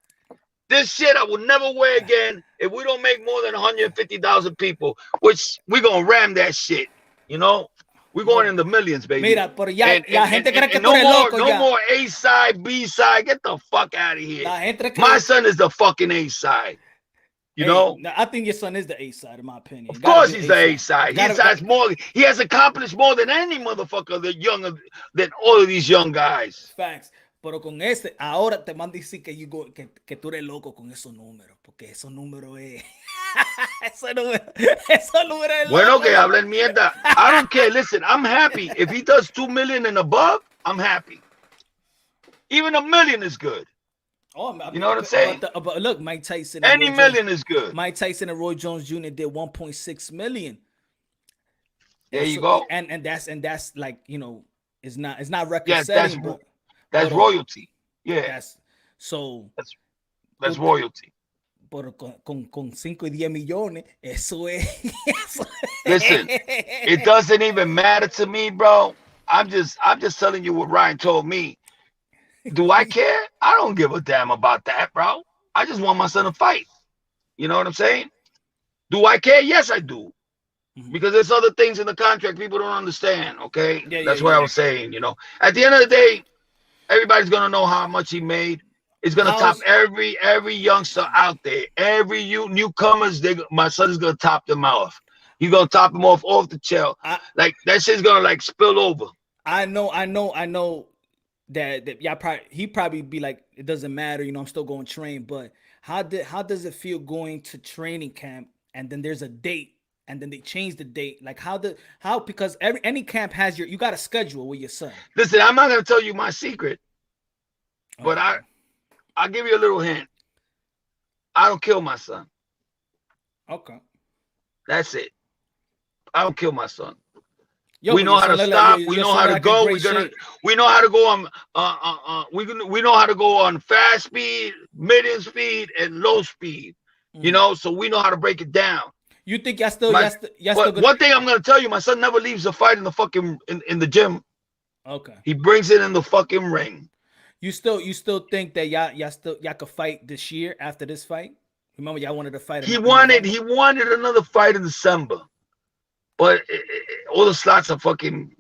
This shit I will never wear again if we don't make more than 150,000 people, which we're gonna ram that shit. You know? We're going in the millions, baby. Mira, pero ya gente cree que no tú eres loco. No more A side, B side. Get the fuck out of here. My son is the fucking A side. You know? I think your son is the A side, in my opinion. Of course he's the A side. He has accomplished more than any motherfucker than all of these young guys. Facts. Pero con ahora te mando a decir que tú eres loco con esos números, porque esos números es... esos números es bueno, loco. Que hablen mierda. I don't care. Listen, I'm happy. If he does 2 million and above, I'm happy. Even 1 million is good. You know what I'm saying? But look, Mike Tyson. Any million is good. Mike Tyson and Roy Jones Jr. did 1.6 million. There you go. And that's like, you know, it's not record setting. That's royalty. Yeah. That's royalty. Pero con 5 y 10 millones, eso es. Listen, it doesn't even matter to me, bro. I'm just telling you what Ryan told me. Do I care? I don't give a damn about that, bro. I just want my son to fight. You know what I'm saying? Do I care? Yes, I do. Because there's other things in the contract people don't understand. Okay, that's what I was saying. You know, at the end of the day, everybody's gonna know how much he made. It's gonna top every youngster out there. Every newcomers, my son is gonna top them off. He's gonna top them off the chair. Like that shit's gonna like spill over. I know that he probably be like, it doesn't matter, you know, I'm still going to train. But how does it feel going to training camp and then there's a date and then they change the date? Like how because any camp has you got a schedule with your son. Listen, I'm not gonna tell you my secret, but I'll give you a little hint. I don't kill my son. Okay. That's it. I don't kill my son. We know how to stop. We know how to go. We know how to go on. We know how to go on fast speed, medium speed, and low speed. You know, so we know how to break it down. You think y'all still? One thing I'm gonna tell you, my son never leaves a fight in the fucking in the gym. Okay. He brings it in the fucking ring. You still think that y'all could fight this year after this fight? Remember, y'all wanted to fight. He wanted another fight in December. But all the slots are fucking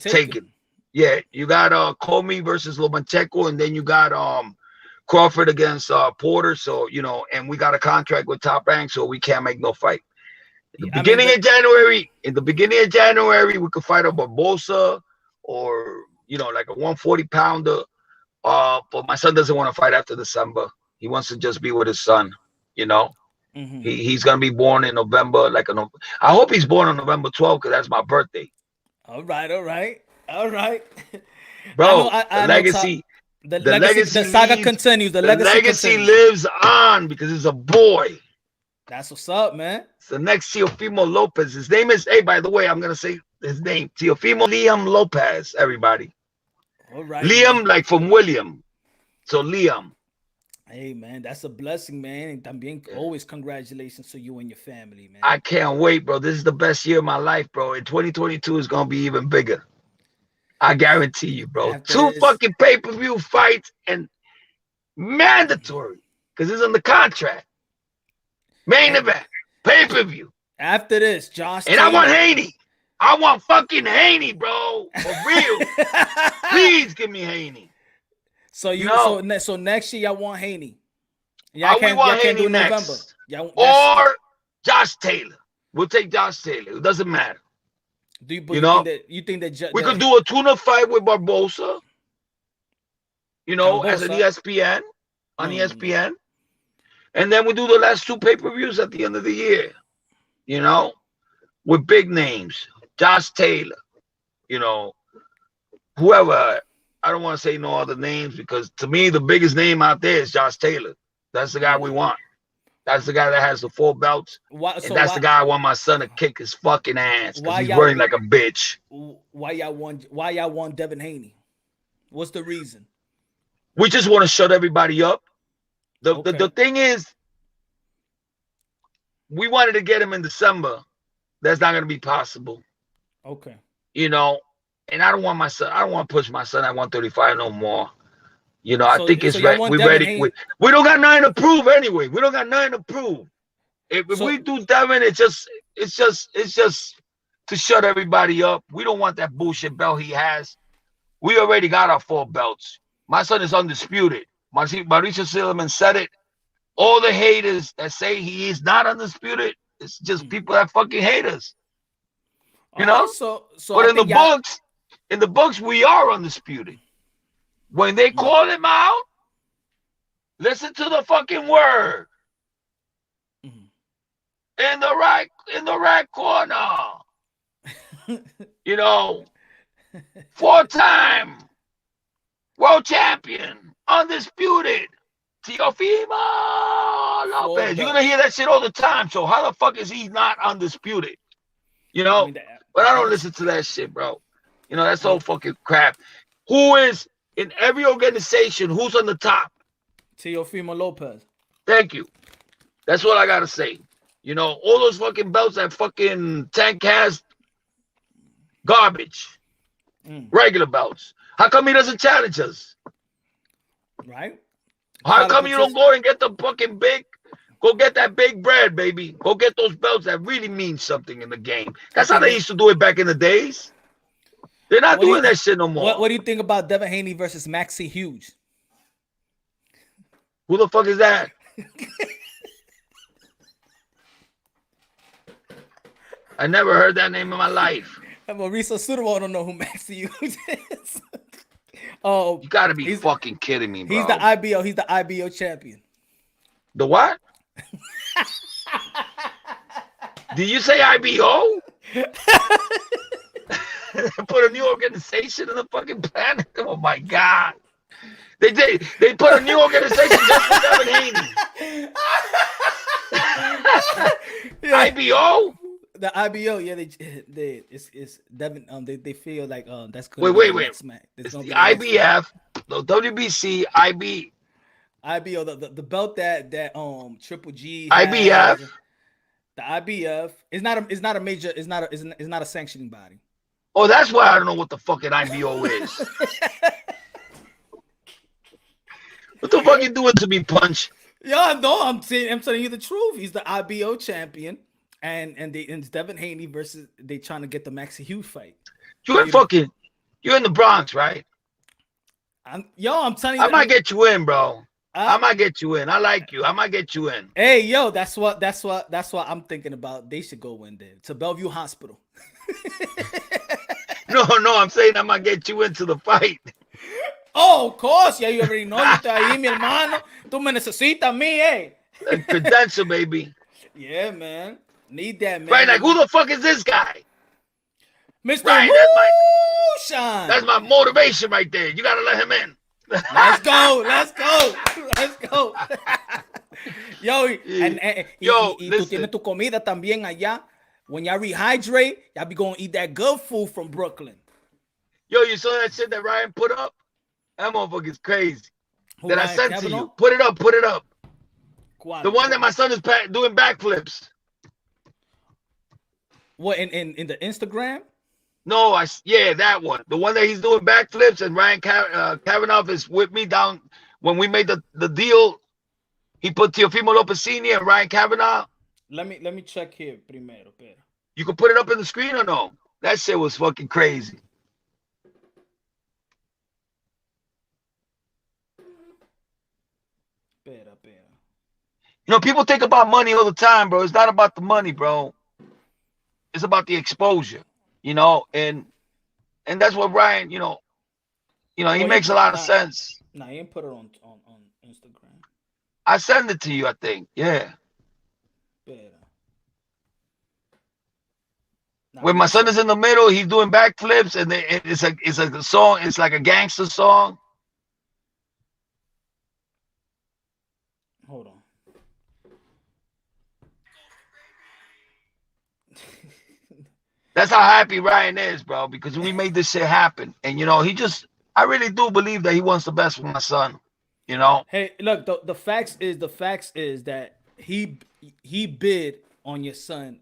taken. Yeah, you got Comey versus Lomachenko, and then you got Crawford against Porter. So, you know, and we got a contract with Top Rank, so we can't make no fight. In the beginning of January, we could fight a Barbosa or, you know, like a 140-pounder. But my son doesn't want to fight after December. He wants to just be with his son, you know. He's gonna be born in November. I hope he's born on November 12th because that's my birthday. All right. Bro, the legacy. The saga continues. The legacy lives on because he's a boy. That's what's up, man. It's the next Teofimo Lopez. His name is. Hey, by the way, I'm gonna say his name. Teofimo Liam Lopez. Everybody. All right. Liam, like from William. So Liam. Hey man, that's a blessing, man. And también always congratulations to you and your family, man. I can't wait, bro. This is the best year of my life, bro. In 2022 is gonna be even bigger. I guarantee you, bro. After 2 this- fucking pay-per-view fights and mandatory because it's on the contract. Main event, pay-per-view. After this, Josh And I want Taylor. Haney. I want fucking Haney, bro. For real. Please give me Haney. So you No. so next year y'all want Haney. We Y'all can't want do Haney November. next. Y'all, Or Josh Taylor. We'll take Josh Taylor. It doesn't matter. do you, you know, think that We could do a tuna fight with Barbosa. You know, as an Barbosa. ESPN. On ESPN. And then we do the last 2 pay-per-views at the end of the year. You know? With big names. Josh Taylor. You know. Whoever. I don't want to say no other names because to me the biggest name out there is Josh Taylor. That's the guy we want. That's the guy that has the 4 belts. And that's the guy I want my son to kick his fucking ass because he's running like a bitch. Why y'all want Devin Haney? What's the reason? We just want to shut everybody up. The thing is, we wanted to get him in December. That's not going to be possible. Okay. You know, and I don't want my son. I don't want to push my son at 135 no more. You know, I think it's y'all right. want We're Devin ready. Haney- We don't got nothing to prove anyway. We don't got nothing to prove. If we do Devin, it's just to shut everybody up. We don't want that bullshit belt he has. We already got our 4 belts. My son is undisputed. Mauricio Sulaiman said it. All the haters that say he is not undisputed, it's just people that fucking hate us. You know? So But I in the think books, we are undisputed. When they call him out, listen to the fucking word. In the right corner. You know, 4-time world champion, undisputed, Teofimo Lopez. You're gonna hear that shit all the time. So how the fuck is he not undisputed? You know, but I don't listen to that shit, bro. You know, that's all fucking crap. Who is in every organization? Who's on the top? Teofimo Lopez. Thank you. That's what I gotta say. You know, all those fucking belts that fucking Tank has, garbage. Regular belts. How come he doesn't challenge us? Right? How come you don't go and get the fucking go get that big bread, baby? Go get those belts that really mean something in the game. That's how they used to do it back in the days. They're not doing that shit no more. What do you think about Devin Haney versus Maxie Hughes? Who the fuck is that? I never heard that name in my life. Mauricio Sulaiman don't know who Maxie Hughes is. Oh, you gotta be fucking kidding me, bro. He's the IBO. He's the IBO champion. The what? Did you say IBO? Put a new organization in the fucking planet. Oh my god! They put a new organization just for Devin Haney. IBO. The IBO, yeah, it's Devin. They feel like that's good. Wait. It's the IBF, the WBC, IBO, the belt that Triple G IBF. Has, the IBF is not a major, is not a sanctioning body. Oh, that's why I don't know what the fucking IBO is. What the fuck you doing to me, Punch? Yeah, no, I'm telling you the truth. He's the IBO champion. And it's Devin Haney versus they trying to get the Maxie Hughes fight. You're in the Bronx, right? I'm telling you. I might get you in, bro. I might get you in. I like you. I might get you in. Hey, yo, that's what I'm thinking about. They should go in there to Bellevue Hospital. No, I'm saying I might get you into the fight. Oh, of course. Yeah, you already know. Yo estoy ahí, mi hermano. Tú me necesitas a mí, eh? Credential, baby. Yeah, man. Need that, man. Right, like who the fuck is this guy? Mr. Right, Shine. That's my motivation right there. You gotta let him in. Let's go. Yo, y tú tienes tu comida también allá. When y'all rehydrate, y'all be going to eat that good food from Brooklyn. Yo, you saw that shit that Ryan put up? That motherfucker's crazy. that I sent to you. Put it up. Put it up. The one that my son is doing backflips. What in the Instagram? No, yeah, that one. The one that he's doing backflips, and Ryan Kavanaugh is with me down when we made the deal. He put Teofimo Lopez Sr. and Ryan Kavanaugh. Let me check here primero. Pero. You can put it up in the screen or no? That shit was fucking crazy. You know, people think about money all the time, bro. It's not about the money, bro. It's about the exposure, you know, and that's what Ryan, you know, he makes a lot of sense. Nah, he didn't put it on Instagram. I send it to you, I think. Yeah. When my son is in the middle, he's doing backflips, and it's like a song. It's like a gangster song. Hold on. That's how happy Ryan is, bro, because we made this shit happen. And, you know, I really do believe that he wants the best for my son, you know? Hey, look, the facts is that he bid on your son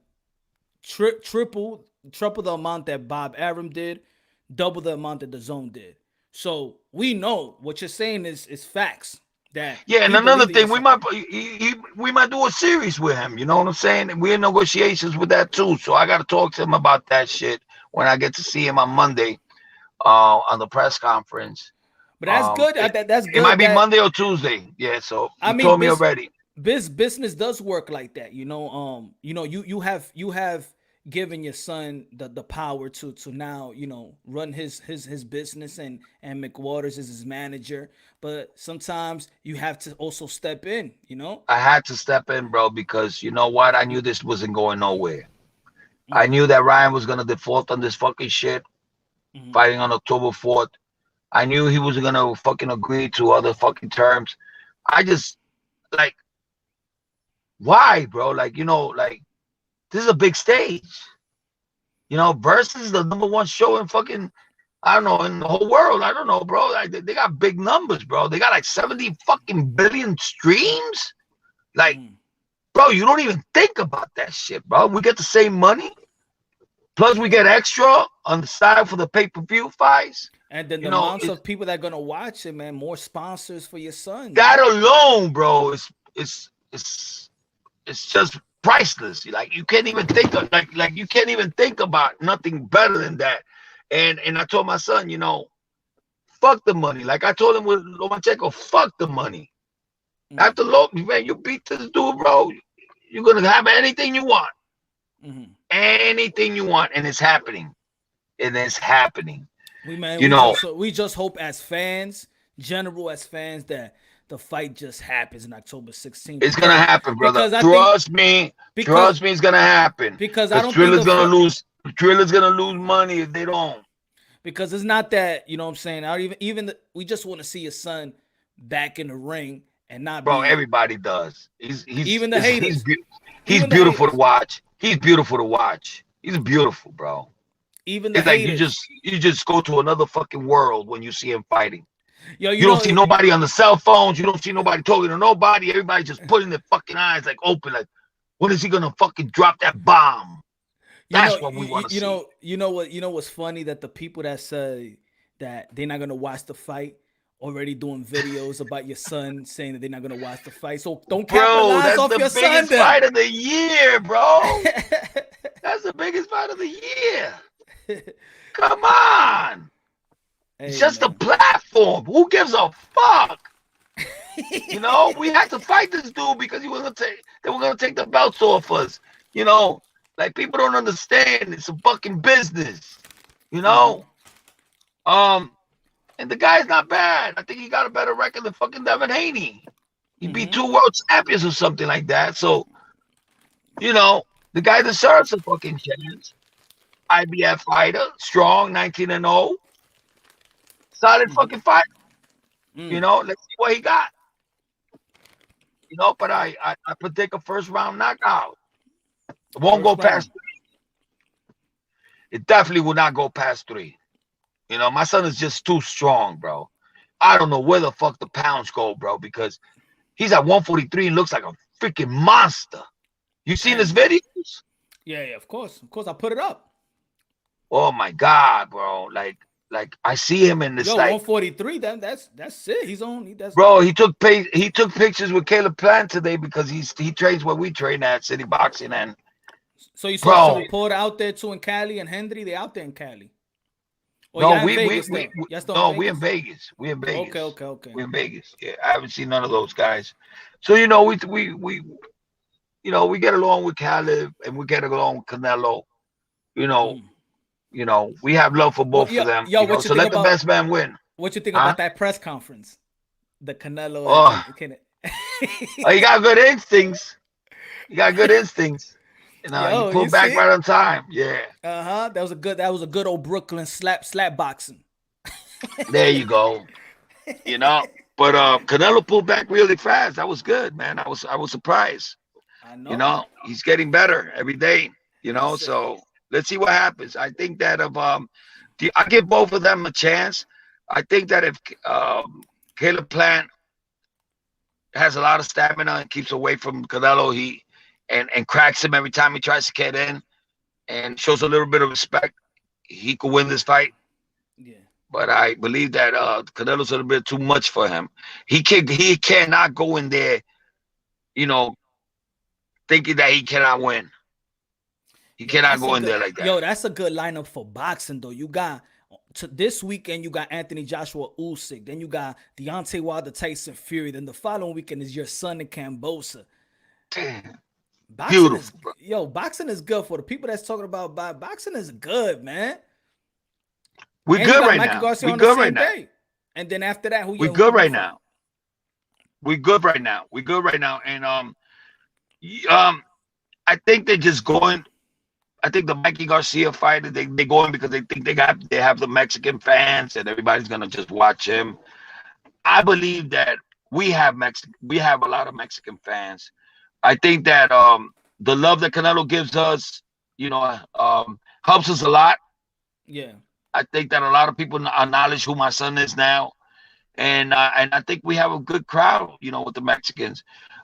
triple the amount that Bob Arum did, double the amount that the Zone did. So we know what you're saying is facts. That yeah, and another thing, we might do a series with him. You know what I'm saying? We're in negotiations with that too. So I got to talk to him about that shit when I get to see him on Monday, on the press conference. But that's good. That's good. It might be Monday or Tuesday. Yeah. So you told me already. Business does work like that. You know. You have given your son the power to now, you know, run his business, and McWaters is his manager. But sometimes you have to also step in, you know. I had to step in, bro, because you know what? I knew this wasn't going nowhere. I knew that Ryan was gonna default on this fucking shit, fighting on October 4th. I knew he was gonna fucking agree to other fucking terms. I just like, why, bro? Like, you know, like, this is a big stage. You know, Versuz is the #1 show in fucking, I don't know, in the whole world. I don't know, bro. Like, they got big numbers, bro. They got like 70 fucking billion streams. Like, bro, you don't even think about that shit, bro. We get the same money. Plus, we get extra on the side for the pay-per-view fights. And then the amounts of people that are gonna watch it, man. More sponsors for your son. That alone, bro, it's just priceless. Like, you can't even think of like you can't even think about nothing better than that. And I told my son, you know, fuck the money. Like I told him with Lomachenko, fuck the money. After Lopez, man, you beat this dude, bro. You're gonna have anything you want. Anything you want, and it's happening. And it's happening. We just hope as fans, as fans, that the fight just happens in October 16th. It's gonna happen, brother. Trust me, it's gonna happen. Because I don't think Triller's gonna lose money if they don't. Because it's not that, you know what I'm saying. We just want to see your son back in the ring and not. Bro, everybody does. He's even the haters. He's beautiful to watch. He's beautiful to watch. He's beautiful, bro. Even the it's haters. Like you just go to another fucking world when you see him fighting. Yo, you don't see nobody on the cell phones. You don't see nobody talking to nobody. Everybody just putting their fucking eyes like open. Like, when is he gonna fucking drop that bomb? That's what we want to see. You know what's funny? That the people that say that they're not gonna watch the fight already doing videos about your son saying that they're not gonna watch the fight. So don't capitalize off your son. That's the biggest fight of the year, bro. That's the biggest fight of the year. Come on. It's just a platform. Who gives a fuck? You know, we had to fight this dude because they were gonna take the belts off us. You know, like, people don't understand. It's a fucking business. You know, and the guy's not bad. I think he got a better record than fucking Devin Haney. He beat 2 world champions or something like that. So, you know, the guy deserves a fucking chance. IBF fighter, strong, 19-0. Solid fucking fight. You know, let's see what he got. You know, but I predict a first round knockout. It won't go past 3. It definitely will not go past 3. You know, my son is just too strong, bro. I don't know where the fuck the pounds go, bro, because he's at 143 and looks like a freaking monster. You seen his videos? Yeah, of course. Of course, I put it up. Oh my God, bro. Like I see him in this, Yo, like 143. That's it. He's on. Bro, he took pictures with Caleb-Plant today because he trains where we train at City Boxing. And so you saw some report out there too in Cali and Hendry. They out there in Cali. Or no, we in Vegas. We in Vegas. Okay. We in Vegas. Yeah, I haven't seen none of those guys. So you know, we get along with Caleb and we get along with Canelo. You know, we have love for both of them. Yo, so let the best man win. What you think about that press conference? The Canelo. He got good instincts. You know, he pulled back right on time. Yeah. That was a good old Brooklyn slap boxing. There you go. You know, but Canelo pulled back really fast. That was good, man. I was surprised. I know. You know, he's getting better every day. You know, so let's see what happens. I think that I give both of them a chance. I think that if Caleb-Plant has a lot of stamina and keeps away from Canelo, and cracks him every time he tries to get in and shows a little bit of respect, he could win this fight. Yeah. But I believe that Canelo's a little bit too much for him. He cannot go in there, you know, thinking that he cannot win. He cannot go in there like that. Yo, that's a good lineup for boxing, though. You got this weekend, you got Anthony Joshua Usyk. Then you got Deontay Wilder, Tyson Fury. Then the following weekend is your son in Kambosos. Damn. Beautiful. Boxing is good for the people that's talking about boxing is good, man. We're good right now. We're good right now. And then after that, we're good right now. We're good right now. We're good right now. And I think they're just going. I think the Mikey Garcia fight, they're going because they think they have the Mexican fans and everybody's gonna just watch him. I believe that we have a lot of Mexican fans. I think that the love that Canelo gives us, you know, helps us a lot. Yeah. I think that a lot of people acknowledge who my son is now, and I think we have a good crowd, you know, with the Mexicans.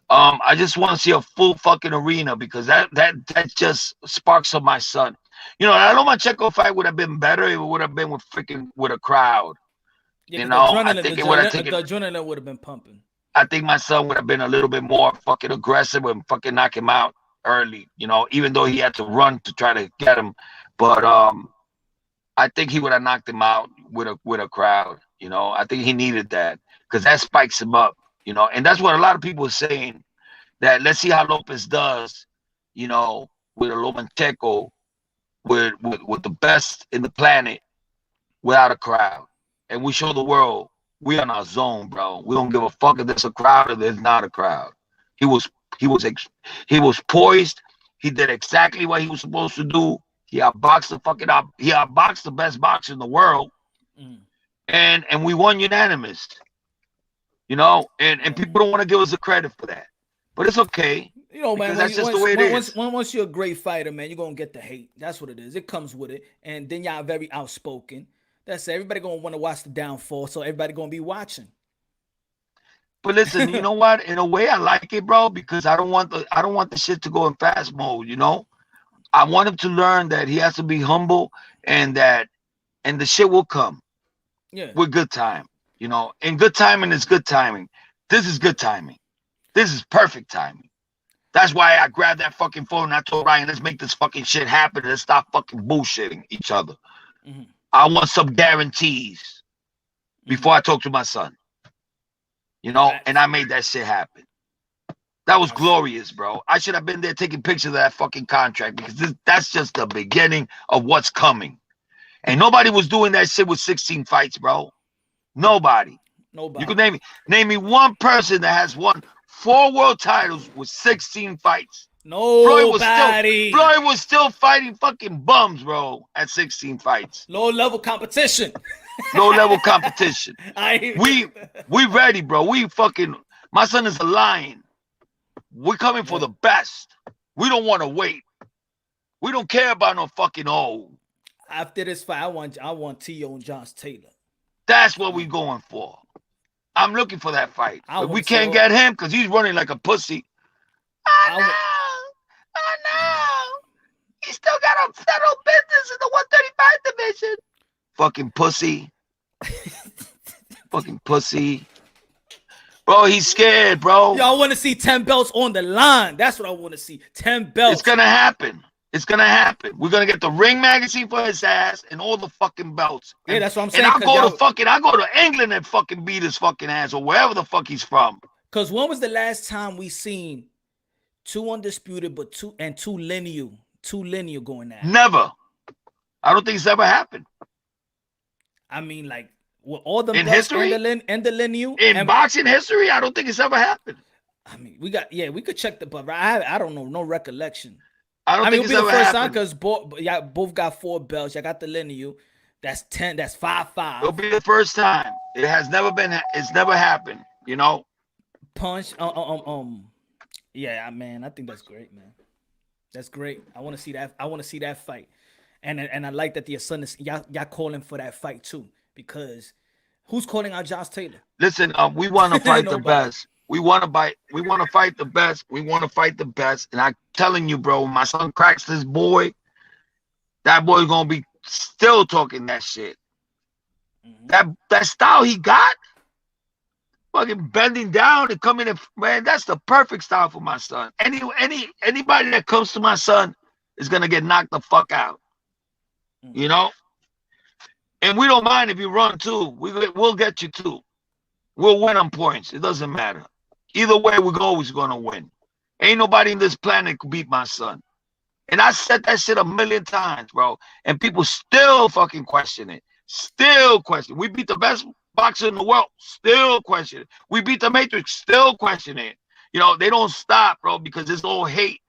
I just want to see a full fucking arena because that just sparks of my son. You know, I know my Checo fight would have been better if it would have been with a crowd. Yeah, you know, I think it would have taken. The adrenaline would have been pumping. I think my son would have been a little bit more fucking aggressive and fucking knock him out early. You know, even though he had to run to try to get him, but I think he would have knocked him out with a crowd. You know, I think he needed that because that spikes him up. You know, and that's what a lot of people are saying, that let's see how Lopez does, you know, with a Lomachenko, with the best in the planet without a crowd. And we show the world we on our zone, bro. We don't give a fuck if there's a crowd or there's not a crowd. He was poised. He did exactly what he was supposed to do. He outboxed the best boxer in the world. And we won unanimous. You know, and people don't want to give us the credit for that, but it's okay. You know, man, that's just the way it is. Once you're a great fighter, man, you're gonna get the hate. That's what it is. It comes with it, and then y'all very outspoken. That's it. Everybody gonna want to watch the downfall, so everybody gonna be watching. But listen, you know what? In a way, I like it, bro, because I don't want the shit to go in fast mode. You know, I want him to learn that he has to be humble, and the shit will come. Yeah, with good time. You know, and good timing is good timing. This is good timing. This is perfect timing. That's why I grabbed that fucking phone and I told Ryan, let's make this fucking shit happen. Let's stop fucking bullshitting each other. I want some guarantees before I talk to my son. You know, and I made that shit happen. That was glorious, bro. I should have been there taking pictures of that fucking contract because that's just the beginning of what's coming. And nobody was doing that shit with 16 fights, bro. Nobody. You can name me one person that has won 4 world titles with 16 fights. Nobody. Floyd was still fighting fucking bums, bro, at 16 fights. Low level competition. Low level competition. We ready, bro. My son is a lion. We're coming for the best. We don't want to wait. We don't care about no fucking old. After this fight, I want T.O. and Josh Taylor. That's what we're going for. I'm looking for that fight. I But we wanna see can't all- get him because he's running like a pussy. I Oh wa- no! Oh no! He still got a settled business in the 135 division. Fucking pussy. Fucking pussy. Bro, he's scared, bro. Yo, I want to see 10 belts on the line. That's what I want to see. 10 belts. It's gonna happen. It's gonna happen. We're gonna get the Ring magazine for his ass and all the fucking belts. Yeah, And, that's what I'm saying. and I go to England and fucking beat his fucking ass or wherever the fuck he's from. Because when was the last time we seen two undisputed but two lineal going at? Never. I don't think it's ever happened. I mean, like, with all the In belts history? and the lineal In boxing history, I don't think it's ever happened. I mean, we could check the, but I don't know, no recollection. I don't think it'll it's be the ever first time happened. because y'all both got 4 belts. Y'all got the lineal. That's 10. That's 5-5. It'll be the first time. It has never been. It's never happened. You know. Punch. Yeah, man. I think that's great, man. That's great. I want to see that. I want to see that fight, and I like that your son is y'all calling for that fight too. Because who's calling out Josh Taylor? Listen, we want to fight the Nobody. best. We want to fight the best. We want to fight the best. And I'm telling you, bro, my son cracks this boy. That boy's gonna be still talking that shit. Mm-hmm. That style he got, fucking bending down and coming in, man. That's the perfect style for my son. Anybody that comes to my son is gonna get knocked the fuck out. Mm-hmm. You know. And we don't mind if you run too. We'll get you too. We'll win on points. It doesn't matter. Either way, we're always gonna win. Ain't nobody in this planet could beat my son. And I said that shit a million times, bro. And people still fucking question it. Still question. We beat the best boxer in the world. Still question it. We beat the Matrix. Still question it. You know, they don't stop, bro, because it's all hate.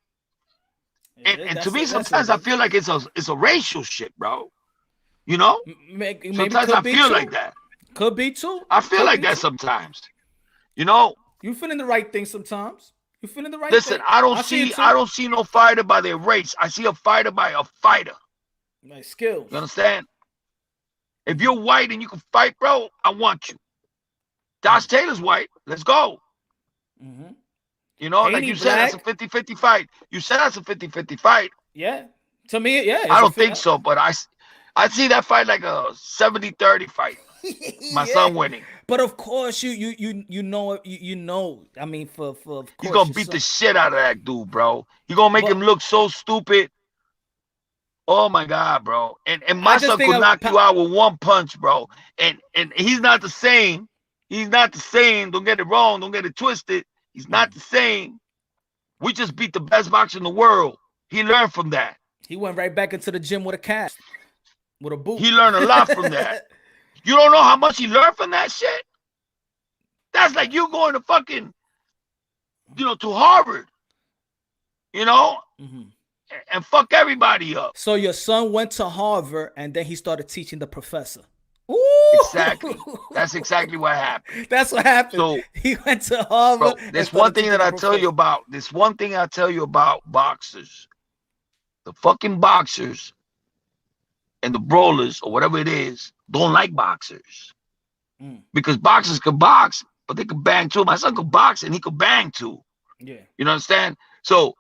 And to me, sometimes I feel like it's a racial shit, bro. You know? Maybe sometimes I feel like that. Could be too. I feel like that sometimes. You know? You feeling the right thing sometimes. You feeling the right Listen, thing. I don't see no fighter by their race. I see a fighter by a fighter. Like skills. You understand? If you're white and you can fight, bro, I want you. Josh Taylor's white. Let's go. Mm-hmm. You know, Haney like you said, that's a 50-50 fight. You said that's a 50-50 fight. Yeah. To me, yeah. I don't think so, but I see that fight like a 70-30 fight. My son winning. But of course, you know. I mean, for of course, he's gonna beat the shit out of that dude, bro. You're gonna make him look so stupid. Oh my god, bro. And my son could knock you out with one punch, bro. And he's not the same. He's not the same. Don't get it wrong. Don't get it twisted. He's not the same. We just beat the best boxer in the world. He learned from that. He went right back into the gym with a cast, with a boot. He learned a lot from that. You don't know how much he learned from that shit? That's like you going to fucking, to Harvard, and fuck everybody up. So your son went to Harvard and then he started teaching the professor. Ooh. Exactly. That's exactly what happened. That's what happened. So he went to Harvard. Bro, there's one thing that I tell you about. There's one thing I tell you about boxers. The fucking boxers and the brawlers or whatever it is don't like boxers. Because boxers can box, but they can bang too. My son could box and he could bang too. Yeah. You understand? So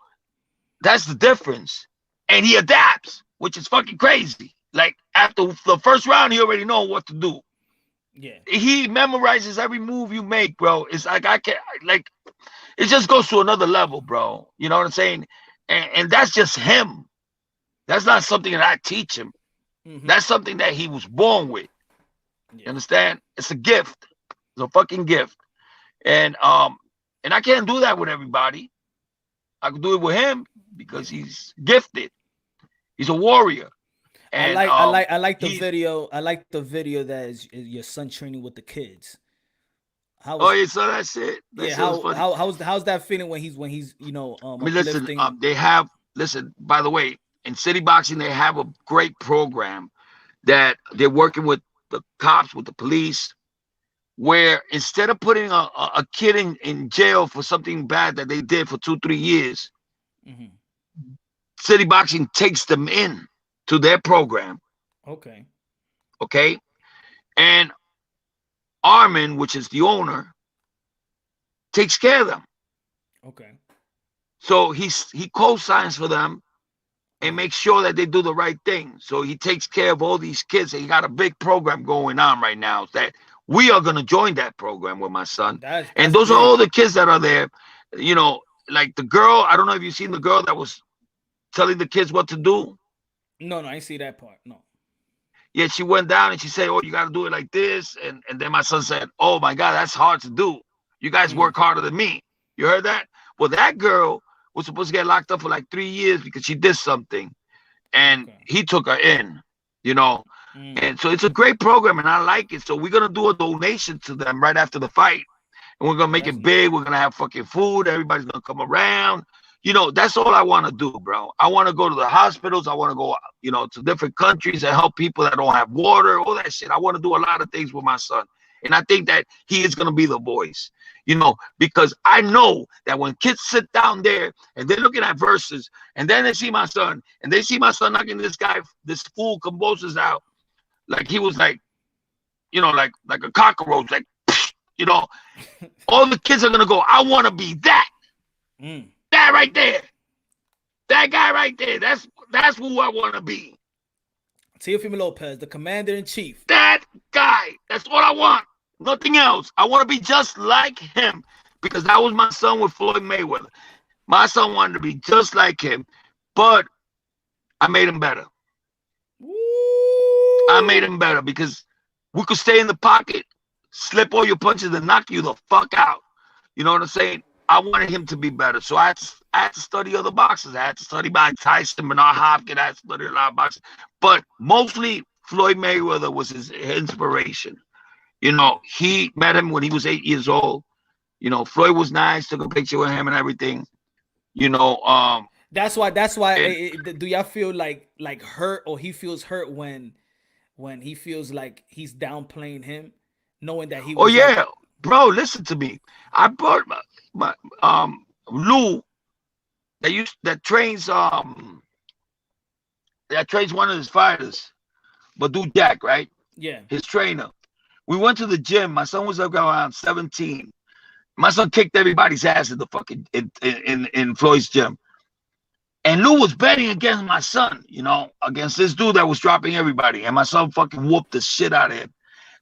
that's the difference. And he adapts, which is fucking crazy. Like after the first round, he already know what to do. Yeah. He memorizes every move you make, bro. It's like it just goes to another level, bro. You know what I'm saying? And that's just him. That's not something that I teach him. Mm-hmm. That's something that he was born with. Yeah. You understand? It's a gift. It's a fucking gift. And I can't do that with everybody. I can do it with him because he's gifted. He's a warrior. And I like the video. I like the video that is your son training with the kids. You saw that shit? How's that feeling when he's listen, by the way, in city boxing they have a great program that they're working with the cops, with the police, where instead of putting a kid in jail for something bad that they did for 2-3 years, city boxing takes them in to their program. Okay. And Armin, which is the owner, takes care of them. Okay. So he co-signs for them and makes sure that they do the right thing. So he takes care of all these kids. And he got a big program going on right now that we are going to join that program with my son. And those are all the kids that are there. You know, like the girl, I don't know if you've seen the girl that was telling the kids what to do. No, I ain't see that part. No. Yeah, she went down and she said, oh, you got to do it like this. And then my son said, oh, my God, that's hard to do. You guys work harder than me. You heard that? Well, that girl was supposed to get locked up for like 3 years because she did something. And he took her in, you know. And so it's a great program, and I like it. So we're going to do a donation to them right after the fight. And we're going to make it big. We're going to have fucking food. Everybody's going to come around. You know, that's all I want to do, bro. I want to go to the hospitals. I want to go, you know, to different countries and help people that don't have water, all that shit. I want to do a lot of things with my son. And I think that he is going to be the voice, you know, because I know that when kids sit down there and they're looking at Versuz and then they see my son and they see my son knocking this fool Kambosos out, like he was like, you know, like a cockroach, like, you know, all the kids are going to go, I want to be that. That right there. That guy right there. That's who I want to be. Teofimo Lopez, the commander-in-chief. That guy. That's what I want. Nothing else. I want to be just like him because that was my son with Floyd Mayweather. My son wanted to be just like him, but I made him better. I made him better because we could stay in the pocket, slip all your punches, and knock you the fuck out. You know what I'm saying? I wanted him to be better. So I had to study other boxers. I had to study Mike Tyson, Bernard Hopkins. I had to study a lot of boxers. But mostly Floyd Mayweather was his inspiration. You know, he met him when he was 8 years old. You know, Floyd was nice, took a picture with him and everything. You know, that's why do y'all feel like hurt, or he feels hurt when he feels like he's downplaying him, knowing that he was bro, listen to me. I brought my Lou that trains one of his fighters, Badu Jack, right? Yeah. His trainer. We went to the gym. My son was around 17. My son kicked everybody's ass in the fucking in Floyd's gym. And Lou was betting against my son, you know, against this dude that was dropping everybody. And my son fucking whooped the shit out of him.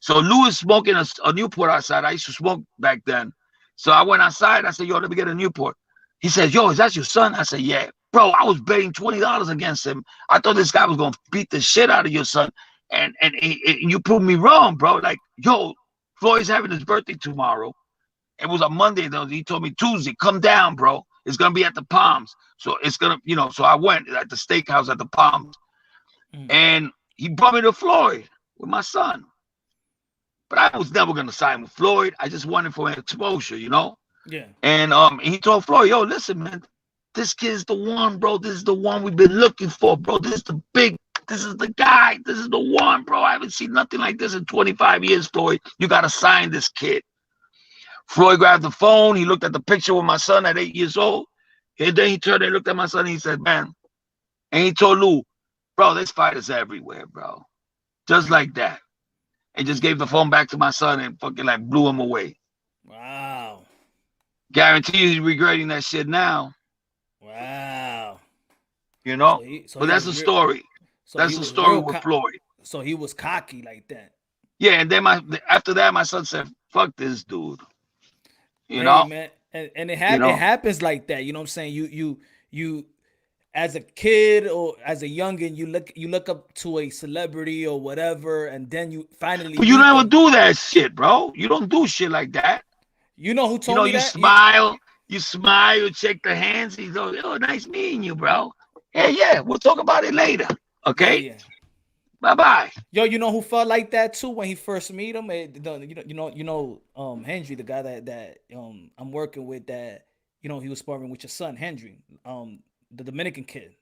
So Lou is smoking a Newport outside. I used to smoke back then. So I went outside. I said, yo, let me get a Newport. He says, yo, is that your son? I said, yeah. Bro, I was betting $20 against him. I thought this guy was going to beat the shit out of your son. And you proved me wrong, bro. Like, yo, Floyd's having his birthday tomorrow. It was a Monday, though. He told me Tuesday, come down, bro. It's going to be at the Palms. So it's going to, you know, so I went at the steakhouse at the Palms. And he brought me to Floyd with my son. But I was never going to sign with Floyd. I just wanted for exposure, you know? Yeah. And he told Floyd, yo, listen, man, this kid's the one, bro. This is the one we've been looking for, bro. This is the guy. This is the one, bro. I haven't seen nothing like this in 25 years, Floyd. You got to sign this kid. Floyd grabbed the phone. He looked at the picture with my son at 8 years old. And then he turned and looked at my son and he said, man. And he told Lou, bro, this fight is everywhere, bro. Just like that. And just gave the phone back to my son and fucking like blew him away. Wow. Guarantee he's regretting that shit now. Wow. You know? So that's the story. That's the story with Floyd. So he was cocky like that. Yeah, and then after that, my son said, fuck this dude. You know? Man. And it happens like that. You know what I'm saying? You as a kid or as a youngin, you look up to a celebrity or whatever, and then you finally. But you never do that shit, bro. You don't do shit like that. You know who told me that? You smile, you shake the hands. He goes, "Oh, nice meeting you, bro." Yeah. We'll talk about it later. Okay. Yeah. Bye. Yo, you know who felt like that too when he first meet him? Henry, the guy that I'm working with, that he was sparring with your son, Henry, the Dominican kid,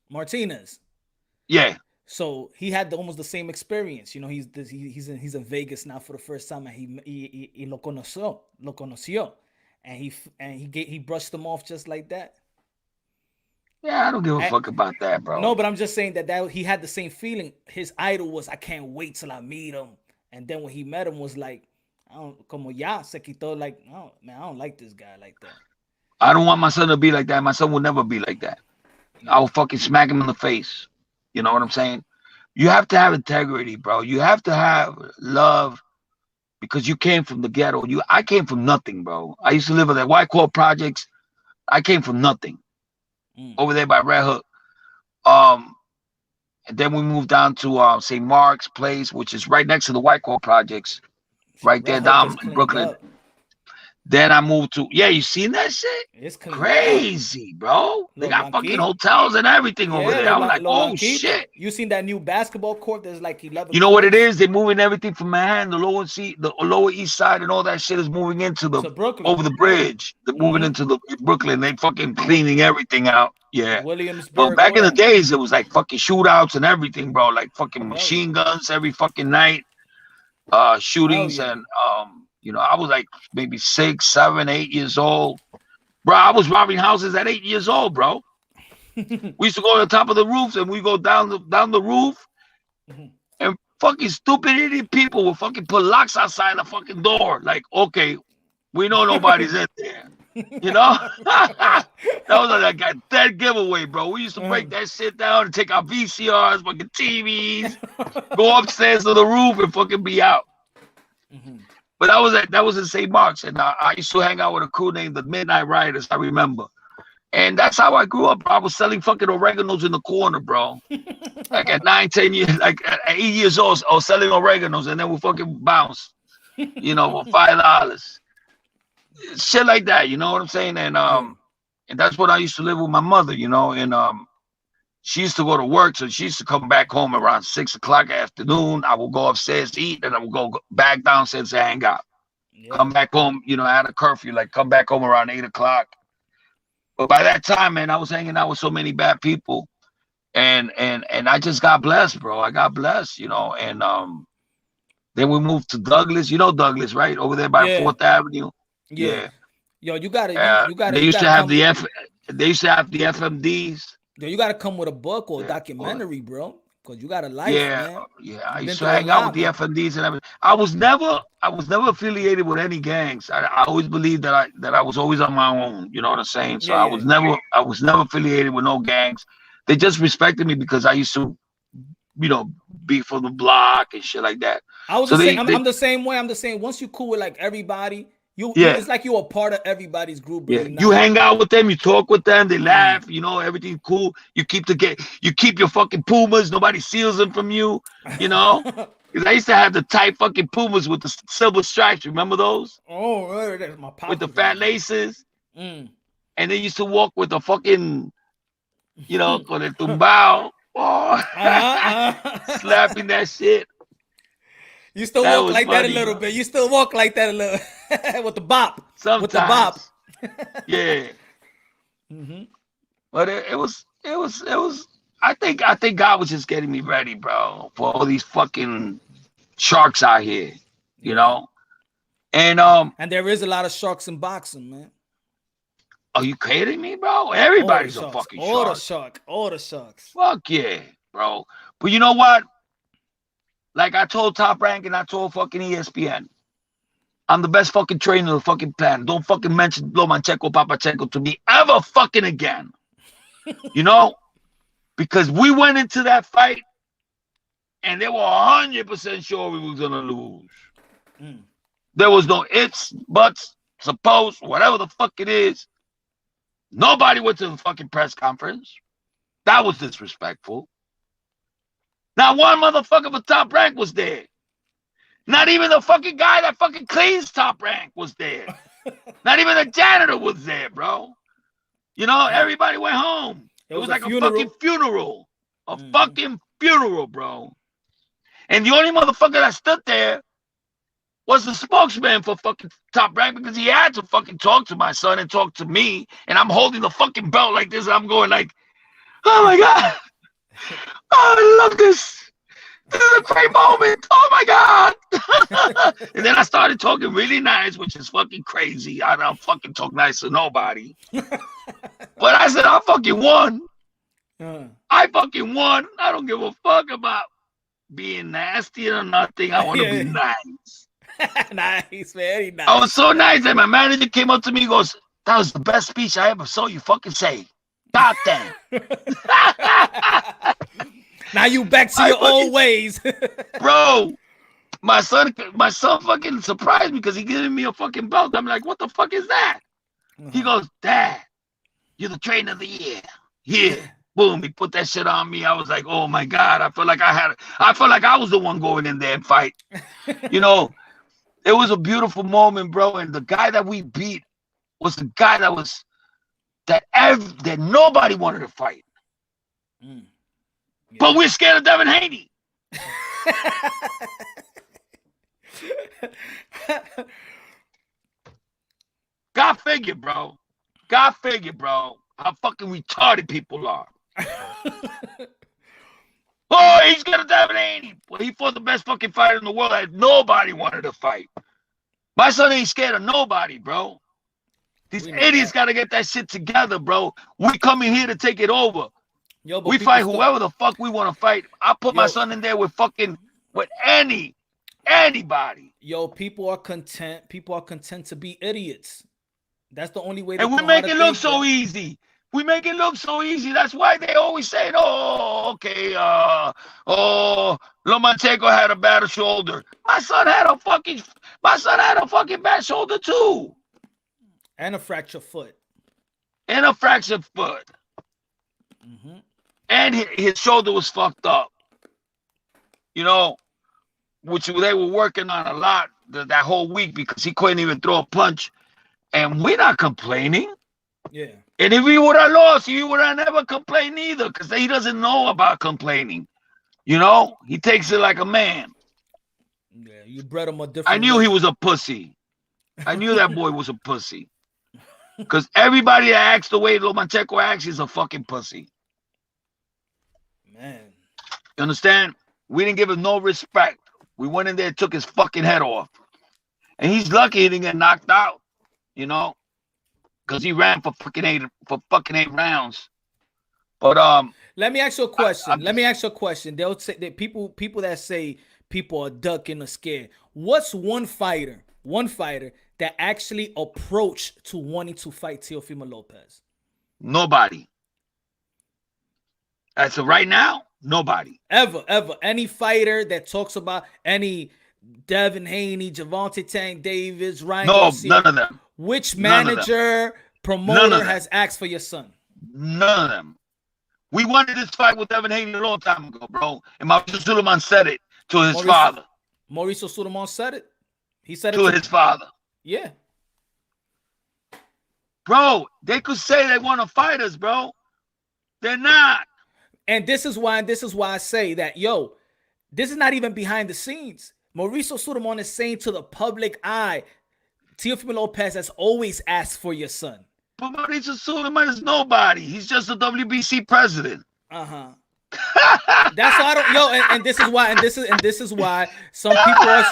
Martinez. Yeah. So he had almost the same experience. He's in Vegas now for the first time, and he lo conoció, and he brushed him off just like that. Yeah, I don't give a fuck about that, bro. No, but I'm just saying that he had the same feeling. His idol was, I can't wait till I meet him, And then when he met him, was like, I don't, como ya se quitó, like, oh, man, I don't like this guy like that. I don't want my son to be like that. My son will never be like that. I will fucking smack him in the face. You know what I'm saying? You have to have integrity, bro. You have to have love because you came from the ghetto. I came from nothing, bro. I used to live in the White Claw projects. I came from nothing over there by Red Hook. And then we moved down to St. Mark's Place, which is right next to the White Claw projects, right there down in Brooklyn. Up. Then I moved to, you seen that shit? It's crazy, bro. They got fucking hotels and everything over there. I was like, oh shit. You seen that new basketball court? There's like 11. You know what it is? They're moving everything from Manhattan, the Lower East Side, and all that shit is moving into Brooklyn. Over the bridge. They're moving into the Brooklyn. They fucking cleaning everything out. Yeah. Williamsburg. But back in the days, it was like fucking shootouts and everything, bro. Like fucking machine guns every fucking night. Shootings and you know, I was like maybe 6, 7, 8 years old. Bro, I was robbing houses at 8 years old, bro. We used to go to the top of the roofs and we go down the roof. And fucking stupid idiot people would fucking put locks outside the fucking door. Like, okay, we know nobody's in there. You know? That was like a dead giveaway, bro. We used to break that shit down and take our VCRs, fucking TVs, go upstairs to the roof and fucking be out. But that was in St. Mark's, and I used to hang out with a crew named the Midnight Riders, I remember. And that's how I grew up, bro. I was selling fucking oreganos in the corner, bro. Like at 9, 10 years, like at 8 years old, I was selling oreganos, and then we fucking bounced, you know, for $5. Shit like that, you know what I'm saying? And that's what I used to live with my mother, you know, and she used to go to work, so she used to come back home around 6 o'clock afternoon. I would go upstairs to eat, and I would go back downstairs to hang out. Come back home, you know, I had a curfew, like come back home around 8 o'clock. But by that time, man, I was hanging out with so many bad people, and I just got blessed, bro. I got blessed, you know, and then we moved to Douglas. You know Douglas, right? Over there by 4th Avenue. Yeah. Yo, you gotta. They used to have the FMDs. Yo, you gotta come with a book or a documentary, bro. Cause you got a life, man. Yeah. I used to hang out with the FMDs and everything. I was never affiliated with any gangs. I always believed that I was always on my own. You know what I'm saying? So I was never affiliated with no gangs. They just respected me because I used to, you know, be from the block and shit like that. I'm the same way. I'm the same. Once you cool with like everybody. It's like you're a part of everybody's group. Yeah. You hang out with them, you talk with them, they laugh, you know, everything's cool. You keep your fucking Pumas, nobody steals them from you, you know. Because I used to have the tight fucking Pumas with the silver stripes. Remember those? Oh, right, that's my pop. With the fat laces. And they used to walk with the fucking, you know, con el tumbao. Slapping that shit. You still walk like that a little bit. You still walk like that a little with the bop. Sometimes. With the bop. Yeah. But it was. I think God was just getting me ready, bro, for all these fucking sharks out here, you know. And there is a lot of sharks in boxing, man. Are you kidding me, bro? Everybody's a fucking shark. All the sharks. Fuck yeah, bro. But you know what? Like I told Top Rank and I told fucking ESPN, I'm the best fucking trainer on the fucking planet. Don't fucking mention Lomachenko, Papachenko to me ever fucking again. You know? Because we went into that fight and they were 100% sure we was going to lose. There was no ifs, buts, suppose, whatever the fuck it is. Nobody went to the fucking press conference. That was disrespectful. Not one motherfucker for Top Rank was there. Not even the fucking guy that fucking cleans Top Rank was there. Not even the janitor was there, bro. You know, everybody went home. It was like a fucking funeral. A fucking funeral, bro. And the only motherfucker that stood there was the spokesman for fucking Top Rank because he had to fucking talk to my son and talk to me. And I'm holding the fucking belt like this and I'm going like, oh my God. Oh, I love this. This is a great moment. Oh my God. And then I started talking really nice, which is fucking crazy. I don't fucking talk nice to nobody. But I said, I fucking won. I fucking won. I don't give a fuck about being nasty or nothing. I want to be nice. Nice, very nice. I was so nice that my manager came up to me and goes, "That was the best speech I ever saw you fucking say. God damn." Now you back to your old ways. Bro, my son fucking surprised me because he giving me a fucking belt. I'm like, what the fuck is that? He goes, "Dad, you're the trainer of the year." Here. Boom, he put that shit on me. I was like, oh my God. I felt like I was the one going in there and fight. You know, it was a beautiful moment, bro. And the guy that we beat was the guy that nobody wanted to fight. Yeah. But we're scared of Devin Haney. God figured, bro. God figured, bro, how fucking retarded people are. Oh, he's gonna Devin Haney. Well, he fought the best fucking fighter in the world that nobody wanted to fight. My son ain't scared of nobody, bro. These idiots gotta get that shit together, bro. We coming here to take it over. Yo, we fight whoever the fuck we want to fight. I put my son in there with anybody. Yo, people are content. People are content to be idiots. That's the only way. And we make it look so easy. We make it look so easy. That's why they always say, "Oh, okay, Lomachenko had a bad shoulder." My son had a fucking bad shoulder too. And a fractured foot. Mm-hmm. And his shoulder was fucked up. You know, which they were working on a lot that whole week because he couldn't even throw a punch. And we're not complaining. Yeah. And if he would have lost, he would have never complained either because he doesn't know about complaining. You know, he takes it like a man. Yeah, you bred him a different. I knew he was a pussy. I knew that boy was a pussy. Because everybody that acts the way Lomachenko acts is a fucking pussy. Man. You understand? We didn't give him no respect. We went in there and took his fucking head off. And he's lucky he didn't get knocked out. You know? Because he ran for fucking eight rounds. But let me ask you a question. They'll say that people that say people are ducking or scared. What's one fighter that actually approached to wanting to fight Teofimo Lopez? Nobody. As of right now, nobody. Ever. Any fighter that talks about any Devin Haney, Gervonta Tank Davis, Ryan Garcia, none of them. Which manager, promoter has asked for your son? None of them. We wanted this fight with Devin Haney a long time ago, bro. And Mauricio Sulaiman said it to his father. Mauricio Sulaiman said it? He said it to his father. Yeah. Bro, they could say they want to fight us, bro. They're not. And this is why I say that, yo, this is not even behind the scenes. Mauricio Sulaiman is saying to the public eye, Teofimo Lopez has always asked for your son. But Mauricio Sulaiman is nobody. He's just a WBC president. Uh-huh. That's why I don't, yo, and this is why some people are,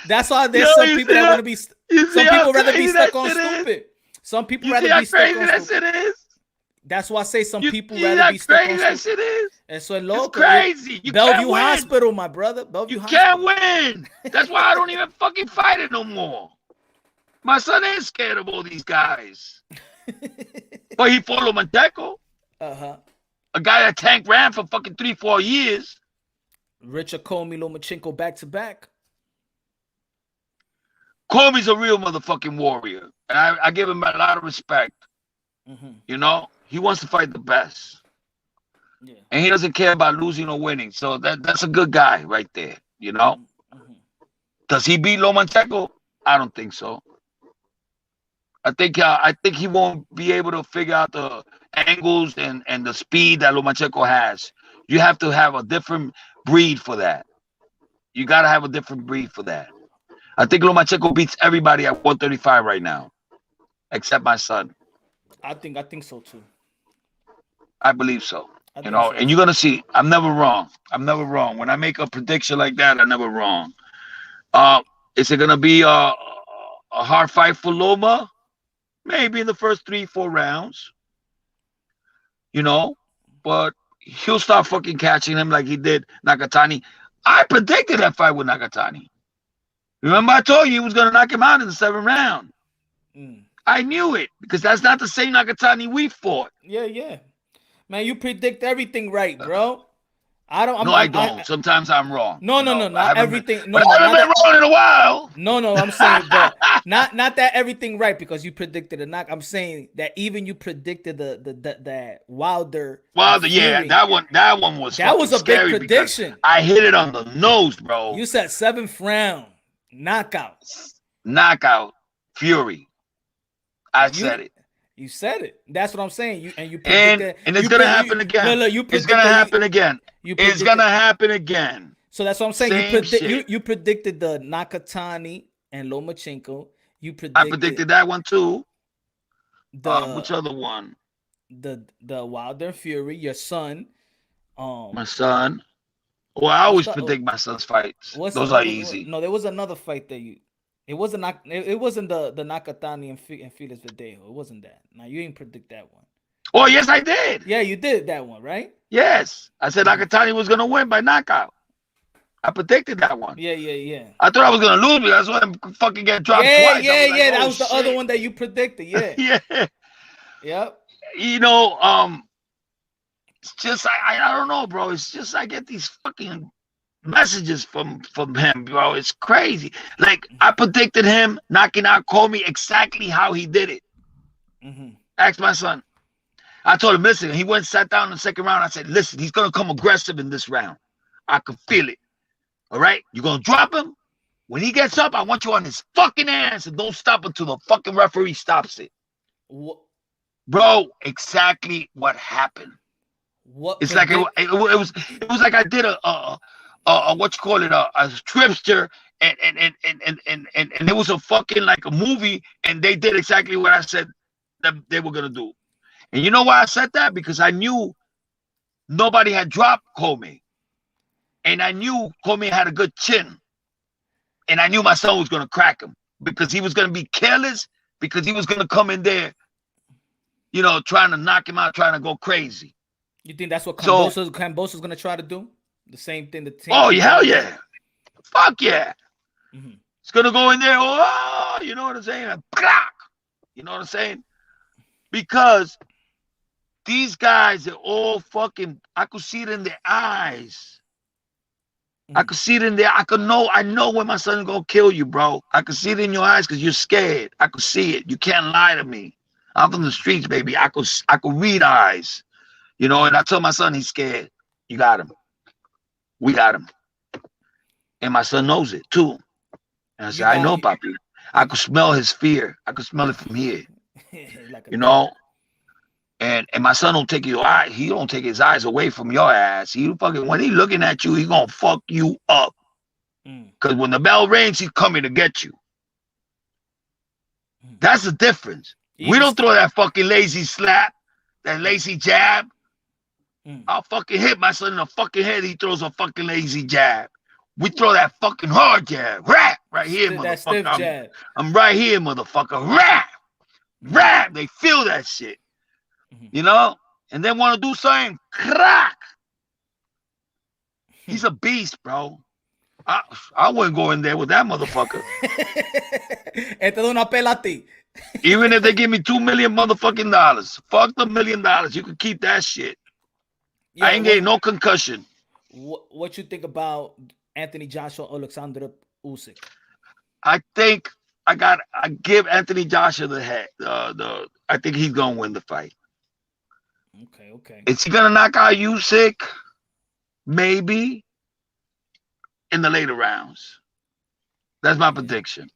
that's why there's some people that want to be, some people rather be stuck on stupid. Some people rather be stuck on stupid. That's why I say some people rather be stuck on stupid. That shit is. And so local, it's crazy. You Bellevue Hospital, my brother. Bellevue Hospital. Can't win. That's why I don't even fucking fight it no more. My son ain't scared of all these guys. But he fought Lomachenko. Uh-huh. A guy that tank ran for fucking 3-4 years. Richard Comey, Lomachenko back to back. Comey's a real motherfucking warrior. And I give him a lot of respect. Mm-hmm. You know? He wants to fight the best. Yeah. And he doesn't care about losing or winning. So that's a good guy right there. You know? Mm-hmm. Does he beat Lomachenko? I don't think so. I think he won't be able to figure out the angles and the speed that Lomachenko has. You have to have a different breed for that. You got to have a different breed for that. I think Lomachenko beats everybody at 135 right now, except my son. I think so too. I believe so. You know, and you're gonna see. I'm never wrong. When I make a prediction like that, I'm never wrong. Is it gonna be a hard fight for Loma? Maybe in the first 3-4 rounds. You know, but he'll start fucking catching him like he did Nakatani. I predicted that fight with Nakatani. Remember, I told you he was gonna knock him out in the 7th round. I knew it because that's not the same Nakatani we fought. Yeah. Man, you predict everything right, bro. I don't. I don't. Sometimes I'm wrong. No, not everything. I haven't been wrong in a while. No, I'm saying, but not that everything right because you predicted a knock. I'm saying that even you predicted the Wilder. Yeah, that one was. That was a big prediction. I hit it on the nose, bro. You said 7th round knockout. Fury. I said it. You said it. That's what I'm saying. You predicted, and it's gonna happen again. No, it's gonna happen again. It's gonna happen again. So that's what I'm saying. You predicted the Nakatani and Lomachenko. I predicted that one too. Which other one? The Wilder Fury. Your son. My son. Well, I always predict my son's fights. Those are easy. No, there was another fight that you. It wasn't the Nakatani and Felix Verdejo. It wasn't that. Now you didn't predict that one. Oh yes, I did. Yeah, you did that one, right? Yes, I said Nakatani was gonna win by knockout. I predicted that one. Yeah. I thought I was gonna lose, but that's why I fucking get dropped twice. Yeah. That was the other one that you predicted. Yeah. Yeah. Yep. You know, it's just I don't know, bro. It's just I get these fucking messages from him, bro. It's crazy. Like I predicted him knocking out Comey exactly how he did it. Ask my son. I told him, listen, he went and sat down in the 2nd round. I said, listen, he's gonna come aggressive in this round. I could feel it. All right, you're gonna drop him. When he gets up, I want you on his fucking ass and don't stop until the fucking referee stops it. What? Bro, exactly what happened. What? It's like it was like I did a what you call it, a tripster, and it was a fucking like a movie, and they did exactly what I said that they were gonna do. And you know why I said that? Because I knew nobody had dropped Comey, and I knew Comey had a good chin, and I knew my son was gonna crack him because he was gonna be careless, because he was gonna come in there, you know, trying to knock him out, trying to go crazy. You think that's what Kambosos is gonna try to do? The same thing. Hell yeah. Fuck yeah. It's going to go in there. Oh, you know what I'm saying? You know what I'm saying? Because these guys are all fucking, I could see it in their eyes. I could see it in there. I know when my son's going to kill you, bro. I could see it in your eyes because you're scared. I could see it. You can't lie to me. I'm from the streets, baby. I could read eyes. You know, and I told my son he's scared. You got him. We got him. And my son knows it too. And I said, I know, Papi. I could smell his fear. I could smell it from here. You know? And my son don't take your eye. He don't take his eyes away from your ass. He fucking, when he looking at you, he gonna fuck you up. Because when the bell rings, he's coming to get you. That's the difference. We don't throw that fucking lazy slap, that lazy jab. I'll fucking hit my son in the fucking head. He throws a fucking lazy jab. We throw that fucking hard jab. Rap! Right here, motherfucker. I'm right here, motherfucker. Rap! Rap! They feel that shit. You know? And then want to do something. Crack! He's a beast, bro. I wouldn't go in there with that motherfucker. Even if they give me $2 million motherfucking dollars. Fuck the $1 million. You can keep that shit. Yeah, I ain't getting no concussion. What you think about Anthony Joshua, Alexander Usyk? I think I give Anthony Joshua the head. I think he's gonna win the fight. Okay. Is he gonna knock out Usyk? Maybe in the later rounds. That's my prediction.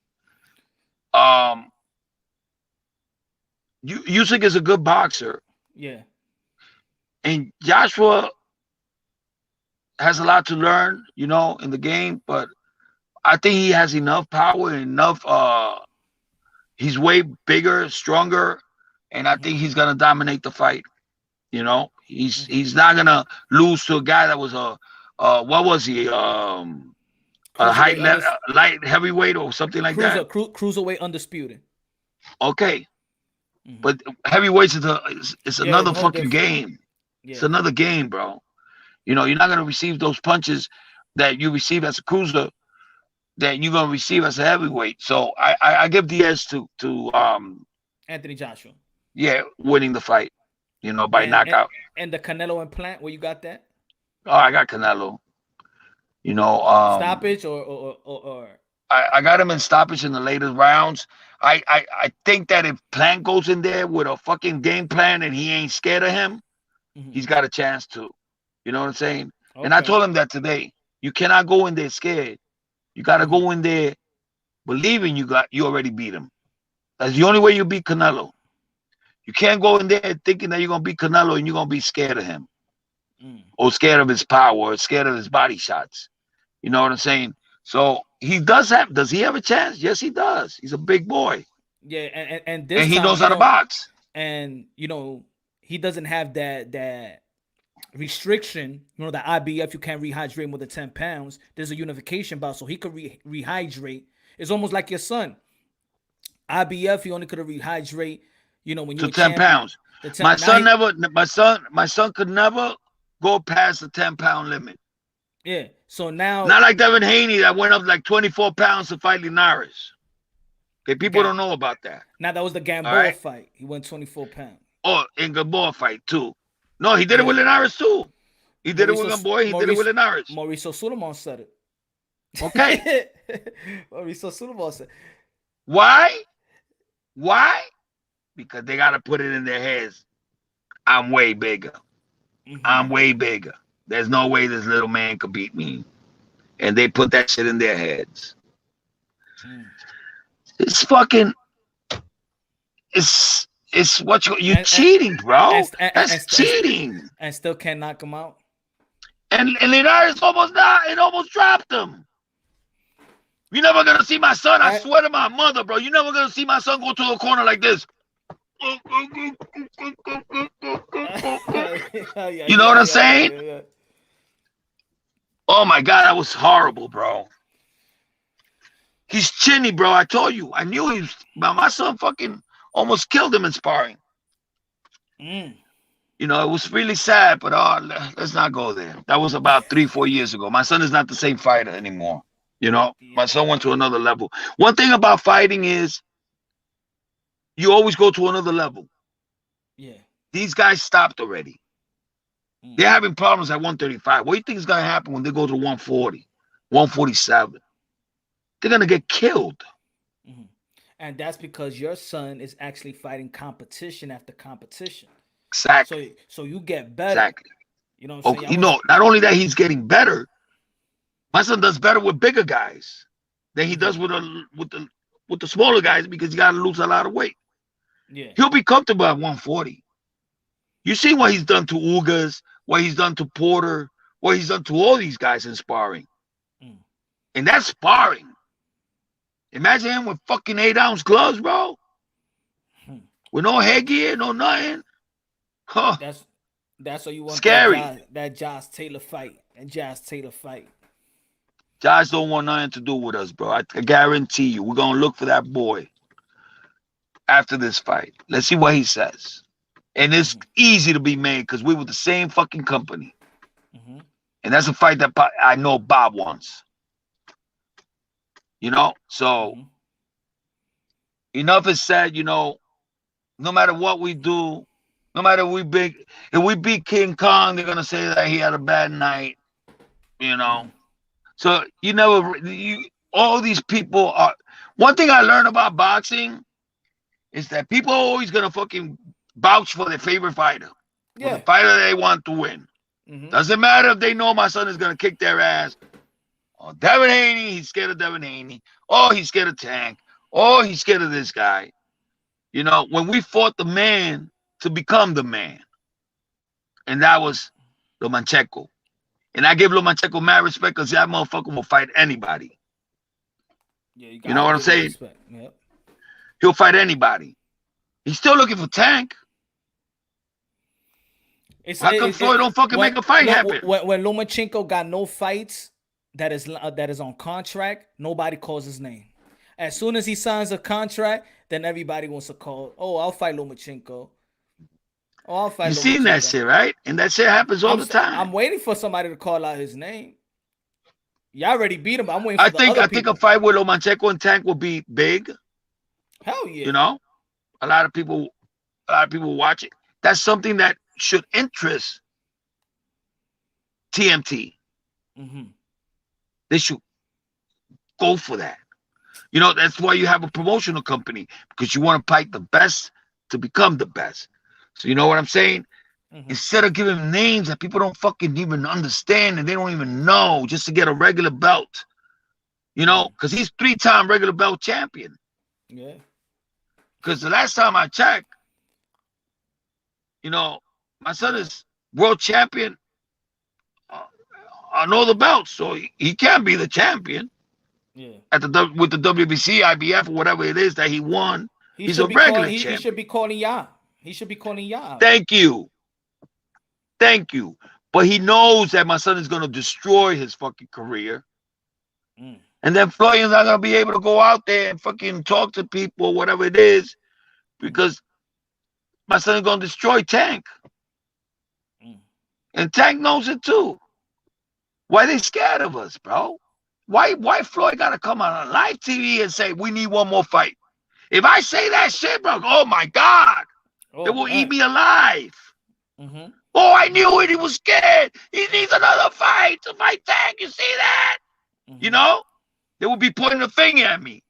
Usyk is a good boxer. Yeah. And Joshua has a lot to learn, you know, in the game, but I think he has enough power, enough. He's way bigger, stronger, and I think he's gonna dominate the fight. You know, he's not gonna lose to a guy that was what was he? A light heavyweight or something like that. Cruiserweight undisputed. Okay, but heavyweights is another fucking game. It's another game, bro. You know, you're not gonna receive those punches that you receive as a cruiser that you're gonna receive as a heavyweight. So I give the edge to Anthony Joshua. Yeah, winning the fight, you know, by knockout. And the Canelo and Plant, where you got that? Oh, I got Canelo. You know, stoppage or I got him in stoppage in the later rounds. I think that if Plant goes in there with a fucking game plan and he ain't scared of him, he's got a chance to. You know what I'm saying? Okay. And I told him that today. You cannot go in there scared. You got to go in there believing you already beat him. That's the only way you beat Canelo. You can't go in there thinking that you're going to beat Canelo and you're going to be scared of him. Or scared of his power or scared of his body shots. You know what I'm saying? So he does he have a chance? Yes, he does. He's a big boy. Yeah, and he knows how to box. And you know, he doesn't have that restriction, you know, the IBF, you can't rehydrate more than 10 pounds. There's a unification bout, so he could rehydrate. It's almost like your son. IBF, he only could rehydrate, you know, when you 10 pounds. My son could never go past the 10-pound limit. Yeah. So now, not like Devin Haney that went up like 24 pounds to fight Linares. Okay, people don't know about that. Now that was the Gamboa fight. He went 24 pounds. Oh, in Gamboa fight too. No, he did it with Linares too. He did it with Gamboa. He did it with Linares. Mauricio Sulaiman said it. Okay. Mauricio Sulaiman said. Why? Because they gotta put it in their heads. I'm way bigger. I'm way bigger. There's no way this little man could beat me. And they put that shit in their heads. It's fucking. It's what you're cheating, bro. That's cheating. And still can't knock him out. And Linares almost dropped him. You're never gonna see my son. I swear to my mother, bro. You're never gonna see my son go to a corner like this. You know what I'm saying? Yeah. Oh my God, that was horrible, bro. He's chinny, bro. I told you. I knew he was. My son fucking almost killed him in sparring. You know, it was really sad, but let's not go there. That was about 3-4 years ago. My son is not the same fighter anymore. You know, my son went to another level. One thing about fighting is you always go to another level. Yeah. These guys stopped already. They're having problems at 135. What do you think is going to happen when they go to 140, 147? They're going to get killed. And that's because your son is actually fighting competition after competition. Exactly. So you get better. Exactly. You know what I'm saying? Okay. You know, not only that he's getting better, my son does better with bigger guys than he does with the smaller guys because he got to lose a lot of weight. Yeah. He'll be comfortable at 140. You see what he's done to Ugas, what he's done to Porter, what he's done to all these guys in sparring. And that's sparring. Imagine him with fucking 8-ounce gloves, bro. With no headgear, no nothing. Huh. That's what you want. Scary. That Josh Taylor fight. Josh don't want nothing to do with us, bro. I guarantee you. We're going to look for that boy after this fight. Let's see what he says. And it's easy to be made because we were the same fucking company. And that's a fight that I know Bob wants. You know? So, enough is said, you know, no matter what we do, no matter if we beat King Kong, they're going to say that he had a bad night, you know? So, all these people are, one thing I learned about boxing is that people are always going to fucking vouch for their favorite fighter. Yeah. The fighter they want to win. Doesn't matter if they know my son is going to kick their ass. Oh, Devin Haney, he's scared of Devin Haney. Oh, he's scared of Tank. Oh, he's scared of this guy. You know, when we fought the man to become the man, and that was Lomachenko. And I give Lomachenko mad respect because that motherfucker will fight anybody. Yeah, you know what I'm saying? Yep. He'll fight anybody. He's still looking for Tank. How come Floyd don't fucking make a fight happen? When Lomachenko got no fights that is on contract, nobody calls his name. As soon as he signs a contract, then everybody wants to call, oh, I'll fight Lomachenko. Oh, I'll fight You seen that Lomachenko. shit, right? And that shit happens all the time. I'm waiting for somebody to call out his name. Y'all already beat him. I'm waiting for I think a fight with Lomachenko and Tank will be big. Hell yeah. You know, a lot of people watch it. That's something that should interest TMT. Mm-hmm. They should go for that. You know, that's why you have a promotional company, because you want to fight the best to become the best. So you know what I'm saying? Mm-hmm. Instead of giving names that people don't fucking even understand and they don't even know, just to get a regular belt. You know, because he's 3-time regular belt champion. Yeah. Because the last time I checked, you know, my son is world champion on all the belts, so he can be the champion. Yeah. With the WBC, IBF, or whatever it is that he won. He's a regular champion. He should be calling y'all. He should be calling y'all. Thank you. But he knows that my son is going to destroy his fucking career. Mm. And then Floyd's not going to be able to go out there and fucking talk to people, whatever it is, because my son is going to destroy Tank. Mm. And Tank knows it too. Why they scared of us, bro? Why Floyd got to come on a live TV and say, we need one more fight? If I say that shit, bro, oh my God, they will eat me alive. Mm-hmm. Oh, I knew it. He was scared. He needs another fight to fight Tank. You see that? Mm-hmm. You know? They will be pointing a finger at me.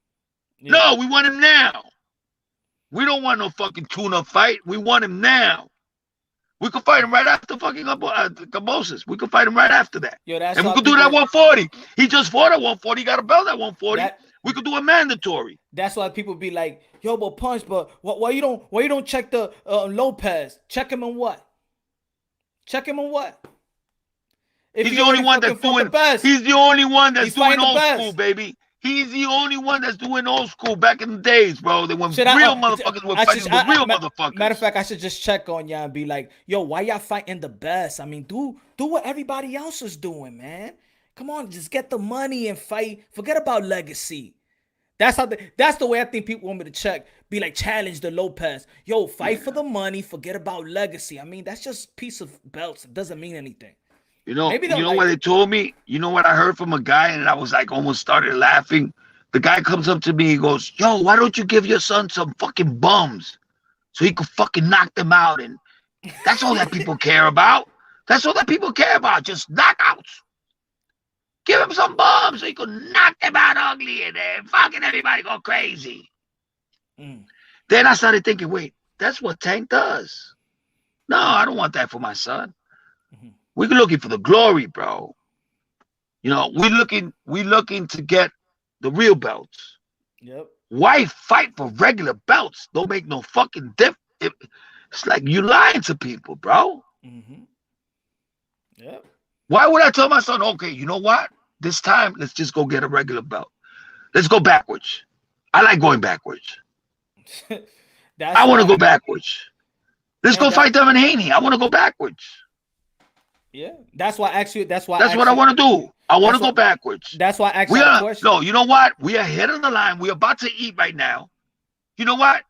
Yeah. No, we want him now. We don't want no fucking tune-up fight. We want him now. We could fight him right after fucking Kambosos. We could fight him right after that. Yo, that's and we why could do that 140. He just fought at 140. He got a belt at 140. We could do a mandatory. That's why people be like, yo, but Punch, but why you don't check the Lopez? Check him on what? Check him on what? If He's the only one that's doing. He's the only one that's doing old school, baby. He's the only one that's doing old school back in the days, bro. They when motherfuckers were fighting with real motherfuckers. Matter of fact, I should just check on y'all and be like, yo, why y'all fighting the best? I mean, do what everybody else is doing, man. Come on, just get the money and fight. Forget about legacy. That's the way I think people want me to check. Be like, challenge the Lopez. Yo, fight for the money. Forget about legacy. I mean, that's just a piece of belts. It doesn't mean anything. You know what they told me? You know what I heard from a guy, and I was like almost started laughing. The guy comes up to me, he goes, yo, why don't you give your son some fucking bums so he could fucking knock them out? And that's all that people care about. That's all that people care about, just knockouts. Give him some bums so he could knock them out ugly and then fucking everybody go crazy. Mm. Then I started thinking, wait, that's what Tank does. No, I don't want that for my son. Mm-hmm. We're looking for the glory, bro. You know, we're looking to get the real belts. Yep. Why fight for regular belts? Don't make no fucking difference. It's like you lying to people, bro. Mm-hmm. Yep. Why would I tell my son, okay, you know what? This time, let's just go get a regular belt. Let's go backwards. I like going backwards. I want to go backwards. Let's go fight Devin Haney. I want to go backwards. Yeah, that's why I asked you. That's what I want to do. I want to go backwards. That's why I asked you the question. No, you know what? We are ahead of the line. We're about to eat right now. You know what?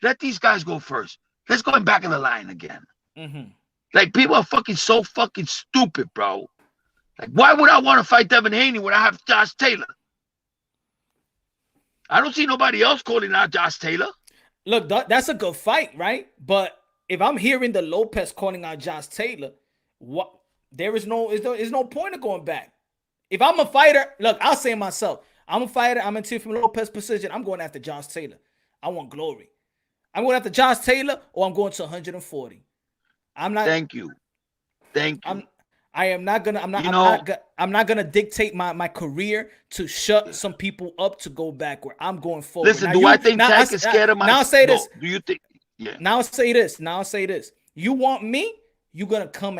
Let these guys go first. Let's go back in the line again. Mm-hmm. Like, people are so fucking stupid, bro. Like, why would I want to fight Devin Haney when I have Josh Taylor? I don't see nobody else calling out Josh Taylor. Look, that's a good fight, right? But if I'm hearing the Lopez calling out Josh Taylor, what? There is no point of going back. If I'm a fighter, look, I'll say myself, I'm a fighter. I'm in Teofimo Lopez position. I'm going after Josh Taylor. I want glory. I'm going after Josh Taylor, or I'm going to 140. I'm not. Thank you. I'm not gonna dictate my career to shut some people up to go backward. I'm going forward. Listen, I think Tank is scared of my? Now say this. Do you think? Yeah. Now say this. You want me? You gotta come.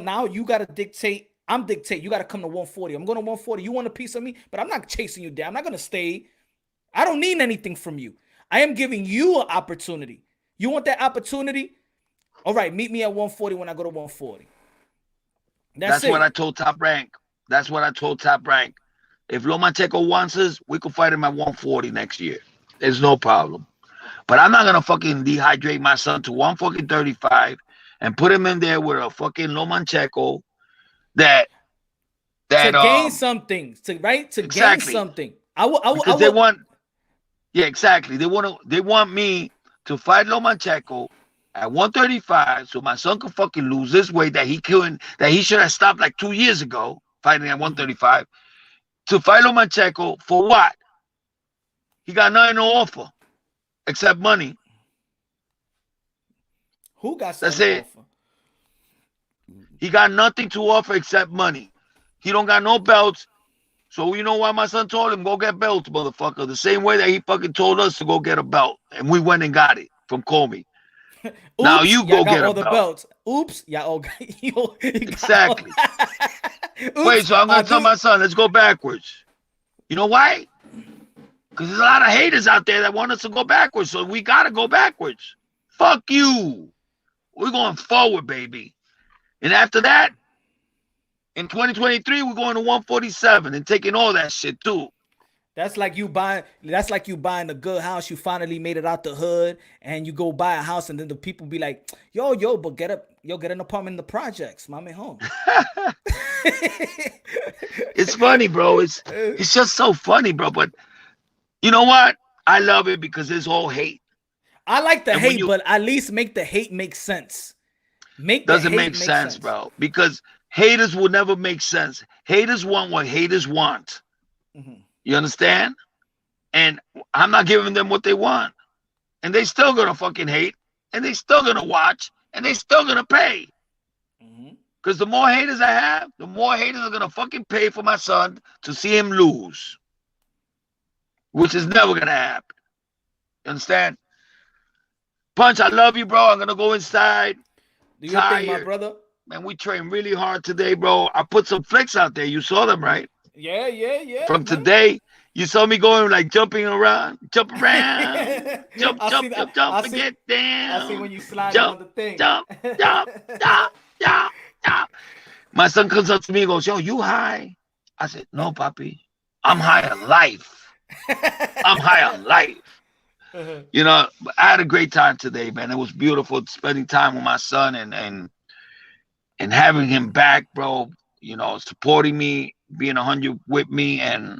Now. You gotta dictate. I'm dictate. You gotta come to 140. I'm going to 140. You want a piece of me, but I'm not chasing you down. I'm not gonna stay. I don't need anything from you. I am giving you an opportunity. You want that opportunity? All right, meet me at 140 when I go to 140. That's what I told Top Rank. If Lomachenko wants us, we could fight him at 140 next year. There's no problem. But I'm not gonna fucking dehydrate my son to 135 and put him in there with a fucking Lomachenko that to gain something, to gain something. Because they want, yeah, exactly. They want me to fight Lomachenko at 135, so my son could fucking lose this weight that he should have stopped like 2 years ago, fighting at 135. To fight Lomachenko for what? He got nothing to offer except money. Who got something to offer? He got nothing to offer except money. He don't got no belts. So you know why my son told him, go get belts, motherfucker. The same way that he fucking told us to go get a belt. And we went and got it from Comey. Now you go get all the belts. Oops, y'all got exactly. Wait, so I'm gonna tell my son, let's go backwards. You know why? Because there's a lot of haters out there that want us to go backwards. So we gotta go backwards. Fuck you. We're going forward, baby. And after that, in 2023, we're going to 147 and taking all that shit too. That's like you buying a good house. You finally made it out the hood, and you go buy a house, and then the people be like, yo, but get an apartment in the projects. Mom at home. It's funny, bro. It's just so funny, bro. But you know what? I love it because it's all hate. I like the hate, but at least make the hate make sense. Doesn't make sense, bro. Because haters will never make sense. Haters want what haters want. Mm-hmm. You understand? And I'm not giving them what they want. And they still gonna fucking hate. And they still gonna watch. And they still gonna pay. Because the more haters I have, the more haters are gonna fucking pay for my son to see him lose. Which is never gonna happen. You understand? Punch, I love you, bro. I'm gonna go inside. Do you think, my brother? Man, we trained really hard today, bro. I put some flicks out there. You saw them, right? Yeah. From today, you saw me going like jumping around, jump around, jump, and get down. I see when you slide on the thing. Jump. My son comes up to me and goes, yo, you high? I said, no, papi. I'm high on life. I'm high on life. You know, I had a great time today, man. It was beautiful spending time with my son and having him back, bro. You know, supporting me, being 100 with me, and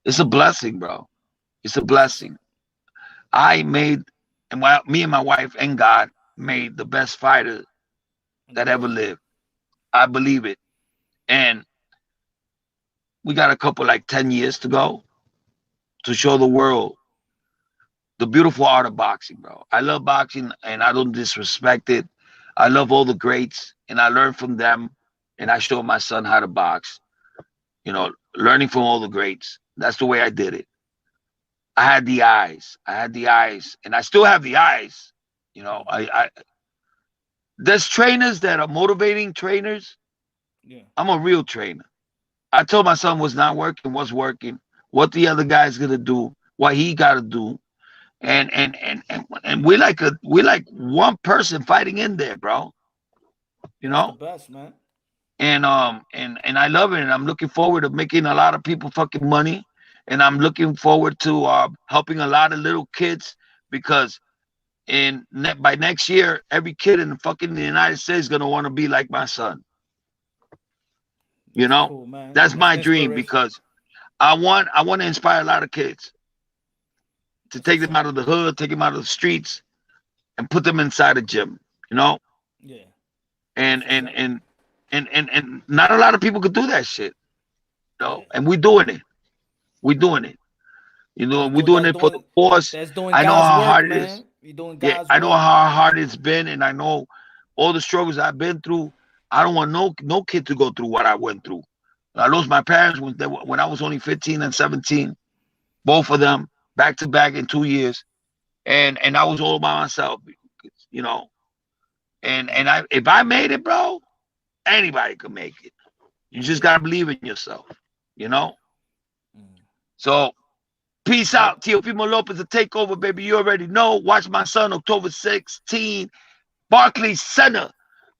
it's a blessing, bro. It's a blessing. Me and my wife and God made the best fighter that ever lived. I believe it. And we got a couple, like 10 years to go to show the world the beautiful art of boxing, bro. I love boxing and I don't disrespect it. I love all the greats and I learn from them and I show my son how to box. You know, learning from all the greats. That's the way I did it. I had the eyes and I still have the eyes. You know, there's trainers that are motivating trainers. Yeah. I'm a real trainer. I told my son what's not working, what's working, what the other guy's gonna do, what he gotta do. And we're like one person fighting in there, bro. You know? That's the best, man. And I love it, and I'm looking forward to making a lot of people fucking money, and I'm looking forward to helping a lot of little kids because by next year, every kid in the United States is gonna want to be like my son. You know, cool, that's my dream because I want to inspire a lot of kids to take them out of the hood, take them out of the streets, and put them inside a gym. You know, yeah. And not a lot of people could do that shit. You know, and we're doing it. We're doing it. You know, we're doing it for the force. I know how hard it is. Yeah, I know how hard it's been, and I know all the struggles I've been through. I don't want no kid to go through what I went through. I lost my parents when I was only 15 and 17, both of them back to back in 2 years, and I was all by myself, you know. And if I made it, bro, anybody could make it. You just gotta believe in yourself, you know. So, peace out, Teofimo Lopez, the takeover, baby. You already know. Watch my son October 16, Barclays Center,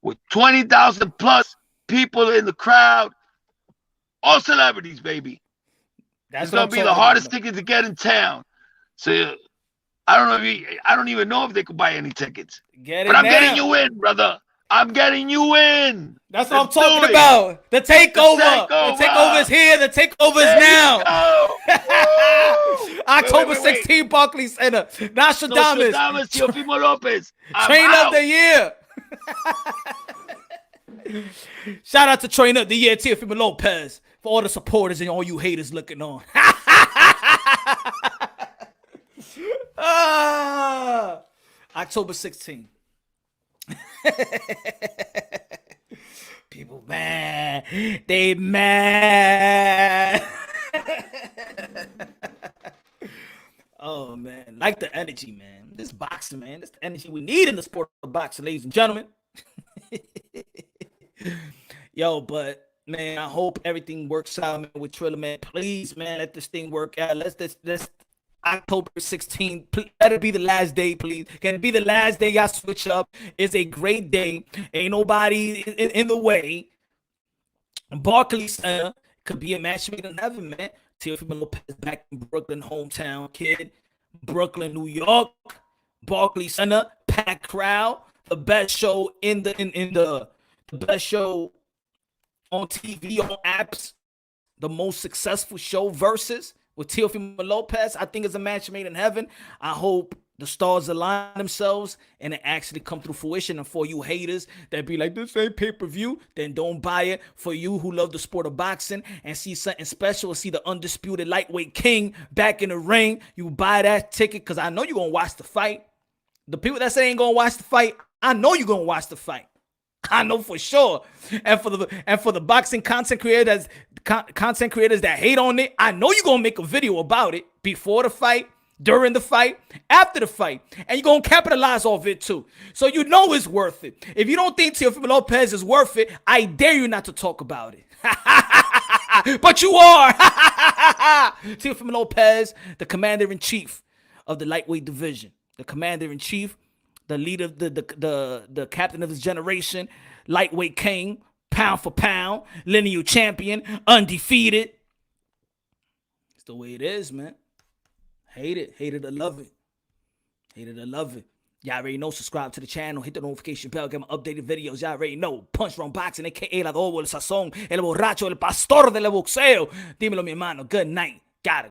with 20,000 plus people in the crowd, all celebrities, baby. It's gonna be the hardest ticket to get in town. So I don't even know if they could buy any tickets. Get it But I'm now. getting you in, brother. I'm getting you in. That's what Let's I'm do talking it. about. The takeover. The takeover. The takeover is here. The takeover is There now. you go. Woo. October Wait. 16, Barclays Center. Nostradamus. Nostradamus, Teofimo Lopez. I'm Train out. of the year. Shout out to Train of the Year, Teofimo Lopez, for all the supporters and all you haters looking on. October 16. People mad. They mad. Oh, man. Like the energy, man. This boxing, man. This the energy we need in the sport of boxing, ladies and gentlemen. Yo, but, man, I hope everything works out, man, with Triller, man. Please, man, let this thing work out. Let's October 16th. Let it be the last day, please. Can it be the last day y'all switch up? It's a great day. Ain't nobody in the way. Barclays Center could be a match made in heaven, man. Teofimo Lopez back in Brooklyn, hometown kid. Brooklyn, New York. Barclays Center, packed crowd. The best show in the best show on TV, on apps. The most successful show, Versuz, with Teofimo Lopez. I think it's a match made in heaven. I hope the stars align themselves and it actually come through fruition. And for you haters that be like, this ain't pay-per-view, then don't buy it. For you who love the sport of boxing and see something special, see the undisputed lightweight king back in the ring, you buy that ticket because I know you're going to watch the fight. The people that say ain't going to watch the fight, I know you're going to watch the fight. I know for sure. And for the boxing content creators that hate on it, I know you're gonna make a video about it before the fight, during the fight, after the fight, and you're gonna capitalize off it too. So you know it's worth it. If you don't think Teofimo Lopez is worth it, I dare you not to talk about it. But you are. Teofimo Lopez, the commander-in-chief of the lightweight division, the commander-in-chief, the leader, the captain of his generation, lightweight king, pound for pound, lineal champion, undefeated. It's the way it is, man. Hate it or love it. Hate it or love it. Y'all already know, subscribe to the channel, hit the notification bell, get my updated videos. Y'all already know, Punch Run Boxing, a.k.a. La Dobo, el sazón, el borracho, el pastor del boxeo. Dímelo, mi hermano. Good night. Got it.